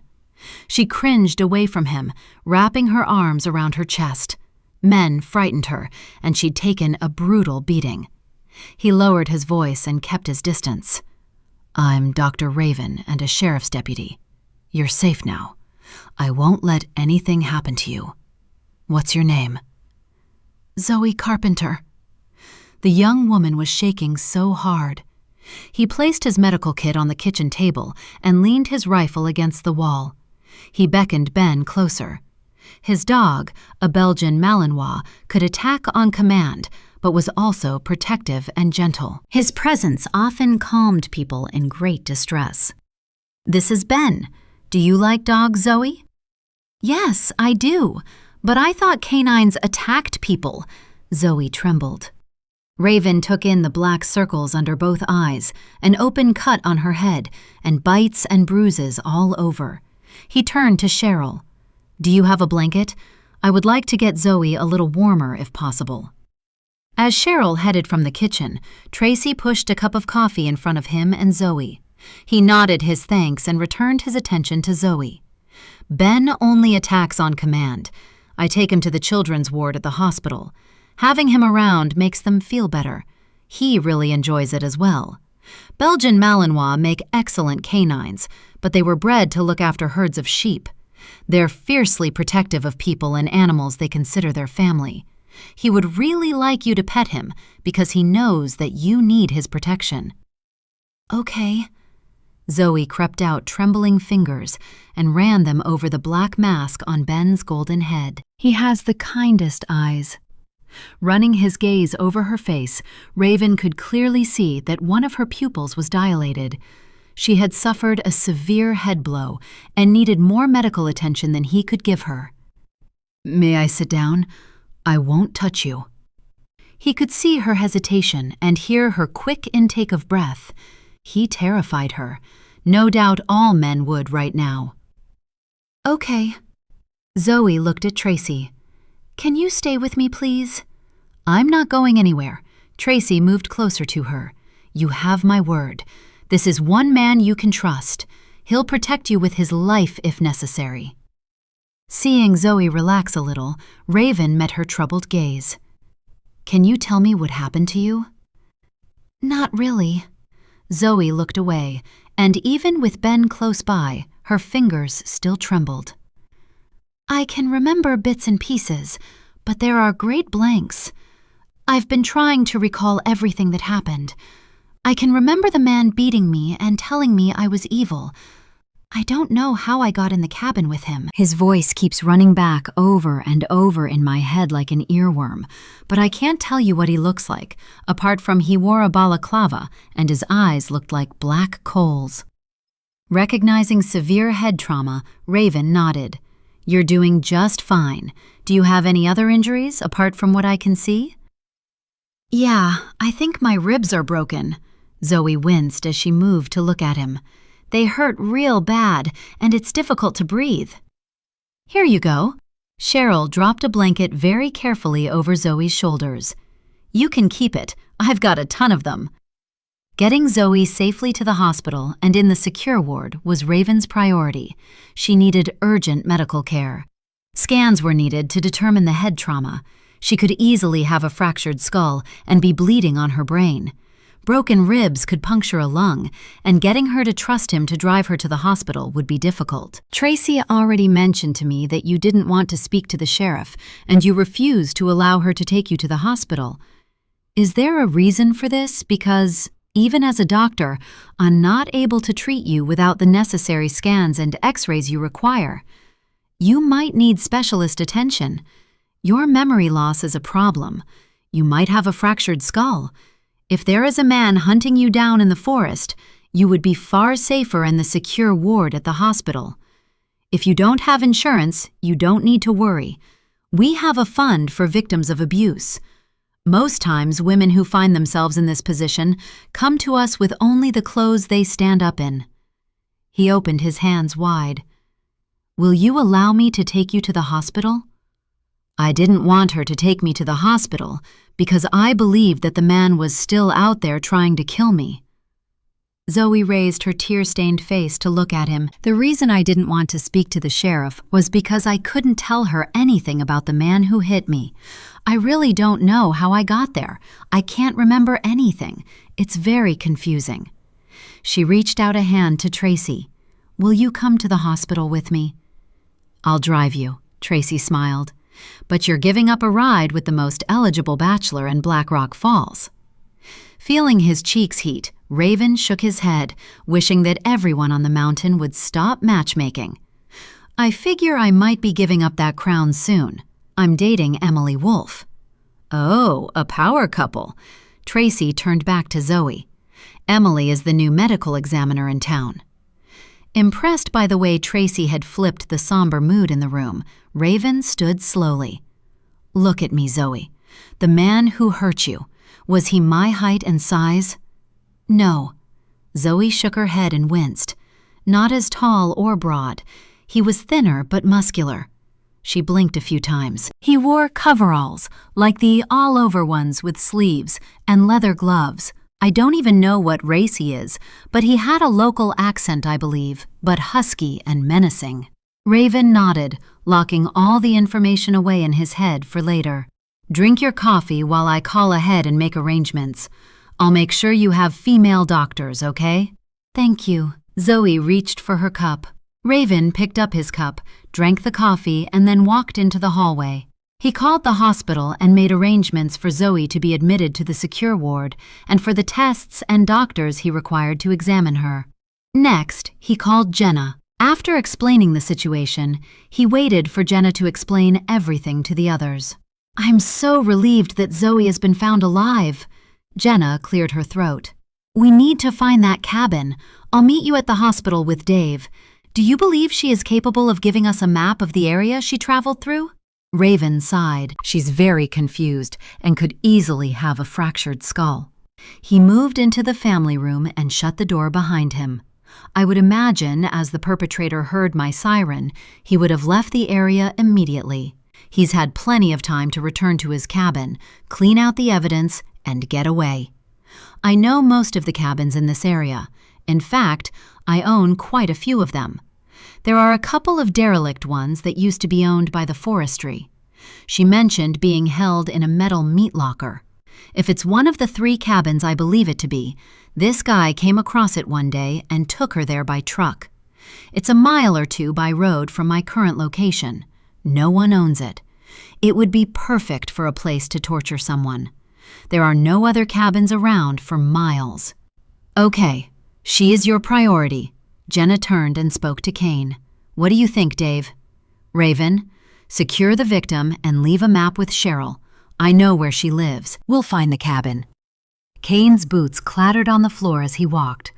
She cringed away from him, wrapping her arms around her chest. Men frightened her, and she'd taken a brutal beating. He lowered his voice and kept his distance. "I'm Dr. Raven and a sheriff's deputy. You're safe now. I won't let anything happen to you. What's your name?" "Zoe Carpenter." The young woman was shaking so hard. He placed his medical kit on the kitchen table and leaned his rifle against the wall. He beckoned Ben closer. His dog, a Belgian Malinois, could attack on command, but was also protective and gentle. His presence often calmed people in great distress. "This is Ben. Do you like dogs, Zoe?" "Yes, I do, but I thought canines attacked people." Zoe trembled. Raven took in the black circles under both eyes, an open cut on her head, and bites and bruises all over. He turned to Cheryl. "Do you have a blanket? I would like to get Zoe a little warmer if possible." As Cheryl headed from the kitchen, Tracy pushed a cup of coffee in front of him and Zoe. He nodded his thanks and returned his attention to Zoe. Ben only attacks on command. I take him to the children's ward at the hospital. Having him around makes them feel better. He really enjoys it as well. Belgian Malinois make excellent canines, but they were bred to look after herds of sheep. They're fiercely protective of people and animals they consider their family. He would really like you to pet him because he knows that you need his protection. Okay. Zoe crept out trembling fingers and ran them over the black mask on Ben's golden head. He has the kindest eyes. Running his gaze over her face, Raven could clearly see that one of her pupils was dilated. She had suffered a severe head blow and needed more medical attention than he could give her. May I sit down? I won't touch you. He could see her hesitation and hear her quick intake of breath. He terrified her. No doubt all men would right now. Okay. Zoe looked at Tracy. Can you stay with me, please? I'm not going anywhere. Tracy moved closer to her. You have my word. This is one man you can trust. He'll protect you with his life if necessary. Seeing Zoe relax a little, Raven met her troubled gaze. Can you tell me what happened to you? Not really. Zoe looked away, and even with Ben close by, her fingers still trembled. I can remember bits and pieces, but there are great blanks. I've been trying to recall everything that happened. I can remember the man beating me and telling me I was evil. I don't know how I got in the cabin with him. His voice keeps running back over and over in my head like an earworm, but I can't tell you what he looks like, apart from he wore a balaclava and his eyes looked like black coals. Recognizing severe head trauma, Raven nodded. You're doing just fine. Do you have any other injuries apart from what I can see? Yeah, I think my ribs are broken. Zoe winced as she moved to look at him. They hurt real bad, and it's difficult to breathe. Here you go. Cheryl dropped a blanket very carefully over Zoe's shoulders. You can keep it. I've got a ton of them. Getting Zoe safely to the hospital and in the secure ward was Raven's priority. She needed urgent medical care. Scans were needed to determine the head trauma. She could easily have a fractured skull and be bleeding on her brain. Broken ribs could puncture a lung, and getting her to trust him to drive her to the hospital would be difficult. Tracy already mentioned to me that you didn't want to speak to the sheriff, and you refused to allow her to take you to the hospital. Is there a reason for this? Because, even as a doctor, I'm not able to treat you without the necessary scans and x-rays you require. You might need specialist attention. Your memory loss is a problem. You might have a fractured skull. If there is a man hunting you down in the forest, you would be far safer in the secure ward at the hospital. If you don't have insurance, you don't need to worry. We have a fund for victims of abuse. Most times, women who find themselves in this position come to us with only the clothes they stand up in. He opened his hands wide. Will you allow me to take you to the hospital? I didn't want her to take me to the hospital because I believed that the man was still out there trying to kill me. Zoe raised her tear-stained face to look at him. The reason I didn't want to speak to the sheriff was because I couldn't tell her anything about the man who hit me. I really don't know how I got there. I can't remember anything. It's very confusing. She reached out a hand to Tracy. Will you come to the hospital with me? I'll drive you, Tracy smiled. But you're giving up a ride with the most eligible bachelor in Black Rock Falls. Feeling his cheeks heat, Raven shook his head, wishing that everyone on the mountain would stop matchmaking. I figure I might be giving up that crown soon. I'm dating Emily Wolfe. Oh, a power couple. Tracy turned back to Zoe. Emily is the new medical examiner in town. Impressed by the way Tracy had flipped the somber mood in the room, Raven stood slowly. Look at me, Zoe. The man who hurt you, was he my height and size? No. Zoe shook her head and winced. Not as tall or broad. He was thinner but muscular. She blinked a few times. He wore coveralls, like the all-over ones with sleeves, and leather gloves. I don't even know what race he is, but he had a local accent, I believe, but husky and menacing. Raven nodded, locking all the information away in his head for later. Drink your coffee while I call ahead and make arrangements. I'll make sure you have female doctors, okay? Thank you. Zoe reached for her cup. Raven picked up his cup, drank the coffee, and then walked into the hallway. He called the hospital and made arrangements for Zoe to be admitted to the secure ward and for the tests and doctors he required to examine her. Next, he called Jenna. After explaining the situation, he waited for Jenna to explain everything to the others. I'm so relieved that Zoe has been found alive. Jenna cleared her throat. We need to find that cabin. I'll meet you at the hospital with Dave. Do you believe she is capable of giving us a map of the area she traveled through? Raven sighed. She's very confused and could easily have a fractured skull. He moved into the family room and shut the door behind him. I would imagine as the perpetrator heard my siren, he would have left the area immediately. He's had plenty of time to return to his cabin, clean out the evidence, and get away. I know most of the cabins in this area. In fact, I own quite a few of them. There are a couple of derelict ones that used to be owned by the forestry. She mentioned being held in a metal meat locker. If it's one of the 3 cabins I believe it to be, this guy came across it one day and took her there by truck. It's a mile or 2 by road from my current location. No one owns it. It would be perfect for a place to torture someone. There are no other cabins around for miles. Okay, she is your priority. Jenna turned and spoke to Kane. What do you think, Dave? Raven, secure the victim and leave a map with Cheryl. I know where she lives. We'll find the cabin. Kane's boots clattered on the floor as he walked.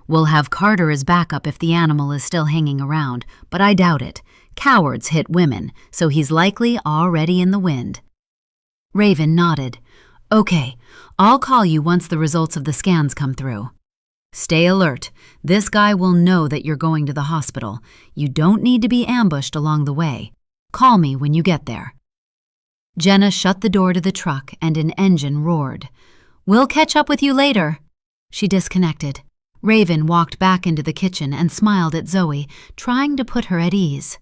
We'll have Carter as backup if the animal is still hanging around, but I doubt it. Cowards hit women, so he's likely already in the wind. Raven nodded. Okay, I'll call you once the results of the scans come through. Stay alert. This guy will know that you're going to the hospital. You don't need to be ambushed along the way. Call me when you get there. Jenna shut the door to the truck and an engine roared. We'll catch up with you later. She disconnected. Raven walked back into the kitchen and smiled at Zoe, trying to put her at ease.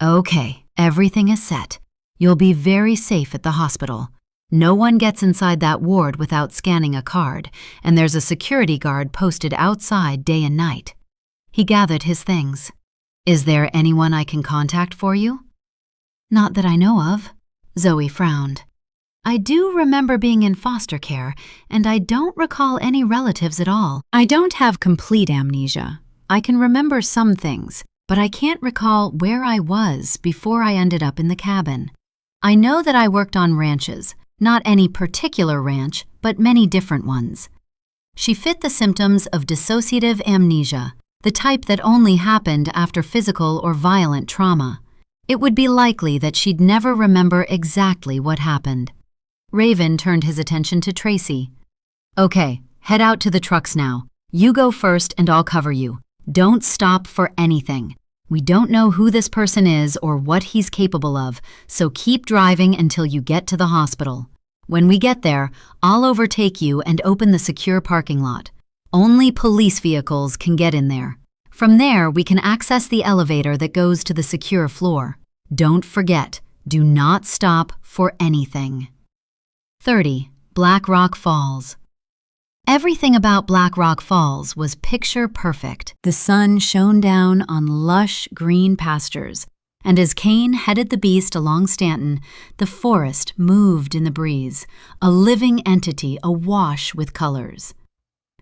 Okay, everything is set. You'll be very safe at the hospital. No one gets inside that ward without scanning a card, and there's a security guard posted outside day and night. He gathered his things. Is there anyone I can contact for you? Not that I know of. Zoe frowned. I do remember being in foster care, and I don't recall any relatives at all. I don't have complete amnesia. I can remember some things, but I can't recall where I was before I ended up in the cabin. I know that I worked on ranches, not any particular ranch, but many different ones. She fit the symptoms of dissociative amnesia, the type that only happened after physical or violent trauma. It would be likely that she'd never remember exactly what happened. Raven turned his attention to Tracy. Okay, head out to the trucks now. You go first and I'll cover you. Don't stop for anything. We don't know who this person is or what he's capable of, so keep driving until you get to the hospital. When we get there, I'll overtake you and open the secure parking lot. Only police vehicles can get in there. From there, we can access the elevator that goes to the secure floor. Don't forget, do not stop for anything. 30. Black Rock Falls. Everything about Black Rock Falls was picture perfect. The sun shone down on lush green pastures, and as Kane headed the beast along Stanton, the forest moved in the breeze, a living entity awash with colors.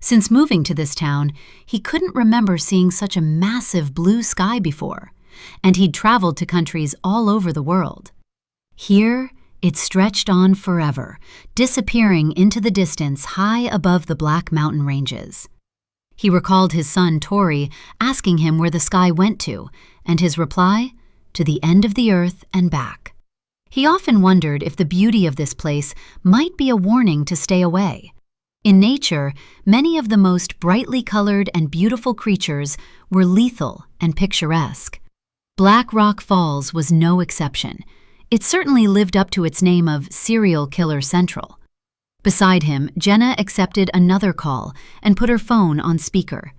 Since moving to this town, he couldn't remember seeing such a massive blue sky before, and he'd traveled to countries all over the world. Here, it stretched on forever, disappearing into the distance high above the Black Mountain ranges. He recalled his son, Tori, asking him where the sky went to, and his reply, to the end of the earth and back. He often wondered if the beauty of this place might be a warning to stay away. In nature, many of the most brightly colored and beautiful creatures were lethal and picturesque. Black Rock Falls was no exception. It certainly lived up to its name of Serial Killer Central. Beside him, Jenna accepted another call and put her phone on speaker.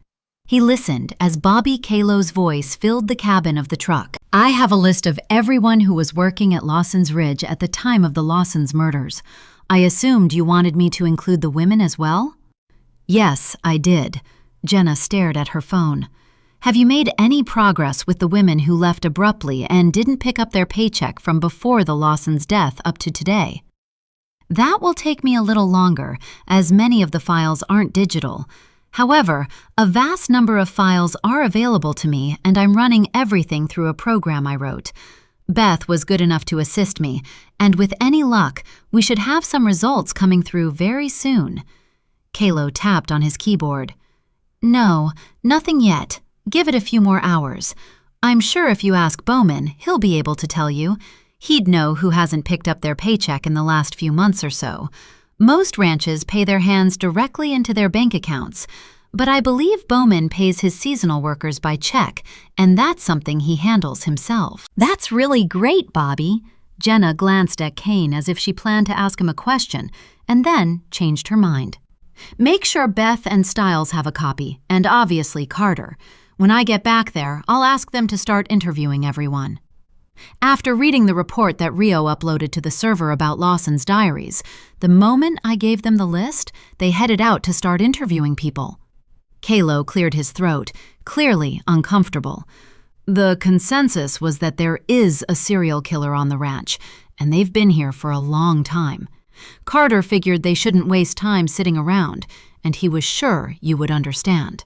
He listened as Bobby Kalo's voice filled the cabin of the truck. "I have a list of everyone who was working at Lawson's Ridge at the time of the Lawson's murders. I assumed you wanted me to include the women as well?" "Yes, I did." Jenna stared at her phone. "Have you made any progress with the women who left abruptly and didn't pick up their paycheck from before the Lawson's death up to today?" "That will take me a little longer, as many of the files aren't digital. However, a vast number of files are available to me, and I'm running everything through a program I wrote. Beth was good enough to assist me, and with any luck, we should have some results coming through very soon." Kalo tapped on his keyboard. "No, nothing yet. Give it a few more hours. I'm sure if you ask Bowman, he'll be able to tell you. He'd know who hasn't picked up their paycheck in the last few months or so. Most ranches pay their hands directly into their bank accounts, but I believe Bowman pays his seasonal workers by check, and that's something he handles himself." "That's really great, Bobby." Jenna glanced at Kane as if she planned to ask him a question, and then changed her mind. "Make sure Beth and Stiles have a copy, and obviously Carter. When I get back there, I'll ask them to start interviewing everyone." After reading the report that Rio uploaded to the server about Lawson's diaries, the moment I gave them the list, they headed out to start interviewing people. Kalo cleared his throat, clearly uncomfortable. "The consensus was that there is a serial killer on the ranch, and they've been here for a long time. Carter figured they shouldn't waste time sitting around, and he was sure you would understand."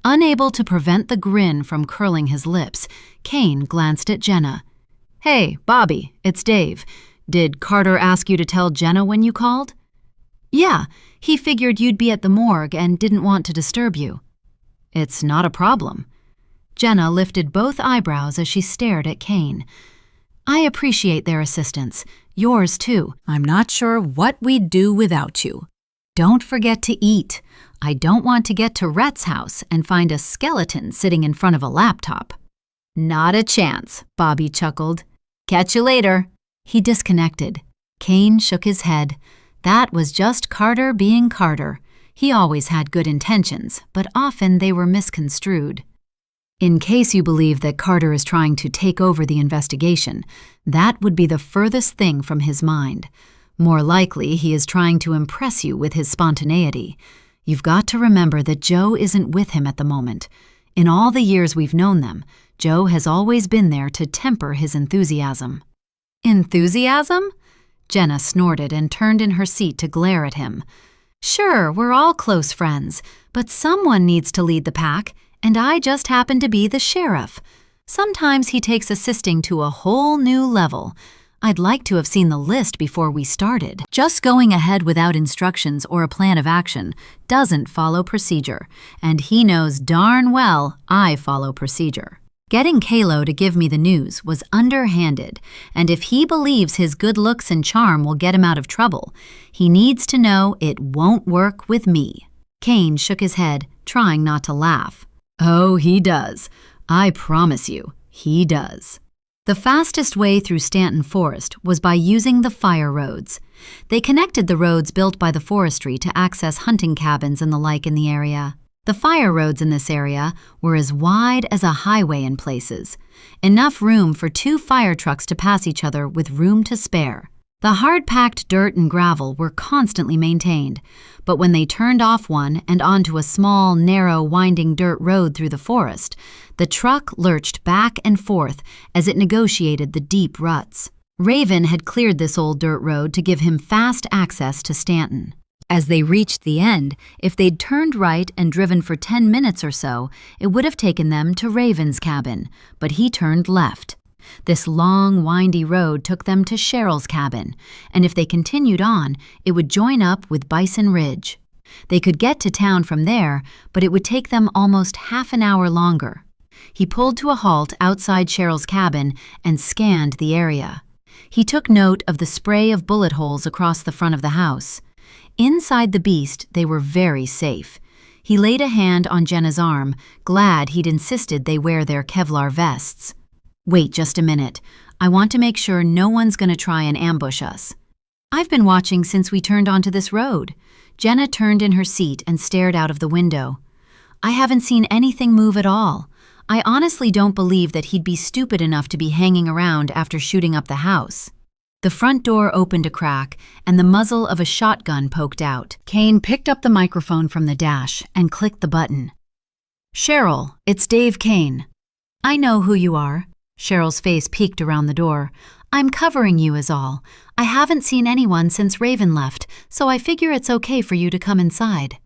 Unable to prevent the grin from curling his lips, Kane glanced at Jenna. "Hey, Bobby, it's Dave. Did Carter ask you to tell Jenna when you called?" "Yeah, he figured you'd be at the morgue and didn't want to disturb you." "It's not a problem." Jenna lifted both eyebrows as she stared at Kane. "I appreciate their assistance. Yours, too. I'm not sure what we'd do without you. Don't forget to eat. I don't want to get to Rhett's house and find a skeleton sitting in front of a laptop." "Not a chance," Bobby chuckled. "Catch you later." He disconnected. Kane shook his head. That was just Carter being Carter. He always had good intentions, but often they were misconstrued. In case you believe that Carter is trying to take over the investigation, that would be the furthest thing from his mind. More likely, he is trying to impress you with his spontaneity. You've got to remember that Joe isn't with him at the moment. In all the years we've known them, Joe has always been there to temper his enthusiasm. "Enthusiasm?" Jenna snorted and turned in her seat to glare at him. "Sure, we're all close friends, but someone needs to lead the pack, and I just happen to be the sheriff. Sometimes he takes assisting to a whole new level. I'd like to have seen the list before we started." Just going ahead without instructions or a plan of action doesn't follow procedure, and he knows darn well I follow procedure. Getting Kalo to give me the news was underhanded, and if he believes his good looks and charm will get him out of trouble, he needs to know it won't work with me. Kane shook his head, trying not to laugh. "Oh, he does. I promise you, he does." The fastest way through Stanton Forest was by using the fire roads. They connected the roads built by the forestry to access hunting cabins and the like in the area. The fire roads in this area were as wide as a highway in places, enough room for 2 fire trucks to pass each other with room to spare. The hard-packed dirt and gravel were constantly maintained, but when they turned off one and onto a small, narrow, winding dirt road through the forest, the truck lurched back and forth as it negotiated the deep ruts. Raven had cleared this old dirt road to give him fast access to Stanton. As they reached the end, if they'd turned right and driven for 10 minutes or so, it would have taken them to Raven's cabin, but he turned left. This long, windy road took them to Cheryl's cabin, and if they continued on, it would join up with Bison Ridge. They could get to town from there, but it would take them almost half an hour longer. He pulled to a halt outside Cheryl's cabin and scanned the area. He took note of the spray of bullet holes across the front of the house. Inside the beast, they were very safe. He laid a hand on Jenna's arm, glad he'd insisted they wear their Kevlar vests. Wait just a minute. I want to make sure no one's going to try and ambush us. I've been watching since we turned onto this road. Jenna turned in her seat and stared out of the window. I haven't seen anything move at all. I honestly don't believe that he'd be stupid enough to be hanging around after shooting up the house. The front door opened a crack, and the muzzle of a shotgun poked out. Kane picked up the microphone from the dash and clicked the button. "Cheryl, it's Dave Kane." "I know who you are." Cheryl's face peeked around the door. "I'm covering you is all. I haven't seen anyone since Raven left, so I figure it's okay for you to come inside."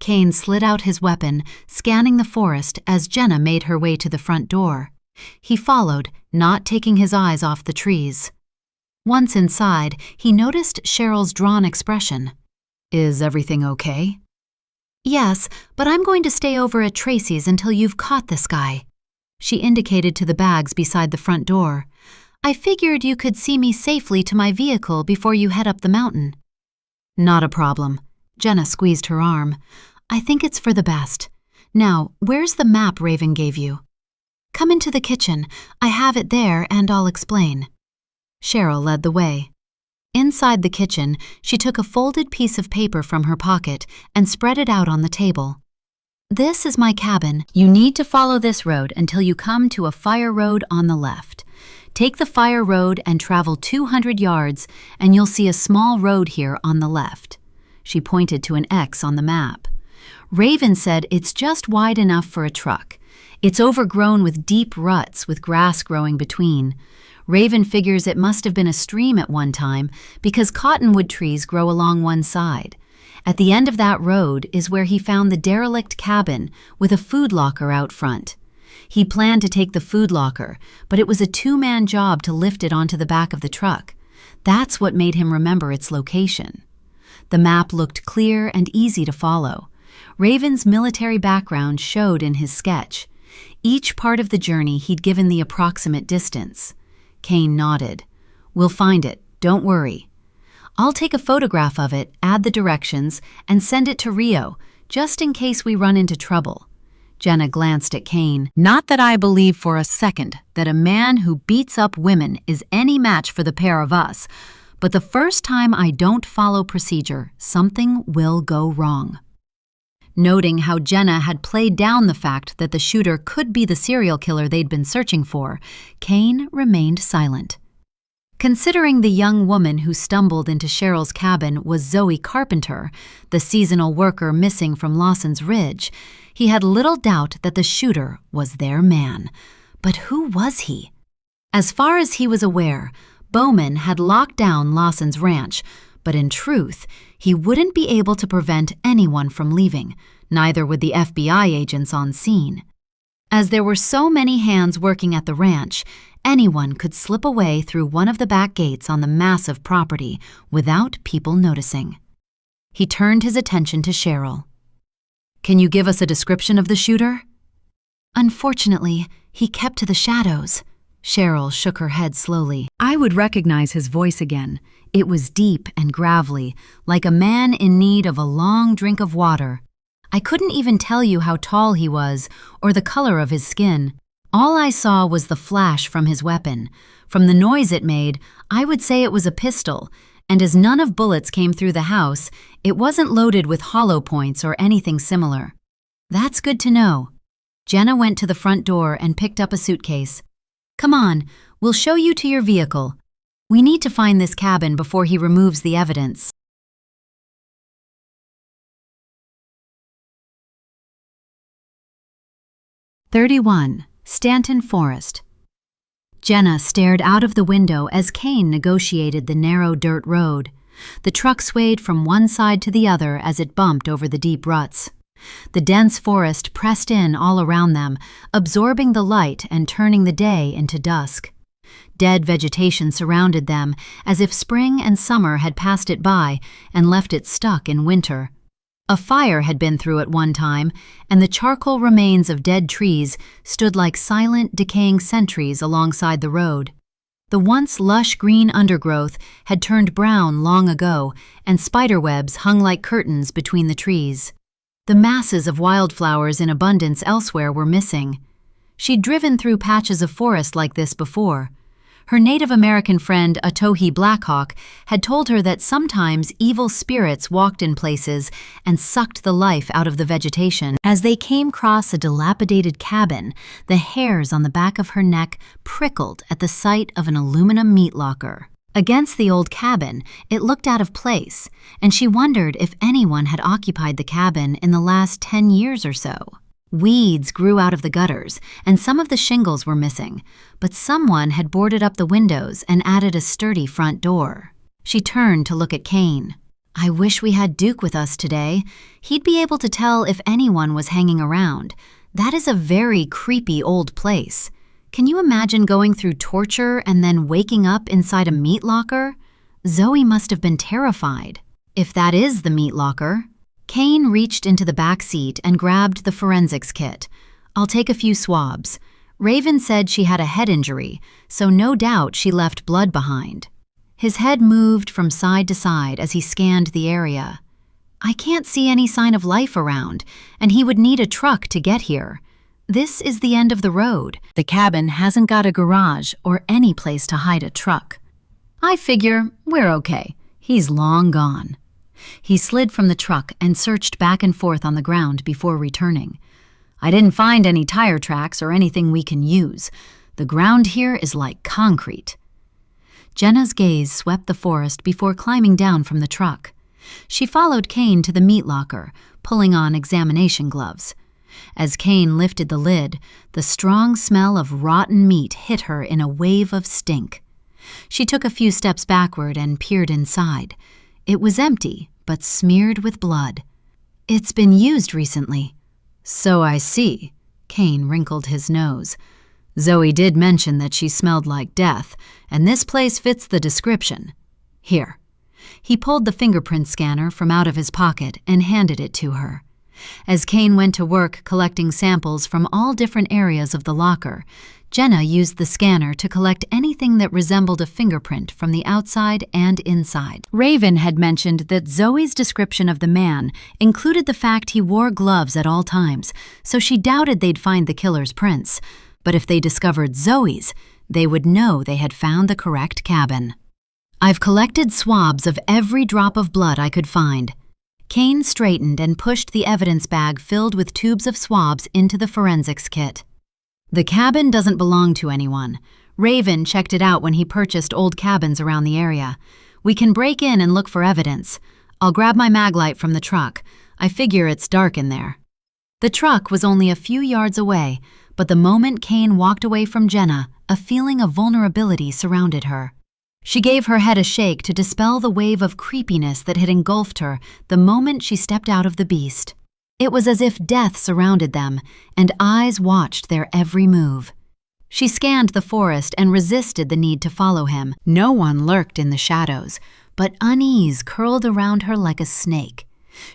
Kane slid out his weapon, scanning the forest as Jenna made her way to the front door. He followed, not taking his eyes off the trees. Once inside, he noticed Cheryl's drawn expression. "Is everything okay?" "Yes, but I'm going to stay over at Tracy's until you've caught this guy." She indicated to the bags beside the front door. "I figured you could see me safely to my vehicle before you head up the mountain." "Not a problem." Jenna squeezed her arm. "I think it's for the best. Now, where's the map Raven gave you?" "Come into the kitchen. I have it there and I'll explain." Cheryl led the way. Inside the kitchen, she took a folded piece of paper from her pocket and spread it out on the table. "This is my cabin. You need to follow this road until you come to a fire road on the left. Take the fire road and travel 200 yards, and you'll see a small road here on the left." She pointed to an X on the map. "Raven said it's just wide enough for a truck. It's overgrown with deep ruts with grass growing between. Raven figures it must have been a stream at one time because cottonwood trees grow along one side. At the end of that road is where he found the derelict cabin with a food locker out front. He planned to take the food locker, but it was a two-man job to lift it onto the back of the truck. That's what made him remember its location." The map looked clear and easy to follow. Raven's military background showed in his sketch. Each part of the journey he'd given the approximate distance. Kane nodded. "We'll find it, don't worry. I'll take a photograph of it, add the directions, and send it to Rio, just in case we run into trouble." Jenna glanced at Kane. "Not that I believe for a second that a man who beats up women is any match for the pair of us, but the first time I don't follow procedure, something will go wrong." Noting how Jenna had played down the fact that the shooter could be the serial killer they'd been searching for, Kane remained silent. Considering the young woman who stumbled into Cheryl's cabin was Zoe Carpenter, the seasonal worker missing from Lawson's Ridge, he had little doubt that the shooter was their man. But who was he? As far as he was aware, Bowman had locked down Lawson's ranch, but in truth, he wouldn't be able to prevent anyone from leaving, neither would the FBI agents on scene. As there were so many hands working at the ranch, anyone could slip away through one of the back gates on the massive property without people noticing. He turned his attention to Cheryl. "Can you give us a description of the shooter?" "Unfortunately, he kept to the shadows." Cheryl shook her head slowly. "I would recognize his voice again. It was deep and gravelly, like a man in need of a long drink of water. I couldn't even tell you how tall he was or the color of his skin. All I saw was the flash from his weapon. From the noise it made, I would say it was a pistol, and as none of bullets came through the house, it wasn't loaded with hollow points or anything similar." "That's good to know." Jenna went to the front door and picked up a suitcase. "Come on, we'll show you to your vehicle. We need to find this cabin before he removes the evidence." "31. Stanton Forest." Jenna stared out of the window as Kane negotiated the narrow dirt road. The truck swayed from one side to the other as it bumped over the deep ruts. The dense forest pressed in all around them, absorbing the light and turning the day into dusk. Dead vegetation surrounded them, as if spring and summer had passed it by and left it stuck in winter. A fire had been through at one time, and the charcoal remains of dead trees stood like silent, decaying sentries alongside the road. The once lush green undergrowth had turned brown long ago, and spiderwebs hung like curtains between the trees. The masses of wildflowers in abundance elsewhere were missing. She'd driven through patches of forest like this before. Her Native American friend, Atohi Blackhawk, had told her that sometimes evil spirits walked in places and sucked the life out of the vegetation. As they came across a dilapidated cabin, the hairs on the back of her neck prickled at the sight of an aluminum meat locker. Against the old cabin, it looked out of place, and she wondered if anyone had occupied the cabin in the last 10 years or so. Weeds grew out of the gutters, and some of the shingles were missing, but someone had boarded up the windows and added a sturdy front door. She turned to look at Kane. "I wish we had Duke with us today. He'd be able to tell if anyone was hanging around. That is a very creepy old place. Can you imagine going through torture and then waking up inside a meat locker? Zoe must have been terrified. If that is the meat locker." Kane reached into the back seat and grabbed the forensics kit. "I'll take a few swabs." Raven said she had a head injury, so no doubt she left blood behind. His head moved from side to side as he scanned the area. "I can't see any sign of life around, and he would need a truck to get here. This is the end of the road. The cabin hasn't got a garage or any place to hide a truck. I figure we're okay. He's long gone." He slid from the truck and searched back and forth on the ground before returning. "I didn't find any tire tracks or anything we can use. The ground here is like concrete." Jenna's gaze swept the forest before climbing down from the truck. She followed Kane to the meat locker, pulling on examination gloves. As Kane lifted the lid, the strong smell of rotten meat hit her in a wave of stink. She took a few steps backward and peered inside. It was empty, but smeared with blood. "It's been used recently." "So I see." Kane wrinkled his nose. "Zoe did mention that she smelled like death, and this place fits the description. Here." He pulled the fingerprint scanner from out of his pocket and handed it to her. As Kane went to work collecting samples from all different areas of the locker, Jenna used the scanner to collect anything that resembled a fingerprint from the outside and inside. Raven had mentioned that Zoe's description of the man included the fact he wore gloves at all times, so she doubted they'd find the killer's prints. But if they discovered Zoe's, they would know they had found the correct cabin. "I've collected swabs of every drop of blood I could find." Kane straightened and pushed the evidence bag filled with tubes of swabs into the forensics kit. "The cabin doesn't belong to anyone. Raven checked it out when he purchased old cabins around the area. We can break in and look for evidence. I'll grab my maglite from the truck. I figure it's dark in there." The truck was only a few yards away, but the moment Kane walked away from Jenna, a feeling of vulnerability surrounded her. She gave her head a shake to dispel the wave of creepiness that had engulfed her the moment she stepped out of the beast. It was as if death surrounded them, and eyes watched their every move. She scanned the forest and resisted the need to follow him. No one lurked in the shadows, but unease curled around her like a snake.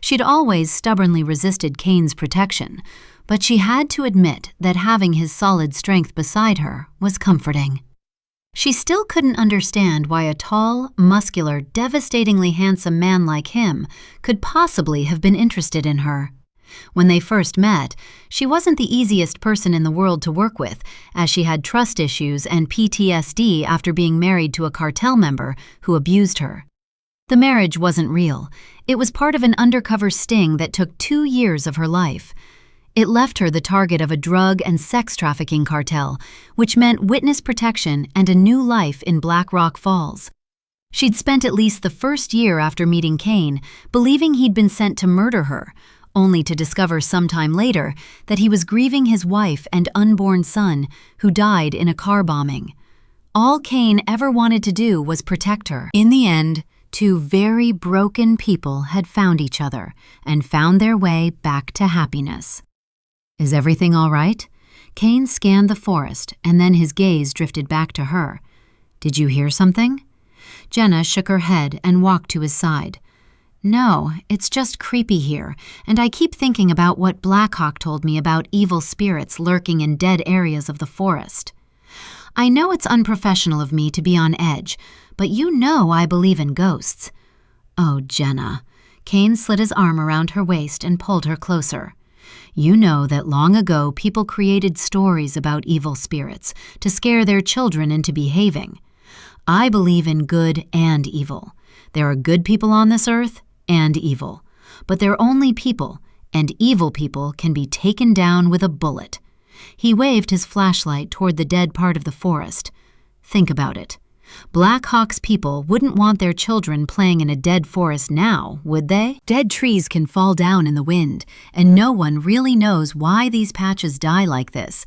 She'd always stubbornly resisted Kane's protection, but she had to admit that having his solid strength beside her was comforting. She still couldn't understand why a tall, muscular, devastatingly handsome man like him could possibly have been interested in her. When they first met, she wasn't the easiest person in the world to work with, as she had trust issues and PTSD after being married to a cartel member who abused her. The marriage wasn't real. It was part of an undercover sting that took 2 years of her life. It left her the target of a drug and sex trafficking cartel, which meant witness protection and a new life in Black Rock Falls. She'd spent at least the first year after meeting Kane believing he'd been sent to murder her, only to discover sometime later that he was grieving his wife and unborn son, who died in a car bombing. All Kane ever wanted to do was protect her. In the end, 2 very broken people had found each other and found their way back to happiness. "Is everything all right?" Kane scanned the forest, and then his gaze drifted back to her. "Did you hear something?" Jenna shook her head and walked to his side. "No, it's just creepy here, and I keep thinking about what Blackhawk told me about evil spirits lurking in dead areas of the forest. I know it's unprofessional of me to be on edge, but you know I believe in ghosts." "Oh, Jenna." Kane slid his arm around her waist and pulled her closer. You know that long ago people created stories about evil spirits to scare their children into behaving. I believe in good and evil. There are good people on this earth and evil, but they're only people, and evil people can be taken down with a bullet. He waved his flashlight toward the dead part of the forest. Think about it. Black Hawk's people wouldn't want their children playing in a dead forest now, would they? Dead trees can fall down in the wind, and no one really knows why these patches die like this.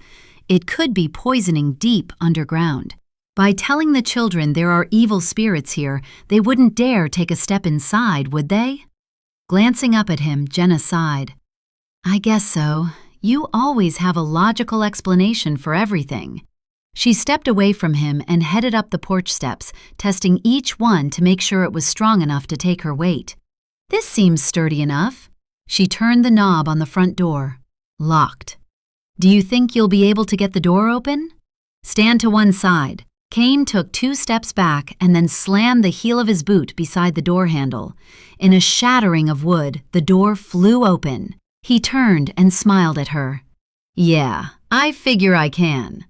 It could be poisoning deep underground. By telling the children there are evil spirits here, they wouldn't dare take a step inside, would they? Glancing up at him, Jenna sighed. I guess so. You always have a logical explanation for everything. She stepped away from him and headed up the porch steps, testing each one to make sure it was strong enough to take her weight. This seems sturdy enough. She turned the knob on the front door. Locked. Do you think you'll be able to get the door open? Stand to one side. Kane took 2 steps back and then slammed the heel of his boot beside the door handle. In a shattering of wood, the door flew open. He turned and smiled at her. Yeah, I figure I can.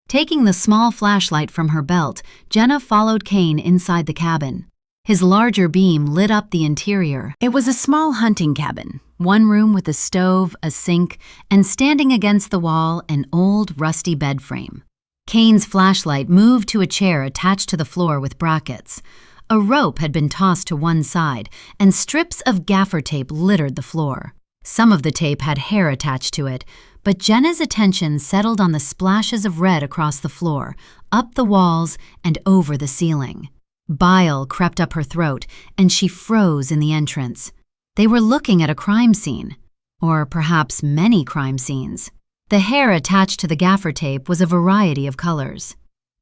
Taking the small flashlight from her belt, Jenna followed Kane inside the cabin. His larger beam lit up the interior. It was a small hunting cabin, one room with a stove, a sink, and standing against the wall, an old, rusty bed frame. Kane's flashlight moved to a chair attached to the floor with brackets. A rope had been tossed to one side, and strips of gaffer tape littered the floor. Some of the tape had hair attached to it, but Jenna's attention settled on the splashes of red across the floor, up the walls, and over the ceiling. Bile crept up her throat, and she froze in the entrance. They were looking at a crime scene, or perhaps many crime scenes. The hair attached to the gaffer tape was a variety of colors.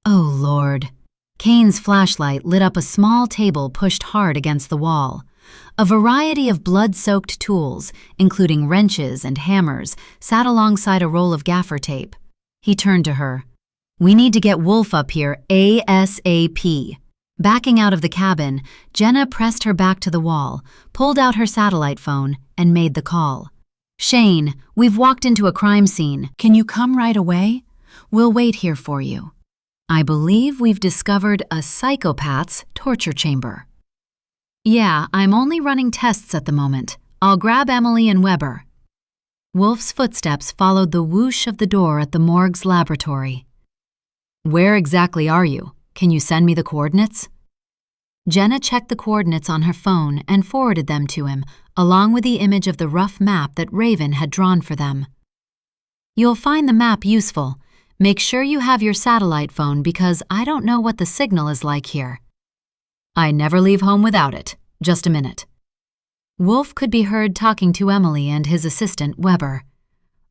Oh, Lord. Kane's flashlight lit up a small table pushed hard against the wall. A variety of blood-soaked tools, including wrenches and hammers, sat alongside a roll of gaffer tape. He turned to her. We need to get Wolf up here ASAP. Backing out of the cabin, Jenna pressed her back to the wall, pulled out her satellite phone, and made the call. Shane, we've walked into a crime scene. Can you come right away? We'll wait here for you. I believe we've discovered a psychopath's torture chamber. Yeah, I'm only running tests at the moment. I'll grab Emily and Weber. Wolf's footsteps followed the whoosh of the door at the morgue's laboratory. Where exactly are you? Can you send me the coordinates? Jenna checked the coordinates on her phone and forwarded them to him, along with the image of the rough map that Raven had drawn for them. You'll find the map useful. Make sure you have your satellite phone because I don't know what the signal is like here. I never leave home without it. Just a minute. Wolf could be heard talking to Emily and his assistant, Weber.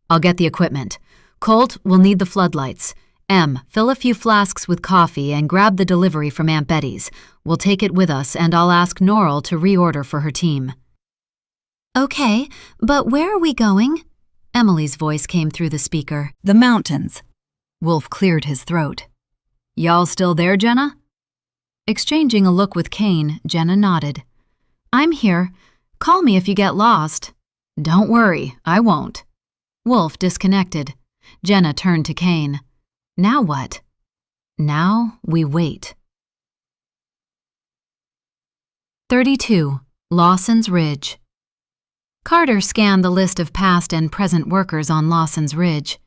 I'll get the equipment. Colt will need the floodlights. Fill a few flasks with coffee and grab the delivery from Aunt Betty's. We'll take it with us and I'll ask Norrell to reorder for her team. Okay, but where are we going? Emily's voice came through the speaker. The mountains. Wolf cleared his throat. Y'all still there, Jenna? Exchanging a look with Kane, Jenna nodded. I'm here. Call me if you get lost. Don't worry, I won't. Wolf disconnected. Jenna turned to Kane. Now what? Now we wait. 32. Lawson's Ridge. Carter scanned the list of past and present workers on Lawson's Ridge.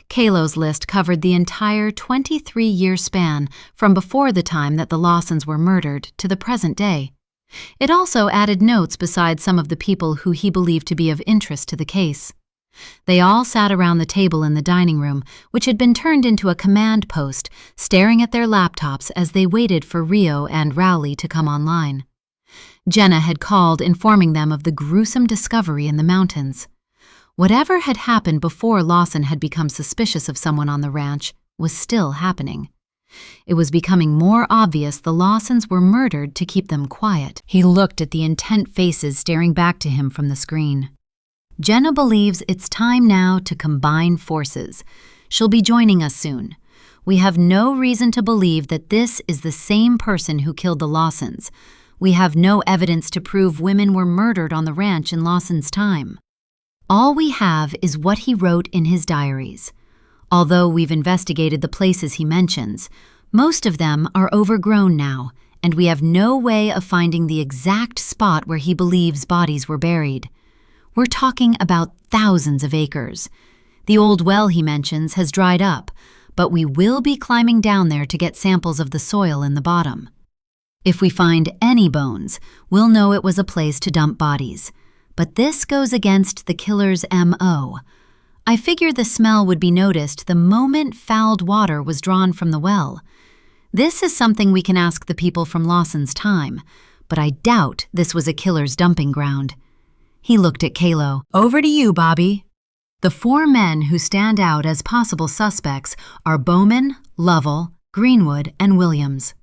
Kalo's list covered the entire 23-year span from before the time that the Lawsons were murdered to the present day. It also added notes beside some of the people who he believed to be of interest to the case. They all sat around the table in the dining room, which had been turned into a command post, staring at their laptops as they waited for Rio and Rowley to come online. Jenna had called informing them of the gruesome discovery in the mountains. Whatever had happened before Lawson had become suspicious of someone on the ranch was still happening. It was becoming more obvious the Lawsons were murdered to keep them quiet. He looked at the intent faces staring back to him from the screen. Jenna believes it's time now to combine forces. She'll be joining us soon. We have no reason to believe that this is the same person who killed the Lawsons. We have no evidence to prove women were murdered on the ranch in Lawson's time. All we have is what he wrote in his diaries. Although we've investigated the places he mentions, most of them are overgrown now, and we have no way of finding the exact spot where he believes bodies were buried. We're talking about thousands of acres. The old well he mentions has dried up, but we will be climbing down there to get samples of the soil in the bottom. If we find any bones, we'll know it was a place to dump bodies. But this goes against the killer's M.O. I figure the smell would be noticed the moment fouled water was drawn from the well. This is something we can ask the people from Lawson's time, but I doubt this was a killer's dumping ground. He looked at Kalo. Over to you, Bobby. The 4 men who stand out as possible suspects are Bowman, Lovell, Greenwood, and Williams.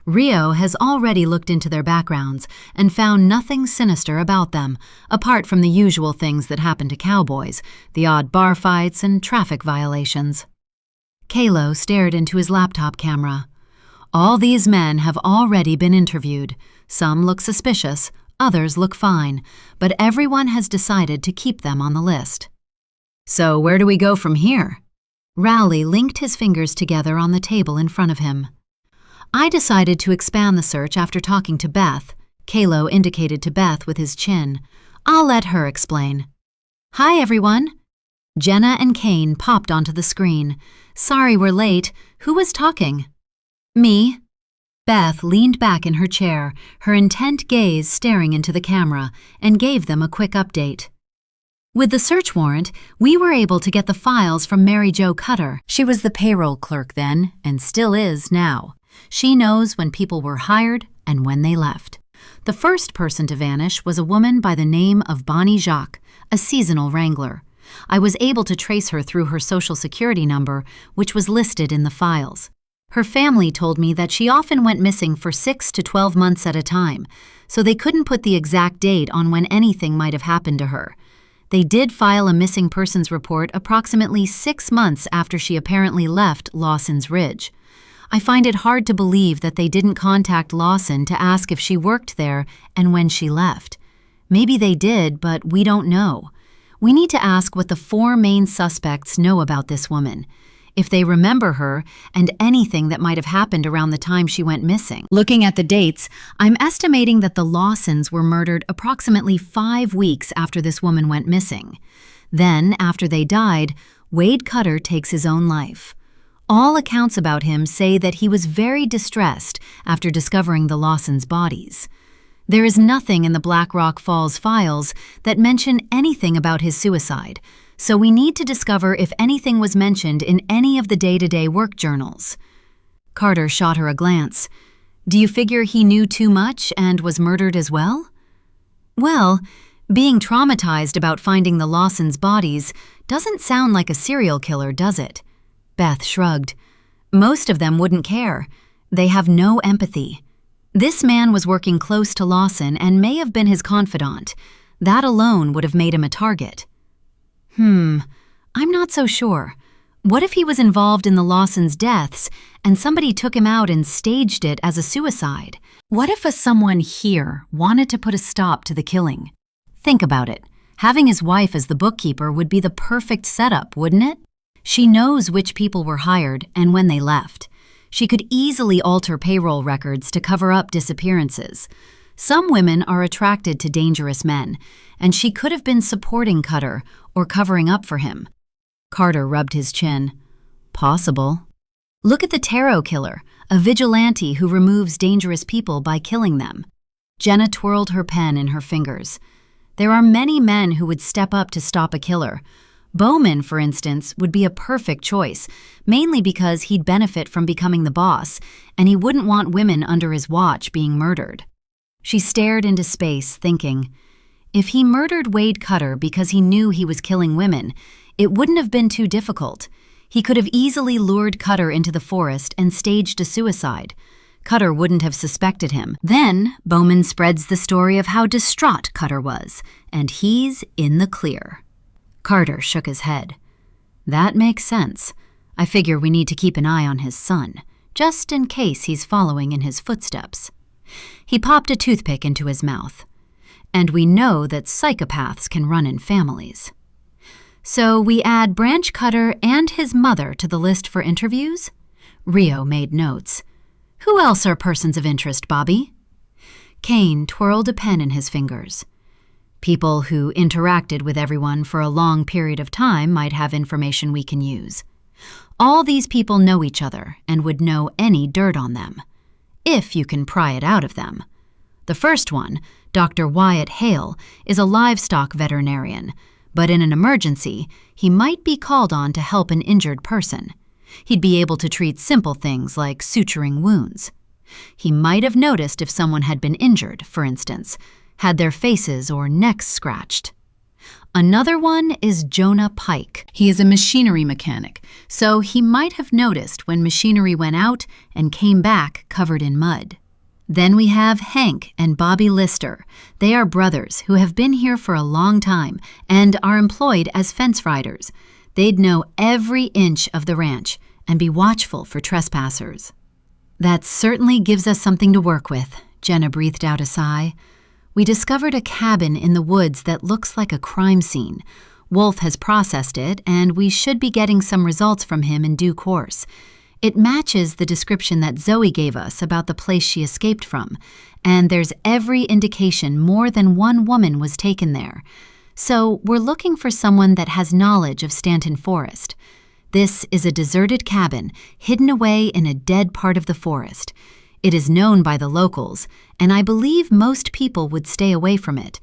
Rio has already looked into their backgrounds and found nothing sinister about them, apart from the usual things that happen to cowboys, the odd bar fights and traffic violations. Kalo stared into his laptop camera. All these men have already been interviewed. Some look suspicious, others look fine, but everyone has decided to keep them on the list. So where do we go from here? Rowley linked his fingers together on the table in front of him. I decided to expand the search after talking to Beth. Kalo indicated to Beth with his chin. I'll let her explain. Hi, everyone. Jenna and Kane popped onto the screen. Sorry we're late. Who was talking? Me. Beth leaned back in her chair, her intent gaze staring into the camera, and gave them a quick update. With the search warrant, we were able to get the files from Mary Jo Cutter. She was the payroll clerk then, and still is now. She knows when people were hired and when they left. The first person to vanish was a woman by the name of Bonnie Jacques, a seasonal wrangler. I was able to trace her through her social security number, which was listed in the files. Her family told me that she often went missing for 6 to 12 months at a time, so they couldn't put the exact date on when anything might have happened to her. They did file a missing persons report approximately 6 months after she apparently left Lawson's Ridge. I find it hard to believe that they didn't contact Lawson to ask if she worked there and when she left. Maybe they did, but we don't know. We need to ask what the 4 main suspects know about this woman, if they remember her, and anything that might have happened around the time she went missing. Looking at the dates, I'm estimating that the Lawsons were murdered approximately 5 weeks after this woman went missing. Then, after they died, Wade Cutter takes his own life. All accounts about him say that he was very distressed after discovering the Lawsons' bodies. There is nothing in the Black Rock Falls files that mention anything about his suicide, so we need to discover if anything was mentioned in any of the day-to-day work journals. Carter shot her a glance. Do you figure he knew too much and was murdered as well? Well, being traumatized about finding the Lawsons' bodies doesn't sound like a serial killer, does it? Beth shrugged. Most of them wouldn't care. They have no empathy. This man was working close to Lawson and may have been his confidant. That alone would have made him a target. I'm not so sure. What if he was involved in the Lawsons' deaths and somebody took him out and staged it as a suicide? What if someone here wanted to put a stop to the killing? Think about it. Having his wife as the bookkeeper would be the perfect setup, wouldn't it? She knows which people were hired and when they left. She could easily alter payroll records to cover up disappearances. Some women are attracted to dangerous men, and she could have been supporting Cutter or covering up for him. Carter rubbed his chin. Possible. Look at the tarot killer, a vigilante who removes dangerous people by killing them. Jenna twirled her pen in her fingers. There are many men who would step up to stop a killer. Bowman, for instance, would be a perfect choice, mainly because he'd benefit from becoming the boss, and he wouldn't want women under his watch being murdered. She stared into space, thinking, if he murdered Wade Cutter because he knew he was killing women, it wouldn't have been too difficult. He could have easily lured Cutter into the forest and staged a suicide. Cutter wouldn't have suspected him. Then, Bowman spreads the story of how distraught Cutter was, and he's in the clear. Carter shook his head. That makes sense. I figure we need to keep an eye on his son, just in case he's following in his footsteps. He popped a toothpick into his mouth. And we know that psychopaths can run in families. So we add Branch Cutter and his mother to the list for interviews? Rio made notes. Who else are persons of interest, Bobby? Kane twirled a pen in his fingers. People who interacted with everyone for a long period of time might have information we can use. All these people know each other and would know any dirt on them, if you can pry it out of them. The first one, Dr. Wyatt Hale, is a livestock veterinarian, but in an emergency, he might be called on to help an injured person. He'd be able to treat simple things like suturing wounds. He might have noticed if someone had been injured, for instance, had their faces or necks scratched. Another one is Jonah Pike. He is a machinery mechanic, so he might have noticed when machinery went out and came back covered in mud. Then we have Hank and Bobby Lister. They are brothers who have been here for a long time and are employed as fence riders. They'd know every inch of the ranch and be watchful for trespassers. That certainly gives us something to work with, Jenna breathed out a sigh. We discovered a cabin in the woods that looks like a crime scene. Wolf has processed it, and we should be getting some results from him in due course. It matches the description that Zoe gave us about the place she escaped from, and there's every indication more than one woman was taken there. So we're looking for someone that has knowledge of Stanton Forest. This is a deserted cabin hidden away in a dead part of the forest. It is known by the locals, and I believe most people would stay away from it.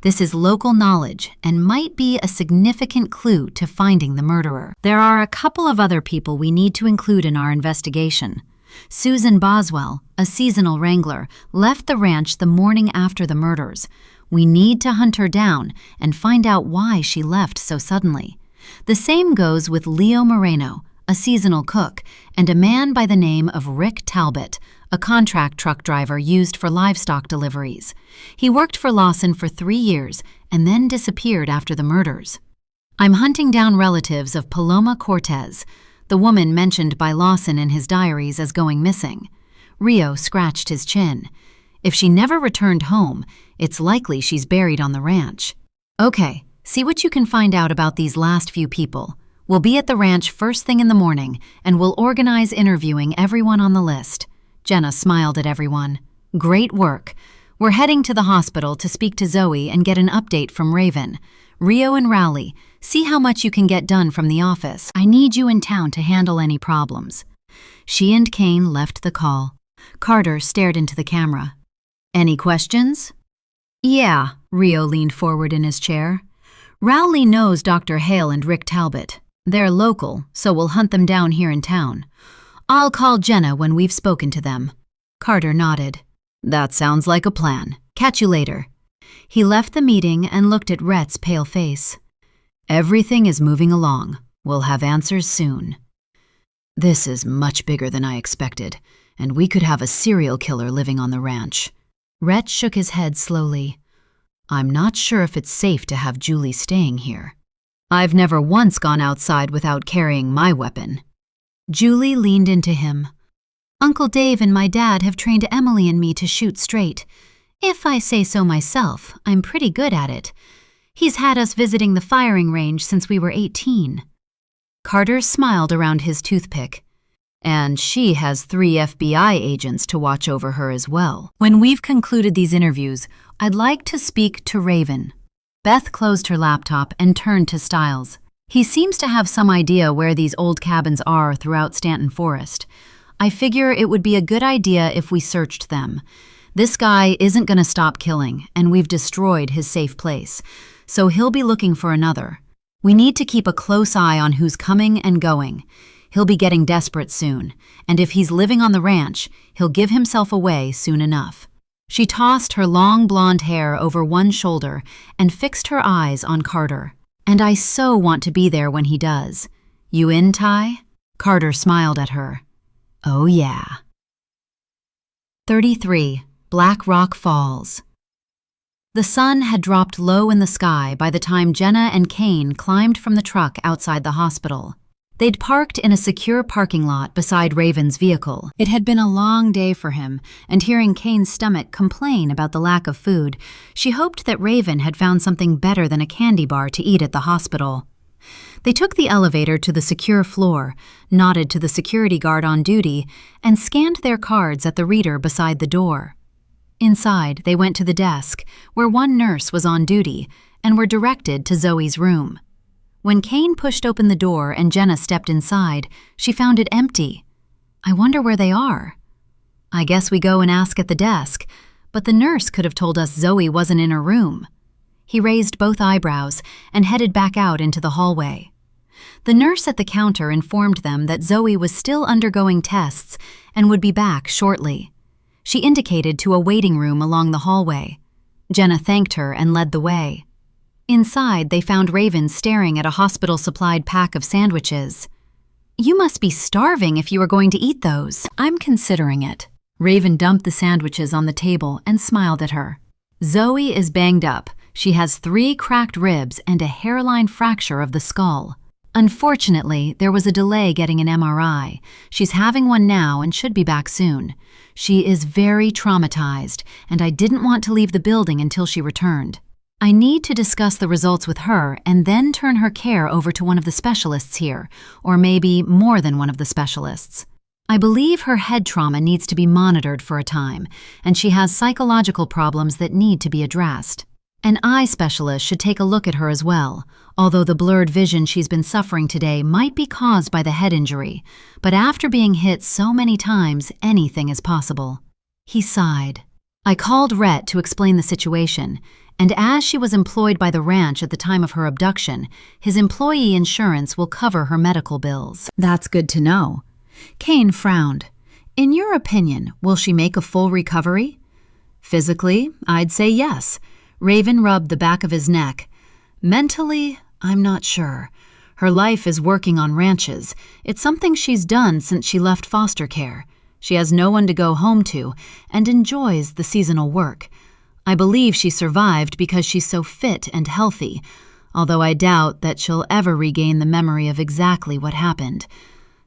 This is local knowledge and might be a significant clue to finding the murderer. There are a couple of other people we need to include in our investigation. Susan Boswell, a seasonal wrangler, left the ranch the morning after the murders. We need to hunt her down and find out why she left so suddenly. The same goes with Leo Moreno, a seasonal cook, and a man by the name of Rick Talbot, a contract truck driver used for livestock deliveries. He worked for Lawson for 3 years and then disappeared after the murders. I'm hunting down relatives of Paloma Cortez, the woman mentioned by Lawson in his diaries as going missing. Rio scratched his chin. If she never returned home, it's likely she's buried on the ranch. Okay, see what you can find out about these last few people. We'll be at the ranch first thing in the morning, and we'll organize interviewing everyone on the list. Jenna smiled at everyone. Great work. We're heading to the hospital to speak to Zoe and get an update from Raven. Rio and Rowley, see how much you can get done from the office. I need you in town to handle any problems. She and Kane left the call. Carter stared into the camera. Any questions? Yeah, Rio leaned forward in his chair. Rowley knows Dr. Hale and Rick Talbot. They're local, so we'll hunt them down here in town. I'll call Jenna when we've spoken to them. Carter nodded. That sounds like a plan. Catch you later. He left the meeting and looked at Rhett's pale face. Everything is moving along. We'll have answers soon. This is much bigger than I expected, and we could have a serial killer living on the ranch. Rhett shook his head slowly. I'm not sure if it's safe to have Julie staying here. I've never once gone outside without carrying my weapon. Julie leaned into him. Uncle Dave and my dad have trained Emily and me to shoot straight. If I say so myself, I'm pretty good at it. He's had us visiting the firing range since we were 18. Carter smiled around his toothpick. And she has 3 FBI agents to watch over her as well. When we've concluded these interviews, I'd like to speak to Raven. Beth closed her laptop and turned to Stiles. He seems to have some idea where these old cabins are throughout Stanton Forest. I figure it would be a good idea if we searched them. This guy isn't going to stop killing, and we've destroyed his safe place, so he'll be looking for another. We need to keep a close eye on who's coming and going. He'll be getting desperate soon, and if he's living on the ranch, he'll give himself away soon enough. She tossed her long blonde hair over one shoulder and fixed her eyes on Carter. And I so want to be there when he does. You in, Ty? Carter smiled at her. Oh, yeah. 33. Black Rock Falls. The sun had dropped low in the sky by the time Jenna and Kane climbed from the truck outside the hospital. They'd parked in a secure parking lot beside Raven's vehicle. It had been a long day for him, and hearing Kane's stomach complain about the lack of food, she hoped that Raven had found something better than a candy bar to eat at the hospital. They took the elevator to the secure floor, nodded to the security guard on duty, and scanned their cards at the reader beside the door. Inside, they went to the desk, where one nurse was on duty, and were directed to Zoe's room. When Kane pushed open the door and Jenna stepped inside, she found it empty. I wonder where they are. I guess we go and ask at the desk, but the nurse could have told us Zoe wasn't in her room. He raised both eyebrows and headed back out into the hallway. The nurse at the counter informed them that Zoe was still undergoing tests and would be back shortly. She indicated to a waiting room along the hallway. Jenna thanked her and led the way. Inside, they found Raven staring at a hospital-supplied pack of sandwiches. "You must be starving if you are going to eat those." "I'm considering it." Raven dumped the sandwiches on the table and smiled at her. "Zoe is banged up. She has 3 cracked ribs and a hairline fracture of the skull. Unfortunately, there was a delay getting an MRI. She's having one now and should be back soon. She is very traumatized, and I didn't want to leave the building until she returned. I need to discuss the results with her and then turn her care over to one of the specialists here, or maybe more than one of the specialists. I believe her head trauma needs to be monitored for a time, and she has psychological problems that need to be addressed. An eye specialist should take a look at her as well, although the blurred vision she's been suffering today might be caused by the head injury, but after being hit so many times, anything is possible." He sighed. "I called Rhett to explain the situation, and as she was employed by the ranch at the time of her abduction, his employee insurance will cover her medical bills." "That's good to know." Kane frowned. "In your opinion, will she make a full recovery?" "Physically, I'd say yes." Raven rubbed the back of his neck. "Mentally, I'm not sure. Her life is working on ranches. It's something she's done since she left foster care. She has no one to go home to and enjoys the seasonal work. I believe she survived because she's so fit and healthy, although I doubt that she'll ever regain the memory of exactly what happened.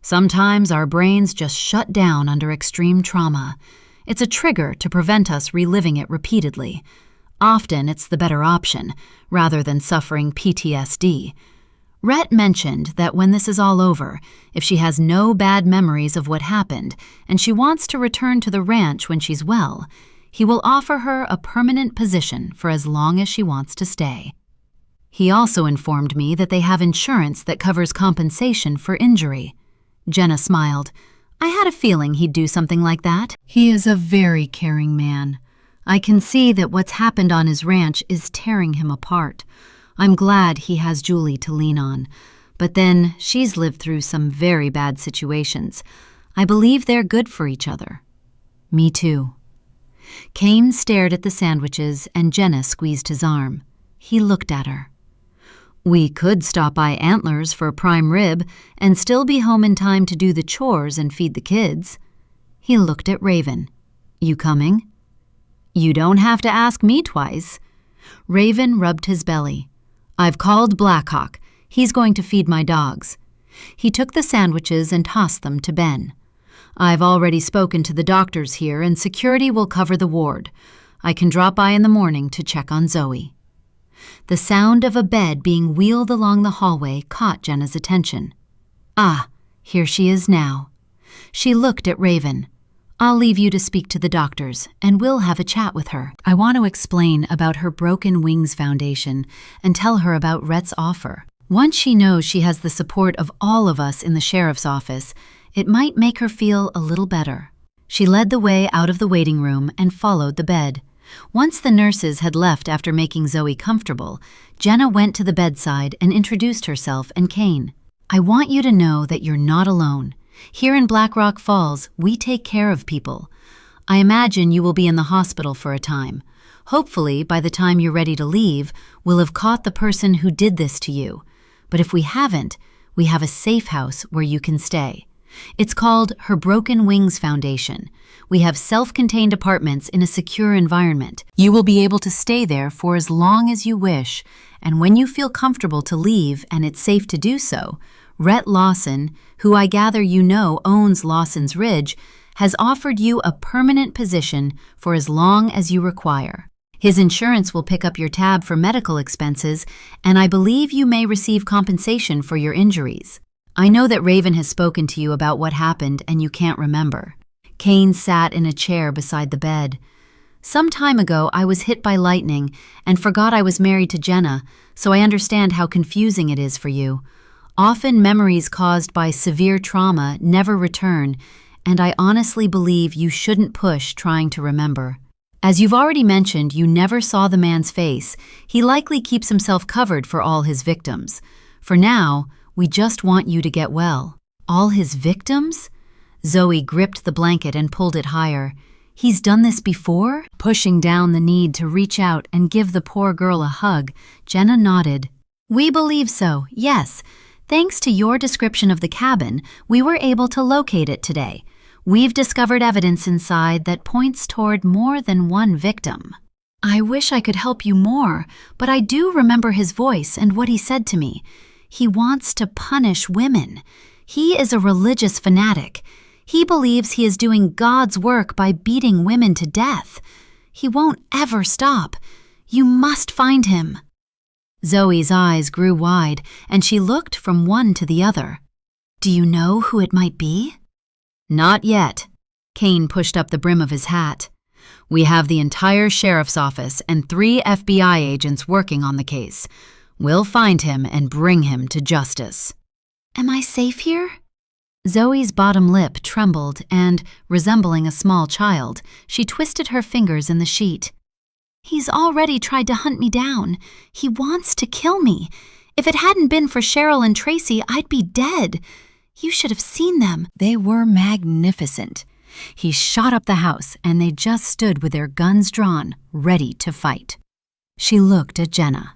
Sometimes our brains just shut down under extreme trauma. It's a trigger to prevent us reliving it repeatedly. Often it's the better option, rather than suffering PTSD. Rhett mentioned that when this is all over, if she has no bad memories of what happened and she wants to return to the ranch when she's well, he will offer her a permanent position for as long as she wants to stay. He also informed me that they have insurance that covers compensation for injury." Jenna smiled. "I had a feeling he'd do something like that. He is a very caring man. I can see that what's happened on his ranch is tearing him apart. I'm glad he has Julie to lean on. But then, she's lived through some very bad situations. I believe they're good for each other." "Me too." Kane stared at the sandwiches and Jenna squeezed his arm. He looked at her. "We could stop by Antlers for a prime rib and still be home in time to do the chores and feed the kids." He looked at Raven. "You coming?" "You don't have to ask me twice." Raven rubbed his belly. "I've called Blackhawk. He's going to feed my dogs." He took the sandwiches and tossed them to Ben. "I've already spoken to the doctors here and security will cover the ward. I can drop by in the morning to check on Zoe." The sound of a bed being wheeled along the hallway caught Jenna's attention. "Ah, here she is now." She looked at Raven. "I'll leave you to speak to the doctors, and we'll have a chat with her. I want to explain about her Broken Wings Foundation and tell her about Rhett's offer. Once she knows she has the support of all of us in the sheriff's office, it might make her feel a little better." She led the way out of the waiting room and followed the bed. Once the nurses had left after making Zoe comfortable, Jenna went to the bedside and introduced herself and Kane. "I want you to know that you're not alone. Here in Black Rock Falls, we take care of people. I imagine you will be in the hospital for a time. Hopefully, by the time you're ready to leave, we'll have caught the person who did this to you. But if we haven't, we have a safe house where you can stay. It's called Her Broken Wings Foundation. We have self-contained apartments in a secure environment. You will be able to stay there for as long as you wish, and when you feel comfortable to leave and it's safe to do so, Rhett Lawson, who I gather you know owns Lawson's Ridge, has offered you a permanent position for as long as you require. His insurance will pick up your tab for medical expenses, and I believe you may receive compensation for your injuries. I know that Raven has spoken to you about what happened and you can't remember. Kane sat in a chair beside the bed. Some time ago, I was hit by lightning and forgot I was married to Jenna, so I understand how confusing it is for you. Often memories caused by severe trauma never return, and I honestly believe you shouldn't push trying to remember. As you've already mentioned, you never saw the man's face. He likely keeps himself covered for all his victims. For now, we just want you to get well. All his victims? Zoe gripped the blanket and pulled it higher. He's done this before? Pushing down the need to reach out and give the poor girl a hug, Jenna nodded. We believe so, yes. Thanks to your description of the cabin, we were able to locate it today. We've discovered evidence inside that points toward more than one victim. I wish I could help you more, but I do remember his voice and what he said to me. He wants to punish women. He is a religious fanatic. He believes he is doing God's work by beating women to death. He won't ever stop. You must find him. Zoe's eyes grew wide, and she looked from one to the other. Do you know who it might be? Not yet. Kane pushed up the brim of his hat. We have the entire sheriff's office and 3 FBI agents working on the case. We'll find him and bring him to justice. Am I safe here? Zoe's bottom lip trembled and, resembling a small child, she twisted her fingers in the sheet. He's already tried to hunt me down. He wants to kill me. If it hadn't been for Cheryl and Tracy, I'd be dead. You should have seen them. They were magnificent. He shot up the house, and they just stood with their guns drawn, ready to fight. She looked at Jenna.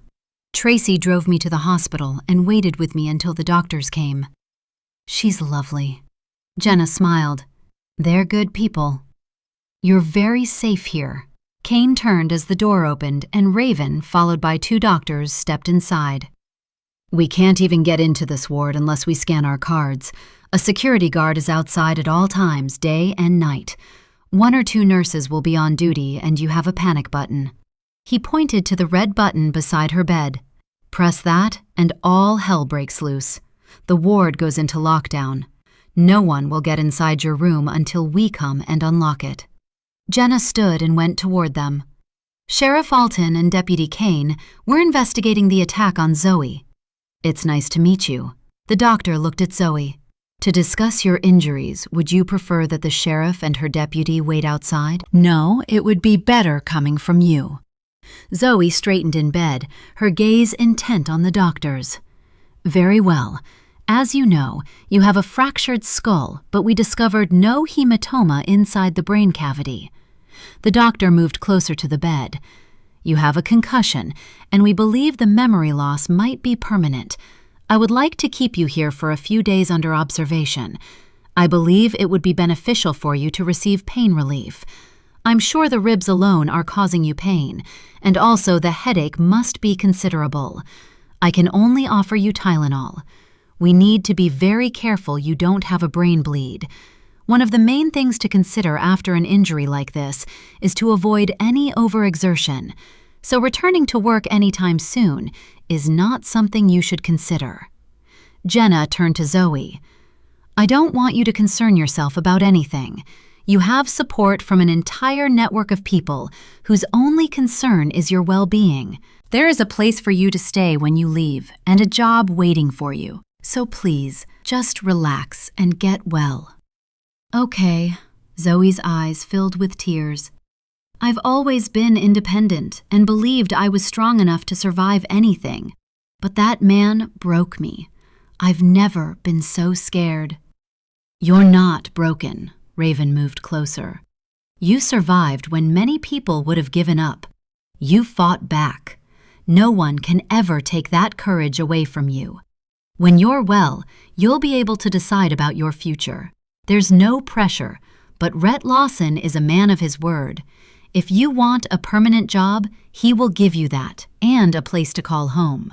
Tracy drove me to the hospital and waited with me until the doctors came. She's lovely. Jenna smiled. They're good people. You're very safe here. Kane turned as the door opened, and Raven, followed by 2 doctors, stepped inside. We can't even get into this ward unless we scan our cards. A security guard is outside at all times, day and night. 1 or 2 nurses will be on duty, and you have a panic button. He pointed to the red button beside her bed. Press that, and all hell breaks loose. The ward goes into lockdown. No one will get inside your room until we come and unlock it. Jenna stood and went toward them. Sheriff Alton and Deputy Kane were investigating the attack on Zoe. It's nice to meet you. The doctor looked at Zoe. To discuss your injuries, would you prefer that the sheriff and her deputy wait outside? No, it would be better coming from you. Zoe straightened in bed, her gaze intent on the doctors. Very well. As you know, you have a fractured skull, but we discovered no hematoma inside the brain cavity. The doctor moved closer to the bed. You have a concussion, and we believe the memory loss might be permanent. I would like to keep you here for a few days under observation. I believe it would be beneficial for you to receive pain relief. I'm sure the ribs alone are causing you pain, and also the headache must be considerable. I can only offer you Tylenol. We need to be very careful you don't have a brain bleed. One of the main things to consider after an injury like this is to avoid any overexertion, so returning to work anytime soon is not something you should consider. Jenna turned to Zoe. I don't want you to concern yourself about anything. You have support from an entire network of people whose only concern is your well-being. There is a place for you to stay when you leave and a job waiting for you. So please, just relax and get well. Okay, Zoe's eyes filled with tears. I've always been independent and believed I was strong enough to survive anything. But that man broke me. I've never been so scared. You're not broken, Raven moved closer. You survived when many people would have given up. You fought back. No one can ever take that courage away from you. When you're well, you'll be able to decide about your future. There's no pressure, but Rhett Lawson is a man of his word. If you want a permanent job, he will give you that and a place to call home.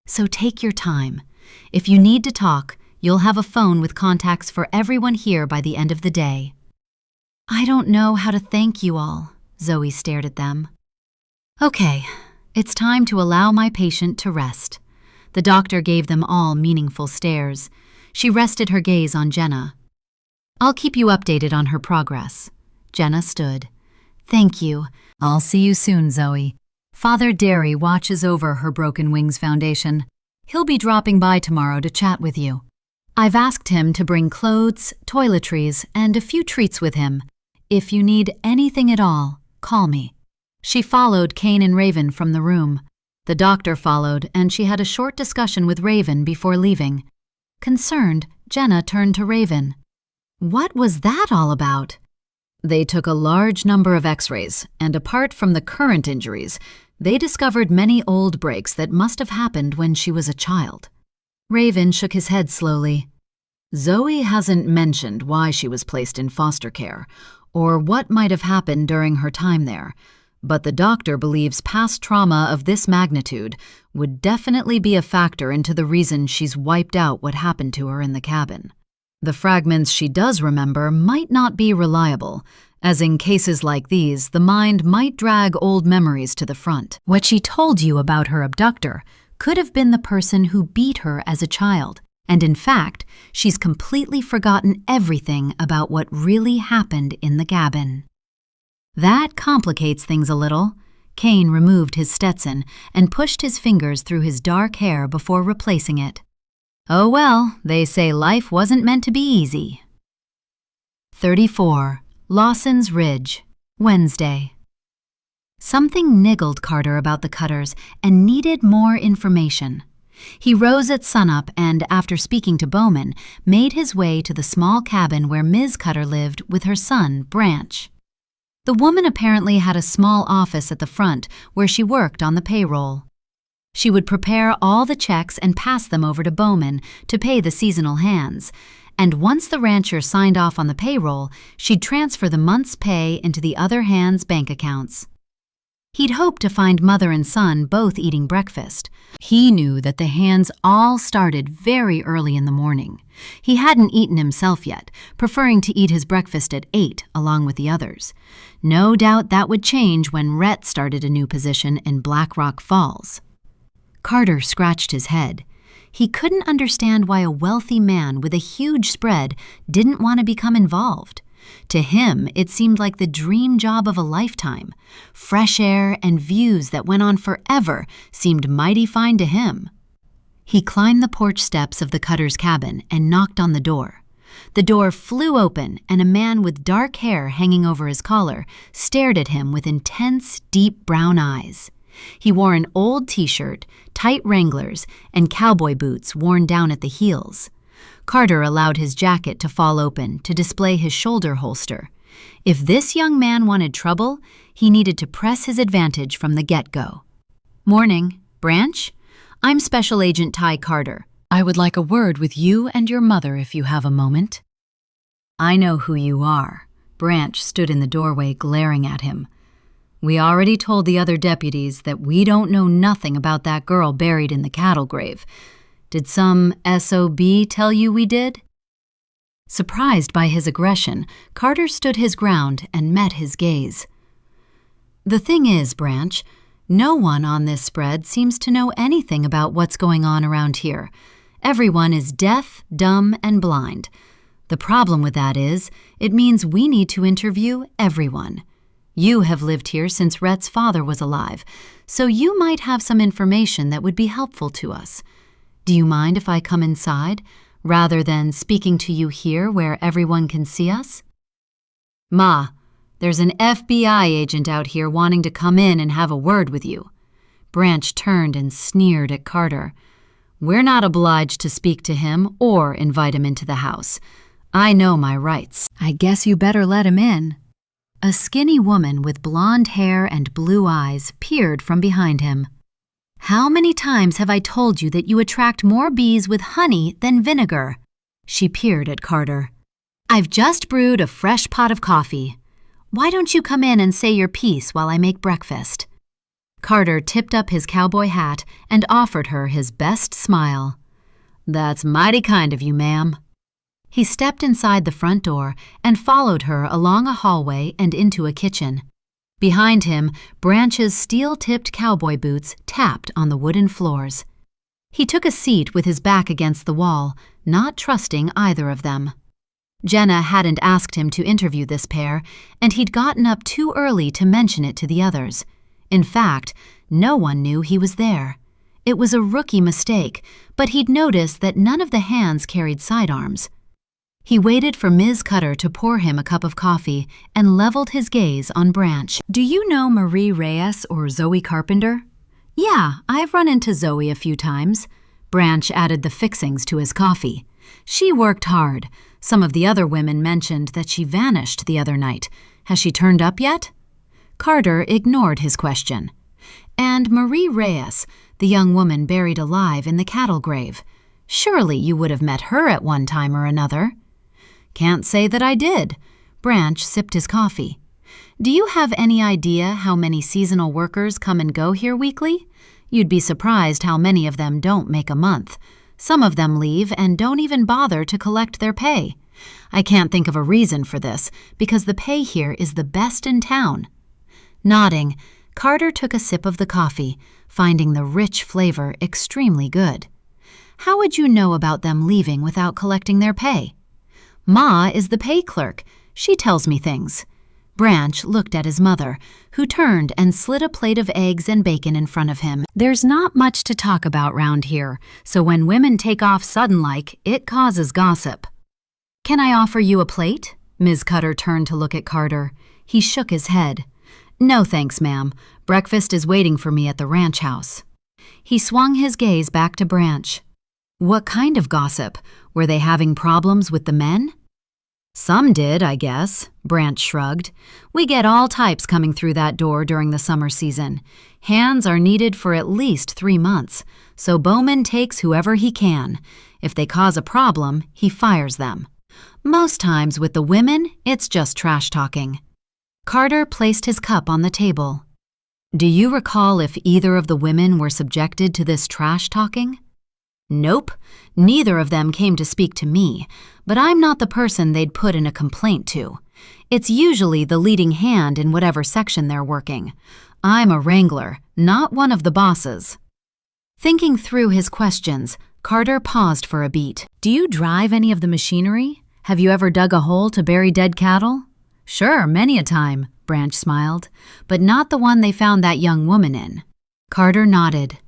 So take your time. If you need to talk, you'll have a phone with contacts for everyone here by the end of the day. I don't know how to thank you all, Zoe stared at them. Okay, it's time to allow my patient to rest. The doctor gave them all meaningful stares. She rested her gaze on Jenna. I'll keep you updated on her progress. Jenna stood. Thank you. I'll see you soon, Zoe. Father Derry watches over her Broken Wings Foundation. He'll be dropping by tomorrow to chat with you. I've asked him to bring clothes, toiletries, and a few treats with him. If you need anything at all, call me. She followed Kane and Raven from the room. The doctor followed, and she had a short discussion with Raven before leaving. Concerned, Jenna turned to Raven. What was that all about? They took a large number of x-rays, and apart from the current injuries, they discovered many old breaks that must have happened when she was a child. Raven shook his head slowly. Zoe hasn't mentioned why she was placed in foster care, or what might have happened during her time there, but the doctor believes past trauma of this magnitude would definitely be a factor into the reason she's wiped out what happened to her in the cabin. The fragments she does remember might not be reliable, as in cases like these, the mind might drag old memories to the front. What she told you about her abductor could have been the person who beat her as a child, and in fact, she's completely forgotten everything about what really happened in the cabin. That complicates things a little. Kane removed his Stetson and pushed his fingers through his dark hair before replacing it. Oh well, they say life wasn't meant to be easy. 34. Lawson's Ridge, Wednesday. Something niggled Carter about the Cutters and needed more information. He rose at sunup and, after speaking to Bowman, made his way to the small cabin where Ms. Cutter lived with her son, Branch. The woman apparently had a small office at the front where she worked on the payroll. She would prepare all the checks and pass them over to Bowman to pay the seasonal hands, and once the rancher signed off on the payroll, she'd transfer the month's pay into the other hands' bank accounts. He'd hoped to find mother and son both eating breakfast. He knew that the hands all started very early in the morning. He hadn't eaten himself yet, preferring to eat his breakfast at 8 along with the others. No doubt that would change when Rhett started a new position in Black Rock Falls. Carter scratched his head. He couldn't understand why a wealthy man with a huge spread didn't want to become involved. To him, it seemed like the dream job of a lifetime. Fresh air and views that went on forever seemed mighty fine to him. He climbed the porch steps of the Cutter's cabin and knocked on the door. The door flew open, and a man with dark hair hanging over his collar stared at him with intense, deep brown eyes. He wore an old t-shirt, tight Wranglers, and cowboy boots worn down at the heels. Carter allowed his jacket to fall open to display his shoulder holster. If this young man wanted trouble, he needed to press his advantage from the get-go. Morning, Branch? I'm Special Agent Ty Carter. I would like a word with you and your mother if you have a moment. I know who you are. Branch stood in the doorway glaring at him. We already told the other deputies that we don't know nothing about that girl buried in the cattle grave. Did some SOB tell you we did? Surprised by his aggression, Carter stood his ground and met his gaze. The thing is, Branch, no one on this spread seems to know anything about what's going on around here. Everyone is deaf, dumb, and blind. The problem with that is, it means we need to interview everyone. You have lived here since Rhett's father was alive, so you might have some information that would be helpful to us. Do you mind if I come inside, rather than speaking to you here where everyone can see us? Ma, there's an FBI agent out here wanting to come in and have a word with you. Branch turned and sneered at Carter. We're not obliged to speak to him or invite him into the house. I know my rights. I guess you better let him in. A skinny woman with blonde hair and blue eyes peered from behind him. How many times have I told you that you attract more bees with honey than vinegar? She peered at Carter. I've just brewed a fresh pot of coffee. Why don't you come in and say your piece while I make breakfast? Carter tipped up his cowboy hat and offered her his best smile. That's mighty kind of you, ma'am. He stepped inside the front door and followed her along a hallway and into a kitchen. Behind him, Branch's steel-tipped cowboy boots tapped on the wooden floors. He took a seat with his back against the wall, not trusting either of them. Jenna hadn't asked him to interview this pair, and he'd gotten up too early to mention it to the others. In fact, no one knew he was there. It was a rookie mistake, but he'd noticed that none of the hands carried sidearms. He waited for Ms. Cutter to pour him a cup of coffee and leveled his gaze on Branch. "Do you know Marie Reyes or Zoe Carpenter?" "Yeah, I've run into Zoe a few times." Branch added the fixings to his coffee. "She worked hard. Some of the other women mentioned that she vanished the other night. Has she turned up yet?" Carter ignored his question. "And Marie Reyes, the young woman buried alive in the cattle grave. Surely you would have met her at one time or another." "Can't say that I did." Branch sipped his coffee. "Do you have any idea how many seasonal workers come and go here weekly? You'd be surprised how many of them don't make a month. Some of them leave and don't even bother to collect their pay. I can't think of a reason for this, because the pay here is the best in town." Nodding, Carter took a sip of the coffee, finding the rich flavor extremely good. "How would you know about them leaving without collecting their pay?" "Ma is the pay clerk. She tells me things." Branch looked at his mother, who turned and slid a plate of eggs and bacon in front of him. "There's not much to talk about round here, so when women take off sudden-like, it causes gossip." "Can I offer you a plate?" Ms. Cutter turned to look at Carter. He shook his head. "No thanks, ma'am. Breakfast is waiting for me at the ranch house." He swung his gaze back to Branch. "What kind of gossip? Were they having problems with the men?" "Some did, I guess," Branch shrugged. "We get all types coming through that door during the summer season. Hands are needed for at least 3 months, so Bowman takes whoever he can. If they cause a problem, he fires them. Most times with the women, it's just trash talking." Carter placed his cup on the table. "Do you recall if either of the women were subjected to this trash talking?" "Nope. Neither of them came to speak to me, but I'm not the person they'd put in a complaint to. It's usually the leading hand in whatever section they're working. I'm a wrangler, not one of the bosses." Thinking through his questions, Carter paused for a beat. "Do you drive any of the machinery? Have you ever dug a hole to bury dead cattle?" "Sure, many a time," Branch smiled, "but not the one they found that young woman in." Carter nodded.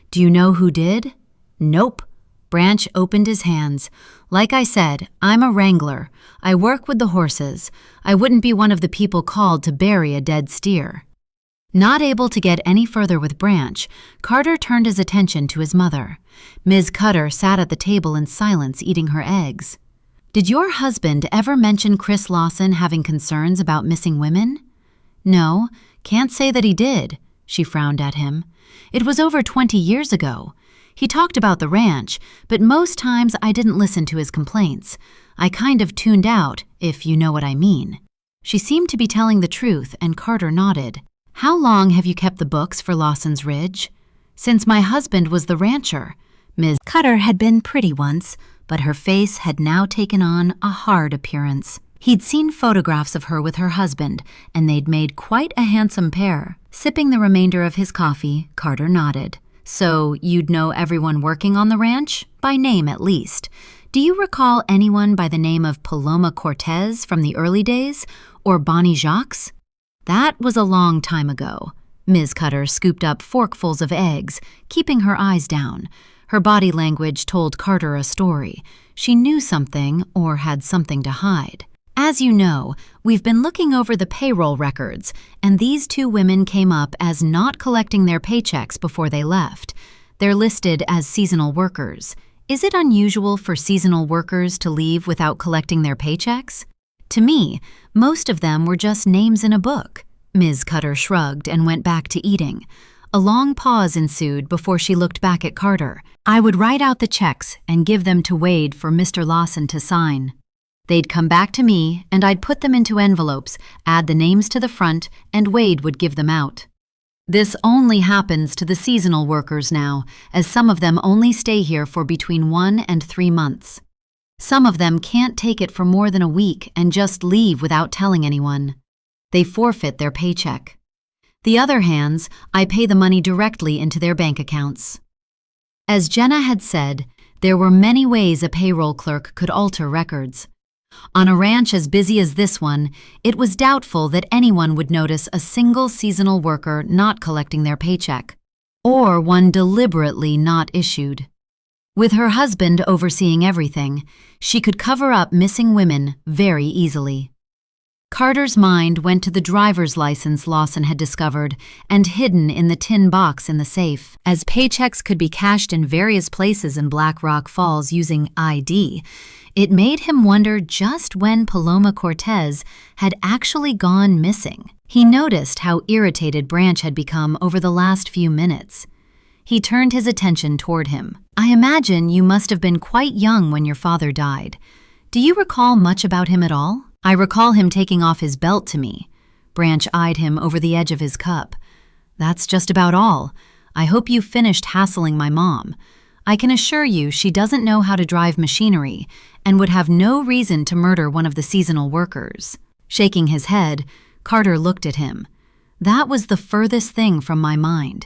"Do you know who did?" "Nope." Branch opened his hands. "Like I said, I'm a wrangler. I work with the horses. I wouldn't be one of the people called to bury a dead steer." Not able to get any further with Branch, Carter turned his attention to his mother. Ms. Cutter sat at the table in silence eating her eggs. "Did your husband ever mention Chris Lawson having concerns about missing women?" "No, can't say that he did." She frowned at him. "It was over 20 years ago. He talked about the ranch, but most times I didn't listen to his complaints. I kind of tuned out, if you know what I mean." She seemed to be telling the truth, and Carter nodded. "How long have you kept the books for Lawson's Ridge?" "Since my husband was the rancher." Ms. Cutter had been pretty once, but her face had now taken on a hard appearance. He'd seen photographs of her with her husband, and they'd made quite a handsome pair. Sipping the remainder of his coffee, Carter nodded. "So you'd know everyone working on the ranch? By name, at least. Do you recall anyone by the name of Paloma Cortez from the early days? Or Bonnie Jacques?" "That was a long time ago." Ms. Cutter scooped up forkfuls of eggs, keeping her eyes down. Her body language told Carter a story. She knew something or had something to hide. "As you know, we've been looking over the payroll records, and these 2 women came up as not collecting their paychecks before they left. They're listed as seasonal workers. Is it unusual for seasonal workers to leave without collecting their paychecks? To me, most of them were just names in a book." Ms. Cutter shrugged and went back to eating. A long pause ensued before she looked back at Carter. "I would write out the checks and give them to Wade for Mr. Lawson to sign. They'd come back to me, and I'd put them into envelopes, add the names to the front, and Wade would give them out. This only happens to the seasonal workers now, as some of them only stay here for between 1 and 3 months. Some of them can't take it for more than a week and just leave without telling anyone. They forfeit their paycheck. The other hands, I pay the money directly into their bank accounts. As Jenna had said, there were many ways a payroll clerk could alter records. On a ranch as busy as this one, it was doubtful that anyone would notice a single seasonal worker not collecting their paycheck, or one deliberately not issued. With her husband overseeing everything, she could cover up missing women very easily. Carter's mind went to the driver's license Lawson had discovered and hidden in the tin box in the safe. As paychecks could be cashed in various places in Black Rock Falls using ID, it made him wonder just when Paloma Cortez had actually gone missing. He noticed how irritated Branch had become over the last few minutes. He turned his attention toward him. I imagine you must have been quite young when your father died. Do you recall much about him at all? I recall him taking off his belt to me. Branch eyed him over the edge of his cup. That's just about all. I hope you finished hassling my mom. I can assure you she doesn't know how to drive machinery and would have no reason to murder one of the seasonal workers. Shaking his head, Carter looked at him. That was the furthest thing from my mind.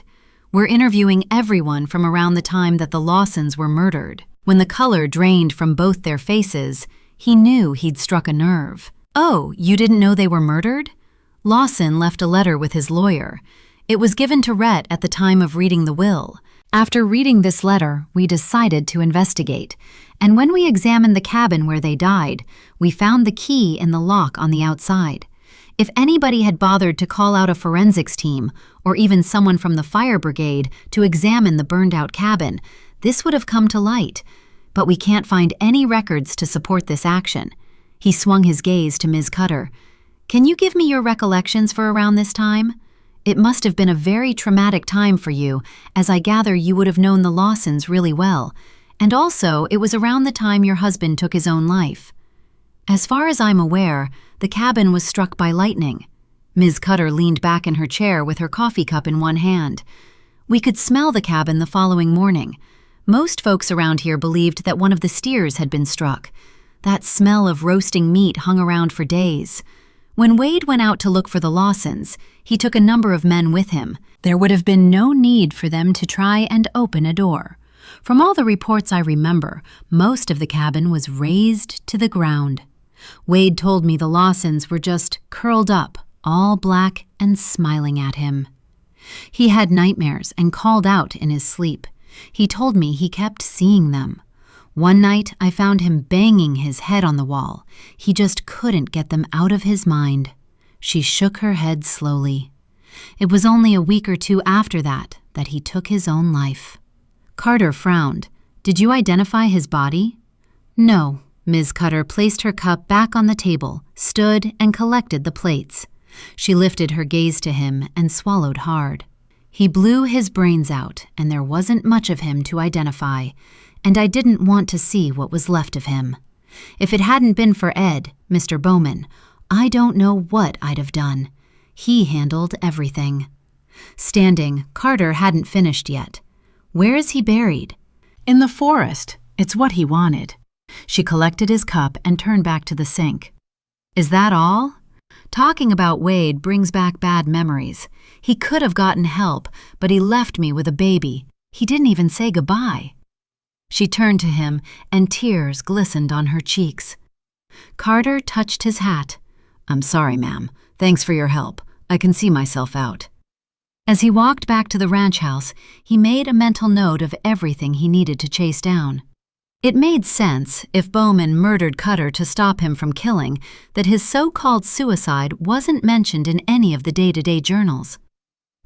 We're interviewing everyone from around the time that the Lawsons were murdered. When the color drained from both their faces, he knew he'd struck a nerve. Oh, you didn't know they were murdered? Lawson left a letter with his lawyer. It was given to Rhett at the time of reading the will. After reading this letter, we decided to investigate. And when we examined the cabin where they died, we found the key in the lock on the outside. If anybody had bothered to call out a forensics team, or even someone from the fire brigade, to examine the burned-out cabin, this would have come to light. But we can't find any records to support this action. He swung his gaze to Ms. Cutter. Can you give me your recollections for around this time? It must have been a very traumatic time for you, as I gather you would have known the Lawsons really well. And also, it was around the time your husband took his own life. As far as I'm aware, the cabin was struck by lightning. Ms. Cutter leaned back in her chair with her coffee cup in one hand. We could smell the cabin the following morning. Most folks around here believed that one of the steers had been struck. That smell of roasting meat hung around for days. When Wade went out to look for the Lawsons, he took a number of men with him. There would have been no need for them to try and open a door. From all the reports I remember, most of the cabin was razed to the ground. Wade told me the Lawsons were just curled up, all black and smiling at him. He had nightmares and called out in his sleep. He told me he kept seeing them. One night, I found him banging his head on the wall. He just couldn't get them out of his mind. She shook her head slowly. It was only a week or two after that he took his own life. Carter frowned. Did you identify his body? No. Ms. Cutter placed her cup back on the table, stood, and collected the plates. She lifted her gaze to him and swallowed hard. He blew his brains out, and there wasn't much of him to identify, and I didn't want to see what was left of him. If it hadn't been for Ed, Mr. Bowman, I don't know what I'd have done. He handled everything. Standing, Carter hadn't finished yet. Where is he buried? In the forest. It's what he wanted. She collected his cup and turned back to the sink. Is that all? Talking about Wade brings back bad memories. He could have gotten help, but he left me with a baby. He didn't even say goodbye. She turned to him, and tears glistened on her cheeks. Carter touched his hat. I'm sorry, ma'am. Thanks for your help. I can see myself out. As he walked back to the ranch house, he made a mental note of everything he needed to chase down. It made sense, if Bowman murdered Cutter to stop him from killing, that his so-called suicide wasn't mentioned in any of the day-to-day journals.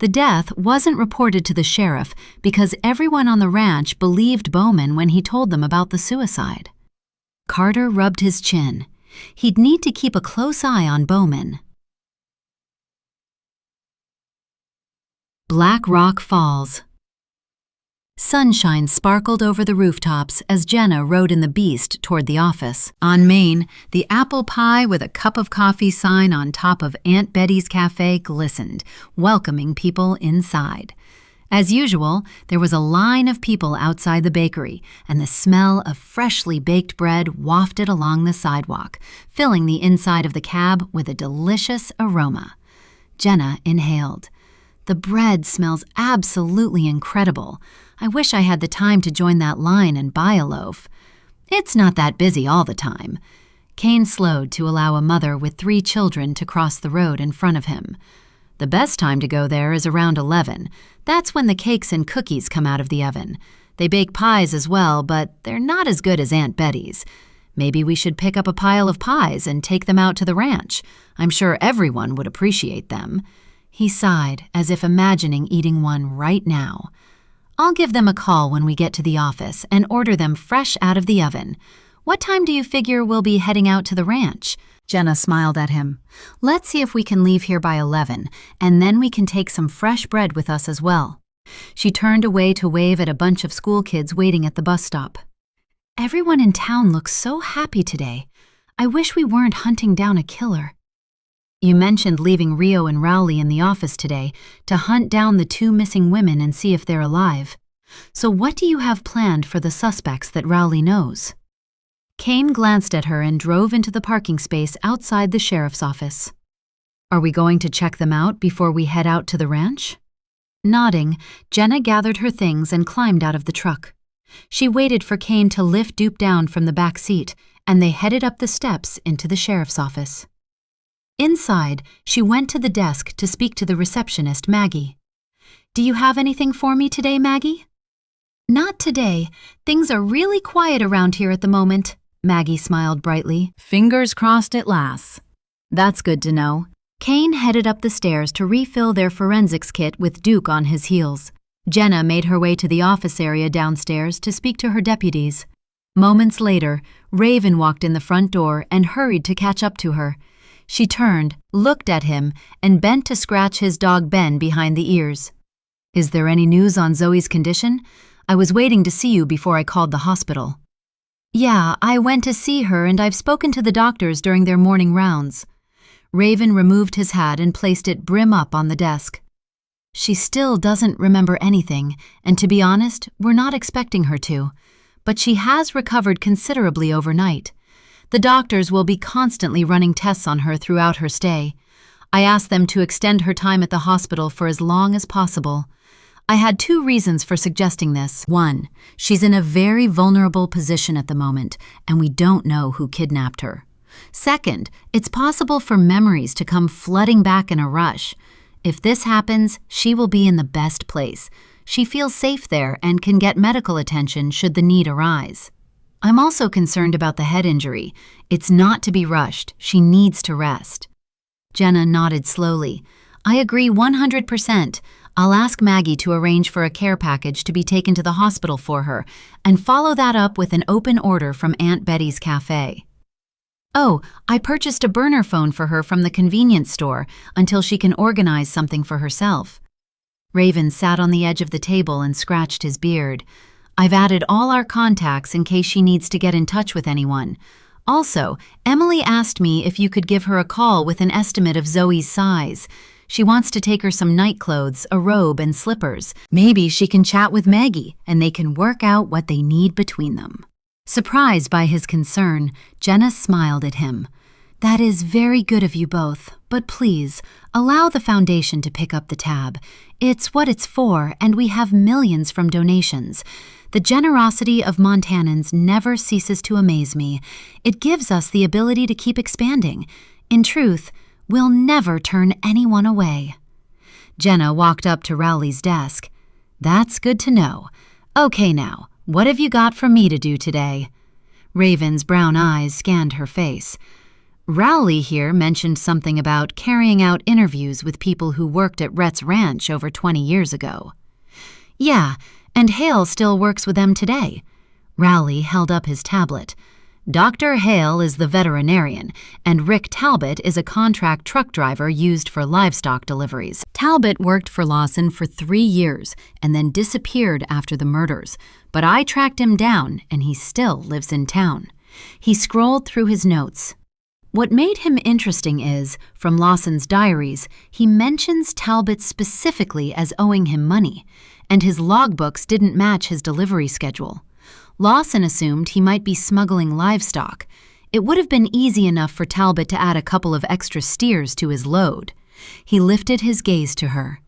The death wasn't reported to the sheriff because everyone on the ranch believed Bowman when he told them about the suicide. Carter rubbed his chin. He'd need to keep a close eye on Bowman. Black Rock Falls. Sunshine sparkled over the rooftops as Jenna rode in the Beast toward the office. On Main, the apple pie with a cup of coffee sign on top of Aunt Betty's Cafe glistened, welcoming people inside. As usual, there was a line of people outside the bakery, and the smell of freshly baked bread wafted along the sidewalk, filling the inside of the cab with a delicious aroma. Jenna inhaled. The bread smells absolutely incredible. I wish I had the time to join that line and buy a loaf. It's not that busy all the time. Kane slowed to allow a mother with 3 children to cross the road in front of him. The best time to go there is around 11. That's when the cakes and cookies come out of the oven. They bake pies as well, but they're not as good as Aunt Betty's. Maybe we should pick up a pile of pies and take them out to the ranch. I'm sure everyone would appreciate them. He sighed, as if imagining eating one right now. I'll give them a call when we get to the office and order them fresh out of the oven. What time do you figure we'll be heading out to the ranch? Jenna smiled at him. Let's see if we can leave here by 11, and then we can take some fresh bread with us as well. She turned away to wave at a bunch of school kids waiting at the bus stop. Everyone in town looks so happy today. I wish we weren't hunting down a killer. You mentioned leaving Rio and Rowley in the office today to hunt down the 2 missing women and see if they're alive. So what do you have planned for the suspects that Rowley knows? Kane glanced at her and drove into the parking space outside the sheriff's office. Are we going to check them out before we head out to the ranch? Nodding, Jenna gathered her things and climbed out of the truck. She waited for Kane to lift Dupe down from the back seat, and they headed up the steps into the sheriff's office. Inside, she went to the desk to speak to the receptionist, Maggie. Do you have anything for me today, Maggie? Not today. Things are really quiet around here at the moment. Maggie smiled brightly. Fingers crossed it lasts. That's good to know. Kane headed up the stairs to refill their forensics kit with Duke on his heels. Jenna made her way to the office area downstairs to speak to her deputies. Moments later, Raven walked in the front door and hurried to catch up to her. She turned, looked at him, and bent to scratch his dog Ben behind the ears. Is there any news on Zoe's condition? I was waiting to see you before I called the hospital. Yeah, I went to see her and I've spoken to the doctors during their morning rounds. Raven removed his hat and placed it brim up on the desk. She still doesn't remember anything, and to be honest, we're not expecting her to. But she has recovered considerably overnight. The doctors will be constantly running tests on her throughout her stay. I asked them to extend her time at the hospital for as long as possible. I had 2 reasons for suggesting this. 1, she's in a very vulnerable position at the moment, and we don't know who kidnapped her. 2nd, it's possible for memories to come flooding back in a rush. If this happens, she will be in the best place. She feels safe there and can get medical attention should the need arise. I'm also concerned about the head injury. It's not to be rushed. She needs to rest. Jenna nodded slowly. I agree 100%. I'll ask Maggie to arrange for a care package to be taken to the hospital for her and follow that up with an open order from Aunt Betty's cafe. Oh, I purchased a burner phone for her from the convenience store until she can organize something for herself. Raven sat on the edge of the table and scratched his beard. I've added all our contacts in case she needs to get in touch with anyone. Also, Emily asked me if you could give her a call with an estimate of Zoe's size. She wants to take her some night clothes, a robe, and slippers. Maybe she can chat with Maggie, and they can work out what they need between them. Surprised by his concern, Jenna smiled at him. That is very good of you both, but please, allow the foundation to pick up the tab. It's what it's for, and we have millions from donations. The generosity of Montanans never ceases to amaze me. It gives us the ability to keep expanding. In truth, we'll never turn anyone away. Jenna walked up to Rowley's desk. That's good to know. Okay now, what have you got for me to do today? Raven's brown eyes scanned her face. Rowley here mentioned something about carrying out interviews with people who worked at Rhett's Ranch over 20 years ago. Yeah, and Hale still works with them today. Rowley held up his tablet. Dr. Hale is the veterinarian, and Rick Talbot is a contract truck driver used for livestock deliveries. Talbot worked for Lawson for 3 years and then disappeared after the murders, but I tracked him down and he still lives in town. He scrolled through his notes. What made him interesting is, from Lawson's diaries, he mentions Talbot specifically as owing him money, and his logbooks didn't match his delivery schedule. Lawson assumed he might be smuggling livestock. It would have been easy enough for Talbot to add a couple of extra steers to his load. He lifted his gaze to her.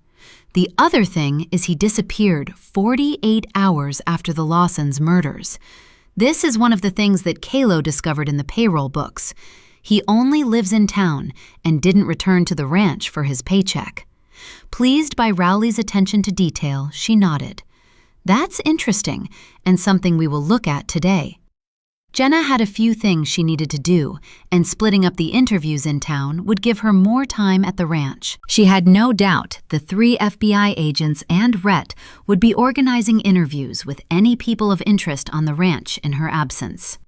The other thing is he disappeared 48 hours after the Lawsons' murders. This is one of the things that Kalo discovered in the payroll books. He only lives in town and didn't return to the ranch for his paycheck. Pleased by Rowley's attention to detail, she nodded. That's interesting, and something we will look at today. Jenna had a few things she needed to do, and splitting up the interviews in town would give her more time at the ranch. She had no doubt the 3 FBI agents and Rhett would be organizing interviews with any people of interest on the ranch in her absence.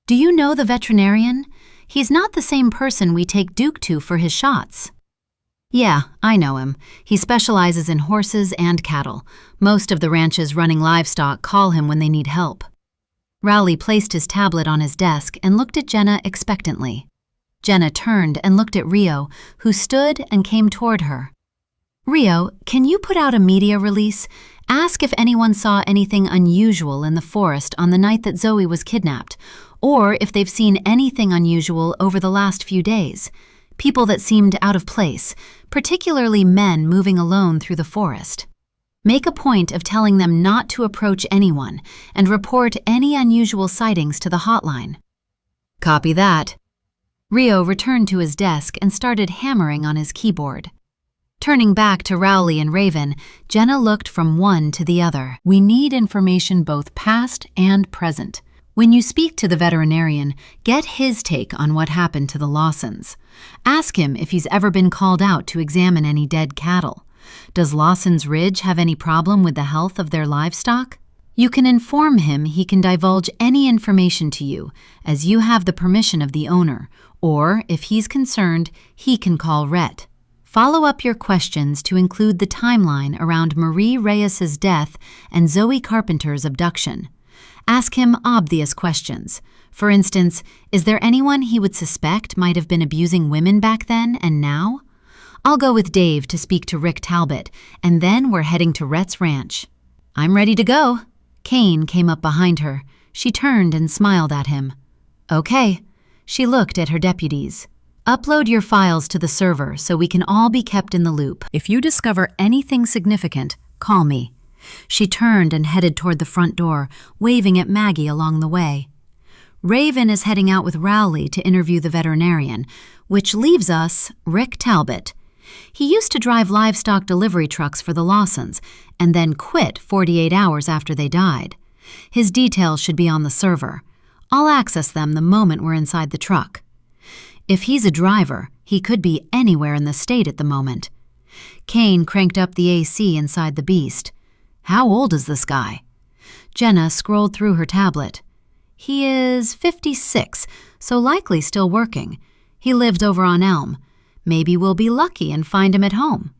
Do you know the veterinarian? He's not the same person we take Duke to for his shots. Yeah, I know him. He specializes in horses and cattle. Most of the ranches running livestock call him when they need help. Rowley placed his tablet on his desk and looked at Jenna expectantly. Jenna turned and looked at Rio, who stood and came toward her. Rio, can you put out a media release? Ask if anyone saw anything unusual in the forest on the night that Zoe was kidnapped, or if they've seen anything unusual over the last few days. People that seemed out of place, particularly men moving alone through the forest. Make a point of telling them not to approach anyone and report any unusual sightings to the hotline. Copy that. Rio returned to his desk and started hammering on his keyboard. Turning back to Rowley and Raven, Jenna looked from one to the other. We need information both past and present. When you speak to the veterinarian, get his take on what happened to the Lawsons. Ask him if he's ever been called out to examine any dead cattle. Does Lawson's Ridge have any problem with the health of their livestock? You can inform him he can divulge any information to you, as you have the permission of the owner, or, if he's concerned, he can call Rhett. Follow up your questions to include the timeline around Marie Reyes's death and Zoe Carpenter's abduction. Ask him obvious questions. For instance, is there anyone he would suspect might have been abusing women back then and now? I'll go with Dave to speak to Rick Talbot, and then we're heading to Rhett's ranch. I'm ready to go. Kane came up behind her. She turned and smiled at him. Okay. She looked at her deputies. Upload your files to the server so we can all be kept in the loop. If you discover anything significant, call me. She turned and headed toward the front door, waving at Maggie along the way. Raven is heading out with Rowley to interview the veterinarian, which leaves us Rick Talbot. He used to drive livestock delivery trucks for the Lawsons and then quit 48 hours after they died. His details should be on the server. I'll access them the moment we're inside the truck. If he's a driver, he could be anywhere in the state at the moment. Kane cranked up the AC inside the beast. How old is this guy? Jenna scrolled through her tablet. He is 56, so likely still working. He lives over on Elm. Maybe we'll be lucky and find him at home.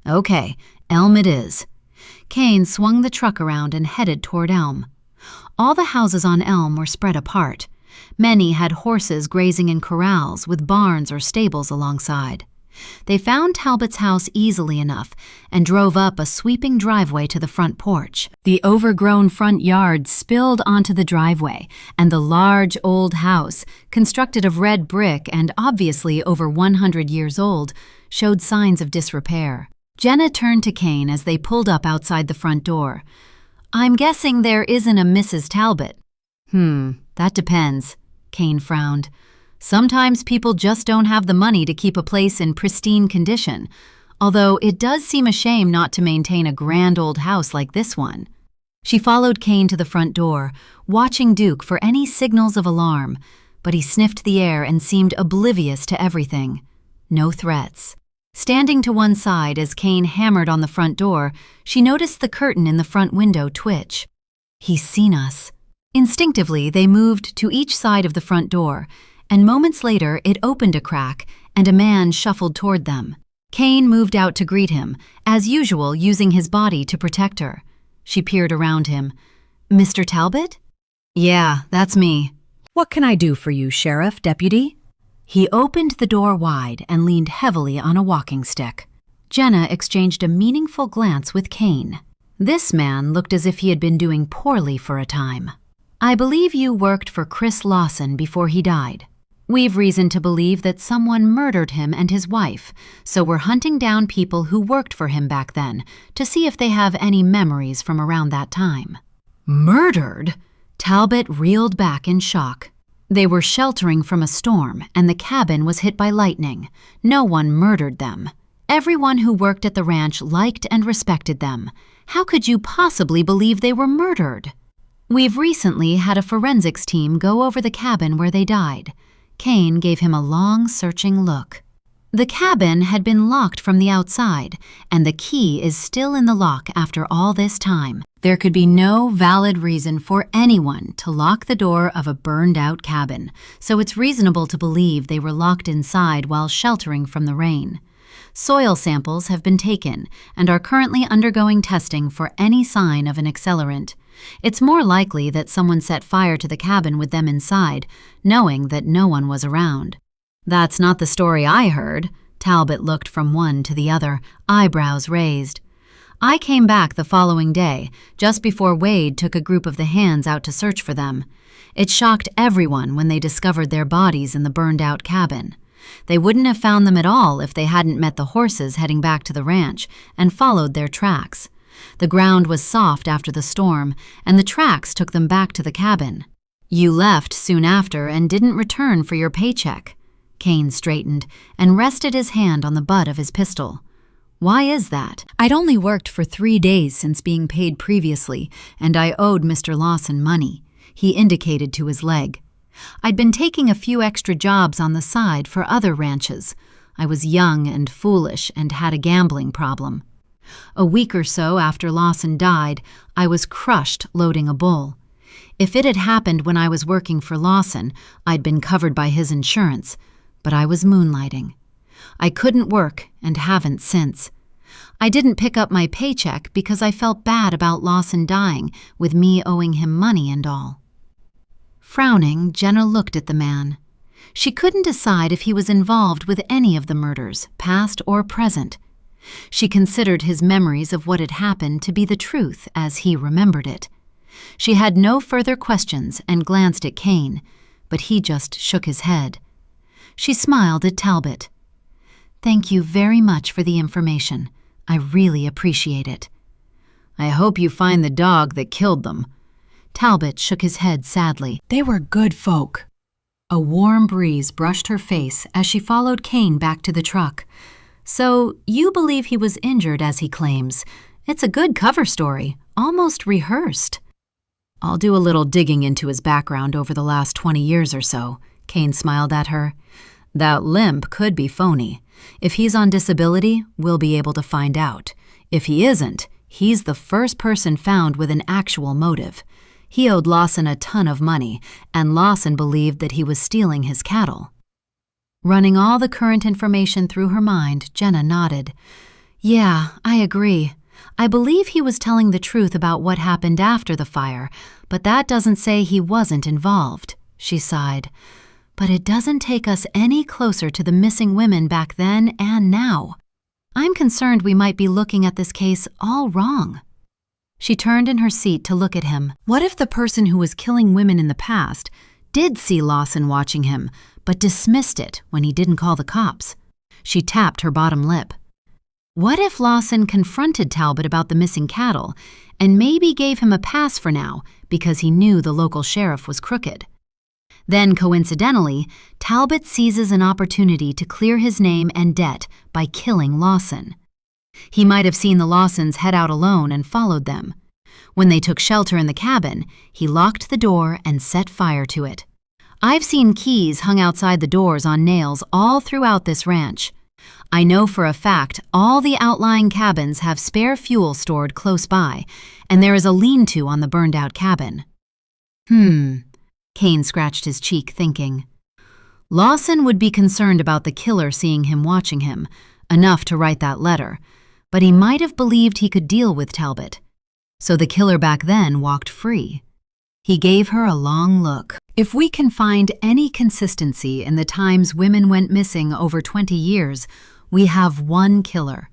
Okay, Elm it is. Kane swung the truck around and headed toward Elm. All the houses on Elm were spread apart. Many had horses grazing in corrals with barns or stables alongside. They found Talbot's house easily enough and drove up a sweeping driveway to the front porch. The overgrown front yard spilled onto the driveway, and the large old house, constructed of red brick and obviously over 100 years old, showed signs of disrepair. Jenna turned to Kane as they pulled up outside the front door. I'm guessing there isn't a Mrs. Talbot. That depends, Kane frowned. Sometimes people just don't have the money to keep a place in pristine condition, although it does seem a shame not to maintain a grand old house like this one. She followed Kane to the front door, watching Duke for any signals of alarm, but he sniffed the air and seemed oblivious to everything. No threats. Standing to one side as Kane hammered on the front door, she noticed the curtain in the front window twitch. He's seen us. Instinctively, they moved to each side of the front door, and moments later it opened a crack and a man shuffled toward them. Kane moved out to greet him, as usual using his body to protect her. She peered around him. Mr. Talbot? Yeah, that's me. What can I do for you, Sheriff, Deputy? He opened the door wide and leaned heavily on a walking stick. Jenna exchanged a meaningful glance with Kane. This man looked as if he had been doing poorly for a time. I believe you worked for Chris Lawson before he died. We've reason to believe that someone murdered him and his wife, so we're hunting down people who worked for him back then to see if they have any memories from around that time." "Murdered?" Talbot reeled back in shock. They were sheltering from a storm, and the cabin was hit by lightning. No one murdered them. Everyone who worked at the ranch liked and respected them. How could you possibly believe they were murdered? "We've recently had a forensics team go over the cabin where they died." Kane gave him a long, searching look. "The cabin had been locked from the outside, and the key is still in the lock after all this time. There could be no valid reason for anyone to lock the door of a burned-out cabin, so it's reasonable to believe they were locked inside while sheltering from the rain. Soil samples have been taken and are currently undergoing testing for any sign of an accelerant. It's more likely that someone set fire to the cabin with them inside, knowing that no one was around." "That's not the story I heard." Talbot looked from one to the other, eyebrows raised. "I came back the following day, just before Wade took a group of the hands out to search for them. It shocked everyone when they discovered their bodies in the burned-out cabin. They wouldn't have found them at all if they hadn't met the horses heading back to the ranch and followed their tracks. The ground was soft after the storm, and the tracks took them back to the cabin. You left soon after and didn't return for your paycheck." Kane straightened and rested his hand on the butt of his pistol. "Why is that?" "I'd only worked for 3 days since being paid previously, and I owed Mr. Lawson money." He indicated to his leg. "I'd been taking a few extra jobs on the side for other ranches. I was young and foolish and had a gambling problem. A week or so after Lawson died, I was crushed loading a bull. If it had happened when I was working for Lawson, I'd been covered by his insurance, but I was moonlighting. I couldn't work and haven't since. I didn't pick up my paycheck because I felt bad about Lawson dying, with me owing him money and all." Frowning, Jenna looked at the man. She couldn't decide if he was involved with any of the murders, past or present. She considered his memories of what had happened to be the truth as he remembered it. She had no further questions and glanced at Kane, but he just shook his head. She smiled at Talbot. "Thank you very much for the information. I really appreciate it." "I hope you find the dog that killed them." Talbot shook his head sadly. "They were good folk." A warm breeze brushed her face as she followed Kane back to the truck. "So, you believe he was injured as he claims. It's a good cover story, almost rehearsed." "I'll do a little digging into his background over the last 20 years or so," Kane smiled at her. "That limp could be phony. If he's on disability, we'll be able to find out. If he isn't, he's the first person found with an actual motive. He owed Lawson a ton of money, and Lawson believed that he was stealing his cattle." Running all the current information through her mind, Jenna nodded. "Yeah, I agree. I believe he was telling the truth about what happened after the fire, but that doesn't say he wasn't involved." She sighed. "But it doesn't take us any closer to the missing women back then and now. I'm concerned we might be looking at this case all wrong." She turned in her seat to look at him. What if the person who was killing women in the past did see Lawson watching him, but dismissed it when he didn't call the cops? She tapped her bottom lip. What if Lawson confronted Talbot about the missing cattle and maybe gave him a pass for now because he knew the local sheriff was crooked? Then, coincidentally, Talbot seizes an opportunity to clear his name and debt by killing Lawson. He might have seen the Lawsons head out alone and followed them. When they took shelter in the cabin, he locked the door and set fire to it. I've seen keys hung outside the doors on nails all throughout this ranch. I know for a fact all the outlying cabins have spare fuel stored close by, and there is a lean-to on the burned-out cabin. Kane scratched his cheek, thinking. Lawson would be concerned about the killer seeing him watching him, enough to write that letter, but he might have believed he could deal with Talbot. So the killer back then walked free. He gave her a long look. If we can find any consistency in the times women went missing over 20 years, we have one killer.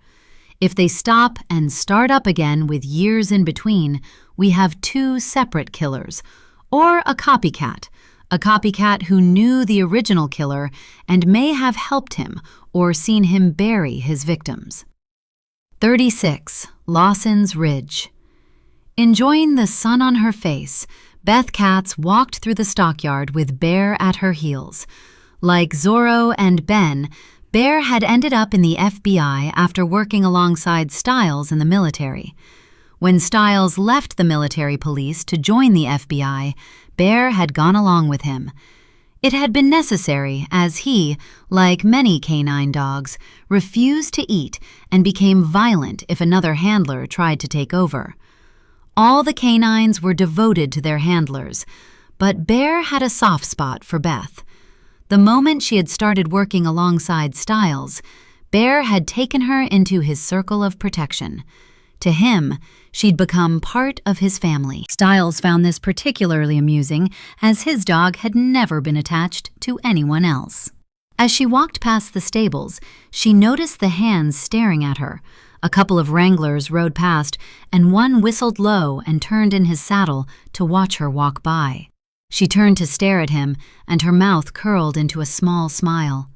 If they stop and start up again with years in between, we have two separate killers, or a copycat, a copycat who knew the original killer and may have helped him or seen him bury his victims. 36. Lawson's Ridge. Enjoying the sun on her face, Beth Katz walked through the stockyard with Bear at her heels. Like Zorro and Ben, Bear had ended up in the FBI after working alongside Stiles in the military. When Stiles left the military police to join the FBI, Bear had gone along with him. It had been necessary as he, like many canine dogs, refused to eat and became violent if another handler tried to take over. All the canines were devoted to their handlers, but Bear had a soft spot for Beth. The moment she had started working alongside Stiles, Bear had taken her into his circle of protection. To him, she'd become part of his family. Stiles found this particularly amusing, as his dog had never been attached to anyone else. As she walked past the stables, she noticed the hands staring at her. A couple of wranglers rode past, and one whistled low and turned in his saddle to watch her walk by. She turned to stare at him, and her mouth curled into a small smile.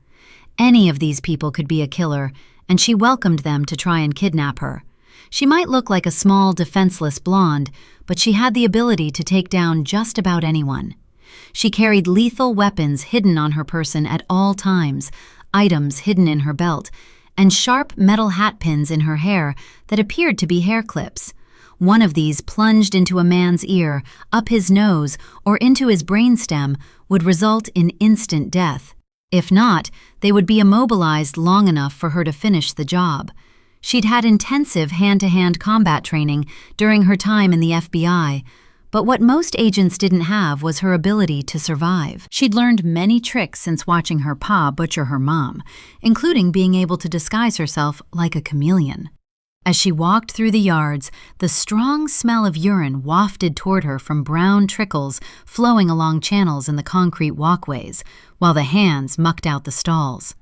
Any of these people could be a killer, and she welcomed them to try and kidnap her. She might look like a small, defenseless blonde, but she had the ability to take down just about anyone. She carried lethal weapons hidden on her person at all times, items hidden in her belt, and sharp metal hat pins in her hair that appeared to be hair clips. One of these plunged into a man's ear, up his nose, or into his brainstem would result in instant death. If not, they would be immobilized long enough for her to finish the job. She'd had intensive hand-to-hand combat training during her time in the FBI, but what most agents didn't have was her ability to survive. She'd learned many tricks since watching her pa butcher her mom, including being able to disguise herself like a chameleon. As she walked through the yards, the strong smell of urine wafted toward her from brown trickles flowing along channels in the concrete walkways, while the hands mucked out the stalls.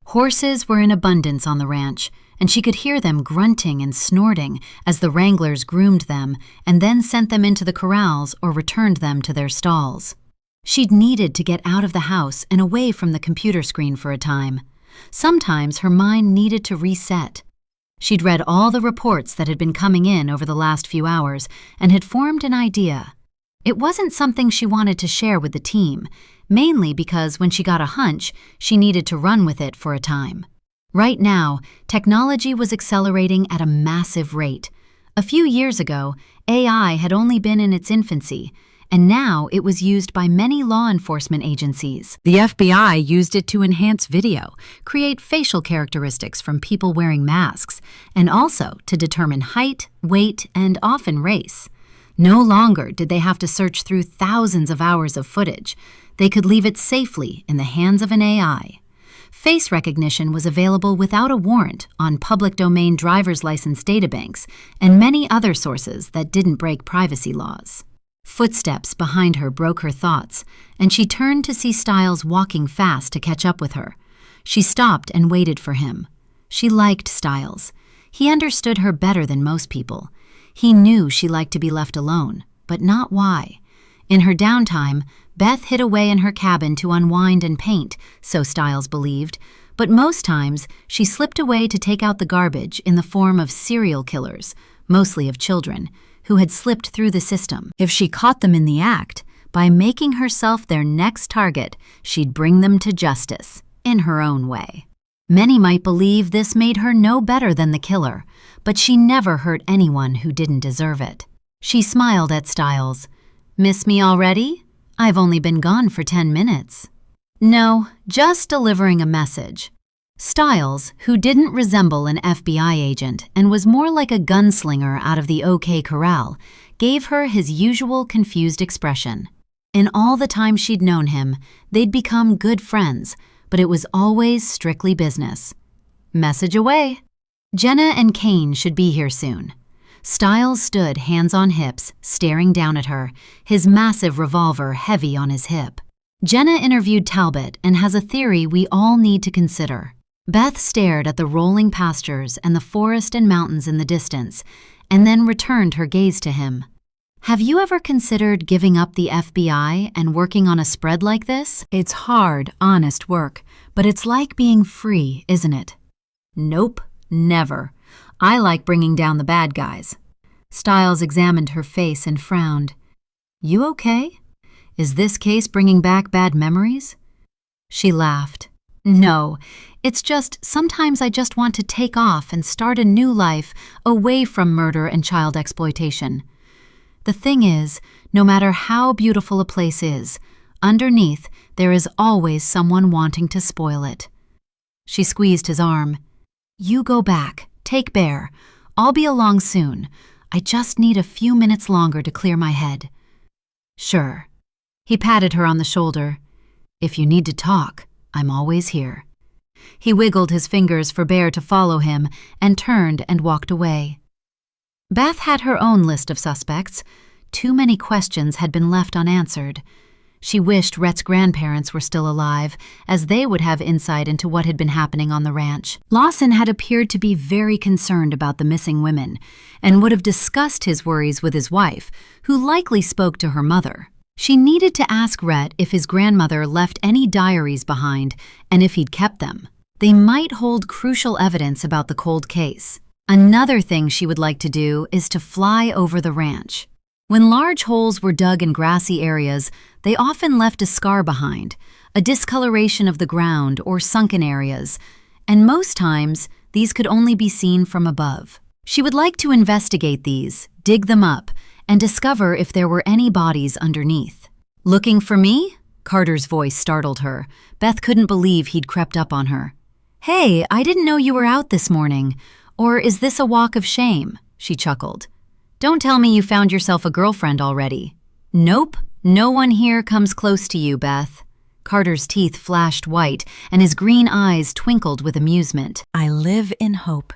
Horses were in abundance on the ranch, and she could hear them grunting and snorting as the wranglers groomed them and then sent them into the corrals or returned them to their stalls. She'd needed to get out of the house and away from the computer screen for a time. Sometimes her mind needed to reset. She'd read all the reports that had been coming in over the last few hours and had formed an idea. It wasn't something she wanted to share with the team, mainly because when she got a hunch, she needed to run with it for a time. Right now, technology was accelerating at a massive rate. A few years ago, AI had only been in its infancy, and now it was used by many law enforcement agencies. The FBI used it to enhance video, create facial characteristics from people wearing masks, and also to determine height, weight, and often race. No longer did they have to search through thousands of hours of footage. They could leave it safely in the hands of an AI. Face recognition was available without a warrant on public domain driver's license databanks and many other sources that didn't break privacy laws. Footsteps behind her broke her thoughts, and she turned to see Stiles walking fast to catch up with her. She stopped and waited for him. She liked Stiles. He understood her better than most people. He knew she liked to be left alone, but not why. In her downtime, Beth hid away in her cabin to unwind and paint, so Stiles believed, but most times she slipped away to take out the garbage in the form of serial killers, mostly of children, who had slipped through the system. If she caught them in the act, by making herself their next target, she'd bring them to justice, in her own way. Many might believe this made her no better than the killer, but she never hurt anyone who didn't deserve it. She smiled at Stiles. "Miss me already? I've only been gone for 10 minutes. No, just delivering a message." Stiles, who didn't resemble an FBI agent and was more like a gunslinger out of the OK Corral, gave her his usual confused expression. In all the time she'd known him, they'd become good friends, but it was always strictly business. Message away. Jenna and Kane should be here soon. Stiles stood hands on hips, staring down at her, his massive revolver heavy on his hip. Jenna interviewed Talbot and has a theory we all need to consider. Beth stared at the rolling pastures and the forest and mountains in the distance, and then returned her gaze to him. Have you ever considered giving up the FBI and working on a spread like this? It's hard, honest work, but it's like being free, isn't it? Nope, never. I like bringing down the bad guys. Stiles examined her face and frowned. You okay? Is this case bringing back bad memories? She laughed. No, it's just sometimes I just want to take off and start a new life away from murder and child exploitation. The thing is, no matter how beautiful a place is, underneath there is always someone wanting to spoil it. She squeezed his arm. You go back, take Bear. I'll be along soon. I just need a few minutes longer to clear my head. Sure. He patted her on the shoulder. If you need to talk, I'm always here. He wiggled his fingers for Bear to follow him and turned and walked away. Beth had her own list of suspects. Too many questions had been left unanswered. She wished Rhett's grandparents were still alive, as they would have insight into what had been happening on the ranch. Lawson had appeared to be very concerned about the missing women, and would have discussed his worries with his wife, who likely spoke to her mother. She needed to ask Rhett if his grandmother left any diaries behind, and if he'd kept them. They might hold crucial evidence about the cold case. Another thing she would like to do is to fly over the ranch. When large holes were dug in grassy areas, they often left a scar behind, a discoloration of the ground or sunken areas, and most times these could only be seen from above. She would like to investigate these, dig them up, and discover if there were any bodies underneath. Looking for me? Carter's voice startled her. Beth couldn't believe he'd crept up on her. Hey, I didn't know you were out this morning. Or is this a walk of shame? She chuckled. Don't tell me you found yourself a girlfriend already. Nope, no one here comes close to you, Beth. Carter's teeth flashed white, and his green eyes twinkled with amusement. I live in hope.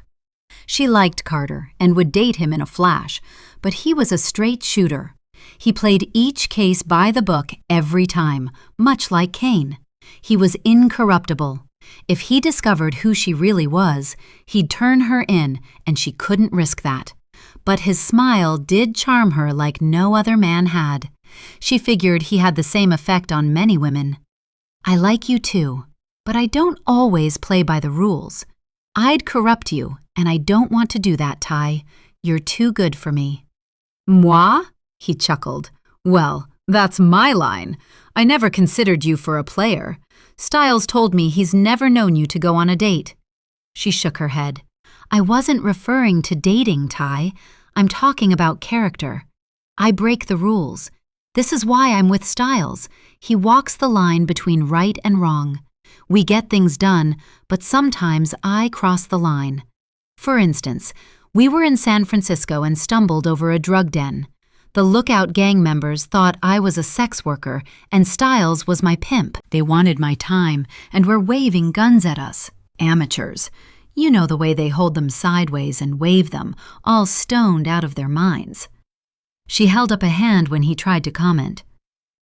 She liked Carter and would date him in a flash, but he was a straight shooter. He played each case by the book every time, much like Kane. He was incorruptible. If he discovered who she really was, he'd turn her in, and she couldn't risk that. But his smile did charm her like no other man had. She figured he had the same effect on many women. I like you too, but I don't always play by the rules. I'd corrupt you, and I don't want to do that, Ty. You're too good for me. Moi? He chuckled. Well, that's my line. I never considered you for a player. Stiles told me he's never known you to go on a date. She shook her head. I wasn't referring to dating, Ty. I'm talking about character. I break the rules. This is why I'm with Stiles. He walks the line between right and wrong. We get things done, but sometimes I cross the line. For instance, we were in San Francisco and stumbled over a drug den. The Lookout gang members thought I was a sex worker and Stiles was my pimp. They wanted my time and were waving guns at us. Amateurs. You know the way they hold them sideways and wave them, all stoned out of their minds. She held up a hand when he tried to comment.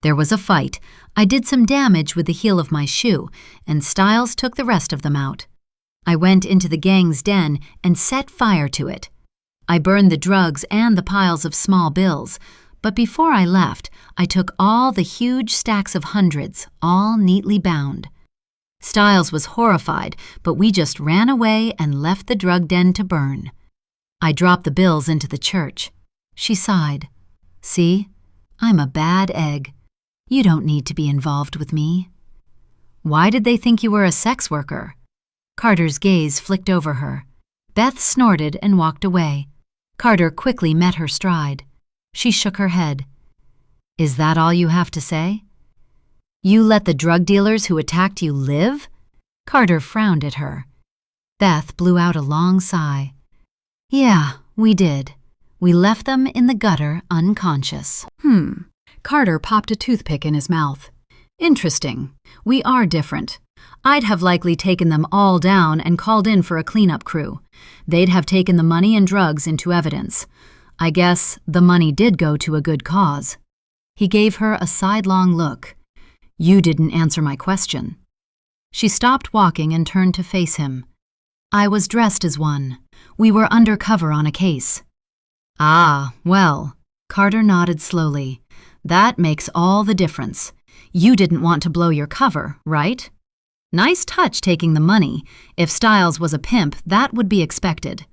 There was a fight. I did some damage with the heel of my shoe, and Stiles took the rest of them out. I went into the gang's den and set fire to it. I burned the drugs and the piles of small bills, but before I left, I took all the huge stacks of hundreds, all neatly bound. Stiles was horrified, but we just ran away and left the drug den to burn. I dropped the bills into the church. She sighed. See, I'm a bad egg. You don't need to be involved with me. Why did they think you were a sex worker? Carter's gaze flicked over her. Beth snorted and walked away. Carter quickly met her stride. She shook her head. Is that all you have to say? You let the drug dealers who attacked you live? Carter frowned at her. Beth blew out a long sigh. Yeah, we did. We left them in the gutter unconscious. Carter popped a toothpick in his mouth. Interesting. We are different. I'd have likely taken them all down and called in for a cleanup crew. They'd have taken the money and drugs into evidence. I guess the money did go to a good cause. He gave her a sidelong look. You didn't answer my question. She stopped walking and turned to face him. I was dressed as one. We were undercover on a case. Ah, well, Carter nodded slowly. That makes all the difference. You didn't want to blow your cover, right? Nice touch taking the money. If Styles was a pimp, that would be expected.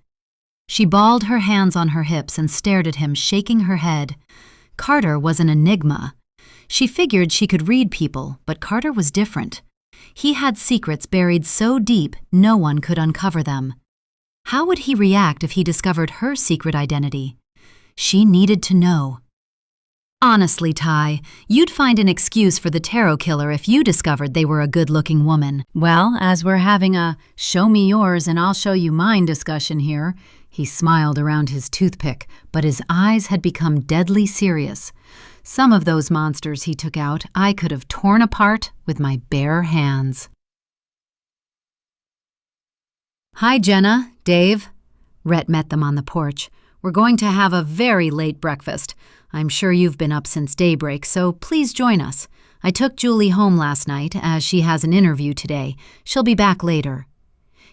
She balled her hands on her hips and stared at him, shaking her head. Carter was an enigma. She figured she could read people, but Carter was different. He had secrets buried so deep no one could uncover them. How would he react if he discovered her secret identity? She needed to know. Honestly, Ty, you'd find an excuse for the tarot killer if you discovered they were a good-looking woman. Well, as we're having a show me yours and I'll show you mine discussion here, he smiled around his toothpick, but his eyes had become deadly serious. Some of those monsters he took out I could have torn apart with my bare hands. Hi, Jenna, Dave. Rhett met them on the porch. We're going to have a very late breakfast. I'm sure you've been up since daybreak, so please join us. I took Julie home last night as she has an interview today. She'll be back later.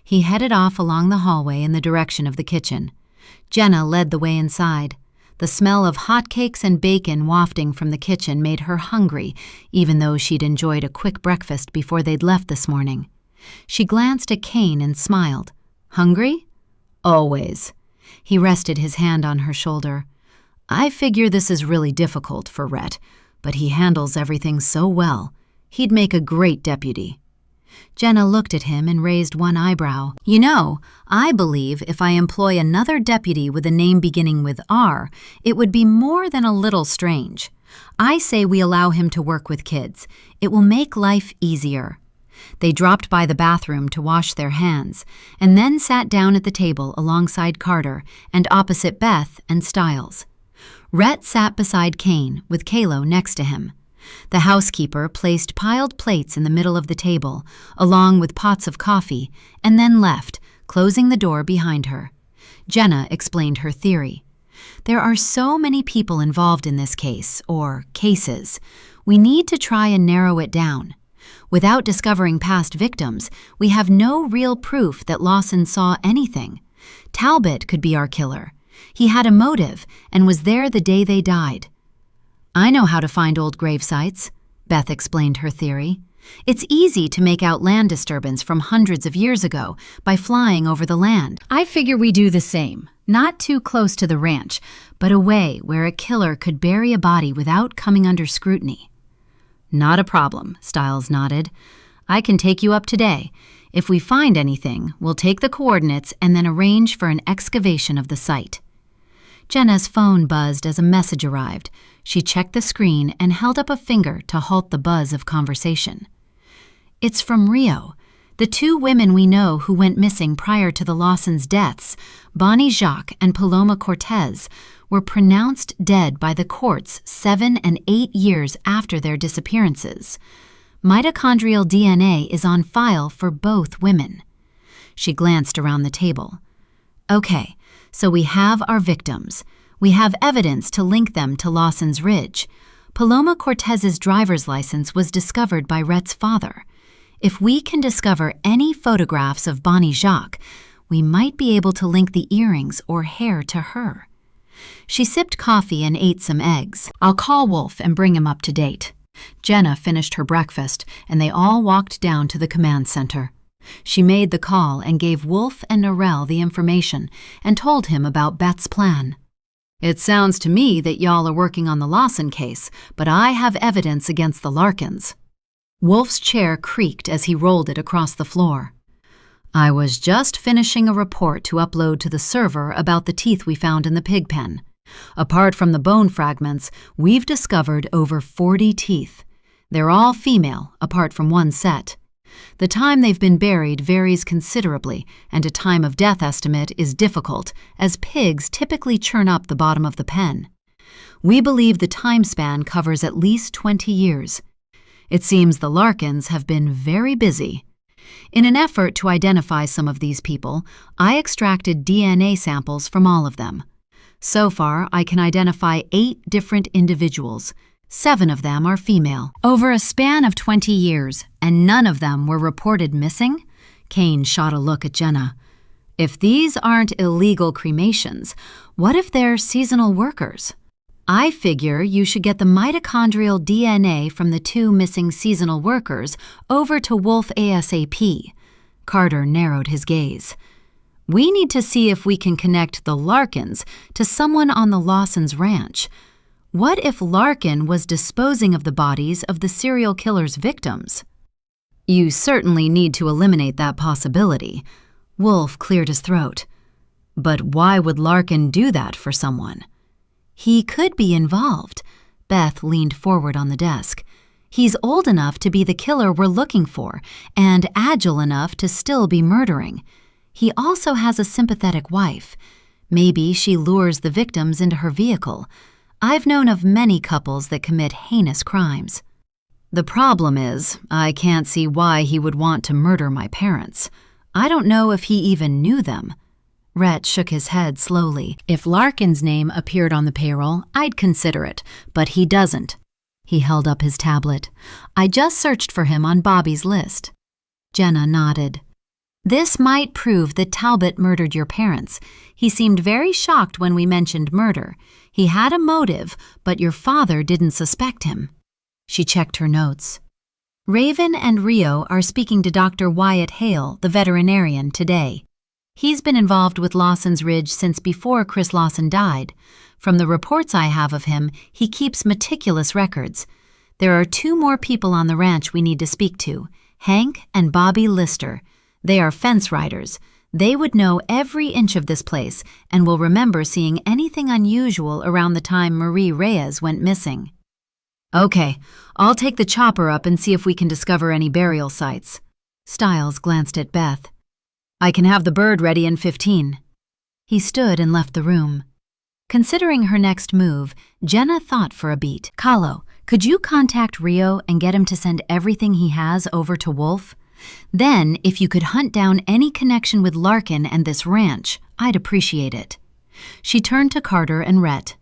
He headed off along the hallway in the direction of the kitchen. Jenna led the way inside. The smell of hotcakes and bacon wafting from the kitchen made her hungry, even though she'd enjoyed a quick breakfast before they'd left this morning. She glanced at Kane and smiled. Hungry? Always. He rested his hand on her shoulder. I figure this is really difficult for Rhett, but he handles everything so well. He'd make a great deputy. Jenna looked at him and raised one eyebrow. You know, I believe if I employ another deputy with a name beginning with R, it would be more than a little strange. I say we allow him to work with kids. It will make life easier. They dropped by the bathroom to wash their hands, and then sat down at the table alongside Carter and opposite Beth and Styles. Rhett sat beside Kane, with Kalo next to him. The housekeeper placed piled plates in the middle of the table, along with pots of coffee, and then left, closing the door behind her. Jenna explained her theory. There are so many people involved in this case, or cases. We need to try and narrow it down. Without discovering past victims, we have no real proof that Lawson saw anything. Talbot could be our killer. He had a motive and was there the day they died. I know how to find old grave sites, Beth explained her theory. It's easy to make out land disturbance from hundreds of years ago by flying over the land. I figure we do the same, not too close to the ranch, but away where a killer could bury a body without coming under scrutiny. Not a problem, Styles nodded. I can take you up today. If we find anything, we'll take the coordinates and then arrange for an excavation of the site. Jenna's phone buzzed as a message arrived. She checked the screen and held up a finger to halt the buzz of conversation. It's from Rio. The two women we know who went missing prior to the Lawsons' deaths, Bonnie Jacques and Paloma Cortez, were pronounced dead by the courts 7 and 8 years after their disappearances. Mitochondrial DNA is on file for both women. She glanced around the table. Okay, so we have our victims. We have evidence to link them to Lawson's Ridge. Paloma Cortez's driver's license was discovered by Rhett's father. If we can discover any photographs of Bonnie Jacques, we might be able to link the earrings or hair to her. She sipped coffee and ate some eggs. I'll call Wolf and bring him up to date. Jenna finished her breakfast, and they all walked down to the command center. She made the call and gave Wolf and Norell the information and told him about Beth's plan. It sounds to me that y'all are working on the Lawson case, but I have evidence against the Larkins. Wolf's chair creaked as he rolled it across the floor. I was just finishing a report to upload to the server about the teeth we found in the pig pen. Apart from the bone fragments, we've discovered over 40 teeth. They're all female, apart from one set. The time they've been buried varies considerably, and a time of death estimate is difficult, as pigs typically churn up the bottom of the pen. We believe the time span covers at least 20 years. It seems the Larkins have been very busy. In an effort to identify some of these people, I extracted DNA samples from all of them. So far, I can identify 8 different individuals. 7 of them are female. Over a span of 20 years, and none of them were reported missing? Kane shot a look at Jenna. If these aren't illegal cremations, what if they're seasonal workers? I figure you should get the mitochondrial DNA from the 2 missing seasonal workers over to Wolf ASAP. Carter narrowed his gaze. We need to see if we can connect the Larkins to someone on the Lawsons' ranch. What if Larkin was disposing of the bodies of the serial killer's victims? You certainly need to eliminate that possibility. Wolf cleared his throat. But why would Larkin do that for someone? He could be involved. Beth leaned forward on the desk. He's old enough to be the killer we're looking for, and agile enough to still be murdering. He also has a sympathetic wife. Maybe she lures the victims into her vehicle. I've known of many couples that commit heinous crimes. The problem is, I can't see why he would want to murder my parents. I don't know if he even knew them. Rhett shook his head slowly. If Larkin's name appeared on the payroll, I'd consider it, but he doesn't. He held up his tablet. I just searched for him on Bobby's list. Jenna nodded. This might prove that Talbot murdered your parents. He seemed very shocked when we mentioned murder. He had a motive, but your father didn't suspect him. She checked her notes. Raven and Rio are speaking to Dr. Wyatt Hale, the veterinarian, today. He's been involved with Lawson's Ridge since before Chris Lawson died. From the reports I have of him, he keeps meticulous records. There are 2 more people on the ranch we need to speak to, Hank and Bobby Lister. They are fence riders. They would know every inch of this place and will remember seeing anything unusual around the time Marie Reyes went missing. Okay, I'll take the chopper up and see if we can discover any burial sites. Stiles glanced at Beth. I can have the bird ready in 15. He stood and left the room. Considering her next move, Jenna thought for a beat. Kahlo, could you contact Rio and get him to send everything he has over to Wolf? Then, if you could hunt down any connection with Larkin and this ranch, I'd appreciate it. She turned to Carter and Rhett.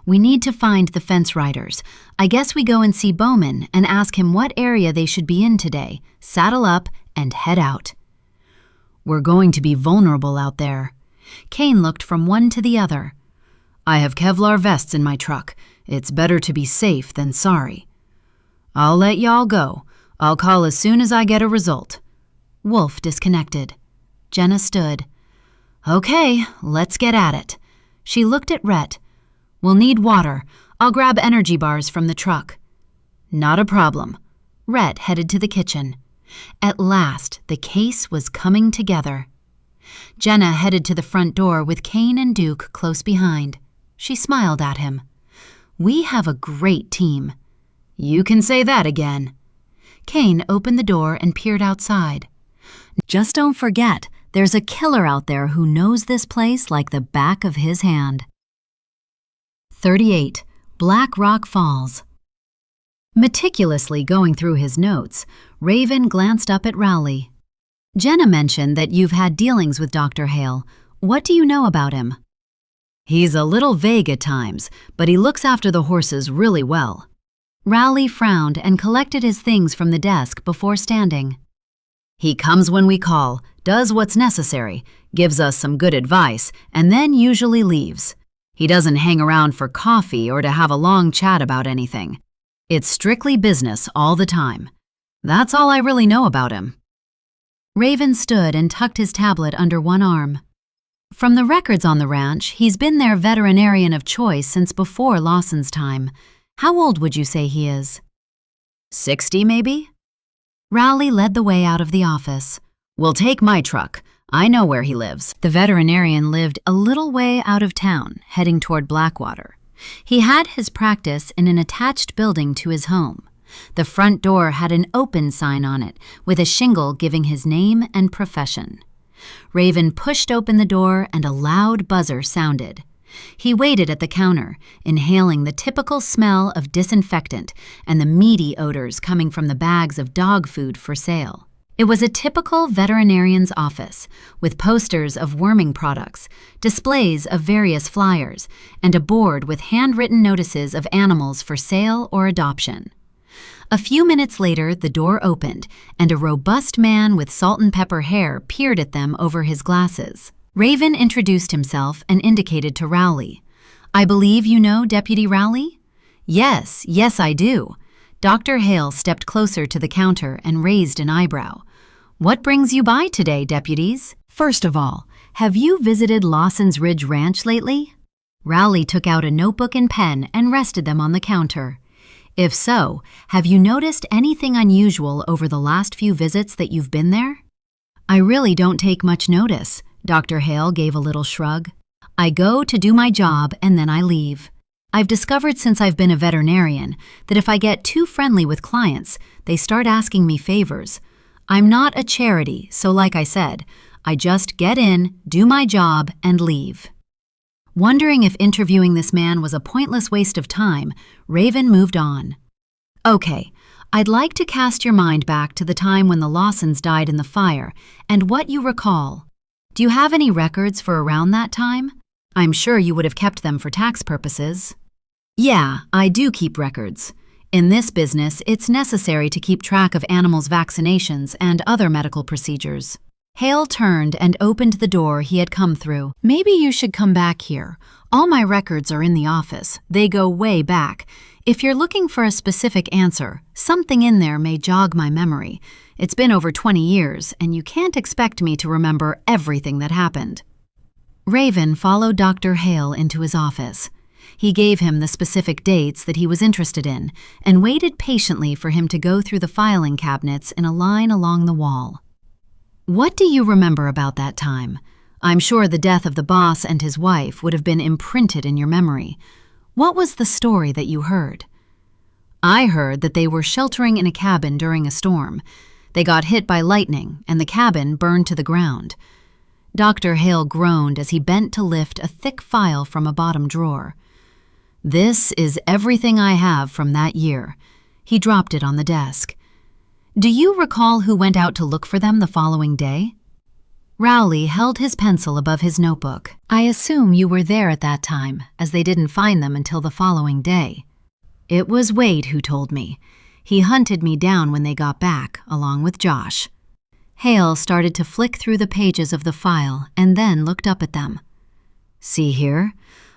We need to find the fence riders. I guess we go and see Bowman and ask him what area they should be in today, saddle up, and head out. We're going to be vulnerable out there. Kane looked from one to the other. I have Kevlar vests in my truck. It's better to be safe than sorry. I'll let y'all go. I'll call as soon as I get a result. Wolf disconnected. Jenna stood. Okay, let's get at it. She looked at Rhett. We'll need water. I'll grab energy bars from the truck. Not a problem. Rhett headed to the kitchen. At last, the case was coming together. Jenna headed to the front door with Kane and Duke close behind. She smiled at him. We have a great team. You can say that again. Kane opened the door and peered outside. Just don't forget, there's a killer out there who knows this place like the back of his hand. 38. Black Rock Falls. Meticulously going through his notes, Raven glanced up at Rowley. Jenna mentioned that you've had dealings with Dr. Hale. What do you know about him? He's a little vague at times, but he looks after the horses really well. Rowley frowned and collected his things from the desk before standing. He comes when we call, does what's necessary, gives us some good advice, and then usually leaves. He doesn't hang around for coffee or to have a long chat about anything. It's strictly business all the time. That's all I really know about him. Raven stood and tucked his tablet under one arm. From the records on the ranch, he's been their veterinarian of choice since before Lawson's time. How old would you say he is? 60, maybe? Rowley led the way out of the office. We'll take my truck. I know where he lives. The veterinarian lived a little way out of town, heading toward Blackwater. He had his practice in an attached building to his home. The front door had an open sign on it, with a shingle giving his name and profession. Raven pushed open the door and a loud buzzer sounded. He waited at the counter, inhaling the typical smell of disinfectant and the meaty odors coming from the bags of dog food for sale. It was a typical veterinarian's office, with posters of worming products, displays of various flyers, and a board with handwritten notices of animals for sale or adoption. A few minutes later, the door opened, and a robust man with salt and pepper hair peered at them over his glasses. Raven introduced himself and indicated to Rowley. I believe you know Deputy Rowley? Yes, I do. Dr. Hale stepped closer to the counter and raised an eyebrow. What brings you by today, deputies? First of all, have you visited Lawson's Ridge Ranch lately? Rowley took out a notebook and pen and rested them on the counter. If so, have you noticed anything unusual over the last few visits that you've been there? I really don't take much notice, Dr. Hale gave a little shrug. I go to do my job and then I leave. I've discovered since I've been a veterinarian that if I get too friendly with clients, they start asking me favors. I'm not a charity, so like I said, I just get in, do my job, and leave. Wondering if interviewing this man was a pointless waste of time, Raven moved on. Okay, I'd like to cast your mind back to the time when the Lawsons died in the fire and what you recall. Do you have any records for around that time? I'm sure you would have kept them for tax purposes. Yeah, I do keep records. In this business, it's necessary to keep track of animals' vaccinations and other medical procedures. Hale turned and opened the door he had come through. Maybe you should come back here. All my records are in the office. They go way back. If you're looking for a specific answer, something in there may jog my memory. It's been over 20 years, and you can't expect me to remember everything that happened. Raven followed Dr. Hale into his office. He gave him the specific dates that he was interested in and waited patiently for him to go through the filing cabinets in a line along the wall. What do you remember about that time? I'm sure the death of the boss and his wife would have been imprinted in your memory. What was the story that you heard? I heard that they were sheltering in a cabin during a storm. They got hit by lightning and the cabin burned to the ground. Dr. Hale groaned as he bent to lift a thick file from a bottom drawer. This is everything I have from that year. He dropped it on the desk. Do you recall who went out to look for them the following day? Rowley held his pencil above his notebook. I assume you were there at that time, as they didn't find them until the following day. It was Wade who told me. He hunted me down when they got back, along with Josh. Hale started to flick through the pages of the file and then looked up at them. See here?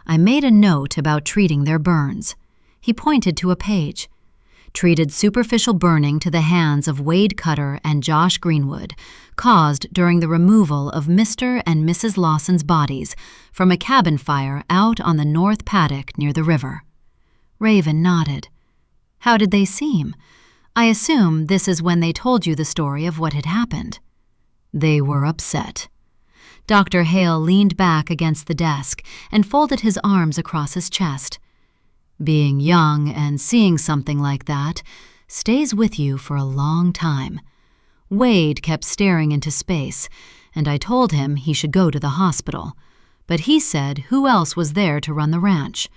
I made a note about treating their burns. He pointed to a page. Treated superficial burning to the hands of Wade Cutter and Josh Greenwood, caused during the removal of Mr. and Mrs. Lawson's bodies from a cabin fire out on the north paddock near the river. Raven nodded. How did they seem? I assume this is when they told you the story of what had happened. They were upset. Dr. Hale leaned back against the desk and folded his arms across his chest. Being young and seeing something like that stays with you for a long time. Wade kept staring into space, and I told him he should go to the hospital. But he said who else was there to run the ranch?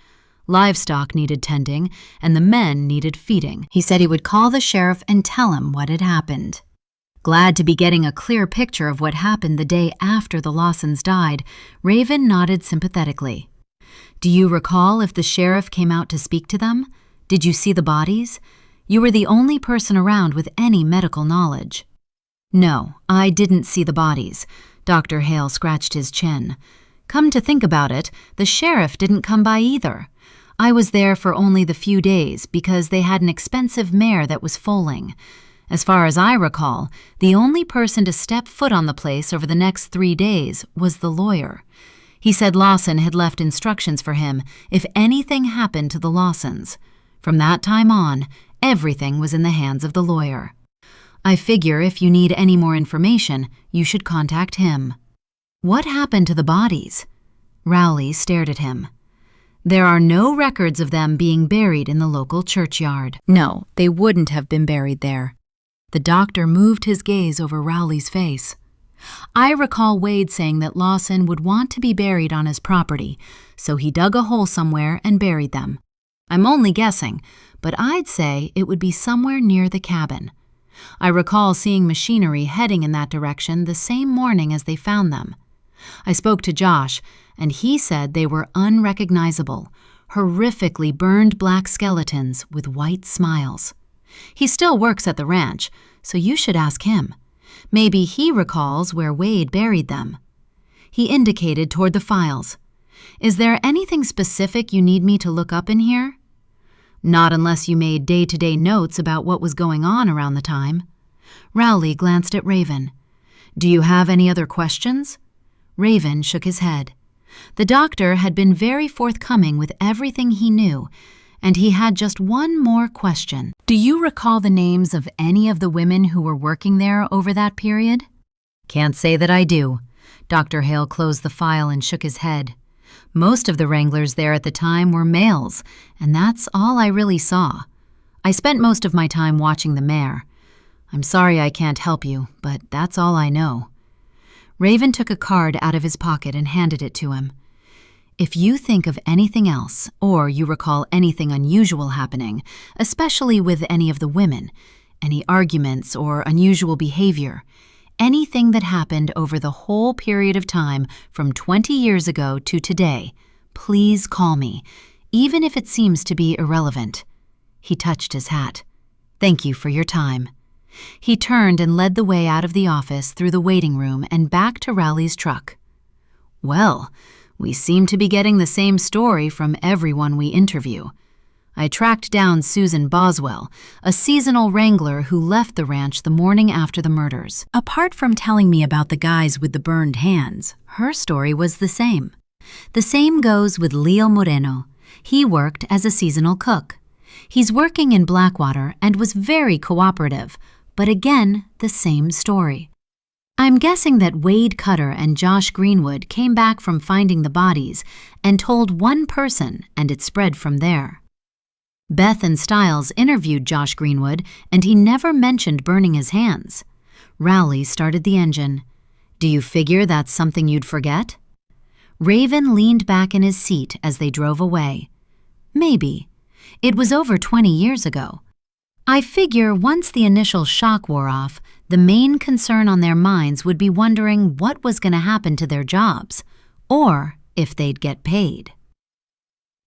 Livestock needed tending, and the men needed feeding. He said he would call the sheriff and tell him what had happened. Glad to be getting a clear picture of what happened the day after the Lawsons died, Raven nodded sympathetically. Do you recall if the sheriff came out to speak to them? Did you see the bodies? You were the only person around with any medical knowledge. No, I didn't see the bodies. Dr. Hale scratched his chin. Come to think about it, the sheriff didn't come by either. I was there for only the few days because they had an expensive mare that was foaling. As far as I recall, the only person to step foot on the place over the next 3 days was the lawyer. He said Lawson had left instructions for him if anything happened to the Lawsons. From that time on, everything was in the hands of the lawyer. I figure if you need any more information, you should contact him. What happened to the bodies? Rowley stared at him. There are no records of them being buried in the local churchyard. No, they wouldn't have been buried there. The doctor moved his gaze over Rowley's face. I recall Wade saying that Lawson would want to be buried on his property, so he dug a hole somewhere and buried them. I'm only guessing, but I'd say it would be somewhere near the cabin. I recall seeing machinery heading in that direction the same morning as they found them. I spoke to Josh, and he said they were unrecognizable, horrifically burned black skeletons with white smiles. He still works at the ranch, so you should ask him. Maybe he recalls where Wade buried them. He indicated toward the files. Is there anything specific you need me to look up in here? Not unless you made day-to-day notes about what was going on around the time. Rowley glanced at Raven. Do you have any other questions? Raven shook his head. The doctor had been very forthcoming with everything he knew, and he had just one more question. Do you recall the names of any of the women who were working there over that period? Can't say that I do. Dr. Hale closed the file and shook his head. Most of the wranglers there at the time were males, and that's all I really saw. I spent most of my time watching the mare. I'm sorry I can't help you, but that's all I know. Raven took a card out of his pocket and handed it to him. If you think of anything else, or you recall anything unusual happening, especially with any of the women, any arguments or unusual behavior, anything that happened over the whole period of time from 20 years ago to today, please call me, even if it seems to be irrelevant. He touched his hat. Thank you for your time. He turned and led the way out of the office through the waiting room and back to Rowley's truck. Well, we seem to be getting the same story from everyone we interview. I tracked down Susan Boswell, a seasonal wrangler who left the ranch the morning after the murders. Apart from telling me about the guys with the burned hands, her story was the same. The same goes with Leo Moreno. He worked as a seasonal cook. He's working in Blackwater and was very cooperative, but again, the same story. I'm guessing that Wade Cutter and Josh Greenwood came back from finding the bodies and told one person, and it spread from there. Beth and Stiles interviewed Josh Greenwood, and he never mentioned burning his hands. Rowley started the engine. Do you figure that's something you'd forget? Raven leaned back in his seat as they drove away. Maybe. It was over 20 years ago. I figure once the initial shock wore off, the main concern on their minds would be wondering what was going to happen to their jobs, or if they'd get paid.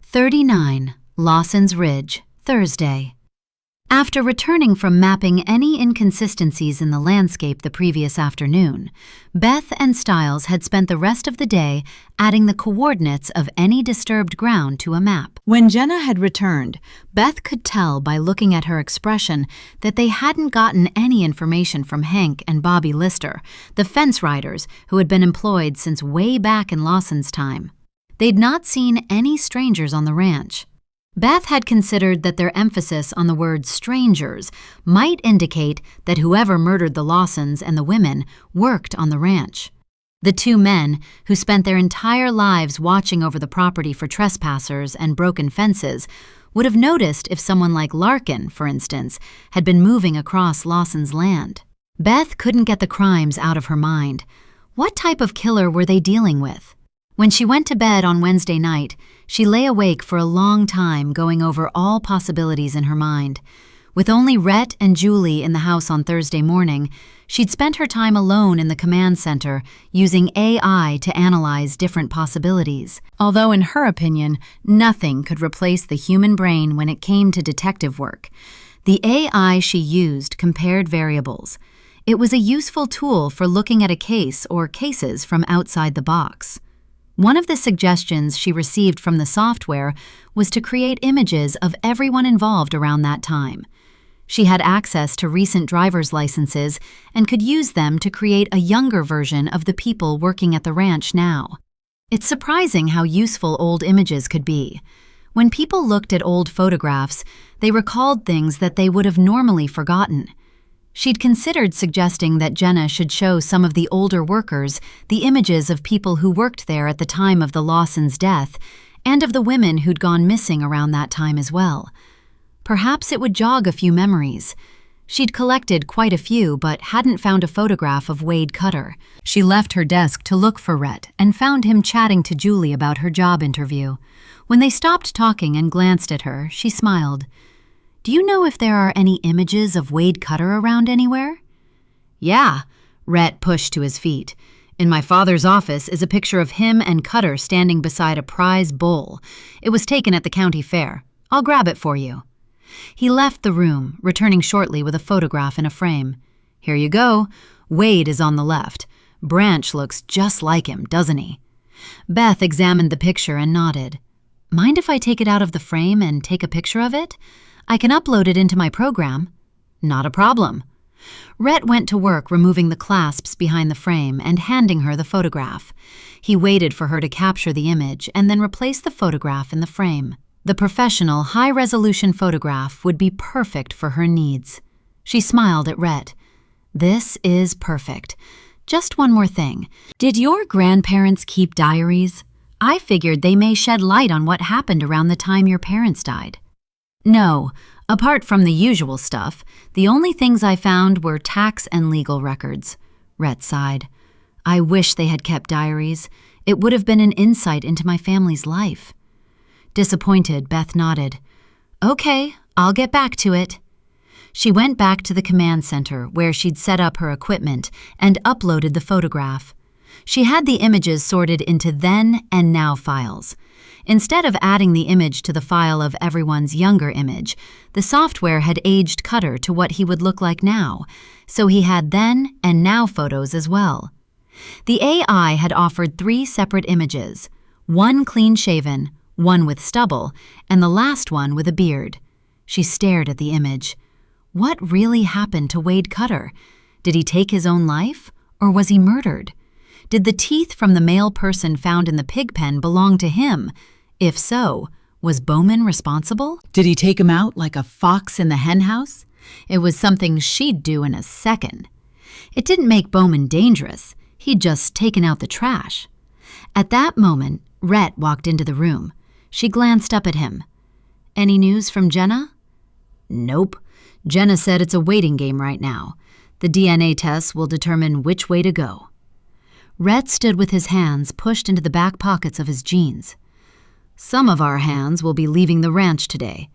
39. Lawson's Ridge, Thursday. After returning from mapping any inconsistencies in the landscape the previous afternoon, Beth and Stiles had spent the rest of the day adding the coordinates of any disturbed ground to a map. When Jenna had returned, Beth could tell by looking at her expression that they hadn't gotten any information from Hank and Bobby Lister, the fence riders who had been employed since way back in Lawson's time. They'd not seen any strangers on the ranch. Beth had considered that their emphasis on the word strangers might indicate that whoever murdered the Lawsons and the women worked on the ranch. The two men, who spent their entire lives watching over the property for trespassers and broken fences, would have noticed if someone like Larkin, for instance, had been moving across Lawson's land. Beth couldn't get the crimes out of her mind. What type of killer were they dealing with? When she went to bed on Wednesday night, she lay awake for a long time going over all possibilities in her mind. With only Rhett and Julie in the house on Thursday morning, she'd spent her time alone in the command center using AI to analyze different possibilities. Although in her opinion, nothing could replace the human brain when it came to detective work. The AI she used compared variables. It was a useful tool for looking at a case or cases from outside the box. One of the suggestions she received from the software was to create images of everyone involved around that time. She had access to recent driver's licenses and could use them to create a younger version of the people working at the ranch now. It's surprising how useful old images could be. When people looked at old photographs, they recalled things that they would have normally forgotten. She'd considered suggesting that Jenna should show some of the older workers the images of people who worked there at the time of the Lawsons' death and of the women who'd gone missing around that time as well. Perhaps it would jog a few memories. She'd collected quite a few but hadn't found a photograph of Wade Cutter. She left her desk to look for Rhett and found him chatting to Julie about her job interview. When they stopped talking and glanced at her, she smiled. Do you know if there are any images of Wade Cutter around anywhere? Yeah, Rhett pushed to his feet. In my father's office is a picture of him and Cutter standing beside a prize bull. It was taken at the county fair. I'll grab it for you. He left the room, returning shortly with a photograph in a frame. Here you go. Wade is on the left. Branch looks just like him, doesn't he? Beth examined the picture and nodded. Mind if I take it out of the frame and take a picture of it? I can upload it into my program. Not a problem. Rhett went to work removing the clasps behind the frame and handing her the photograph. He waited for her to capture the image and then replace the photograph in the frame. The professional, high-resolution photograph would be perfect for her needs. She smiled at Rhett. This is perfect. Just one more thing. Did your grandparents keep diaries? I figured they may shed light on what happened around the time your parents died. No. Apart from the usual stuff, the only things I found were tax and legal records. Rhett sighed. I wish they had kept diaries. It would have been an insight into my family's life. Disappointed, Beth nodded. Okay, I'll get back to it. She went back to the command center where she'd set up her equipment and uploaded the photograph. She had the images sorted into then and now files. Instead of adding the image to the file of everyone's younger image, the software had aged Cutter to what he would look like now, so he had then and now photos as well. The AI had offered 3 separate images, one clean-shaven, one with stubble, and the last one with a beard. She stared at the image. What really happened to Wade Cutter? Did he take his own life, or was he murdered? Did the teeth from the male person found in the pig pen belong to him? If so, was Bowman responsible? Did he take him out like a fox in the henhouse? It was something she'd do in a second. It didn't make Bowman dangerous. He'd just taken out the trash. At that moment, Rhett walked into the room. She glanced up at him. Any news from Jenna? Nope. Jenna said it's a waiting game right now. The DNA tests will determine which way to go. Rhett stood with his hands pushed into the back pockets of his jeans. Some of our hands will be leaving the ranch today.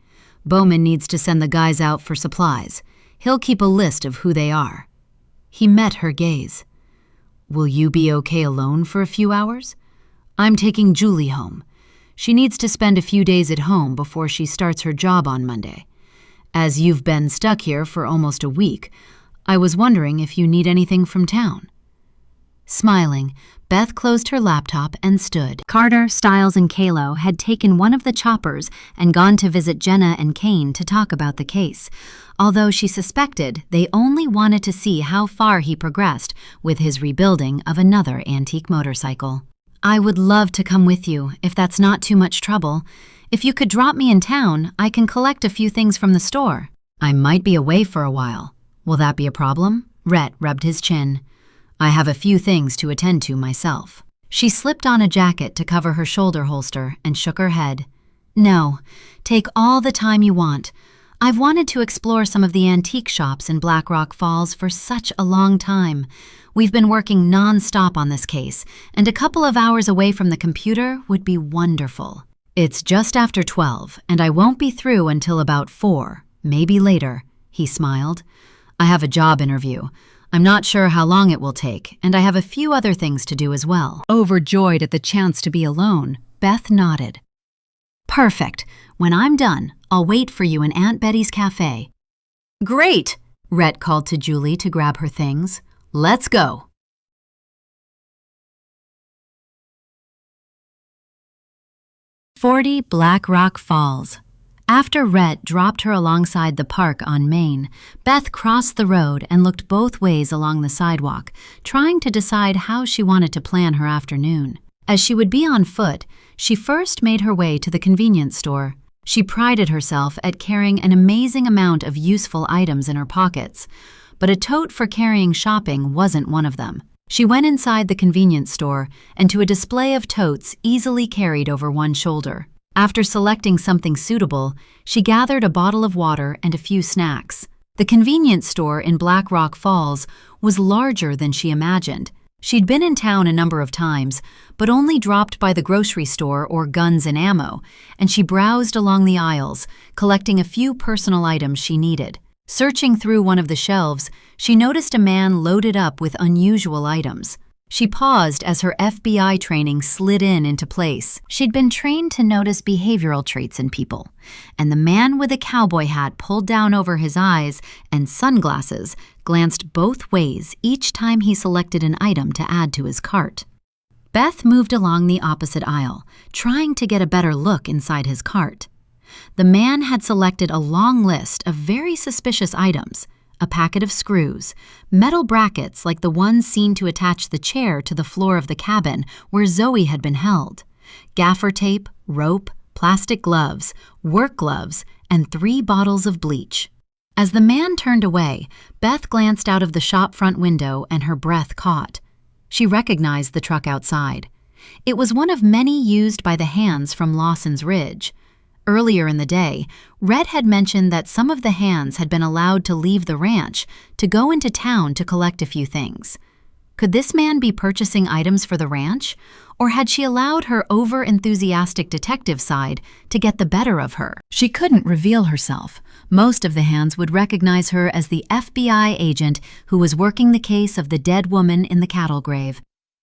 Bowman needs to send the guys out for supplies. He'll keep a list of who they are. He met her gaze. Will you be okay alone for a few hours? I'm taking Julie home. She needs to spend a few days at home before she starts her job on Monday. As you've been stuck here for almost a week, I was wondering if you need anything from town. Smiling, Beth closed her laptop and stood. Carter, Stiles, and Kalo had taken one of the choppers and gone to visit Jenna and Kane to talk about the case, although she suspected they only wanted to see how far he progressed with his rebuilding of another antique motorcycle. I would love to come with you, if that's not too much trouble. If you could drop me in town, I can collect a few things from the store. I might be away for a while. Will that be a problem? Rhett rubbed his chin. I have a few things to attend to myself. She slipped on a jacket to cover her shoulder holster and shook her head. No, take all the time you want. I've wanted to explore some of the antique shops in Black Rock Falls for such a long time. We've been working non-stop on this case, and a couple of hours away from the computer would be wonderful. It's just after 12, and I won't be through until about 4, maybe later, he smiled. I have a job interview. I'm not sure how long it will take, and I have a few other things to do as well. Overjoyed at the chance to be alone, Beth nodded. Perfect. When I'm done, I'll wait for you in Aunt Betty's cafe. Great, Rhett called to Julie to grab her things. Let's go. 40 Black Rock Falls. After Rhett dropped her alongside the park on Main, Beth crossed the road and looked both ways along the sidewalk, trying to decide how she wanted to plan her afternoon. As she would be on foot, she first made her way to the convenience store. She prided herself at carrying an amazing amount of useful items in her pockets, but a tote for carrying shopping wasn't one of them. She went inside the convenience store and to a display of totes easily carried over one shoulder. After selecting something suitable, she gathered a bottle of water and a few snacks. The convenience store in Black Rock Falls was larger than she imagined. She'd been in town a number of times, but only dropped by the grocery store or guns and ammo, and she browsed along the aisles, collecting a few personal items she needed. Searching through one of the shelves, she noticed a man loaded up with unusual items. She paused as her FBI training slid into place. She'd been trained to notice behavioral traits in people, and the man with a cowboy hat pulled down over his eyes and sunglasses glanced both ways each time he selected an item to add to his cart. Beth moved along the opposite aisle, trying to get a better look inside his cart. The man had selected a long list of very suspicious items: a packet of screws, metal brackets like the ones seen to attach the chair to the floor of the cabin where Zoe had been held, gaffer tape, rope, plastic gloves, work gloves, and 3 bottles of bleach. As the man turned away, Beth glanced out of the shop front window and her breath caught. She recognized the truck outside. It was one of many used by the hands from Lawson's Ridge. Earlier in the day, Red had mentioned that some of the hands had been allowed to leave the ranch to go into town to collect a few things. Could this man be purchasing items for the ranch, or had she allowed her over-enthusiastic detective side to get the better of her? She couldn't reveal herself. Most of the hands would recognize her as the FBI agent who was working the case of the dead woman in the cattle grave.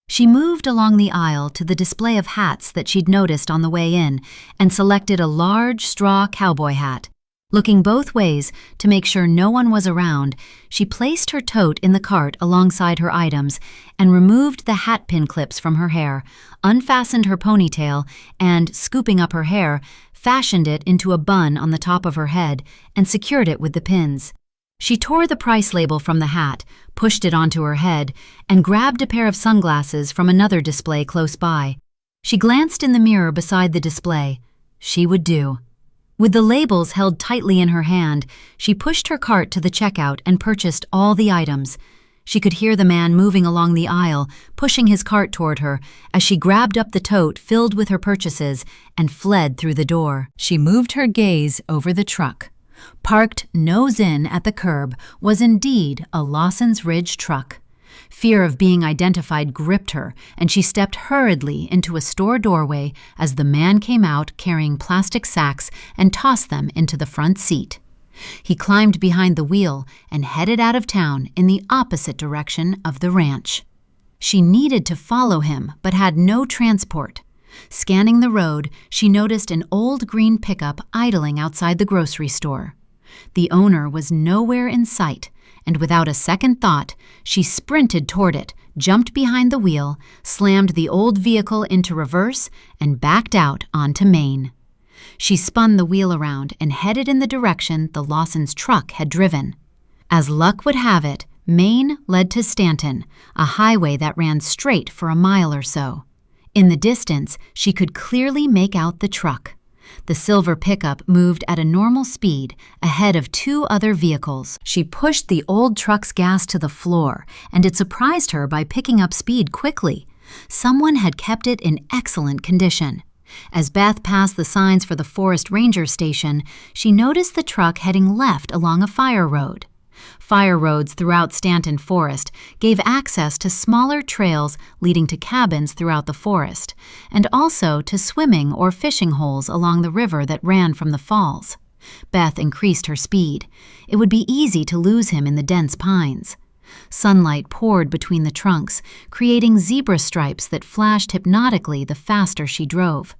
She moved along the aisle to the display of hats that she'd noticed on the way in and selected a large straw cowboy hat. Looking both ways to make sure no one was around, she placed her tote in the cart alongside her items and removed the hat pin clips from her hair, unfastened her ponytail, and, scooping up her hair, fashioned it into a bun on the top of her head and secured it with the pins. She tore the price label from the hat, pushed it onto her head, and grabbed a pair of sunglasses from another display close by. She glanced in the mirror beside the display. She would do. With the labels held tightly in her hand, she pushed her cart to the checkout and purchased all the items. She could hear the man moving along the aisle, pushing his cart toward her as she grabbed up the tote filled with her purchases and fled through the door. She moved her gaze over the truck. Parked nose in at the curb was indeed a Lawson's Ridge truck. Fear of being identified gripped her, and she stepped hurriedly into a store doorway as the man came out carrying plastic sacks and tossed them into the front seat. He climbed behind the wheel and headed out of town in the opposite direction of the ranch. She needed to follow him, but had no transport. Scanning the road, she noticed an old green pickup idling outside the grocery store. The owner was nowhere in sight, and without a second thought, she sprinted toward it, jumped behind the wheel, slammed the old vehicle into reverse, and backed out onto Main. She spun the wheel around and headed in the direction the Lawsons' truck had driven. As luck would have it, Main led to Stanton, a highway that ran straight for a mile or so. In the distance, she could clearly make out the truck. The silver pickup moved at a normal speed ahead of 2 other vehicles. She pushed the old truck's gas to the floor, and it surprised her by picking up speed quickly. Someone had kept it in excellent condition. As Beth passed the signs for the Forest Ranger Station, she noticed the truck heading left along a fire road. Fire roads throughout Stanton Forest gave access to smaller trails leading to cabins throughout the forest, and also to swimming or fishing holes along the river that ran from the falls. Beth increased her speed. It would be easy to lose him in the dense pines. Sunlight poured between the trunks, creating zebra stripes that flashed hypnotically the faster she drove.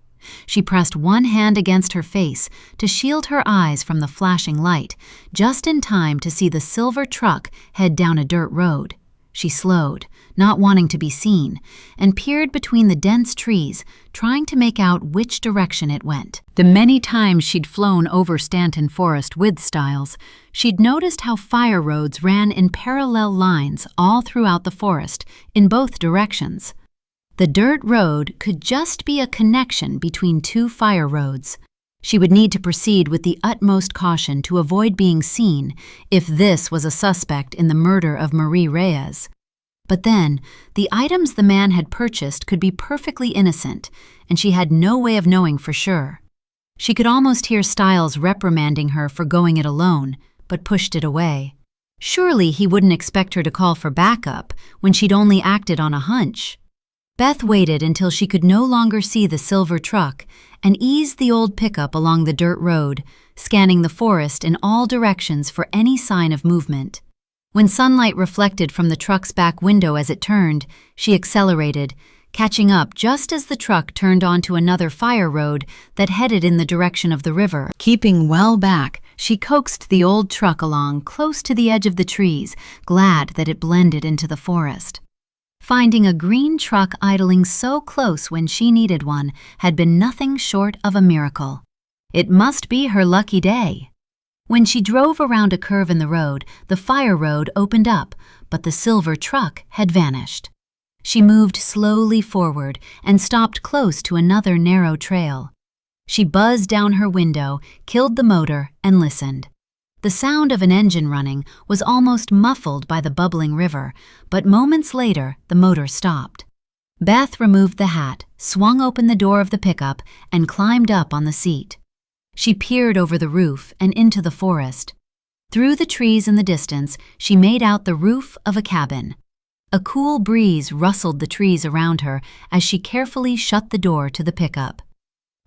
She pressed one hand against her face to shield her eyes from the flashing light, just in time to see the silver truck head down a dirt road. She slowed, not wanting to be seen, and peered between the dense trees, trying to make out which direction it went. The many times she'd flown over Stanton Forest with Stiles, she'd noticed how fire roads ran in parallel lines all throughout the forest, in both directions. The dirt road could just be a connection between 2 fire roads. She would need to proceed with the utmost caution to avoid being seen if this was a suspect in the murder of Marie Reyes. But then, the items the man had purchased could be perfectly innocent, and she had no way of knowing for sure. She could almost hear Stiles reprimanding her for going it alone, but pushed it away. Surely he wouldn't expect her to call for backup when she'd only acted on a hunch. Beth waited until she could no longer see the silver truck and eased the old pickup along the dirt road, scanning the forest in all directions for any sign of movement. When sunlight reflected from the truck's back window as it turned, she accelerated, catching up just as the truck turned onto another fire road that headed in the direction of the river. Keeping well back, she coaxed the old truck along close to the edge of the trees, glad that it blended into the forest. Finding a green truck idling so close when she needed one had been nothing short of a miracle. It must be her lucky day. When she drove around a curve in the road, the fire road opened up, but the silver truck had vanished. She moved slowly forward and stopped close to another narrow trail. She buzzed down her window, killed the motor, and listened. The sound of an engine running was almost muffled by the bubbling river, but moments later the motor stopped. Beth removed the hat, swung open the door of the pickup, and climbed up on the seat. She peered over the roof and into the forest. Through the trees in the distance, she made out the roof of a cabin. A cool breeze rustled the trees around her as she carefully shut the door to the pickup.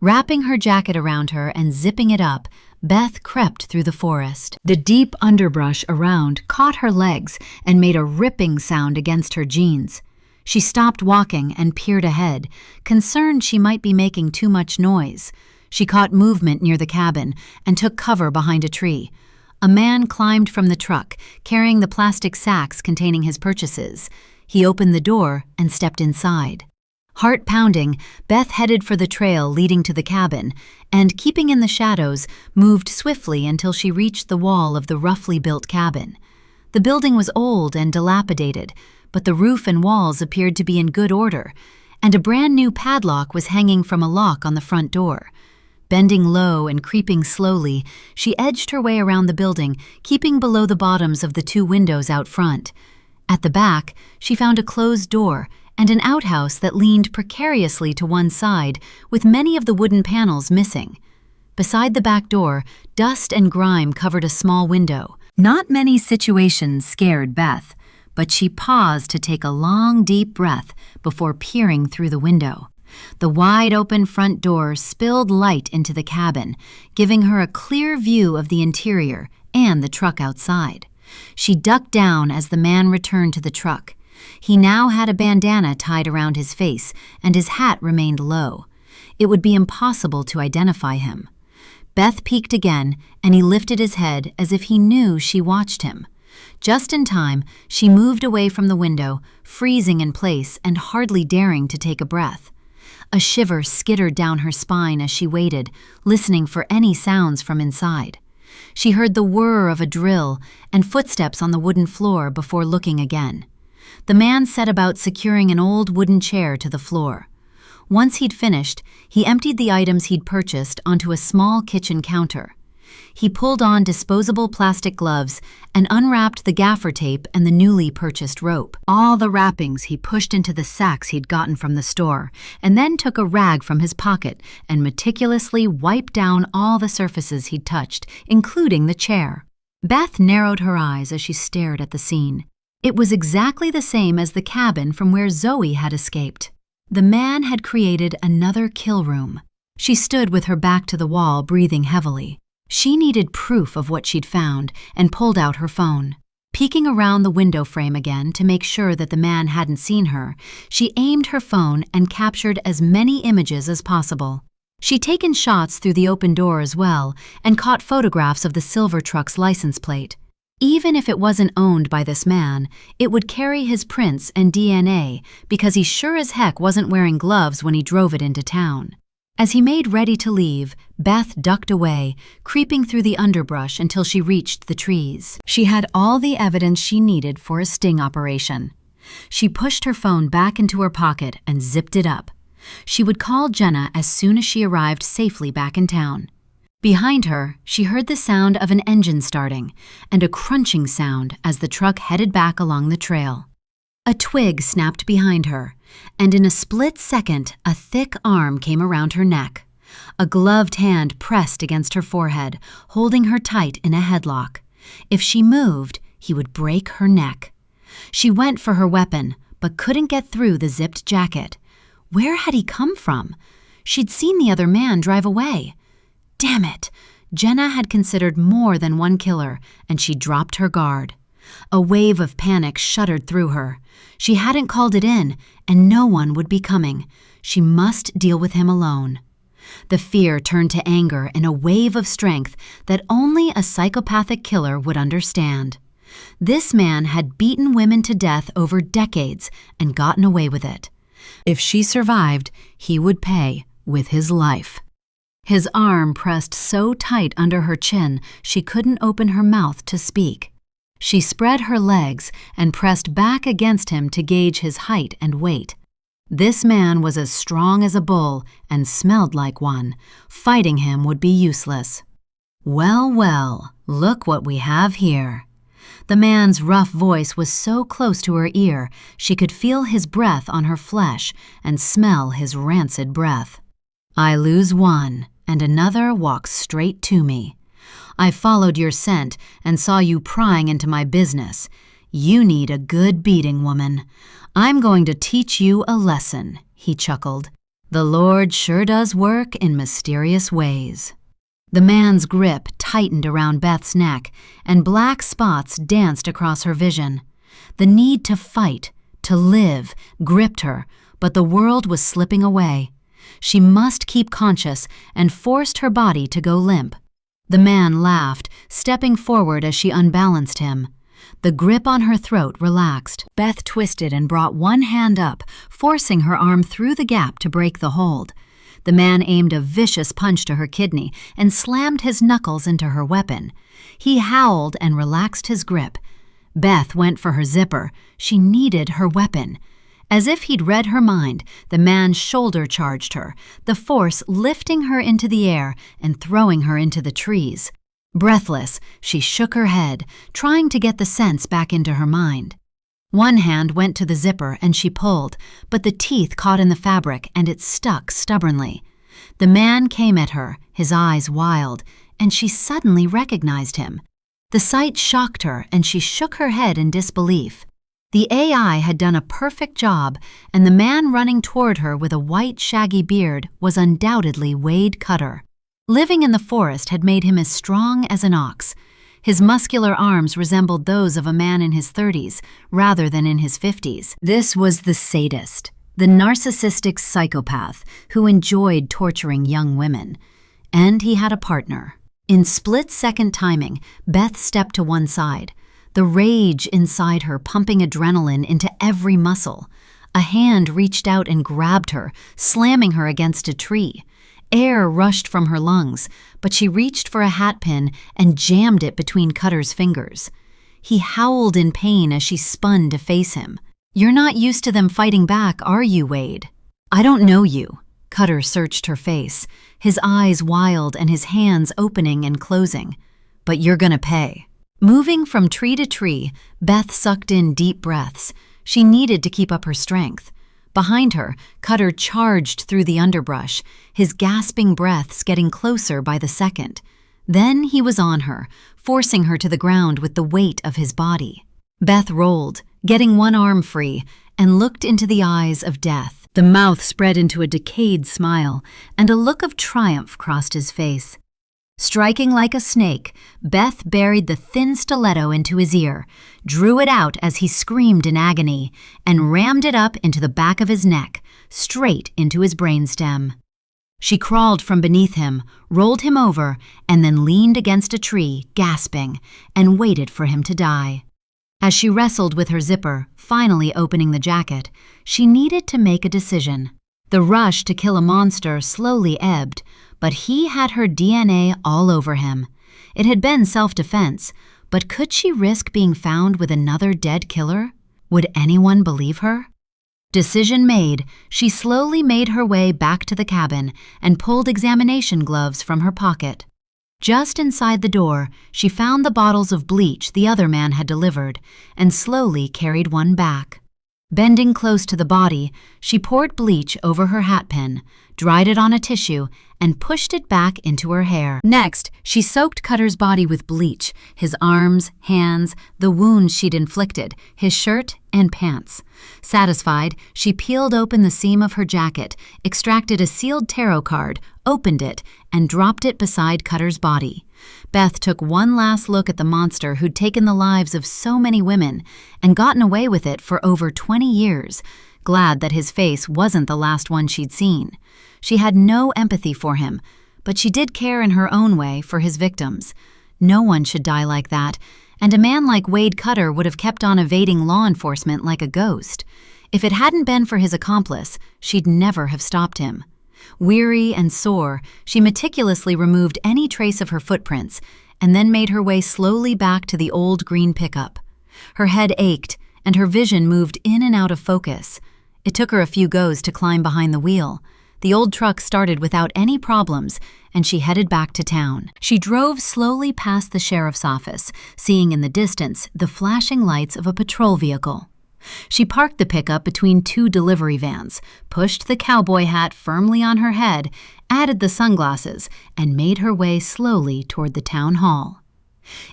Wrapping her jacket around her and zipping it up, Beth crept through the forest. The deep underbrush around caught her legs and made a ripping sound against her jeans. She stopped walking and peered ahead, concerned she might be making too much noise. She caught movement near the cabin and took cover behind a tree. A man climbed from the truck, carrying the plastic sacks containing his purchases. He opened the door and stepped inside. Heart pounding, Beth headed for the trail leading to the cabin and, keeping in the shadows, moved swiftly until she reached the wall of the roughly built cabin. The building was old and dilapidated, but the roof and walls appeared to be in good order, and a brand new padlock was hanging from a lock on the front door. Bending low and creeping slowly, she edged her way around the building, keeping below the bottoms of the two windows out front. At the back, she found a closed door and an outhouse that leaned precariously to one side, with many of the wooden panels missing. Beside the back door, dust and grime covered a small window. Not many situations scared Beth, but she paused to take a long, deep breath before peering through the window. The wide-open front door spilled light into the cabin, giving her a clear view of the interior and the truck outside. She ducked down as the man returned to the truck. He now had a bandana tied around his face, and his hat remained low. It would be impossible to identify him. Beth peeked again, and he lifted his head as if he knew she watched him. Just in time, she moved away from the window, freezing in place and hardly daring to take a breath. A shiver skittered down her spine as she waited, listening for any sounds from inside. She heard the whir of a drill and footsteps on the wooden floor before looking again. The man set about securing an old wooden chair to the floor. Once he'd finished, he emptied the items he'd purchased onto a small kitchen counter. He pulled on disposable plastic gloves and unwrapped the gaffer tape and the newly purchased rope. All the wrappings he pushed into the sacks he'd gotten from the store, and then took a rag from his pocket and meticulously wiped down all the surfaces he'd touched, including the chair. Beth narrowed her eyes as she stared at the scene. It was exactly the same as the cabin from where Zoe had escaped. The man had created another kill room. She stood with her back to the wall, breathing heavily. She needed proof of what she'd found and pulled out her phone. Peeking around the window frame again to make sure that the man hadn't seen her, she aimed her phone and captured as many images as possible. She'd taken shots through the open door as well and caught photographs of the silver truck's license plate. Even if it wasn't owned by this man, it would carry his prints and DNA because he sure as heck wasn't wearing gloves when he drove it into town. As he made ready to leave, Beth ducked away, creeping through the underbrush until she reached the trees. She had all the evidence she needed for a sting operation. She pushed her phone back into her pocket and zipped it up. She would call Jenna as soon as she arrived safely back in town. Behind her, she heard the sound of an engine starting and a crunching sound as the truck headed back along the trail. A twig snapped behind her, and in a split second, a thick arm came around her neck. A gloved hand pressed against her forehead, holding her tight in a headlock. If she moved, he would break her neck. She went for her weapon, but couldn't get through the zipped jacket. Where had he come from? She'd seen the other man drive away. Damn it! Jenna had considered more than one killer, and she dropped her guard. A wave of panic shuddered through her. She hadn't called it in, and no one would be coming. She must deal with him alone. The fear turned to anger in a wave of strength that only a psychopathic killer would understand. This man had beaten women to death over decades and gotten away with it. If she survived, he would pay with his life. His arm pressed so tight under her chin she couldn't open her mouth to speak. She spread her legs and pressed back against him to gauge his height and weight. This man was as strong as a bull and smelled like one. Fighting him would be useless. Well, well, look what we have here. The man's rough voice was so close to her ear she could feel his breath on her flesh and smell his rancid breath. I lose one, and another walks straight to me. I followed your scent and saw you prying into my business. You need a good beating, woman. I'm going to teach you a lesson, he chuckled. The Lord sure does work in mysterious ways. The man's grip tightened around Beth's neck, and black spots danced across her vision. The need to fight, to live, gripped her, but the world was slipping away. She must keep conscious and forced her body to go limp. The man laughed, stepping forward as she unbalanced him. The grip on her throat relaxed. Beth twisted and brought one hand up, forcing her arm through the gap to break the hold. The man aimed a vicious punch to her kidney and slammed his knuckles into her weapon. He howled and relaxed his grip. Beth went for her zipper. She needed her weapon. As if he'd read her mind, the man shoulder charged her, the force lifting her into the air and throwing her into the trees. Breathless, she shook her head, trying to get the sense back into her mind. One hand went to the zipper and she pulled, but the teeth caught in the fabric and it stuck stubbornly. The man came at her, his eyes wild, and she suddenly recognized him. The sight shocked her and she shook her head in disbelief. The AI had done a perfect job, and the man running toward her with a white, shaggy beard was undoubtedly Wade Cutter. Living in the forest had made him as strong as an ox. His muscular arms resembled those of a man in his 30s rather than in his 50s. This was the sadist, the narcissistic psychopath who enjoyed torturing young women. And he had a partner. In split-second timing, Beth stepped to one side, the rage inside her pumping adrenaline into every muscle. A hand reached out and grabbed her, slamming her against a tree. Air rushed from her lungs, but she reached for a hat pin and jammed it between Cutter's fingers. He howled in pain as she spun to face him. "You're not used to them fighting back, are you, Wade?" "I don't know you." Cutter searched her face, his eyes wild and his hands opening and closing. "But you're gonna pay." Moving from tree to tree, Beth sucked in deep breaths. She needed to keep up her strength. Behind her, Cutter charged through the underbrush, his gasping breaths getting closer by the second. Then he was on her, forcing her to the ground with the weight of his body. Beth rolled, getting one arm free, and looked into the eyes of death. The mouth spread into a decayed smile, and a look of triumph crossed his face. Striking like a snake, Beth buried the thin stiletto into his ear, drew it out as he screamed in agony, and rammed it up into the back of his neck, straight into his brainstem. She crawled from beneath him, rolled him over, and then leaned against a tree, gasping, and waited for him to die. As she wrestled with her zipper, finally opening the jacket, she needed to make a decision. The rush to kill a monster slowly ebbed, but he had her DNA all over him. It had been self-defense, but could she risk being found with another dead killer? Would anyone believe her? Decision made, she slowly made her way back to the cabin and pulled examination gloves from her pocket. Just inside the door, she found the bottles of bleach the other man had delivered and slowly carried one back. Bending close to the body, she poured bleach over her hat pin, dried it on a tissue, and pushed it back into her hair. Next, she soaked Cutter's body with bleach, his arms, hands, the wounds she'd inflicted, his shirt, and pants. Satisfied, she peeled open the seam of her jacket, extracted a sealed tarot card, opened it, and dropped it beside Cutter's body. Beth took one last look at the monster who'd taken the lives of so many women and gotten away with it for over 20 years, glad that his face wasn't the last one she'd seen. She had no empathy for him, but she did care in her own way for his victims. No one should die like that, And a man like Wade Cutter would have kept on evading law enforcement like a ghost. If it hadn't been for his accomplice, she'd never have stopped him. Weary and sore, she meticulously removed any trace of her footprints and then made her way slowly back to the old green pickup. Her head ached, and her vision moved in and out of focus. It took her a few goes to climb behind the wheel. The old truck started without any problems, and she headed back to town. She drove slowly past the sheriff's office, seeing in the distance the flashing lights of a patrol vehicle. She parked the pickup between two delivery vans, pushed the cowboy hat firmly on her head, added the sunglasses, and made her way slowly toward the town hall.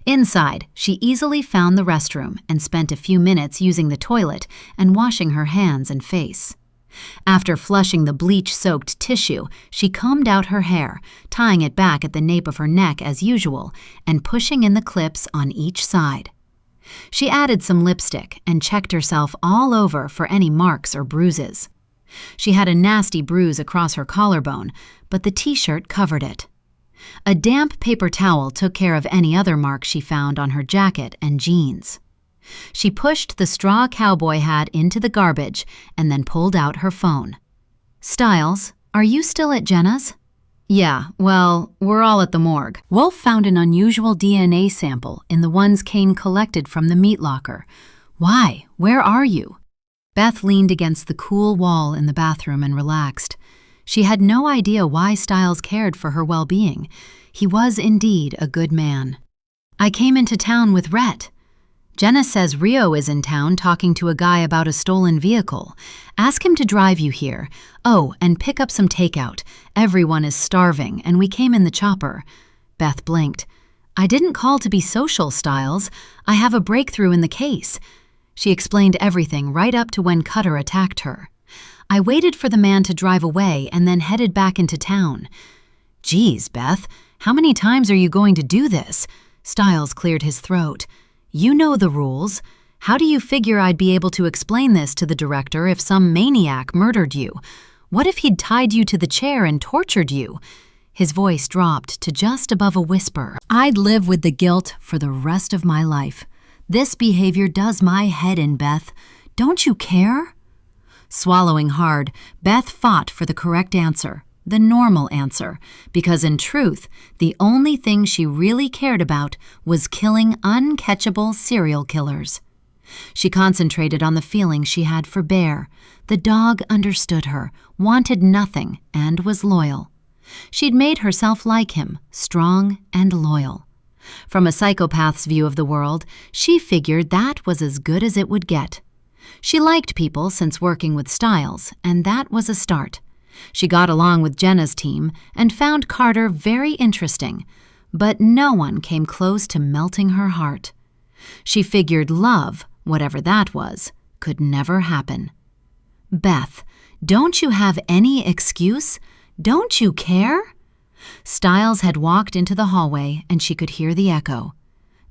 Inside, she easily found the restroom and spent a few minutes using the toilet and washing her hands and face. After flushing the bleach-soaked tissue, she combed out her hair, tying it back at the nape of her neck as usual and pushing in the clips on each side. She added some lipstick and checked herself all over for any marks or bruises. She had a nasty bruise across her collarbone, but the t-shirt covered it. A damp paper towel took care of any other marks she found on her jacket and jeans. She pushed the straw cowboy hat into the garbage and then pulled out her phone. "Stiles, are you still at Jenna's?" "Yeah, well, we're all at the morgue." Wolf found an unusual DNA sample in the ones Kane collected from the meat locker. "Why? Where are you?" Beth leaned against the cool wall in the bathroom and relaxed. She had no idea why Stiles cared for her well-being. He was indeed a good man. "I came into town with Rhett. Jenna says Rio is in town talking to a guy about a stolen vehicle. Ask him to drive you here. Oh, and pick up some takeout. Everyone is starving, and we came in the chopper." Beth blinked. "I didn't call to be social, Stiles. I have a breakthrough in the case." She explained everything right up to when Cutter attacked her. "I waited for the man to drive away and then headed back into town." "Geez, Beth, how many times are you going to do this?" Stiles cleared his throat. "You know the rules. How do you figure I'd be able to explain this to the director if some maniac murdered you? What if he'd tied you to the chair and tortured you?" His voice dropped to just above a whisper. "I'd live with the guilt for the rest of my life. This behavior does my head in, Beth. Don't you care?" Swallowing hard, Beth fought for the correct answer, the normal answer, because in truth, the only thing she really cared about was killing uncatchable serial killers. She concentrated on the feeling she had for Bear. The dog understood her, wanted nothing, and was loyal. She'd made herself like him, strong and loyal. From a psychopath's view of the world, she figured that was as good as it would get. She liked people since working with Stiles, and that was a start. She got along with Jenna's team and found Carter very interesting, but no one came close to melting her heart. She figured love, whatever that was, could never happen. "Beth, don't you have any excuse? Don't you care?" Stiles had walked into the hallway and she could hear the echo.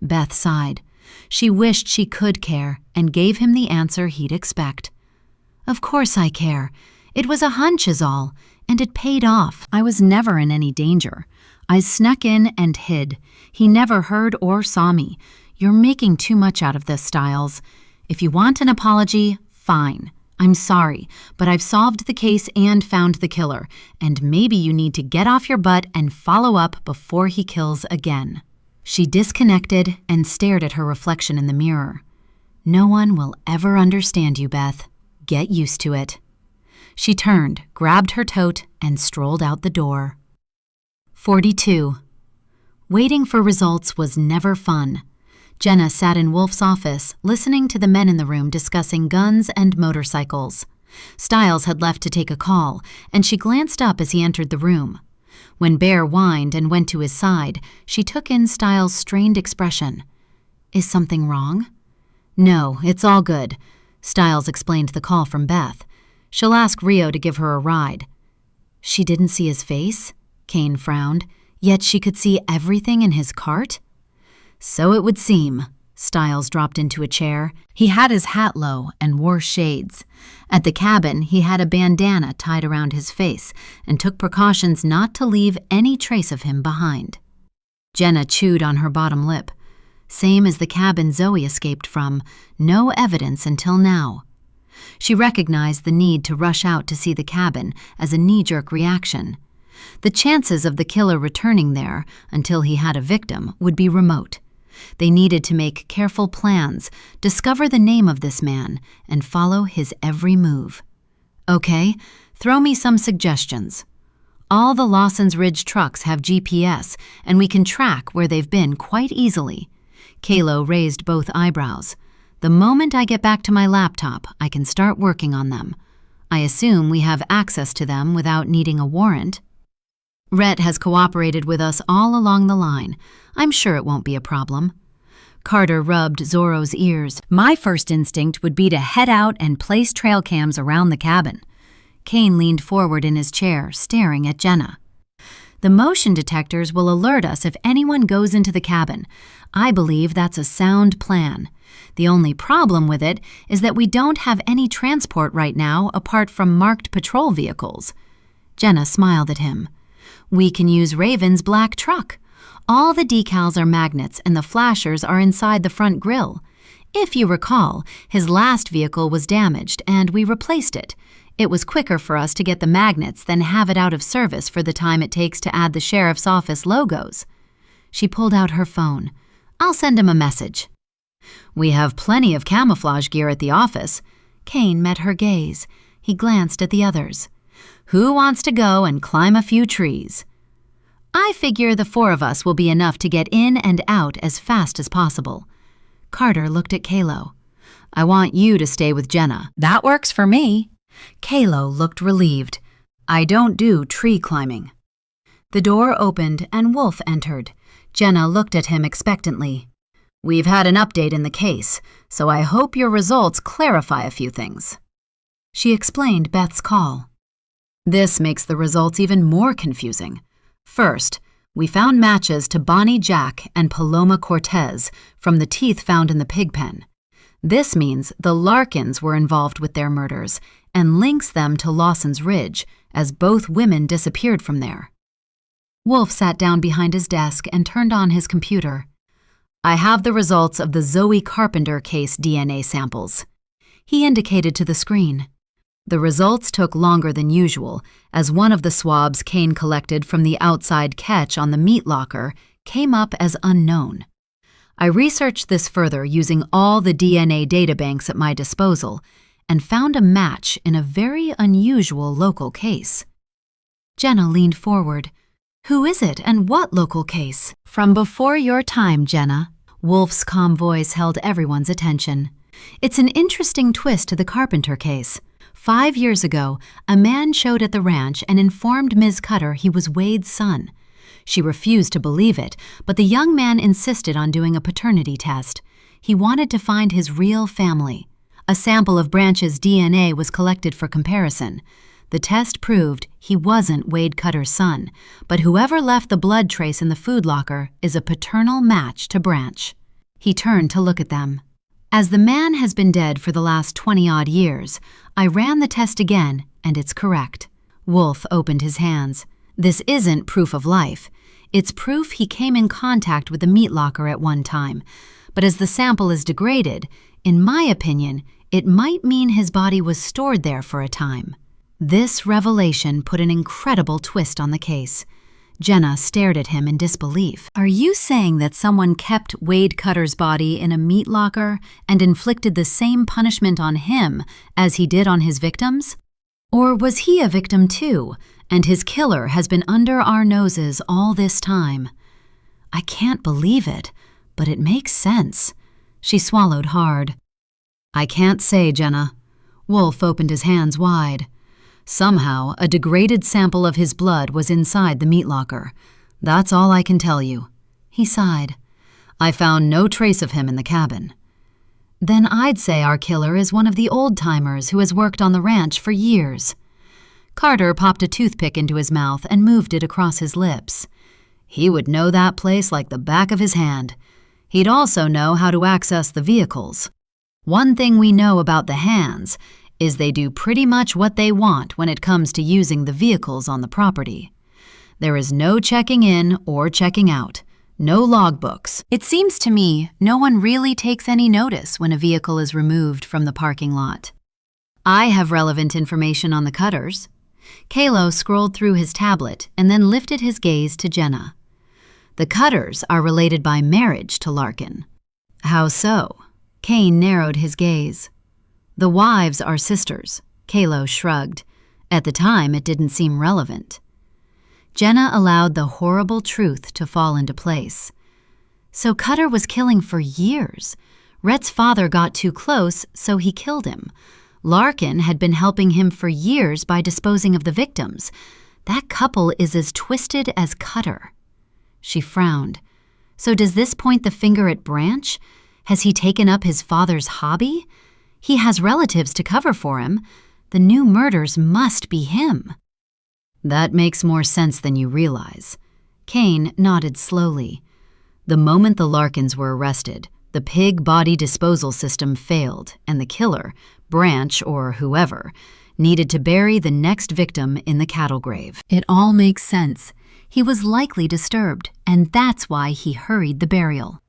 Beth sighed. She wished she could care and gave him the answer he'd expect. "Of course I care. It was a hunch is all, and it paid off. I was never in any danger. I snuck in and hid. He never heard or saw me. You're making too much out of this, Stiles. If you want an apology, fine. I'm sorry, but I've solved the case and found the killer, and maybe you need to get off your butt and follow up before he kills again." She disconnected and stared at her reflection in the mirror. "No one will ever understand you, Beth. Get used to it." She turned, grabbed her tote, and strolled out the door. 42. Waiting for results was never fun. Jenna sat in Wolf's office, listening to the men in the room discussing guns and motorcycles. Stiles had left to take a call, and she glanced up as he entered the room. When Bear whined and went to his side, she took in Stiles' strained expression. "Is something wrong?" "No, it's all good." Stiles explained the call from Beth. "She'll ask Rio to give her a ride." She didn't see his face? Kane frowned. Yet she could see everything in his cart? "So it would seem." Stiles dropped into a chair. He had his hat low and wore shades. At the cabin, he had a bandana tied around his face and took precautions not to leave any trace of him behind. Jenna chewed on her bottom lip. Same as the cabin Zoe escaped from, no evidence until now. She recognized the need to rush out to see the cabin as a knee-jerk reaction. The chances of the killer returning there until he had a victim would be remote. They needed to make careful plans, discover the name of this man, and follow his every move. Okay, throw me some suggestions. All the Lawson's Ridge trucks have GPS, and we can track where they've been quite easily. Kalo raised both eyebrows. The moment I get back to my laptop, I can start working on them. I assume we have access to them without needing a warrant. Rhett has cooperated with us all along the line. I'm sure it won't be a problem. Carter rubbed Zorro's ears. My first instinct would be to head out and place trail cams around the cabin. Kane leaned forward in his chair, staring at Jenna. The motion detectors will alert us if anyone goes into the cabin. I believe that's a sound plan. The only problem with it is that we don't have any transport right now apart from marked patrol vehicles. Jenna smiled at him. We can use Raven's black truck. All the decals are magnets and the flashers are inside the front grille. If you recall, his last vehicle was damaged and we replaced it. It was quicker for us to get the magnets than have it out of service for the time it takes to add the sheriff's office logos. She pulled out her phone. I'll send him a message. We have plenty of camouflage gear at the office. Kane met her gaze. He glanced at the others. Who wants to go and climb a few trees? I figure the 4 of us will be enough to get in and out as fast as possible. Carter looked at Kalo. I want you to stay with Jenna. That works for me. Kalo looked relieved. I don't do tree climbing. The door opened and Wolf entered. Jenna looked at him expectantly. We've had an update in the case, so I hope your results clarify a few things. She explained Beth's call. This makes the results even more confusing. First, we found matches to Bonnie Jack and Paloma Cortez from the teeth found in the pig pen. This means the Larkins were involved with their murders and links them to Lawson's Ridge, as both women disappeared from there. Wolf sat down behind his desk and turned on his computer. I have the results of the Zoe Carpenter case DNA samples. He indicated to the screen. The results took longer than usual, as one of the swabs Kane collected from the outside catch on the meat locker came up as unknown. I researched this further using all the DNA databanks at my disposal and found a match in a very unusual local case. Jenna leaned forward. Who is it and what local case? From before your time, Jenna. Wolf's calm voice held everyone's attention. It's an interesting twist to the Carpenter case. 5 years ago, a man showed at the ranch and informed Ms. Cutter he was Wade's son. She refused to believe it, but the young man insisted on doing a paternity test. He wanted to find his real family. A sample of Branch's DNA was collected for comparison. The test proved he wasn't Wade Cutter's son, but whoever left the blood trace in the food locker is a paternal match to Branch. He turned to look at them. As the man has been dead for the last 20-odd years, I ran the test again, and it's correct. Wolf opened his hands. This isn't proof of life. It's proof he came in contact with the meat locker at one time. But as the sample is degraded, in my opinion, it might mean his body was stored there for a time. This revelation put an incredible twist on the case. Jenna stared at him in disbelief. Are you saying that someone kept Wade Cutter's body in a meat locker and inflicted the same punishment on him as he did on his victims? Or was he a victim too, and his killer has been under our noses all this time? I can't believe it, but it makes sense. She swallowed hard. I can't say, Jenna. Wolf opened his hands wide. Somehow, a degraded sample of his blood was inside the meat locker. That's all I can tell you. He sighed. I found no trace of him in the cabin. Then I'd say our killer is one of the old-timers who has worked on the ranch for years. Carter popped a toothpick into his mouth and moved it across his lips. He would know that place like the back of his hand. He'd also know how to access the vehicles. One thing we know about the Hands is they do pretty much what they want when it comes to using the vehicles on the property. There is no checking in or checking out. No logbooks. It seems to me no one really takes any notice when a vehicle is removed from the parking lot. I have relevant information on the Cutters. Kalo scrolled through his tablet and then lifted his gaze to Jenna. The Cutters are related by marriage to Larkin. How so? Kane narrowed his gaze. The wives are sisters. Kalo shrugged. At the time, it didn't seem relevant. Jenna allowed the horrible truth to fall into place. So Cutter was killing for years. Rhett's father got too close, so he killed him. Larkin had been helping him for years by disposing of the victims. That couple is as twisted as Cutter. She frowned. So does this point the finger at Branch? Has he taken up his father's hobby? He has relatives to cover for him. The new murders must be him. That makes more sense than you realize. Kane nodded slowly. The moment the Larkins were arrested, the pig body disposal system failed, and the killer, Branch or whoever, needed to bury the next victim in the cattle grave. It all makes sense. He was likely disturbed, and that's why he hurried the burial.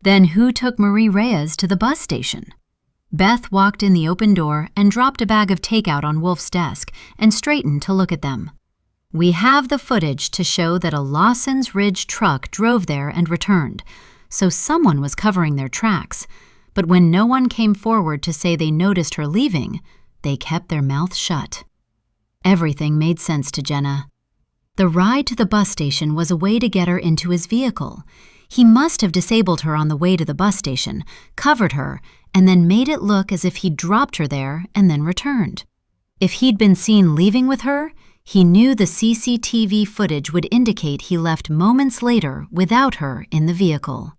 Then who took Marie Reyes to the bus station? Beth walked in the open door and dropped a bag of takeout on Wolf's desk and straightened to look at them. We have the footage to show that a Lawson's Ridge truck drove there and returned, so someone was covering their tracks. But when no one came forward to say they noticed her leaving, they kept their mouths shut. Everything made sense to Jenna. The ride to the bus station was a way to get her into his vehicle. He must have disabled her on the way to the bus station, covered her, and then made it look as if he'd dropped her there and then returned. If he'd been seen leaving with her, he knew the CCTV footage would indicate he left moments later without her in the vehicle.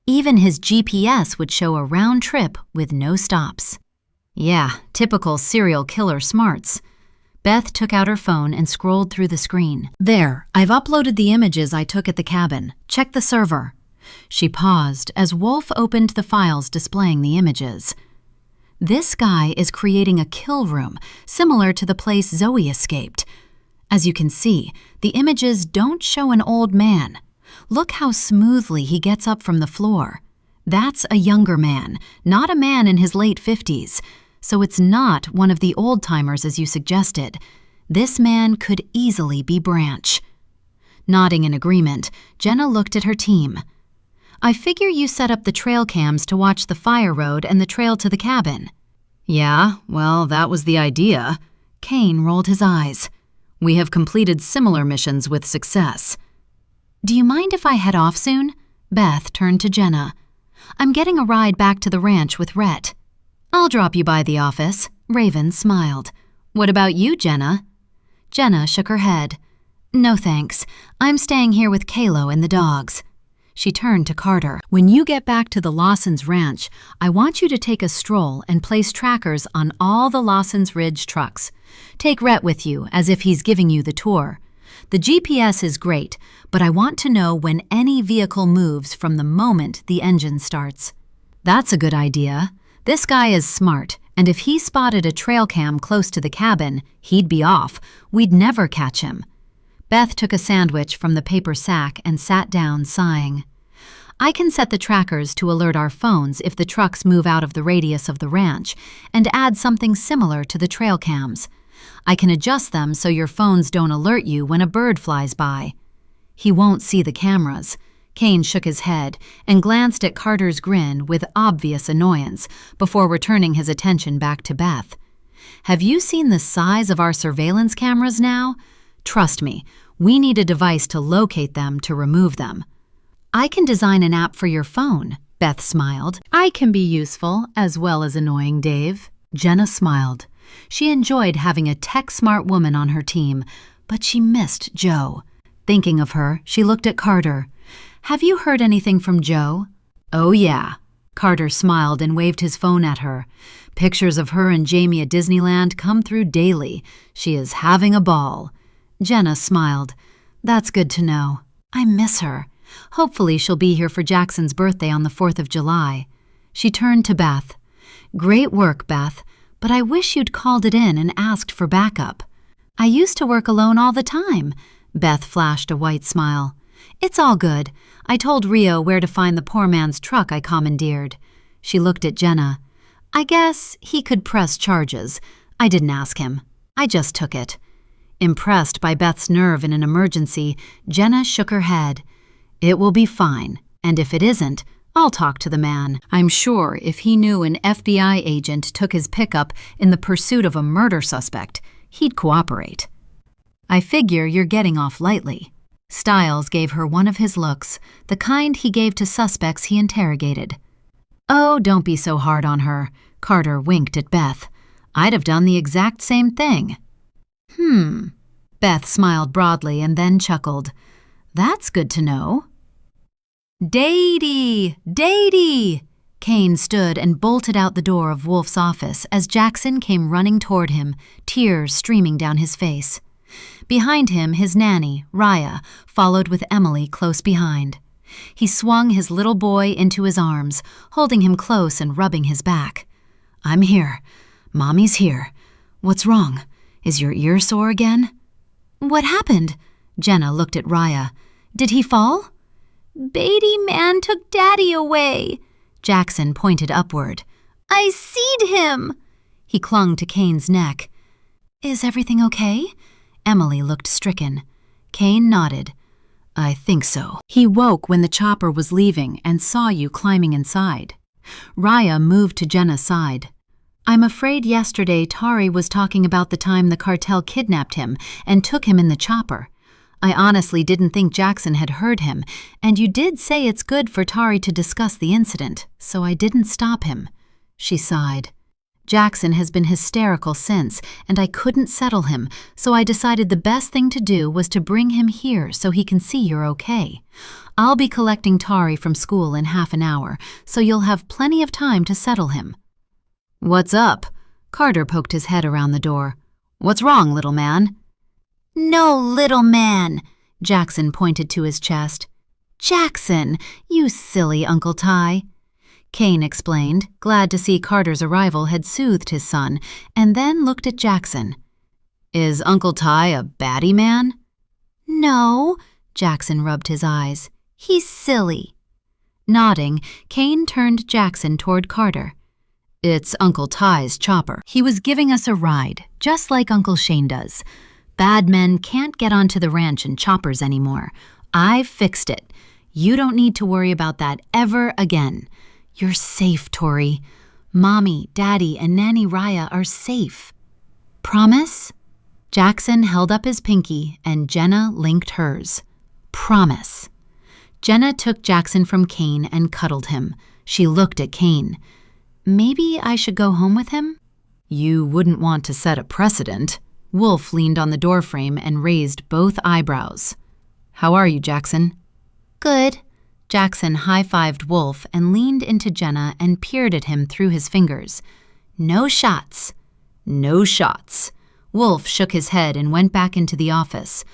Even his GPS would show a round trip with no stops. Yeah, typical serial killer smarts. Beth took out her phone and scrolled through the screen. There, I've uploaded the images I took at the cabin. Check the server. She paused as Wolf opened the files displaying the images. This guy is creating a kill room, similar to the place Zoe escaped. As you can see, the images don't show an old man. Look how smoothly he gets up from the floor. That's a younger man, not a man in his late 50s. So it's not one of the old-timers as you suggested. This man could easily be Branch. Nodding in agreement, Jenna looked at her team. I figure you set up the trail cams to watch the fire road and the trail to the cabin. Yeah, well, that was the idea. Kane rolled his eyes. We have completed similar missions with success. Do you mind if I head off soon? Beth turned to Jenna. I'm getting a ride back to the ranch with Rhett. I'll drop you by the office. Raven smiled. What about you, Jenna? Jenna shook her head. No thanks. I'm staying here with Kalo and the dogs. She turned to Carter. When you get back to the Lawson's ranch, I want you to take a stroll and place trackers on all the Lawson's Ridge trucks. Take Rhett with you, as if he's giving you the tour. The GPS is great, but I want to know when any vehicle moves from the moment the engine starts. That's a good idea. This guy is smart, and if he spotted a trail cam close to the cabin, he'd be off. We'd never catch him. Beth took a sandwich from the paper sack and sat down, sighing. I can set the trackers to alert our phones if the trucks move out of the radius of the ranch, and add something similar to the trail cams. I can adjust them so your phones don't alert you when a bird flies by. He won't see the cameras. Kane shook his head and glanced at Carter's grin with obvious annoyance before returning his attention back to Beth. Have you seen the size of our surveillance cameras now? Trust me, we need a device to locate them to remove them. I can design an app for your phone, Beth smiled. I can be useful as well as annoying, Dave. Jenna smiled. She enjoyed having a tech-smart woman on her team, but she missed Joe. Thinking of her, she looked at Carter. Have you heard anything from Joe? Oh, yeah. Carter smiled and waved his phone at her. Pictures of her and Jamie at Disneyland come through daily. She is having a ball. Jenna smiled. That's good to know. I miss her. Hopefully she'll be here for Jackson's birthday on the 4th of July. She turned to Beth. Great work, Beth, but I wish you'd called it in and asked for backup. I used to work alone all the time. Beth flashed a white smile. It's all good. I told Rio where to find the poor man's truck I commandeered. She looked at Jenna. I guess he could press charges. I didn't ask him. I just took it. Impressed by Beth's nerve in an emergency, Jenna shook her head. It will be fine, and if it isn't, I'll talk to the man. I'm sure if he knew an FBI agent took his pickup in the pursuit of a murder suspect, he'd cooperate. I figure you're getting off lightly. Stiles gave her one of his looks, the kind he gave to suspects he interrogated. Oh, don't be so hard on her, Carter winked at Beth. I'd have done the exact same thing. Beth smiled broadly and then chuckled. That's good to know. Datey! Datey! Kane stood and bolted out the door of Wolf's office as Jackson came running toward him, tears streaming down his face. Behind him, his nanny, Raya, followed with Emily close behind. He swung his little boy into his arms, holding him close and rubbing his back. I'm here. Mommy's here. What's wrong? Is your ear sore again? What happened? Jenna looked at Raya. Did he fall? Beatty man took Daddy away. Jackson pointed upward. I seed him. He clung to Kane's neck. Is everything okay? Emily looked stricken. Kane nodded. I think so. He woke when the chopper was leaving and saw you climbing inside. Raya moved to Jenna's side. I'm afraid yesterday Tari was talking about the time the cartel kidnapped him and took him in the chopper. I honestly didn't think Jackson had heard him, and you did say it's good for Tari to discuss the incident, so I didn't stop him. She sighed. Jackson has been hysterical since, and I couldn't settle him, so I decided the best thing to do was to bring him here so he can see you're okay. I'll be collecting Tari from school in half an hour, so you'll have plenty of time to settle him. What's up? Carter poked his head around the door. What's wrong, little man? No, little man, Jackson pointed to his chest. Jackson, you silly Uncle Ty. Kane explained, glad to see Carter's arrival had soothed his son, and then looked at Jackson. Is Uncle Ty a baddie man? No, Jackson rubbed his eyes. He's silly. Nodding, Kane turned Jackson toward Carter. It's Uncle Ty's chopper. He was giving us a ride, just like Uncle Shane does. Bad men can't get onto the ranch in choppers anymore. I've fixed it. You don't need to worry about that ever again. You're safe, Tori. Mommy, Daddy, and Nanny Raya are safe. Promise? Jackson held up his pinky and Jenna linked hers. Promise. Jenna took Jackson from Kane and cuddled him. She looked at Kane. Maybe I should go home with him? You wouldn't want to set a precedent. Wolf leaned on the doorframe and raised both eyebrows. How are you, Jackson? Good. Jackson high-fived Wolf and leaned into Jenna and peered at him through his fingers. No shots. No shots. Wolf shook his head and went back into the office.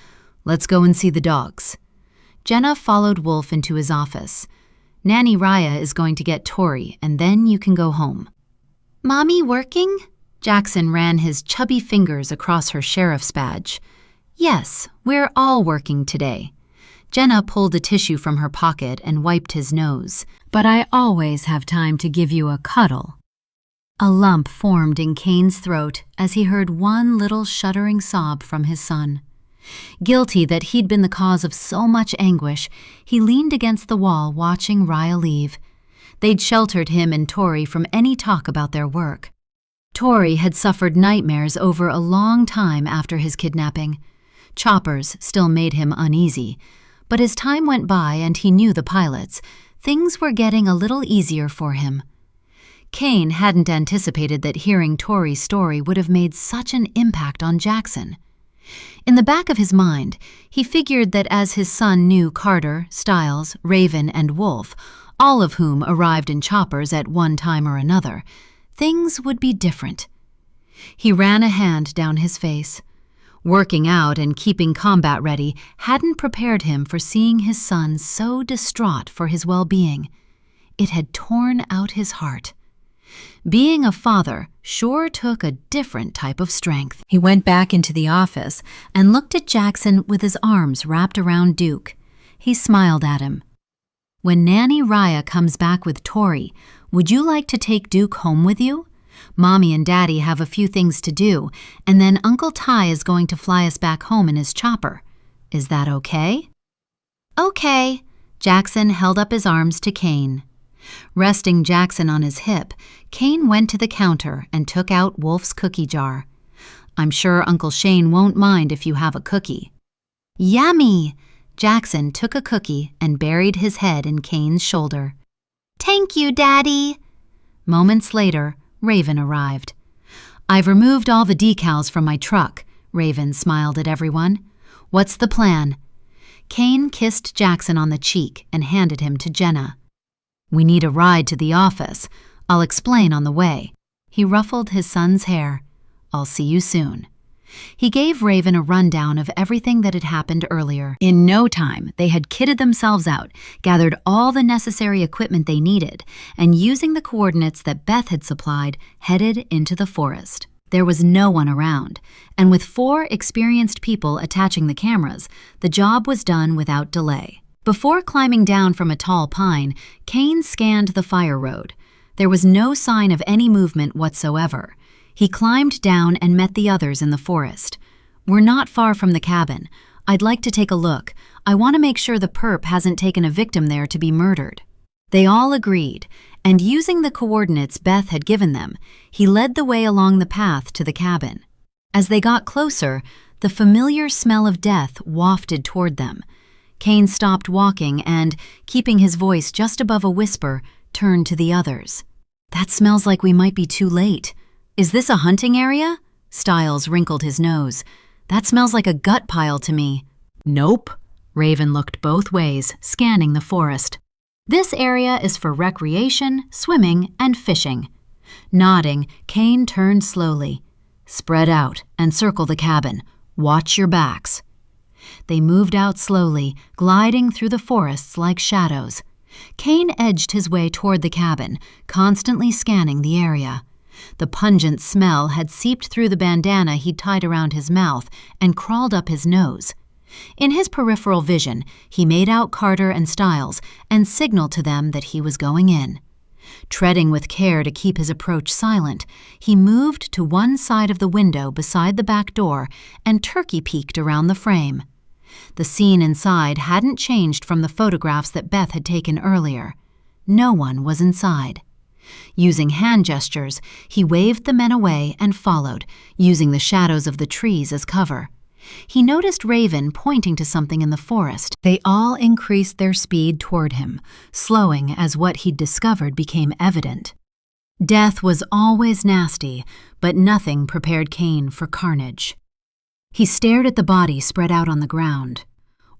Let's go and see the dogs. Jenna followed Wolf into his office. Nanny Raya is going to get Tori, and then you can go home. Mommy working? Jackson ran his chubby fingers across her sheriff's badge. Yes, we're all working today. Jenna pulled a tissue from her pocket and wiped his nose. But I always have time to give you a cuddle. A lump formed in Kane's throat as he heard one little shuddering sob from his son. Guilty that he'd been the cause of so much anguish, he leaned against the wall watching Raya leave. They'd sheltered him and Tori from any talk about their work. Tori had suffered nightmares over a long time after his kidnapping. Choppers still made him uneasy, but as time went by and he knew the pilots, things were getting a little easier for him. Kane hadn't anticipated that hearing Tori's story would have made such an impact on Jackson. In the back of his mind, he figured that as his son knew Carter, Stiles, Raven, and Wolf, all of whom arrived in choppers at one time or another, things would be different. He ran a hand down his face. Working out and keeping combat ready hadn't prepared him for seeing his son so distraught for his well-being. It had torn out his heart. Being a father sure took a different type of strength. He went back into the office and looked at Jackson with his arms wrapped around Duke. He smiled at him. When Nanny Raya comes back with Tori, would you like to take Duke home with you? Mommy and Daddy have a few things to do, and then Uncle Ty is going to fly us back home in his chopper. Is that okay? Okay. Jackson held up his arms to Kane. Resting Jackson on his hip, Kane went to the counter and took out Wolf's cookie jar. I'm sure Uncle Shane won't mind if you have a cookie. Yummy! Jackson took a cookie and buried his head in Kane's shoulder. Thank you, Daddy. Moments later, Raven arrived. I've removed all the decals from my truck. Raven smiled at everyone. What's the plan? Kane kissed Jackson on the cheek and handed him to Jenna. We need a ride to the office. I'll explain on the way. He ruffled his son's hair. I'll see you soon. He gave Raven a rundown of everything that had happened earlier. In no time, they had kitted themselves out, gathered all the necessary equipment they needed, and using the coordinates that Beth had supplied, headed into the forest. There was no one around, and with 4 experienced people attaching the cameras, the job was done without delay. Before climbing down from a tall pine, Kane scanned the fire road. There was no sign of any movement whatsoever. He climbed down and met the others in the forest. We're not far from the cabin. I'd like to take a look. I want to make sure the perp hasn't taken a victim there to be murdered. They all agreed, and using the coordinates Beth had given them, he led the way along the path to the cabin. As they got closer, the familiar smell of death wafted toward them. Kane stopped walking and, keeping his voice just above a whisper, turned to the others. That smells like we might be too late. Is this a hunting area? Stiles wrinkled his nose. That smells like a gut pile to me. Nope. Raven looked both ways, scanning the forest. This area is for recreation, swimming, and fishing. Nodding, Kane turned slowly. Spread out and circle the cabin. Watch your backs. They moved out slowly, gliding through the forests like shadows. Kane edged his way toward the cabin, constantly scanning the area. The pungent smell had seeped through the bandana he'd tied around his mouth and crawled up his nose. In his peripheral vision, he made out Carter and Stiles and signaled to them that he was going in. Treading with care to keep his approach silent, he moved to one side of the window beside the back door and turkey-peeked around the frame. The scene inside hadn't changed from the photographs that Beth had taken earlier. No one was inside. Using hand gestures, he waved the men away and followed, using the shadows of the trees as cover. He noticed Raven pointing to something in the forest. They all increased their speed toward him, slowing as what he'd discovered became evident. Death was always nasty, but nothing prepared Kane for carnage. He stared at the body spread out on the ground.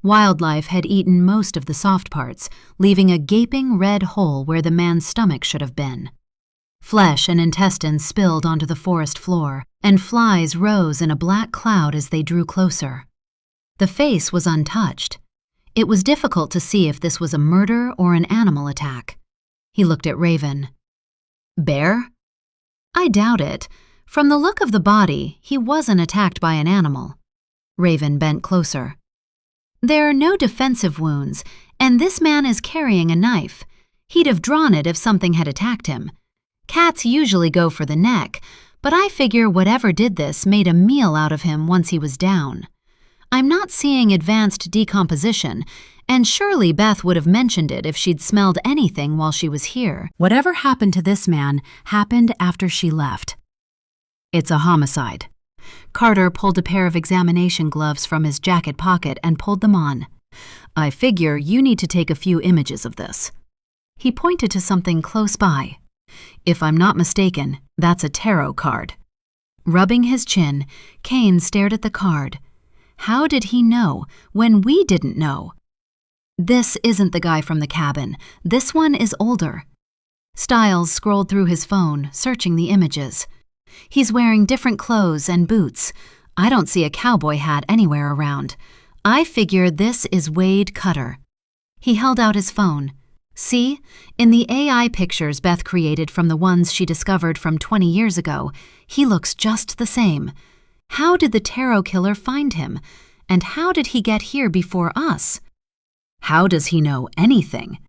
Wildlife had eaten most of the soft parts, leaving a gaping red hole where the man's stomach should have been. Flesh and intestines spilled onto the forest floor, and flies rose in a black cloud as they drew closer. The face was untouched. It was difficult to see if this was a murder or an animal attack. He looked at Raven. Bear? I doubt it. From the look of the body, he wasn't attacked by an animal. Raven bent closer. There are no defensive wounds, and this man is carrying a knife. He'd have drawn it if something had attacked him. Cats usually go for the neck, but I figure whatever did this made a meal out of him once he was down. I'm not seeing advanced decomposition, and surely Beth would have mentioned it if she'd smelled anything while she was here. Whatever happened to this man happened after she left. It's a homicide. Carter pulled a pair of examination gloves from his jacket pocket and pulled them on. I figure you need to take a few images of this. He pointed to something close by. If I'm not mistaken, that's a tarot card. Rubbing his chin, Kane stared at the card. How did he know when we didn't know? This isn't the guy from the cabin. This one is older. Stiles scrolled through his phone, searching the images. He's wearing different clothes and boots. I don't see a cowboy hat anywhere around. I figure this is Wade Cutter. He held out his phone. See, in the AI pictures Beth created from the ones she discovered from 20 years ago, he looks just the same. How did the tarot killer find him? And how did he get here before us? How does he know anything?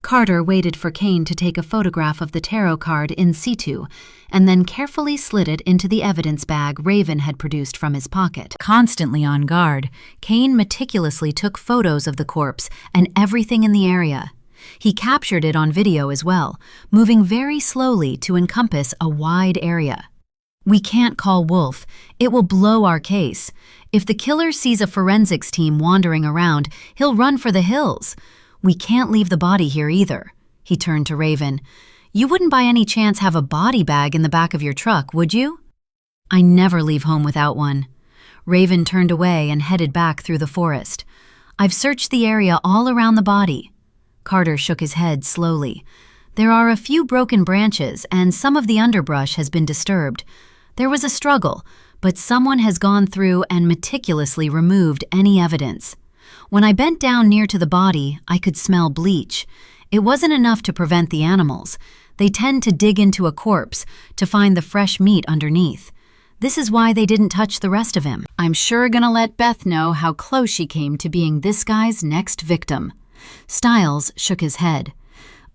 Carter waited for Kane to take a photograph of the tarot card in situ and then carefully slid it into the evidence bag Raven had produced from his pocket. Constantly on guard, Kane meticulously took photos of the corpse and everything in the area. He captured it on video as well, moving very slowly to encompass a wide area. We can't call Wolf. It will blow our case. If the killer sees a forensics team wandering around, he'll run for the hills. We can't leave the body here either. He turned to Raven. You wouldn't by any chance have a body bag in the back of your truck, would you? I never leave home without one. Raven turned away and headed back through the forest. I've searched the area all around the body. Carter shook his head slowly. There are a few broken branches and some of the underbrush has been disturbed. There was a struggle, but someone has gone through and meticulously removed any evidence. When I bent down near to the body, I could smell bleach. It wasn't enough to prevent the animals. They tend to dig into a corpse to find the fresh meat underneath. This is why they didn't touch the rest of him. I'm sure gonna let Beth know how close she came to being this guy's next victim. Stiles shook his head.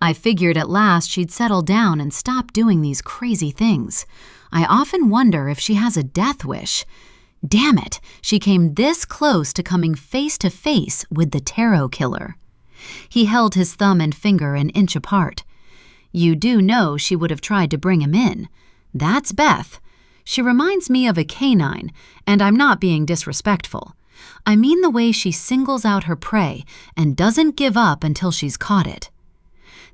I figured at last she'd settle down and stop doing these crazy things. I often wonder if she has a death wish. Damn it, she came this close to coming face to face with the tarot killer. He held his thumb and finger an inch apart. You do know she would have tried to bring him in. That's Beth. She reminds me of a canine, and I'm not being disrespectful. I mean the way she singles out her prey and doesn't give up until she's caught it.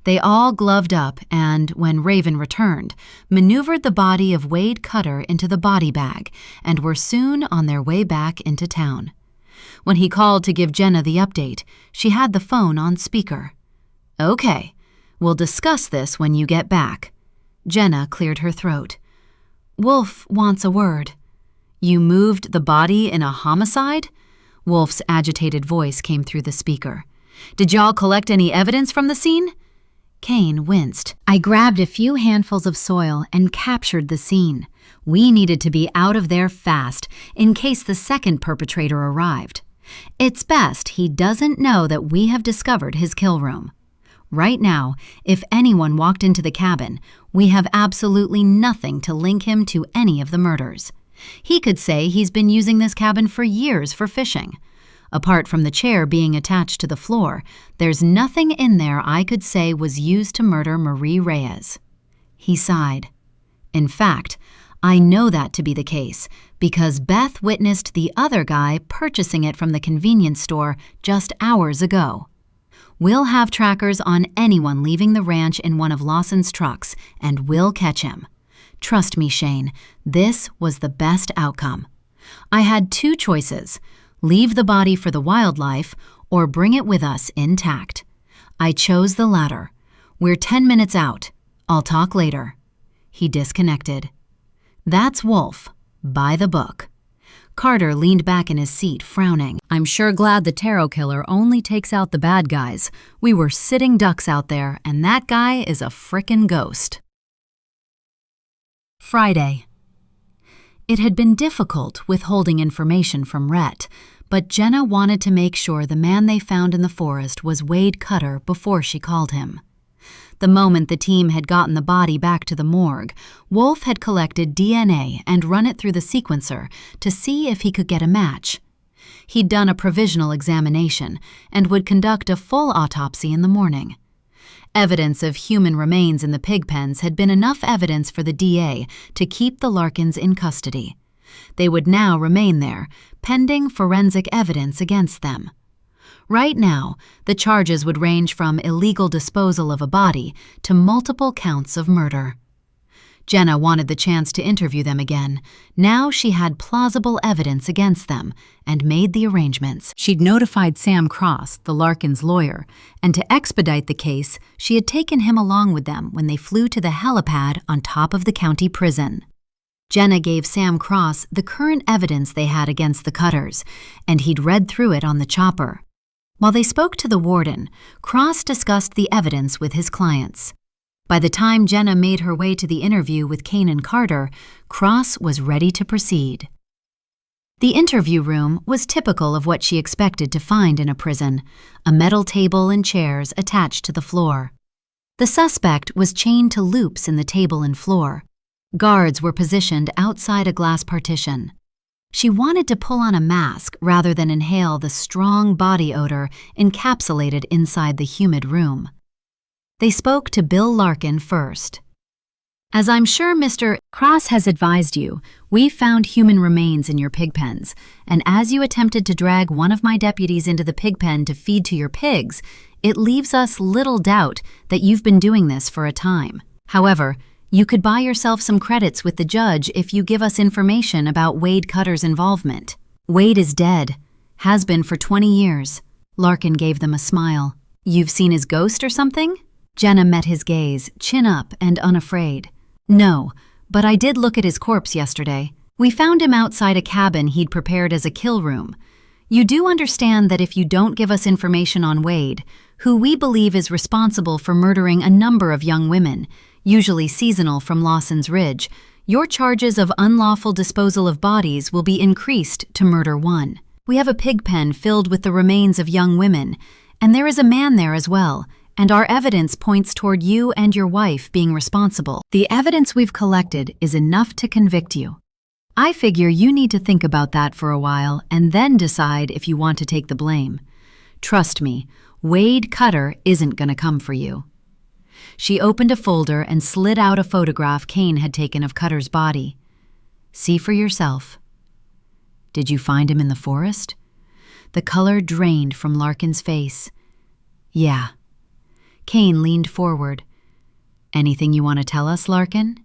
They all gloved up and, when Raven returned, maneuvered the body of Wade Cutter into the body bag and were soon on their way back into town. When he called to give Jenna the update, she had the phone on speaker. Okay, we'll discuss this when you get back. Jenna cleared her throat. Wolf wants a word. You moved the body in a homicide? Wolf's agitated voice came through the speaker. Did y'all collect any evidence from the scene? Kane winced. I grabbed a few handfuls of soil and captured the scene. We needed to be out of there fast in case the second perpetrator arrived. It's best he doesn't know that we have discovered his kill room. Right now, if anyone walked into the cabin, we have absolutely nothing to link him to any of the murders. He could say he's been using this cabin for years for fishing. Apart from the chair being attached to the floor, there's nothing in there I could say was used to murder Marie Reyes. He sighed. In fact, I know that to be the case because Beth witnessed the other guy purchasing it from the convenience store just hours ago. We'll have trackers on anyone leaving the ranch in one of Lawson's trucks, and we'll catch him. Trust me, Shane, this was the best outcome. I had two choices. Leave the body for the wildlife, or bring it with us intact. I chose the latter. We're 10 minutes out. I'll talk later. He disconnected. That's Wolf. By the book. Carter leaned back in his seat, frowning. I'm sure glad the tarot killer only takes out the bad guys. We were sitting ducks out there, and that guy is a frickin' ghost. Friday. It had been difficult withholding information from Rhett, but Jenna wanted to make sure the man they found in the forest was Wade Cutter before she called him. The moment the team had gotten the body back to the morgue, Wolf had collected DNA and run it through the sequencer to see if he could get a match. He'd done a provisional examination and would conduct a full autopsy in the morning. Evidence of human remains in the pig pens had been enough evidence for the DA to keep the Larkins in custody. They would now remain there, pending forensic evidence against them. Right now, the charges would range from illegal disposal of a body to multiple counts of murder. Jenna wanted the chance to interview them again. Now she had plausible evidence against them and made the arrangements. She'd notified Sam Cross, the Larkins' lawyer, and to expedite the case, she had taken him along with them when they flew to the helipad on top of the county prison. Jenna gave Sam Cross the current evidence they had against the Cutters, and he'd read through it on the chopper. While they spoke to the warden, Cross discussed the evidence with his clients. By the time Jenna made her way to the interview with Kane and Carter, Cross was ready to proceed. The interview room was typical of what she expected to find in a prison, a metal table and chairs attached to the floor. The suspect was chained to loops in the table and floor. Guards were positioned outside a glass partition. She wanted to pull on a mask rather than inhale the strong body odor encapsulated inside the humid room. They spoke to Bill Larkin first. As I'm sure Mr. Cross has advised you, we found human remains in your pig pens, and as you attempted to drag one of my deputies into the pig pen to feed to your pigs, it leaves us little doubt that you've been doing this for a time. However, you could buy yourself some credits with the judge if you give us information about Wade Cutter's involvement. Wade is dead. Has been for 20 years. Larkin gave them a smile. You've seen his ghost or something? Jenna met his gaze, chin up and unafraid. No, but I did look at his corpse yesterday. We found him outside a cabin he'd prepared as a kill room. You do understand that if you don't give us information on Wade, who we believe is responsible for murdering a number of young women, usually seasonal from Lawson's Ridge, your charges of unlawful disposal of bodies will be increased to murder 1. We have a pig pen filled with the remains of young women, and there is a man there as well, and our evidence points toward you and your wife being responsible. The evidence we've collected is enough to convict you. I figure you need to think about that for a while and then decide if you want to take the blame. Trust me, Wade Cutter isn't going to come for you. She opened a folder and slid out a photograph Kane had taken of Cutter's body. See for yourself. Did you find him in the forest? The color drained from Larkin's face. Yeah. Kane leaned forward. Anything you want to tell us, Larkin?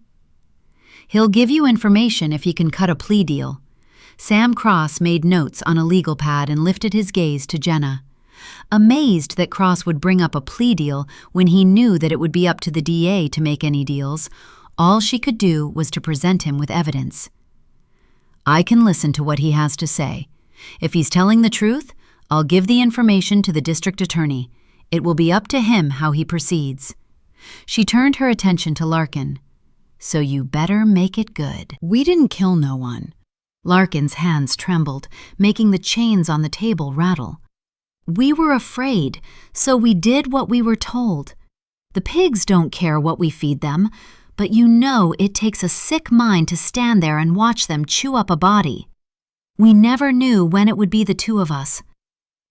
He'll give you information if he can cut a plea deal. Sam Cross made notes on a legal pad and lifted his gaze to Jenna. Amazed that Cross would bring up a plea deal when he knew that it would be up to the DA to make any deals, all she could do was to present him with evidence. I can listen to what he has to say. If he's telling the truth, I'll give the information to the district attorney. It will be up to him how he proceeds. She turned her attention to Larkin. So you better make it good. We didn't kill no one. Larkin's hands trembled, making the chains on the table rattle. We were afraid, so we did what we were told. The pigs don't care what we feed them, but you know it takes a sick mind to stand there and watch them chew up a body. We never knew when it would be the two of us.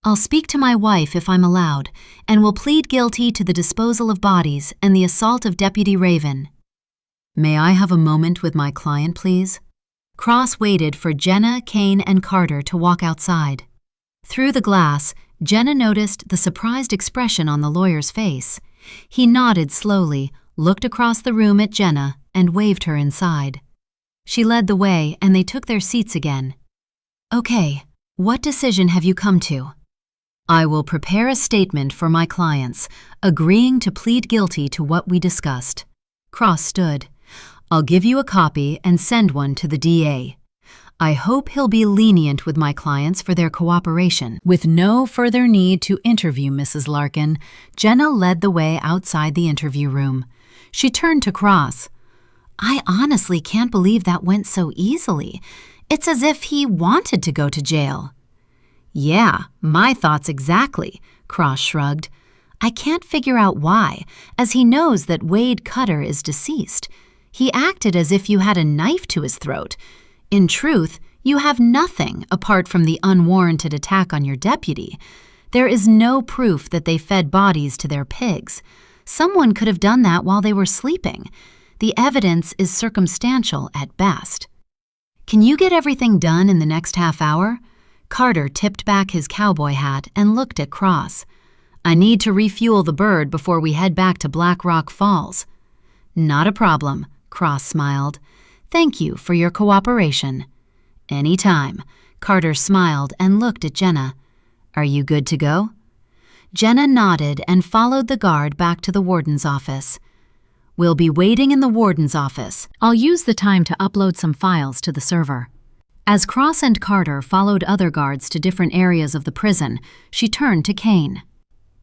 I'll speak to my wife if I'm allowed, and will plead guilty to the disposal of bodies and the assault of Deputy Raven. May I have a moment with my client, please? Cross waited for Jenna, Kane, and Carter to walk outside. Through the glass, Jenna noticed the surprised expression on the lawyer's face. He nodded slowly, looked across the room at Jenna, and waved her inside. She led the way, and they took their seats again. Okay, what decision have you come to? I will prepare a statement for my clients, agreeing to plead guilty to what we discussed. Cross stood. I'll give you a copy and send one to the DA. I hope he'll be lenient with my clients for their cooperation. With no further need to interview Mrs. Larkin, Jenna led the way outside the interview room. She turned to Cross. I honestly can't believe that went so easily. It's as if he wanted to go to jail. Yeah, my thoughts exactly, Cross shrugged. I can't figure out why, as he knows that Wade Cutter is deceased. He acted as if you had a knife to his throat. In truth, you have nothing apart from the unwarranted attack on your deputy. There is no proof that they fed bodies to their pigs. Someone could have done that while they were sleeping. The evidence is circumstantial at best. Can you get everything done in the next half hour? Carter tipped back his cowboy hat and looked at Cross. I need to refuel the bird before we head back to Black Rock Falls. Not a problem, Cross smiled. Thank you for your cooperation. Any time. Carter smiled and looked at Jenna. Are you good to go? Jenna nodded and followed the guard back to the warden's office. We'll be waiting in the warden's office. I'll use the time to upload some files to the server. As Cross and Carter followed other guards to different areas of the prison, she turned to Kane.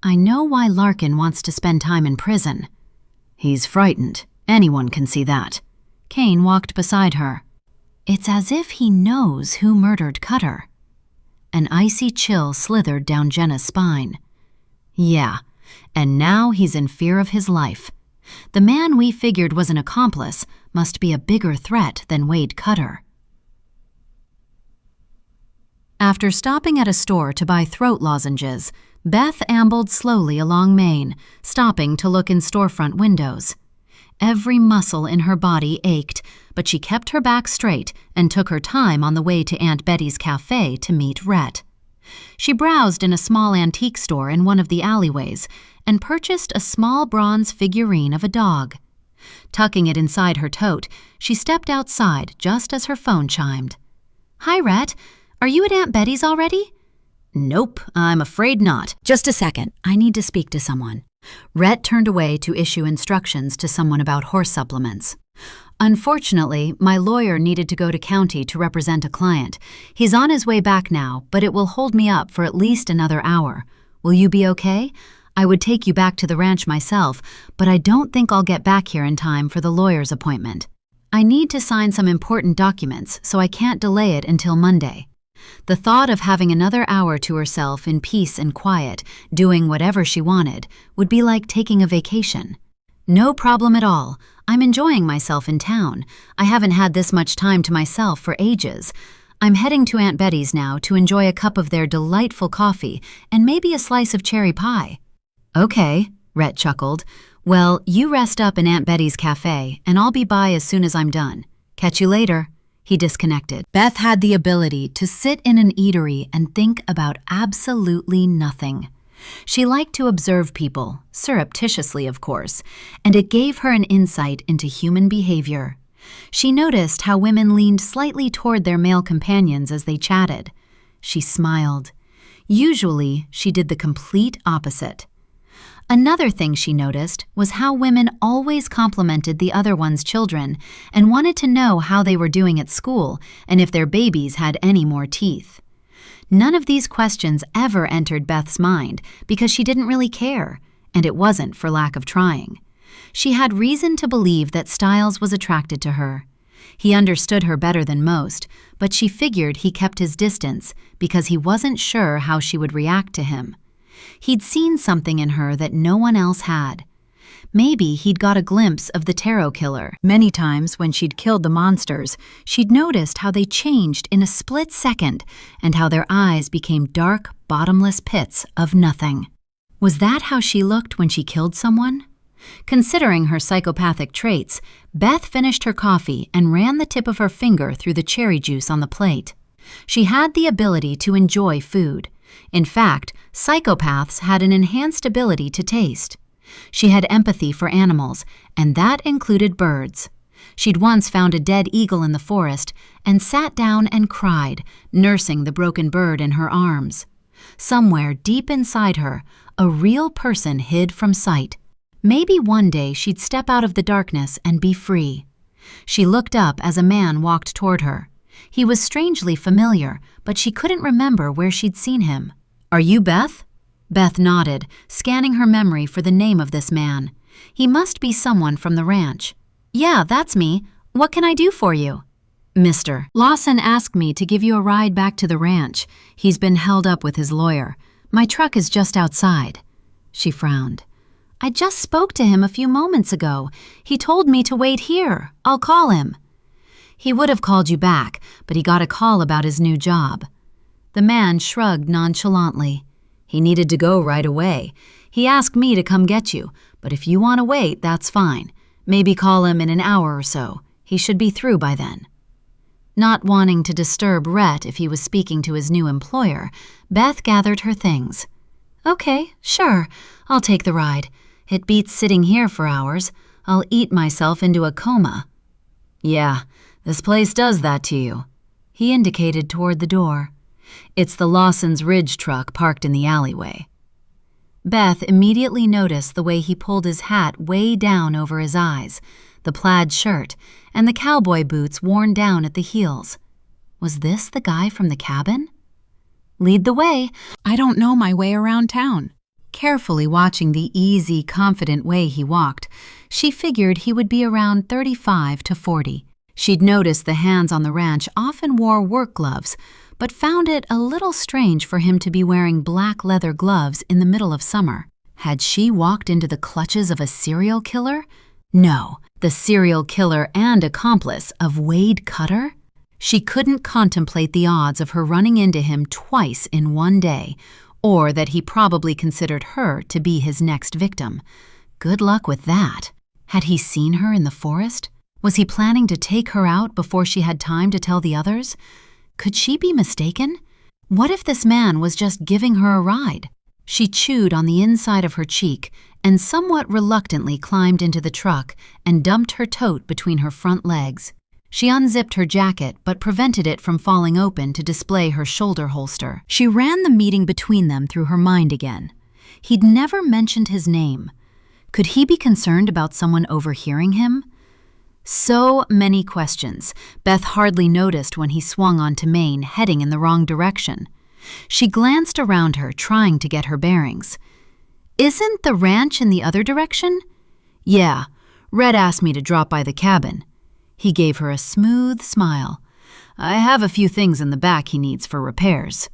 I know why Larkin wants to spend time in prison. He's frightened. Anyone can see that. Kane walked beside her. It's as if he knows who murdered Cutter. An icy chill slithered down Jenna's spine. Yeah, and now he's in fear of his life. The man we figured was an accomplice must be a bigger threat than Wade Cutter. After stopping at a store to buy throat lozenges, Beth ambled slowly along Main, stopping to look in storefront windows. Every muscle in her body ached, but she kept her back straight and took her time on the way to Aunt Betty's cafe to meet Rhett. She browsed in a small antique store in one of the alleyways and purchased a small bronze figurine of a dog. Tucking it inside her tote, she stepped outside just as her phone chimed. "Hi, Rhett. Are you at Aunt Betty's already?" "Nope, I'm afraid not." "Just a second. I need to speak to someone." Rhett turned away to issue instructions to someone about horse supplements. "Unfortunately, my lawyer needed to go to county to represent a client. He's on his way back now, but it will hold me up for at least another hour. Will you be okay? I would take you back to the ranch myself, but I don't think I'll get back here in time for the lawyer's appointment. I need to sign some important documents, so I can't delay it until Monday." The thought of having another hour to herself in peace and quiet, doing whatever she wanted, would be like taking a vacation. "No problem at all. I'm enjoying myself in town. I haven't had this much time to myself for ages. I'm heading to Aunt Betty's now to enjoy a cup of their delightful coffee and maybe a slice of cherry pie." "Okay," Rhett chuckled. "Well, you rest up in Aunt Betty's cafe, and I'll be by as soon as I'm done. Catch you later." He disconnected. Beth had the ability to sit in an eatery and think about absolutely nothing. She liked to observe people, surreptitiously of course, and it gave her an insight into human behavior. She noticed how women leaned slightly toward their male companions as they chatted. She smiled. Usually, she did the complete opposite. Another thing she noticed was how women always complimented the other one's children and wanted to know how they were doing at school and if their babies had any more teeth. None of these questions ever entered Beth's mind because she didn't really care, and it wasn't for lack of trying. She had reason to believe that Stiles was attracted to her. He understood her better than most, but she figured he kept his distance because he wasn't sure how she would react to him. He'd seen something in her that no one else had. Maybe he'd got a glimpse of the tarot killer. Many times when she'd killed the monsters, she'd noticed how they changed in a split second and how their eyes became dark, bottomless pits of nothing. Was that how she looked when she killed someone? Considering her psychopathic traits, Beth finished her coffee and ran the tip of her finger through the cherry juice on the plate. She had the ability to enjoy food. In fact, psychopaths had an enhanced ability to taste. She had empathy for animals, and that included birds. She'd once found a dead eagle in the forest and sat down and cried, nursing the broken bird in her arms. Somewhere deep inside her, a real person hid from sight. Maybe one day she'd step out of the darkness and be free. She looked up as a man walked toward her. He was strangely familiar, but she couldn't remember where she'd seen him. "Are you Beth?" Beth nodded, scanning her memory for the name of this man. He must be someone from the ranch. "Yeah, that's me. What can I do for you?" "Mr. Lawson asked me to give you a ride back to the ranch. He's been held up with his lawyer. My truck is just outside." She frowned. "I just spoke to him a few moments ago. He told me to wait here. I'll call him." "He would have called you back, but he got a call about his new job." The man shrugged nonchalantly. "He needed to go right away. He asked me to come get you, but if you want to wait, that's fine. Maybe call him in an hour or so. He should be through by then." Not wanting to disturb Rhett if he was speaking to his new employer, Beth gathered her things. "Okay, sure, I'll take the ride. It beats sitting here for hours. I'll eat myself into a coma." "Yeah, this place does that to you." He indicated toward the door. "It's the Lawson's Ridge truck parked in the alleyway." Beth immediately noticed the way he pulled his hat way down over his eyes, the plaid shirt, and the cowboy boots worn down at the heels. Was this the guy from the cabin? "Lead the way. I don't know my way around town." Carefully watching the easy, confident way he walked, she figured he would be around 35 to 40. She'd noticed the hands on the ranch often wore work gloves, but found it a little strange for him to be wearing black leather gloves in the middle of summer. Had she walked into the clutches of a serial killer? No, the serial killer and accomplice of Wade Cutter? She couldn't contemplate the odds of her running into him twice in one day, or that he probably considered her to be his next victim. Good luck with that. Had he seen her in the forest? Was he planning to take her out before she had time to tell the others? Could she be mistaken? What if this man was just giving her a ride? She chewed on the inside of her cheek and somewhat reluctantly climbed into the truck and dumped her tote between her front legs. She unzipped her jacket but prevented it from falling open to display her shoulder holster. She ran the meeting between them through her mind again. He'd never mentioned his name. Could he be concerned about someone overhearing him? So many questions. Beth hardly noticed when he swung onto Main, heading in the wrong direction. She glanced around her, trying to get her bearings. Isn't the ranch in the other direction? Yeah, Red asked me to drop by the cabin. He gave her a smooth smile. I have a few things in the back he needs for repairs.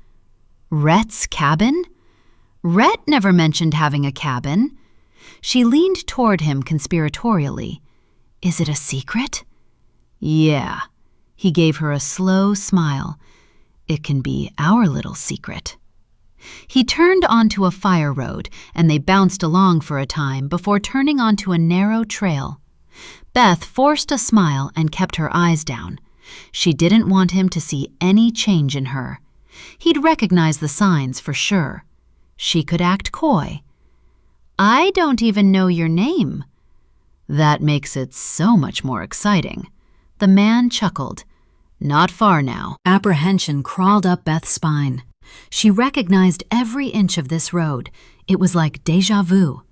Rhett's cabin? Rhett never mentioned having a cabin. She leaned toward him conspiratorially. Is it a secret? Yeah. He gave her a slow smile. It can be our little secret. He turned onto a fire road, and they bounced along for a time before turning onto a narrow trail. Beth forced a smile and kept her eyes down. She didn't want him to see any change in her. He'd recognize the signs for sure. She could act coy. I don't even know your name. That makes it so much more exciting. The man chuckled. Not far now. Apprehension crawled up Beth's spine. She recognized every inch of this road. It was like déjà vu.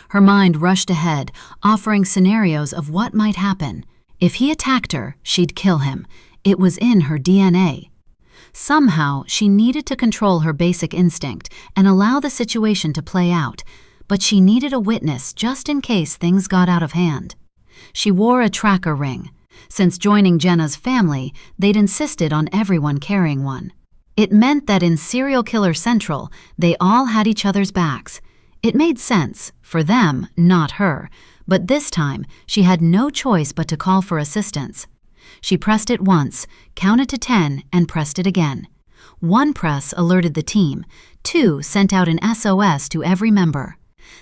Her mind rushed ahead, offering scenarios of what might happen. If he attacked her, she'd kill him. It was in her DNA. Somehow, she needed to control her basic instinct and allow the situation to play out, but she needed a witness just in case things got out of hand. She wore a tracker ring. Since joining Jenna's family, they'd insisted on everyone carrying one. It meant that in Serial Killer Central, they all had each other's backs. It made sense, for them, not her, but this time she had no choice but to call for assistance. She pressed it once, counted to 10, and pressed it again. 1 press alerted the team. 2 sent out an SOS to every member.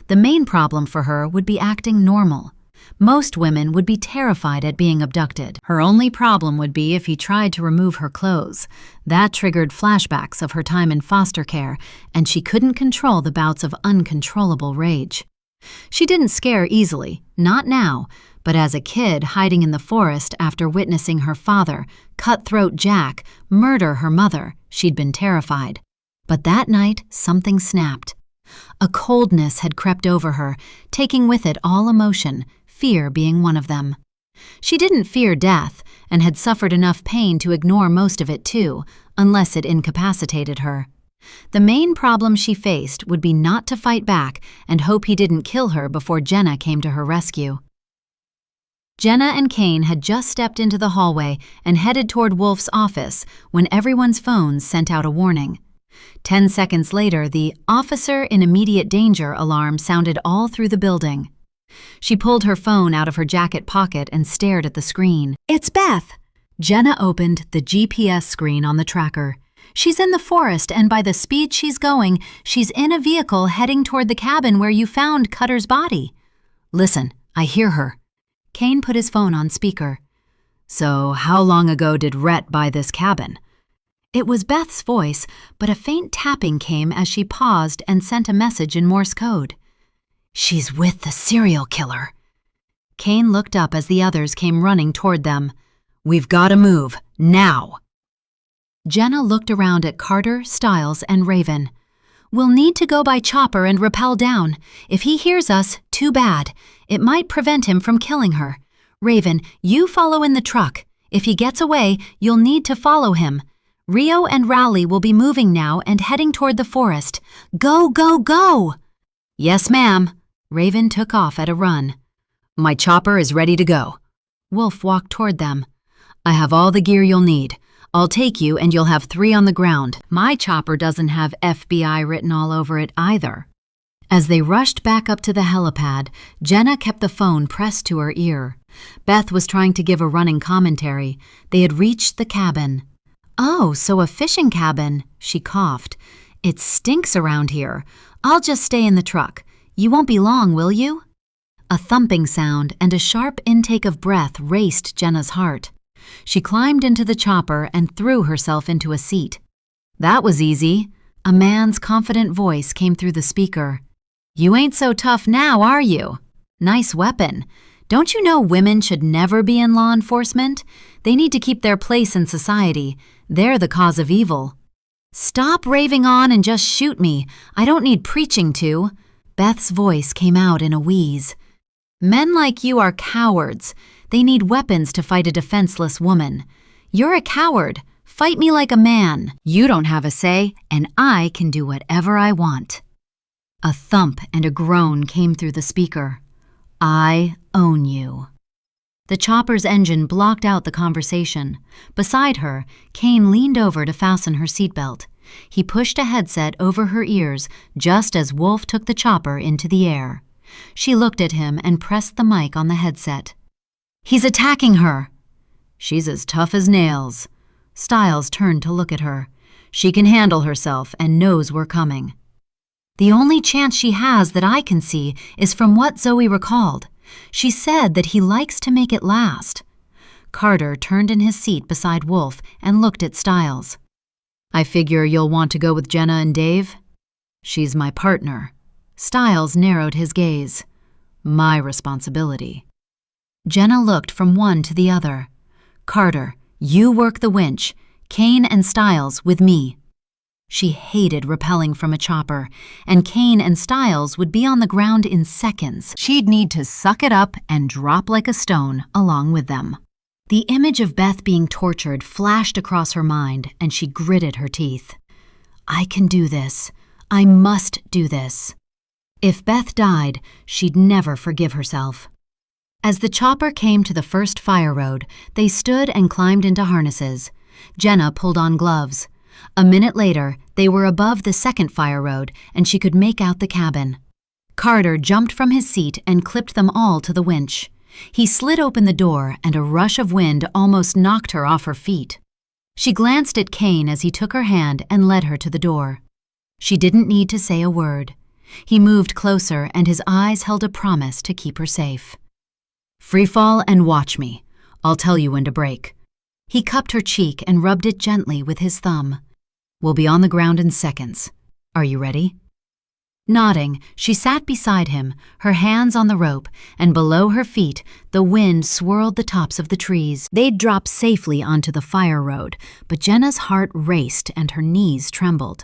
The main problem for her would be acting normal. Most women would be terrified at being abducted. Her only problem would be if he tried to remove her clothes. That triggered flashbacks of her time in foster care, and she couldn't control the bouts of uncontrollable rage. She didn't scare easily, not now, but as a kid hiding in the forest after witnessing her father, cutthroat Jack, murder her mother, she'd been terrified. But that night, something snapped. A coldness had crept over her, taking with it all emotion, fear being one of them. She didn't fear death, and had suffered enough pain to ignore most of it too, unless it incapacitated her. The main problem she faced would be not to fight back and hope he didn't kill her before Jenna came to her rescue. Jenna and Kane had just stepped into the hallway and headed toward Wolf's office when everyone's phones sent out a warning. 10 seconds later, the "Officer in immediate danger" alarm sounded all through the building. She pulled her phone out of her jacket pocket and stared at the screen. It's Beth! Jenna opened the GPS screen on the tracker. She's in the forest, and by the speed she's going, she's in a vehicle heading toward the cabin where you found Cutter's body. Listen, I hear her. Kane put his phone on speaker. So how long ago did Rhett buy this cabin? It was Beth's voice, but a faint tapping came as she paused and sent a message in Morse code. She's with the serial killer. Kane looked up as the others came running toward them. We've got to move, now. Jenna looked around at Carter, Stiles, and Raven. We'll need to go by chopper and rappel down. If he hears us, too bad. It might prevent him from killing her. Raven, you follow in the truck. If he gets away, you'll need to follow him. Rio and Rowley will be moving now and heading toward the forest. Go, go, go! Yes, ma'am. Raven took off at a run. My chopper is ready to go. Wolf walked toward them. I have all the gear you'll need. I'll take you and you'll have 3 on the ground. My chopper doesn't have FBI written all over it either. As they rushed back up to the helipad, Jenna kept the phone pressed to her ear. Beth was trying to give a running commentary. They had reached the cabin. "Oh, so a fishing cabin," she coughed. "It stinks around here. I'll just stay in the truck. You won't be long, will you?" A thumping sound and a sharp intake of breath raced Jenna's heart. She climbed into the chopper and threw herself into a seat. "That was easy." A man's confident voice came through the speaker. "You ain't so tough now, are you? Nice weapon. Don't you know women should never be in law enforcement? They need to keep their place in society. They're the cause of evil." "Stop raving on and just shoot me. I don't need preaching to." Beth's voice came out in a wheeze. "Men like you are cowards. They need weapons to fight a defenseless woman. You're a coward. Fight me like a man. You don't have a say, and I can do whatever I want." A thump and a groan came through the speaker. "I own you." The chopper's engine blocked out the conversation. Beside her, Kane leaned over to fasten her seatbelt. He pushed a headset over her ears just as Wolf took the chopper into the air. She looked at him and pressed the mic on the headset. "He's attacking her." "She's as tough as nails." Stiles turned to look at her. "She can handle herself and knows we're coming." "The only chance she has that I can see is from what Zoe recalled. She said that he likes to make it last." Carter turned in his seat beside Wolf and looked at Stiles. "I figure you'll want to go with Jenna and Dave?" "She's my partner." Stiles narrowed his gaze. "My responsibility." Jenna looked from one to the other. "Carter, you work the winch. Kane and Stiles with me." She hated rappelling from a chopper, and Kane and Stiles would be on the ground in seconds. She'd need to suck it up and drop like a stone along with them. The image of Beth being tortured flashed across her mind, and she gritted her teeth. "I can do this. I must do this." If Beth died, she'd never forgive herself. As the chopper came to the first fire road, they stood and climbed into harnesses. Jenna pulled on gloves. A minute later, they were above the second fire road, and she could make out the cabin. Carter jumped from his seat and clipped them all to the winch. He slid open the door, and a rush of wind almost knocked her off her feet. She glanced at Kane as he took her hand and led her to the door. She didn't need to say a word. He moved closer, and his eyes held a promise to keep her safe. "Free fall and watch me. I'll tell you when to brake." He cupped her cheek and rubbed it gently with his thumb. "We'll be on the ground in seconds. Are you ready?" Nodding, she sat beside him, her hands on the rope, and below her feet, the wind swirled the tops of the trees. They'd drop safely onto the fire road, but Jenna's heart raced and her knees trembled.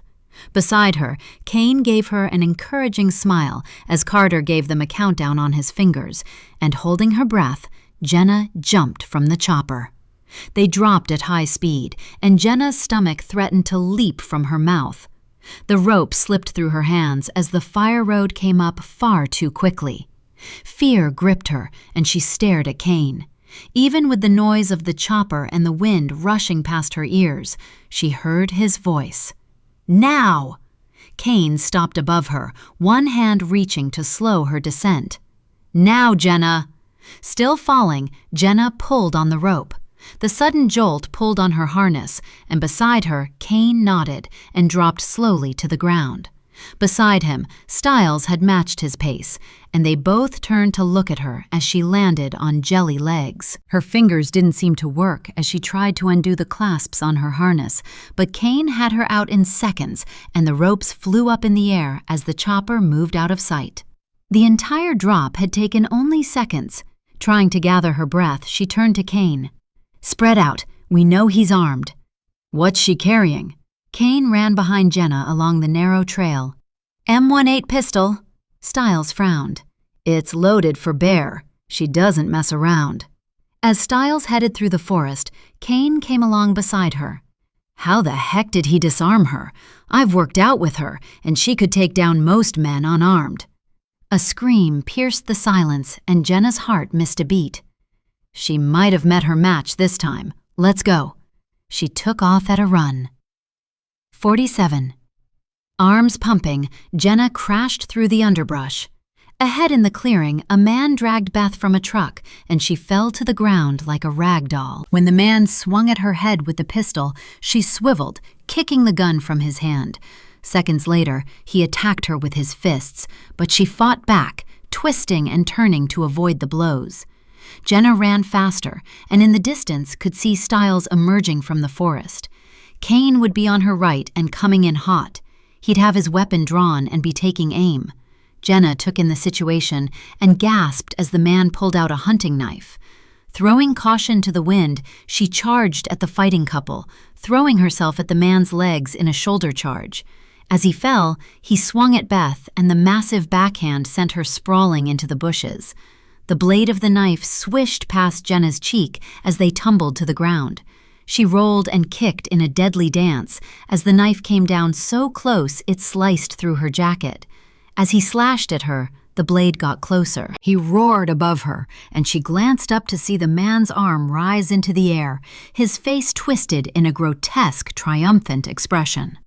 Beside her, Kane gave her an encouraging smile as Carter gave them a countdown on his fingers, and holding her breath, Jenna jumped from the chopper. They dropped at high speed, and Jenna's stomach threatened to leap from her mouth. The rope slipped through her hands as the fire road came up far too quickly. Fear gripped her, and she stared at Kane. Even with the noise of the chopper and the wind rushing past her ears, she heard his voice. "Now!" Kane stopped above her, one hand reaching to slow her descent. "Now, Jenna!" Still falling, Jenna pulled on the rope. The sudden jolt pulled on her harness, and beside her, Kane nodded and dropped slowly to the ground. Beside him, Stiles had matched his pace, and they both turned to look at her as she landed on jelly legs. Her fingers didn't seem to work as she tried to undo the clasps on her harness, but Kane had her out in seconds, and the ropes flew up in the air as the chopper moved out of sight. The entire drop had taken only seconds. Trying to gather her breath, she turned to Kane. "Spread out. We know he's armed." "What's she carrying?" Kane ran behind Jenna along the narrow trail. "M18 pistol." Stiles frowned. "It's loaded for bear. She doesn't mess around." As Stiles headed through the forest, Kane came along beside her. "How the heck did he disarm her? I've worked out with her, and she could take down most men unarmed." A scream pierced the silence, and Jenna's heart missed a beat. "She might have met her match this time. Let's go." She took off at a run. 47. Arms pumping, Jenna crashed through the underbrush. Ahead in the clearing, a man dragged Beth from a truck, and she fell to the ground like a rag doll. When the man swung at her head with the pistol, she swiveled, kicking the gun from his hand. Seconds later, he attacked her with his fists, but she fought back, twisting and turning to avoid the blows. Jenna ran faster, and in the distance could see Stiles emerging from the forest. Kane would be on her right and coming in hot. He'd have his weapon drawn and be taking aim. Jenna took in the situation and gasped as the man pulled out a hunting knife. Throwing caution to the wind, she charged at the fighting couple, throwing herself at the man's legs in a shoulder charge. As he fell, he swung at Beth, and the massive backhand sent her sprawling into the bushes. The blade of the knife swished past Jenna's cheek as they tumbled to the ground. She rolled and kicked in a deadly dance as the knife came down so close it sliced through her jacket. As he slashed at her, the blade got closer. He roared above her, and she glanced up to see the man's arm rise into the air, his face twisted in a grotesque, triumphant expression.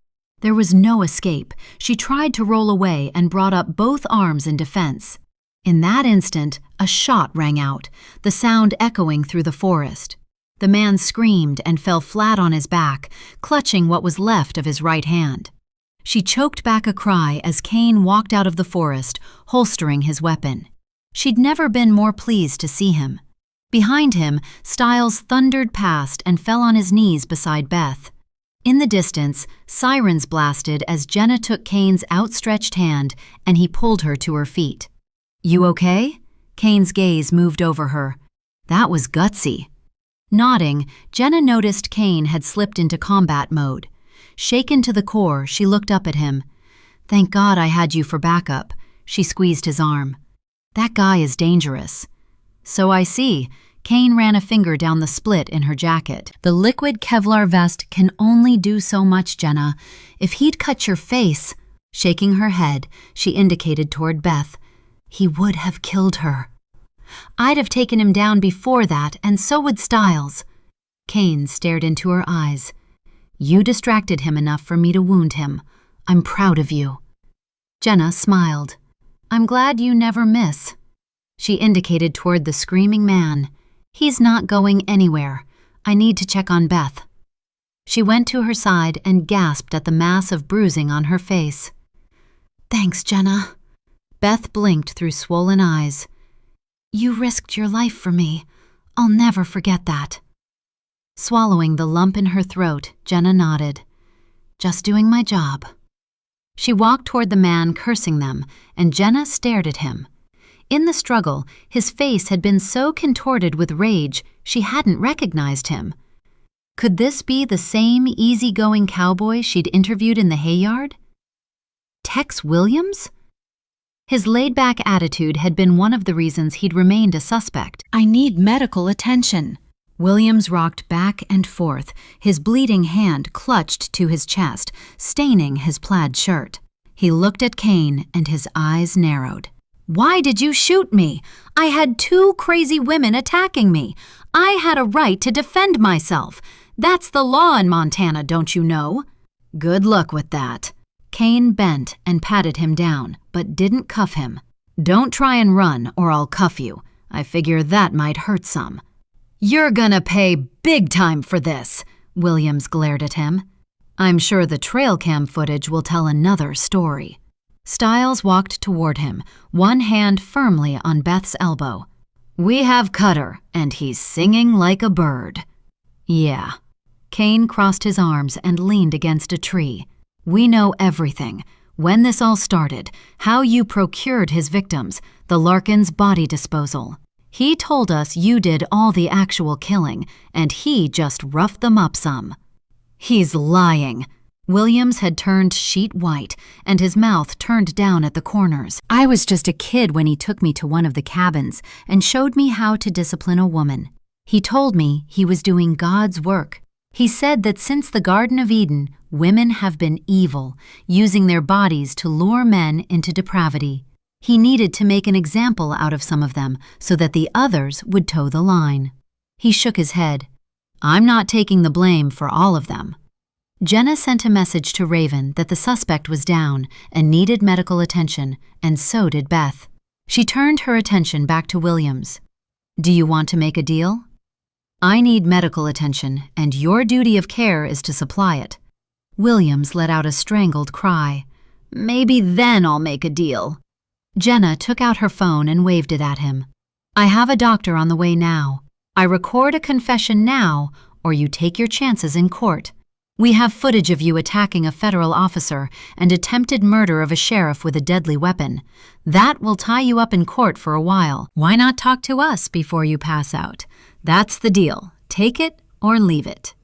There was no escape. She tried to roll away and brought up both arms in defense. In that instant, a shot rang out, the sound echoing through the forest. The man screamed and fell flat on his back, clutching what was left of his right hand. She choked back a cry as Kane walked out of the forest, holstering his weapon. She'd never been more pleased to see him. Behind him, Stiles thundered past and fell on his knees beside Beth. In the distance, sirens blasted as Jenna took Kane's outstretched hand and he pulled her to her feet. "You okay?" Kane's gaze moved over her. "That was gutsy." Nodding, Jenna noticed Kane had slipped into combat mode. Shaken to the core, she looked up at him. "Thank God I had you for backup." She squeezed his arm. "That guy is dangerous." "So I see." Kane ran a finger down the split in her jacket. "The liquid Kevlar vest can only do so much, Jenna. If he'd cut your face—" Shaking her head, she indicated toward Beth. "He would have killed her." "I'd have taken him down before that, and so would Stiles." Kane stared into her eyes. "You distracted him enough for me to wound him. I'm proud of you." Jenna smiled. "I'm glad you never miss." She indicated toward the screaming man. "He's not going anywhere. I need to check on Beth." She went to her side and gasped at the mass of bruising on her face. "Thanks, Jenna." Beth blinked through swollen eyes. "You risked your life for me. I'll never forget that." Swallowing the lump in her throat, Jenna nodded. "Just doing my job." She walked toward the man, cursing them, and Jenna stared at him. In the struggle, his face had been so contorted with rage, she hadn't recognized him. Could this be the same easygoing cowboy she'd interviewed in the hayyard? Tex Williams? His laid-back attitude had been one of the reasons he'd remained a suspect. "I need medical attention." Williams rocked back and forth, his bleeding hand clutched to his chest, staining his plaid shirt. He looked at Kane and his eyes narrowed. "Why did you shoot me? I had 2 crazy women attacking me. I had a right to defend myself. That's the law in Montana, don't you know?" "Good luck with that." Kane bent and patted him down, but didn't cuff him. "Don't try and run, or I'll cuff you. I figure that might hurt some." "You're gonna pay big time for this," Williams glared at him. "I'm sure the trail cam footage will tell another story." Stiles walked toward him, one hand firmly on Beth's elbow. "We have Cutter, and he's singing like a bird." "Yeah." Kane crossed his arms and leaned against a tree. "We know everything. When this all started, how you procured his victims, the Larkins' body disposal. He told us you did all the actual killing, and he just roughed them up some." "He's lying." Williams had turned sheet white, and his mouth turned down at the corners. "I was just a kid when he took me to one of the cabins and showed me how to discipline a woman. He told me he was doing God's work. He said that since the Garden of Eden, women have been evil, using their bodies to lure men into depravity. He needed to make an example out of some of them so that the others would toe the line." He shook his head. I'm not taking the blame for all of them. Jenna sent a message to Raven that the suspect was down and needed medical attention, and so did Beth. She turned her attention back to Williams. Do you want to make a deal? I need medical attention, and your duty of care is to supply it. Williams let out a strangled cry. Maybe then I'll make a deal. Jenna took out her phone and waved it at him. I have a doctor on the way now. I record a confession now, or you take your chances in court. We have footage of you attacking a federal officer and attempted murder of a sheriff with a deadly weapon. That will tie you up in court for a while. Why not talk to us before you pass out? That's the deal. Take it or leave it.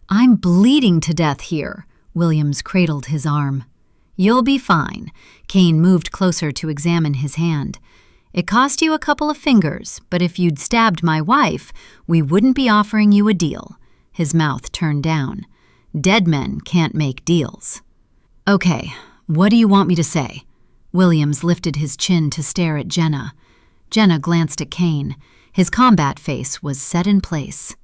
I'm bleeding to death here. Williams cradled his arm. You'll be fine. Kane moved closer to examine his hand. It cost you a couple of fingers, but if you'd stabbed my wife, we wouldn't be offering you a deal. His mouth turned down. Dead men can't make deals. Okay, what do you want me to say? Williams lifted his chin to stare at Jenna. Jenna glanced at Kane. His combat face was set in place.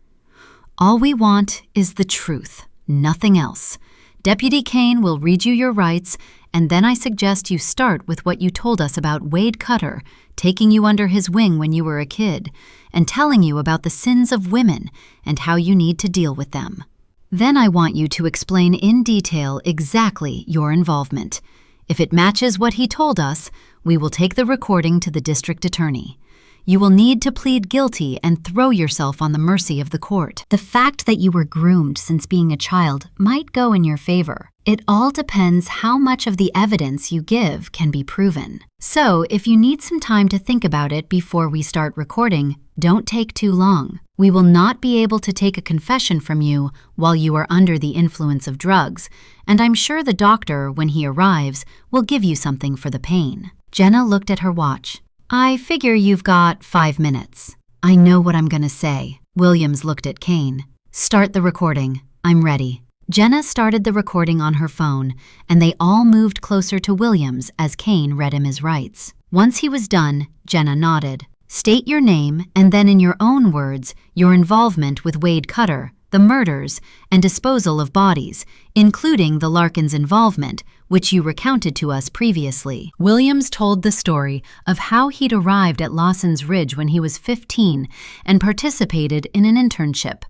All we want is the truth, nothing else. Deputy Kane will read you your rights, and then I suggest you start with what you told us about Wade Cutter, taking you under his wing when you were a kid, and telling you about the sins of women and how you need to deal with them. Then I want you to explain in detail exactly your involvement. If it matches what he told us, we will take the recording to the district attorney. You will need to plead guilty and throw yourself on the mercy of the court. The fact that you were groomed since being a child might go in your favor. It all depends how much of the evidence you give can be proven. So, if you need some time to think about it before we start recording, don't take too long. We will not be able to take a confession from you while you are under the influence of drugs, and I'm sure the doctor, when he arrives, will give you something for the pain. Jenna looked at her watch. I figure you've got 5 minutes. I know what I'm going to say. Williams looked at Kane. Start the recording. I'm ready. Jenna started the recording on her phone, and they all moved closer to Williams as Kane read him his rights. Once he was done, Jenna nodded. State your name, and then in your own words, your involvement with Wade Cutter, the murders, and disposal of bodies, including the Larkins' involvement, which you recounted to us previously. Williams told the story of how he'd arrived at Lawson's Ridge when he was 15 and participated in an internship.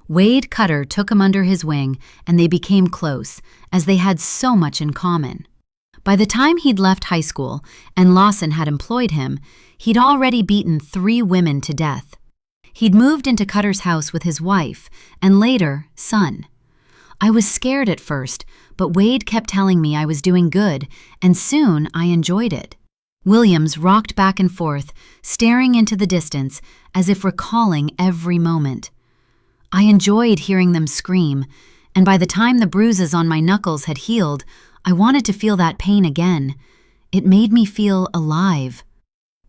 Wade Cutter took him under his wing, and they became close, as they had so much in common. By the time he'd left high school and Lawson had employed him, he'd already beaten 3 women to death. He'd moved into Cutter's house with his wife, and later, son. I was scared at first, but Wade kept telling me I was doing good, and soon I enjoyed it. Williams rocked back and forth, staring into the distance, as if recalling every moment. I enjoyed hearing them scream, and by the time the bruises on my knuckles had healed, I wanted to feel that pain again. It made me feel alive.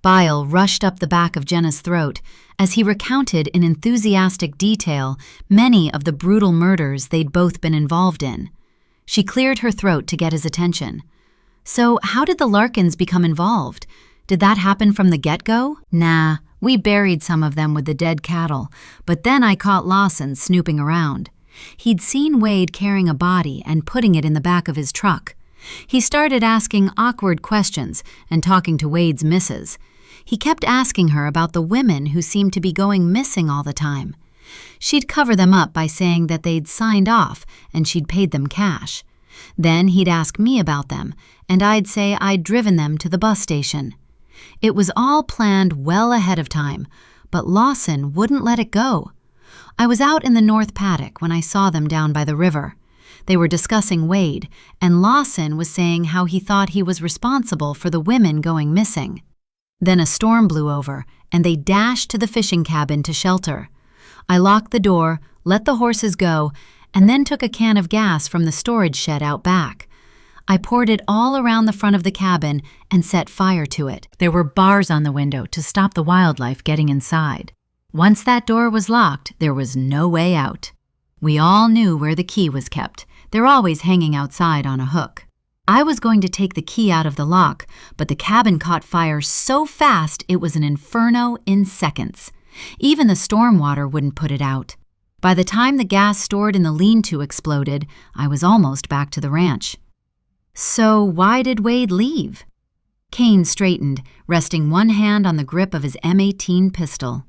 Bile rushed up the back of Jenna's throat as he recounted in enthusiastic detail many of the brutal murders they'd both been involved in. She cleared her throat to get his attention. So how did the Larkins become involved? Did that happen from the get-go? Nah, we buried some of them with the dead cattle, but then I caught Lawson snooping around. He'd seen Wade carrying a body and putting it in the back of his truck. He started asking awkward questions and talking to Wade's missus. He kept asking her about the women who seemed to be going missing all the time. She'd cover them up by saying that they'd signed off and she'd paid them cash. Then he'd ask me about them, and I'd say I'd driven them to the bus station. It was all planned well ahead of time, but Lawson wouldn't let it go. I was out in the north paddock when I saw them down by the river. They were discussing Wade, and Lawson was saying how he thought he was responsible for the women going missing. Then a storm blew over, and they dashed to the fishing cabin to shelter. I locked the door, let the horses go, and then took a can of gas from the storage shed out back. I poured it all around the front of the cabin and set fire to it. There were bars on the window to stop the wildlife getting inside. Once that door was locked, there was no way out. We all knew where the key was kept. They're always hanging outside on a hook. I was going to take the key out of the lock, but the cabin caught fire so fast it was an inferno in seconds. Even the storm water wouldn't put it out. By the time the gas stored in the lean-to exploded, I was almost back to the ranch. So why did Wade leave? Kane straightened, resting one hand on the grip of his M18 pistol.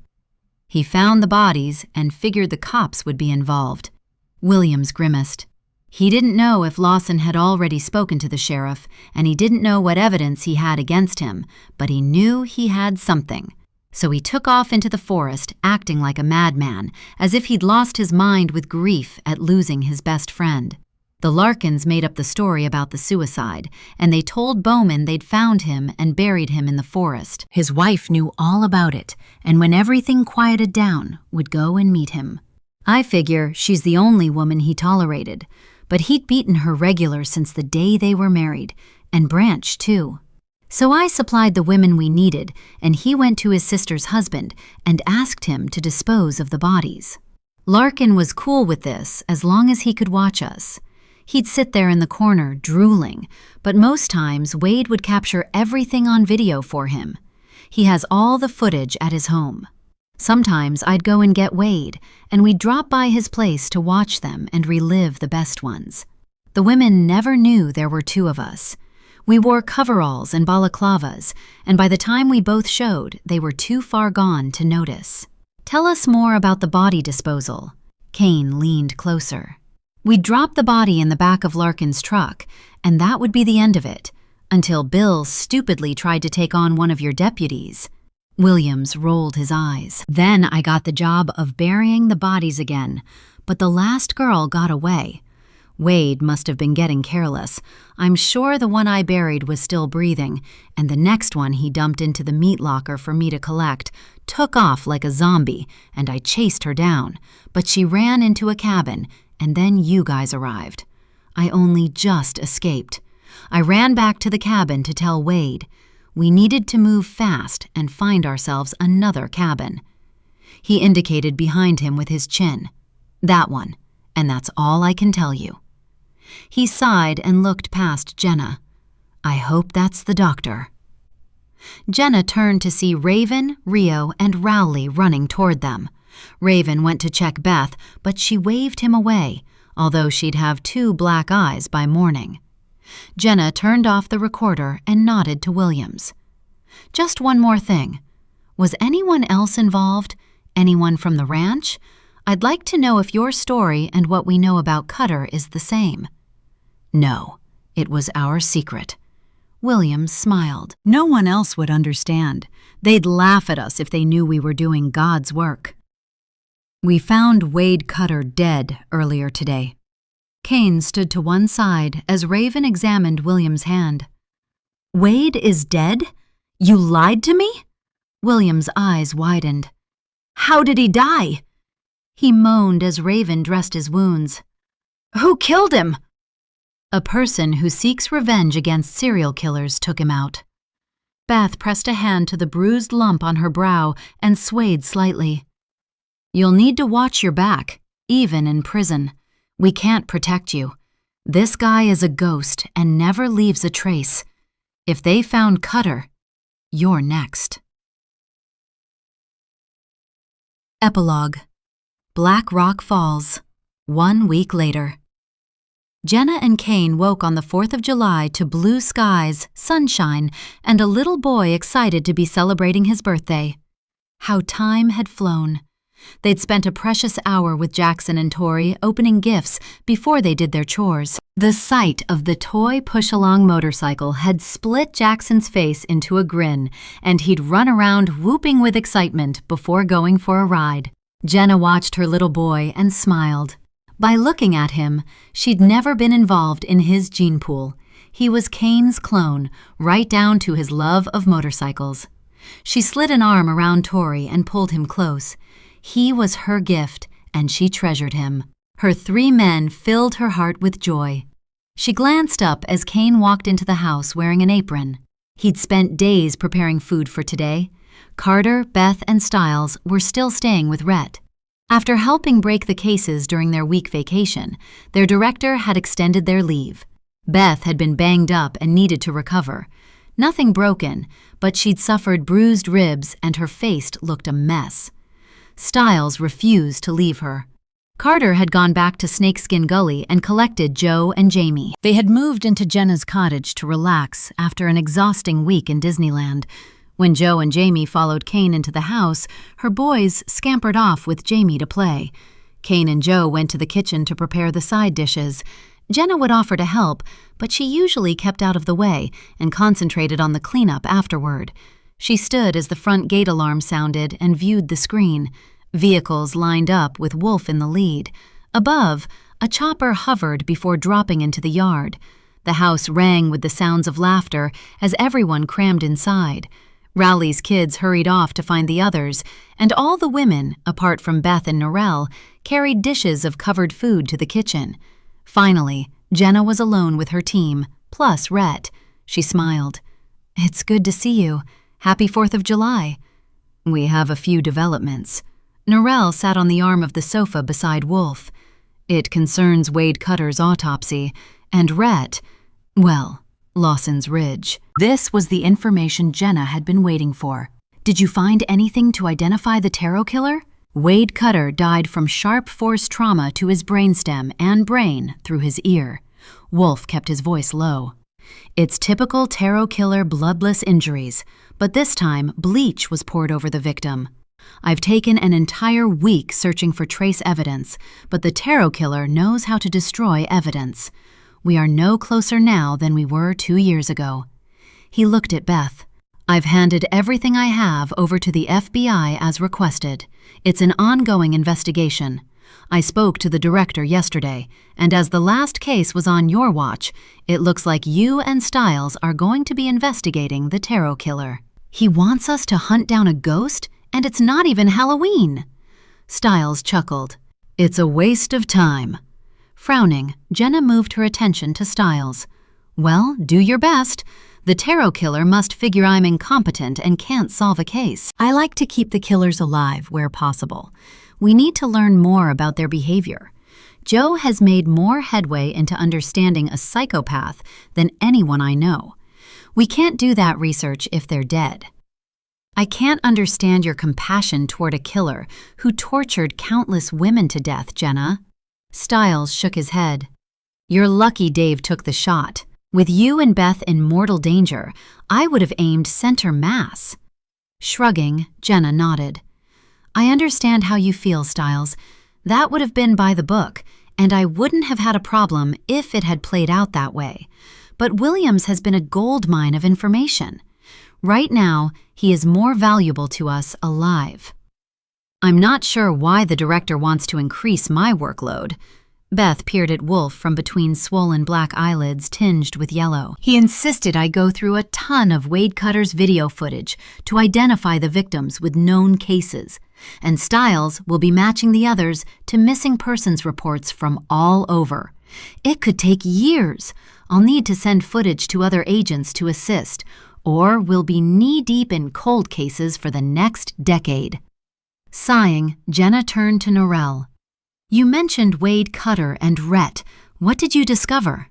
He found the bodies and figured the cops would be involved. Williams grimaced. He didn't know if Lawson had already spoken to the sheriff, and he didn't know what evidence he had against him, but he knew he had something. So he took off into the forest, acting like a madman, as if he'd lost his mind with grief at losing his best friend. The Larkins made up the story about the suicide, and they told Bowman they'd found him and buried him in the forest. His wife knew all about it, and when everything quieted down, would go and meet him. I figure she's the only woman he tolerated, but he'd beaten her regular since the day they were married, and Branch, too. So I supplied the women we needed, and he went to his sister's husband and asked him to dispose of the bodies. Larkin was cool with this as long as he could watch us. He'd sit there in the corner, drooling, but most times Wade would capture everything on video for him. He has all the footage at his home. Sometimes I'd go and get Wade, and we'd drop by his place to watch them and relive the best ones. The women never knew there were two of us. We wore coveralls and balaclavas, and by the time we both showed, they were too far gone to notice. Tell us more about the body disposal. Kane leaned closer. We'd drop the body in the back of Larkin's truck, and that would be the end of it, until Bill stupidly tried to take on one of your deputies. Williams rolled his eyes. Then I got the job of burying the bodies again, but the last girl got away. Wade must have been getting careless. I'm sure the one I buried was still breathing, and the next one he dumped into the meat locker for me to collect took off like a zombie, and I chased her down, but she ran into a cabin, and then you guys arrived. I only just escaped. I ran back to the cabin to tell Wade. We needed to move fast and find ourselves another cabin. He indicated behind him with his chin. That one, and that's all I can tell you. He sighed and looked past Jenna. I hope that's the doctor. Jenna turned to see Raven, Rio, and Rowley running toward them. Raven went to check Beth, but she waved him away, although she'd have 2 black eyes by morning. Jenna turned off the recorder and nodded to Williams. Just one more thing. Was anyone else involved? Anyone from the ranch? I'd like to know if your story and what we know about Cutter is the same. No, it was our secret. Williams smiled. No one else would understand. They'd laugh at us if they knew we were doing God's work. We found Wade Cutter dead earlier today. Kane stood to one side as Raven examined William's hand. Wade is dead? You lied to me? William's eyes widened. How did he die? He moaned as Raven dressed his wounds. Who killed him? A person who seeks revenge against serial killers took him out. Beth pressed a hand to the bruised lump on her brow and swayed slightly. You'll need to watch your back, even in prison. We can't protect you. This guy is a ghost and never leaves a trace. If they found Cutter, you're next. Epilogue. Black Rock Falls. 1 week later. Jenna and Kane woke on the 4th of July to blue skies, sunshine, and a little boy excited to be celebrating his birthday. How time had flown. They'd spent a precious hour with Jackson and Tori opening gifts before they did their chores. The sight of the toy push-along motorcycle had split Jackson's face into a grin, and he'd run around whooping with excitement before going for a ride. Jenna watched her little boy and smiled. By looking at him, she'd never been involved in his gene pool. He was Kane's clone, right down to his love of motorcycles. She slid an arm around Tori and pulled him close. He was her gift, and she treasured him. Her 3 men filled her heart with joy. She glanced up as Kane walked into the house wearing an apron. He'd spent days preparing food for today. Carter, Beth, and Stiles were still staying with Rhett. After helping break the cases during their week vacation, their director had extended their leave. Beth had been banged up and needed to recover. Nothing broken, but she'd suffered bruised ribs and her face looked a mess. Stiles refused to leave her. Carter had gone back to Snakeskin Gully and collected Joe and Jamie. They had moved into Jenna's cottage to relax after an exhausting week in Disneyland. When Joe and Jamie followed Kane into the house, her boys scampered off with Jamie to play. Kane and Joe went to the kitchen to prepare the side dishes. Jenna would offer to help, but she usually kept out of the way and concentrated on the cleanup afterward. She stood as the front gate alarm sounded and viewed the screen. Vehicles lined up with Wolf in the lead. Above, a chopper hovered before dropping into the yard. The house rang with the sounds of laughter as everyone crammed inside. Rowley's kids hurried off to find the others, and all the women, apart from Beth and Norelle, carried dishes of covered food to the kitchen. Finally, Jenna was alone with her team, plus Rhett. She smiled. "It's good to see you. Happy 4th of July." "We have a few developments." Norelle sat on the arm of the sofa beside Wolf. "It concerns Wade Cutter's autopsy, and Rhett, well, Lawson's Ridge." This was the information Jenna had been waiting for. "Did you find anything to identify the tarot killer?" Wade Cutter died from sharp force trauma to his brainstem and brain through his ear. Wolf kept his voice low. "It's typical tarot killer bloodless injuries, but this time bleach was poured over the victim. I've taken an entire week searching for trace evidence, but the tarot killer knows how to destroy evidence. We are no closer now than we were 2 years ago." He looked at Beth. "I've handed everything I have over to the FBI as requested. It's an ongoing investigation. I spoke to the director yesterday, and as the last case was on your watch, it looks like you and Stiles are going to be investigating the tarot killer." "He wants us to hunt down a ghost? And it's not even Halloween." Stiles chuckled. "It's a waste of time." Frowning, Jenna moved her attention to Stiles. "Well, do your best. The tarot killer must figure I'm incompetent and can't solve a case. I like to keep the killers alive where possible. We need to learn more about their behavior. Joe has made more headway into understanding a psychopath than anyone I know. We can't do that research if they're dead." "I can't understand your compassion toward a killer who tortured countless women to death, Jenna." Stiles shook his head. "You're lucky Dave took the shot. With you and Beth in mortal danger, I would have aimed center mass." Shrugging, Jenna nodded. "I understand how you feel, Stiles. That would have been by the book, and I wouldn't have had a problem if it had played out that way. But Williams has been a gold mine of information. Right now, he is more valuable to us alive." "I'm not sure why the director wants to increase my workload." Beth peered at Wolf from between swollen black eyelids tinged with yellow. "He insisted I go through a ton of Wade Cutter's video footage to identify the victims with known cases, and Stiles will be matching the others to missing persons reports from all over. It could take years. I'll need to send footage to other agents to assist, or we'll be knee-deep in cold cases for the next decade." Sighing, Jenna turned to Norelle. "You mentioned Wade Cutter and Rhett. What did you discover?"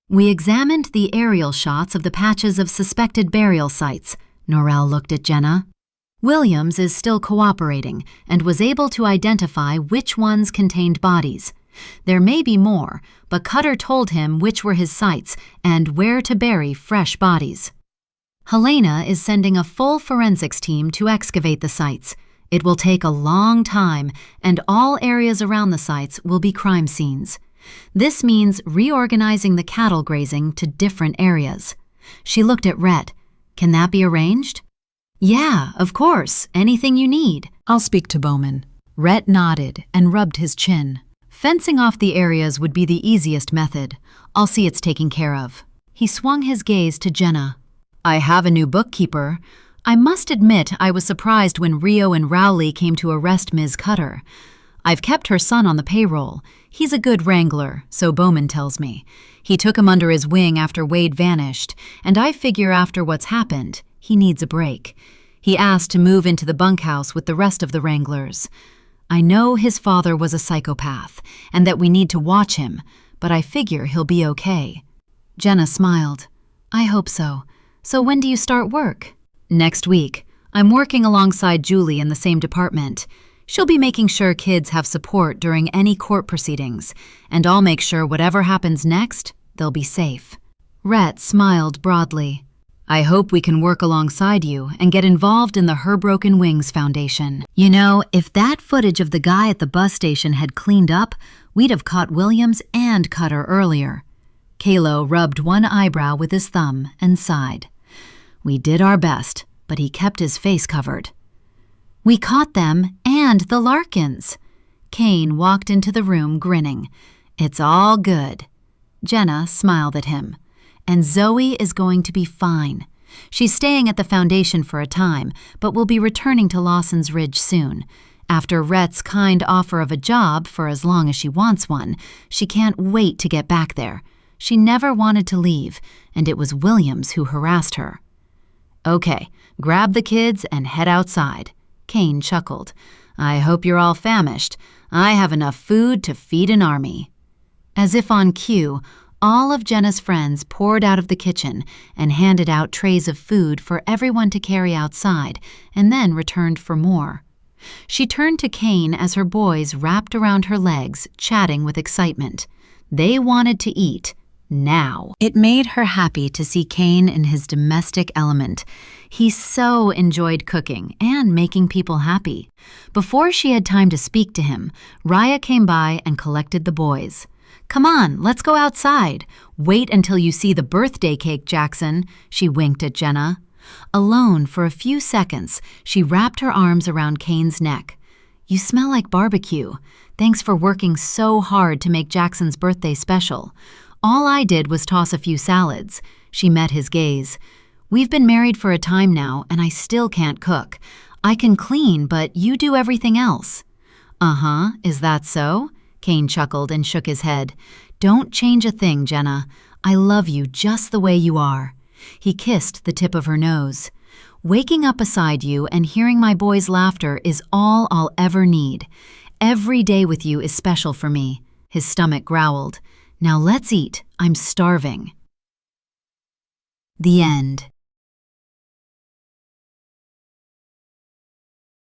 "We examined the aerial shots of the patches of suspected burial sites." Norelle looked at Jenna. "Williams is still cooperating and was able to identify which ones contained bodies. There may be more, but Cutter told him which were his sites and where to bury fresh bodies. Helena is sending a full forensics team to excavate the sites. It will take a long time, and all areas around the sites will be crime scenes. This means reorganizing the cattle grazing to different areas." She looked at Rhett. "Can that be arranged?" "Yeah, of course. Anything you need." "I'll speak to Bowman." Rhett nodded and rubbed his chin. "Fencing off the areas would be the easiest method. I'll see it's taken care of." He swung his gaze to Jenna. "I have a new bookkeeper. I must admit I was surprised when Rio and Rowley came to arrest Ms. Cutter. I've kept her son on the payroll. He's a good wrangler, so Bowman tells me. He took him under his wing after Wade vanished, and I figure after what's happened, he needs a break. He asked to move into the bunkhouse with the rest of the wranglers. I know his father was a psychopath, and that we need to watch him, but I figure he'll be okay." Jenna smiled. "I hope so. So when do you start work?" "Next week. I'm working alongside Julie in the same department. She'll be making sure kids have support during any court proceedings, and I'll make sure whatever happens next, they'll be safe. Rhett smiled broadly. I hope we can work alongside you and get involved in the Her Broken Wings Foundation. You know, if that footage of the guy at the bus station had cleaned up, we'd have caught Williams and Cutter earlier. Kalo rubbed one eyebrow with his thumb and sighed. We did our best, but he kept his face covered. We caught them and the Larkins. Kane walked into the room grinning. It's all good. Jenna smiled at him. And Zoe is going to be fine. She's staying at the foundation for a time, but will be returning to Lawson's Ridge soon. After Rhett's kind offer of a job for as long as she wants one, she can't wait to get back there. She never wanted to leave, and it was Williams who harassed her. Okay, grab the kids and head outside. Kane chuckled. I hope you're all famished. I have enough food to feed an army. As if on cue, all of Jenna's friends poured out of the kitchen and handed out trays of food for everyone to carry outside, and then returned for more. She turned to Kane as her boys wrapped around her legs, chatting with excitement. They wanted to eat. Now. It made her happy to see Kane in his domestic element. He so enjoyed cooking and making people happy. Before she had time to speak to him, Raya came by and collected the boys. Come on, let's go outside. Wait until you see the birthday cake, Jackson, she winked at Jenna. Alone for a few seconds, she wrapped her arms around Kane's neck. You smell like barbecue. Thanks for working so hard to make Jackson's birthday special. All I did was toss a few salads. She met his gaze. We've been married for a time now, and I still can't cook. I can clean, but you do everything else. Uh-huh, is that so? Kane chuckled and shook his head. Don't change a thing, Jenna. I love you just the way you are. He kissed the tip of her nose. Waking up beside you and hearing my boys' laughter is all I'll ever need. Every day with you is special for me. His stomach growled. Now let's eat. I'm starving. The end.